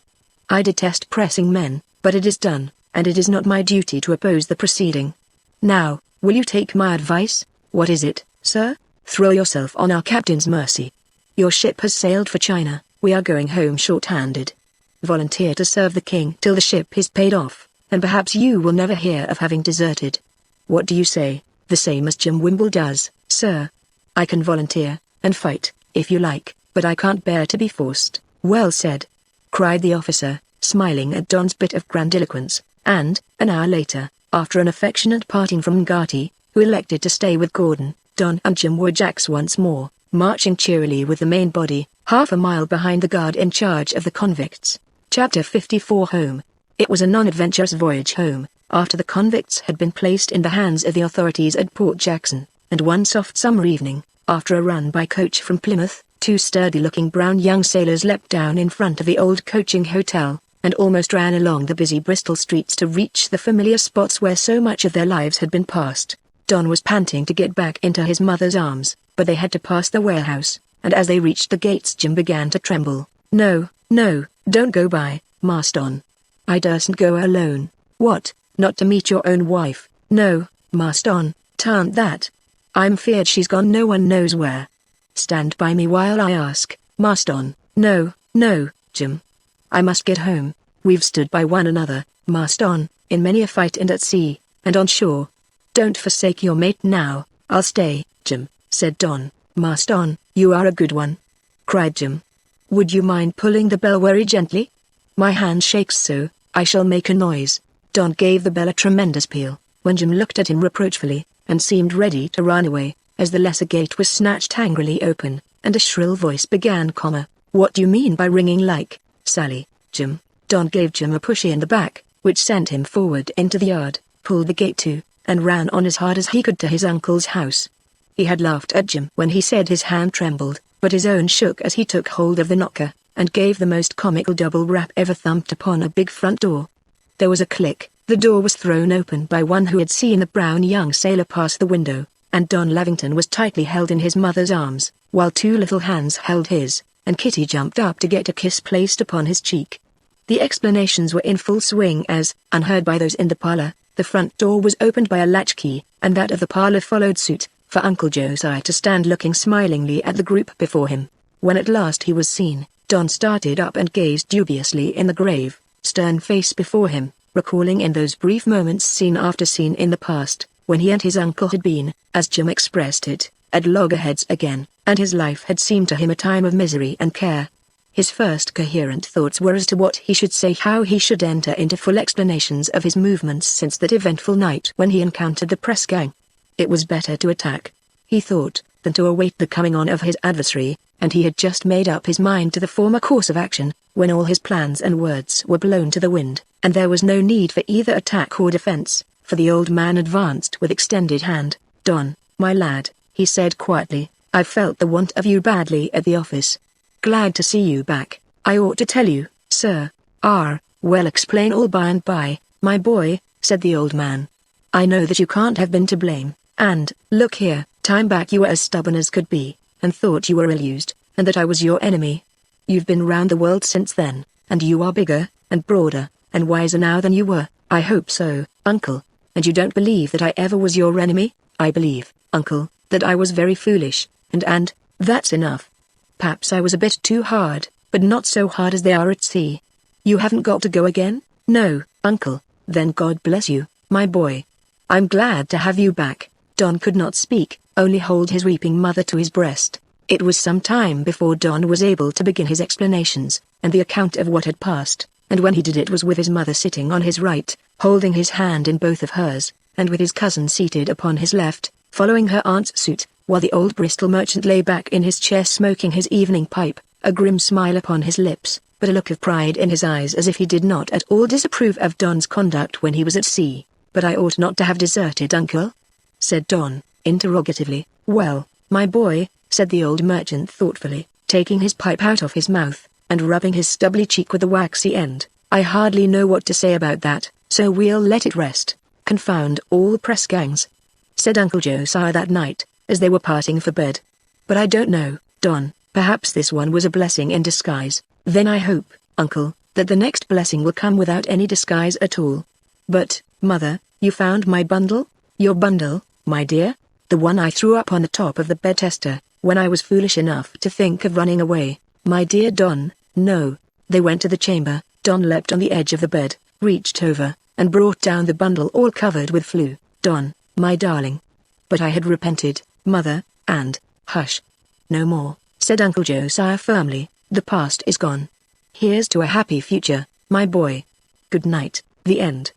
I detest pressing men, but it is done, and it is not my duty to oppose the proceeding. Now, will you take my advice?" "What is it, sir?" "Throw yourself on our captain's mercy. Your ship has sailed for China, we are going home short-handed. Volunteer to serve the king till the ship is paid off, and perhaps you will never hear of having deserted." "What do you say?" "The same as Jim Wimble does, sir. I can volunteer, and fight, if you like, but I can't bear to be forced." "Well said," cried the officer, smiling at Don's bit of grandiloquence, and, an hour later, after an affectionate parting from Ngati, who elected to stay with Gordon, Don and Jim were Jacks once more, marching cheerily with the main body, half a mile behind the guard in charge of the convicts. Chapter 54. Home. It was a non-adventurous voyage home, after the convicts had been placed in the hands of the authorities at Port Jackson, and one soft summer evening, after a run by coach from Plymouth, two sturdy-looking brown young sailors leapt down in front of the old coaching hotel, and almost ran along the busy Bristol streets to reach the familiar spots where so much of their lives had been passed. Don was panting to get back into his mother's arms, but they had to pass the warehouse, and as they reached the gates Jim began to tremble. "No, no, don't go by, Marston. I dursn't go alone." "What, not to meet your own wife?" "No, Marston, tarn't that. I'm feared she's gone no one knows where. Stand by me while I ask, Marston." "No, no, Jim. I must get home. We've stood by one another, Marston, in many a fight and at sea, and on shore. Don't forsake your mate now." "I'll stay, Jim," said Don. "Marston, you are a good one," cried Jim. "Would you mind pulling the bell very gently? My hand shakes so, I shall make a noise." Don gave the bell a tremendous peal, when Jim looked at him reproachfully, and seemed ready to run away, as the lesser gate was snatched angrily open, and a shrill voice began, "What do you mean by ringing like, Sally, Jim?" Don gave Jim a push in the back, which sent him forward into the yard, pulled the gate to, and ran on as hard as he could to his uncle's house. He had laughed at Jim when he said his hand trembled, but his own shook as he took hold of the knocker, and gave the most comical double rap ever thumped upon a big front door. There was a click, the door was thrown open by one who had seen the brown young sailor pass the window, and Don Lavington was tightly held in his mother's arms, while two little hands held his, and Kitty jumped up to get a kiss placed upon his cheek. The explanations were in full swing as, unheard by those in the parlor, the front door was opened by a latchkey, and that of the parlor followed suit, for Uncle Josiah to stand looking smilingly at the group before him. When at last he was seen, Don started up and gazed dubiously in the grave, stern face before him, recalling in those brief moments scene after scene in the past, when he and his uncle had been, as Jim expressed it, at loggerheads again, and his life had seemed to him a time of misery and care. His first coherent thoughts were as to what he should say, how he should enter into full explanations of his movements since that eventful night when he encountered the press gang. It was better to attack, he thought, than to await the coming on of his adversary, and he had just made up his mind to the former course of action, when all his plans and words were blown to the wind, and there was no need for either attack or defense, for the old man advanced with extended hand. "Don, my lad," he said quietly, "I've felt the want of you badly at the office. Glad to see you back. I ought to tell you, sir." "Well, explain all by and by, my boy," said the old man. "I know that you can't have been to blame, and, look here, time back you were as stubborn as could be, and thought you were ill-used, and that I was your enemy. You've been round the world since then, and you are bigger, and broader, and wiser now than you were." "I hope so, uncle. And you don't believe that I ever was your enemy?" "I believe, uncle, that I was very foolish, and that's enough. Perhaps I was a bit too hard, but not so hard as they are at sea." "You haven't got to go again?" "No, uncle." "Then God bless you, my boy. I'm glad to have you back." Don could not speak, only hold his weeping mother to his breast. It was some time before Don was able to begin his explanations, and the account of what had passed, and when he did it was with his mother sitting on his right, holding his hand in both of hers, and with his cousin seated upon his left, following her aunt's suit, while the old Bristol merchant lay back in his chair smoking his evening pipe, a grim smile upon his lips, but a look of pride in his eyes as if he did not at all disapprove of Don's conduct when he was at sea. "But I ought not to have deserted, uncle," said Don. interrogatively. "Well, my boy," said the old merchant thoughtfully, taking his pipe out of his mouth, and rubbing his stubbly cheek with the waxy end, "I hardly know what to say about that, so we'll let it rest. Confound all press gangs," said Uncle Josiah that night, as they were parting for bed. "But I don't know, Don, perhaps this one was a blessing in disguise." "Then I hope, Uncle, that the next blessing will come without any disguise at all." "But, Mother, you found my bundle?" "Your bundle, my dear? The one I threw up on the top of the bed tester, when I was foolish enough to think of running away." "My dear Don, no." They went to the chamber. Don leapt on the edge of the bed, reached over, and brought down the bundle all covered with flu. "Don, my darling." "But I had repented, Mother, and—" "Hush. No more," said Uncle Josiah firmly. "The past is gone. Here's to a happy future, my boy. Good night." The end.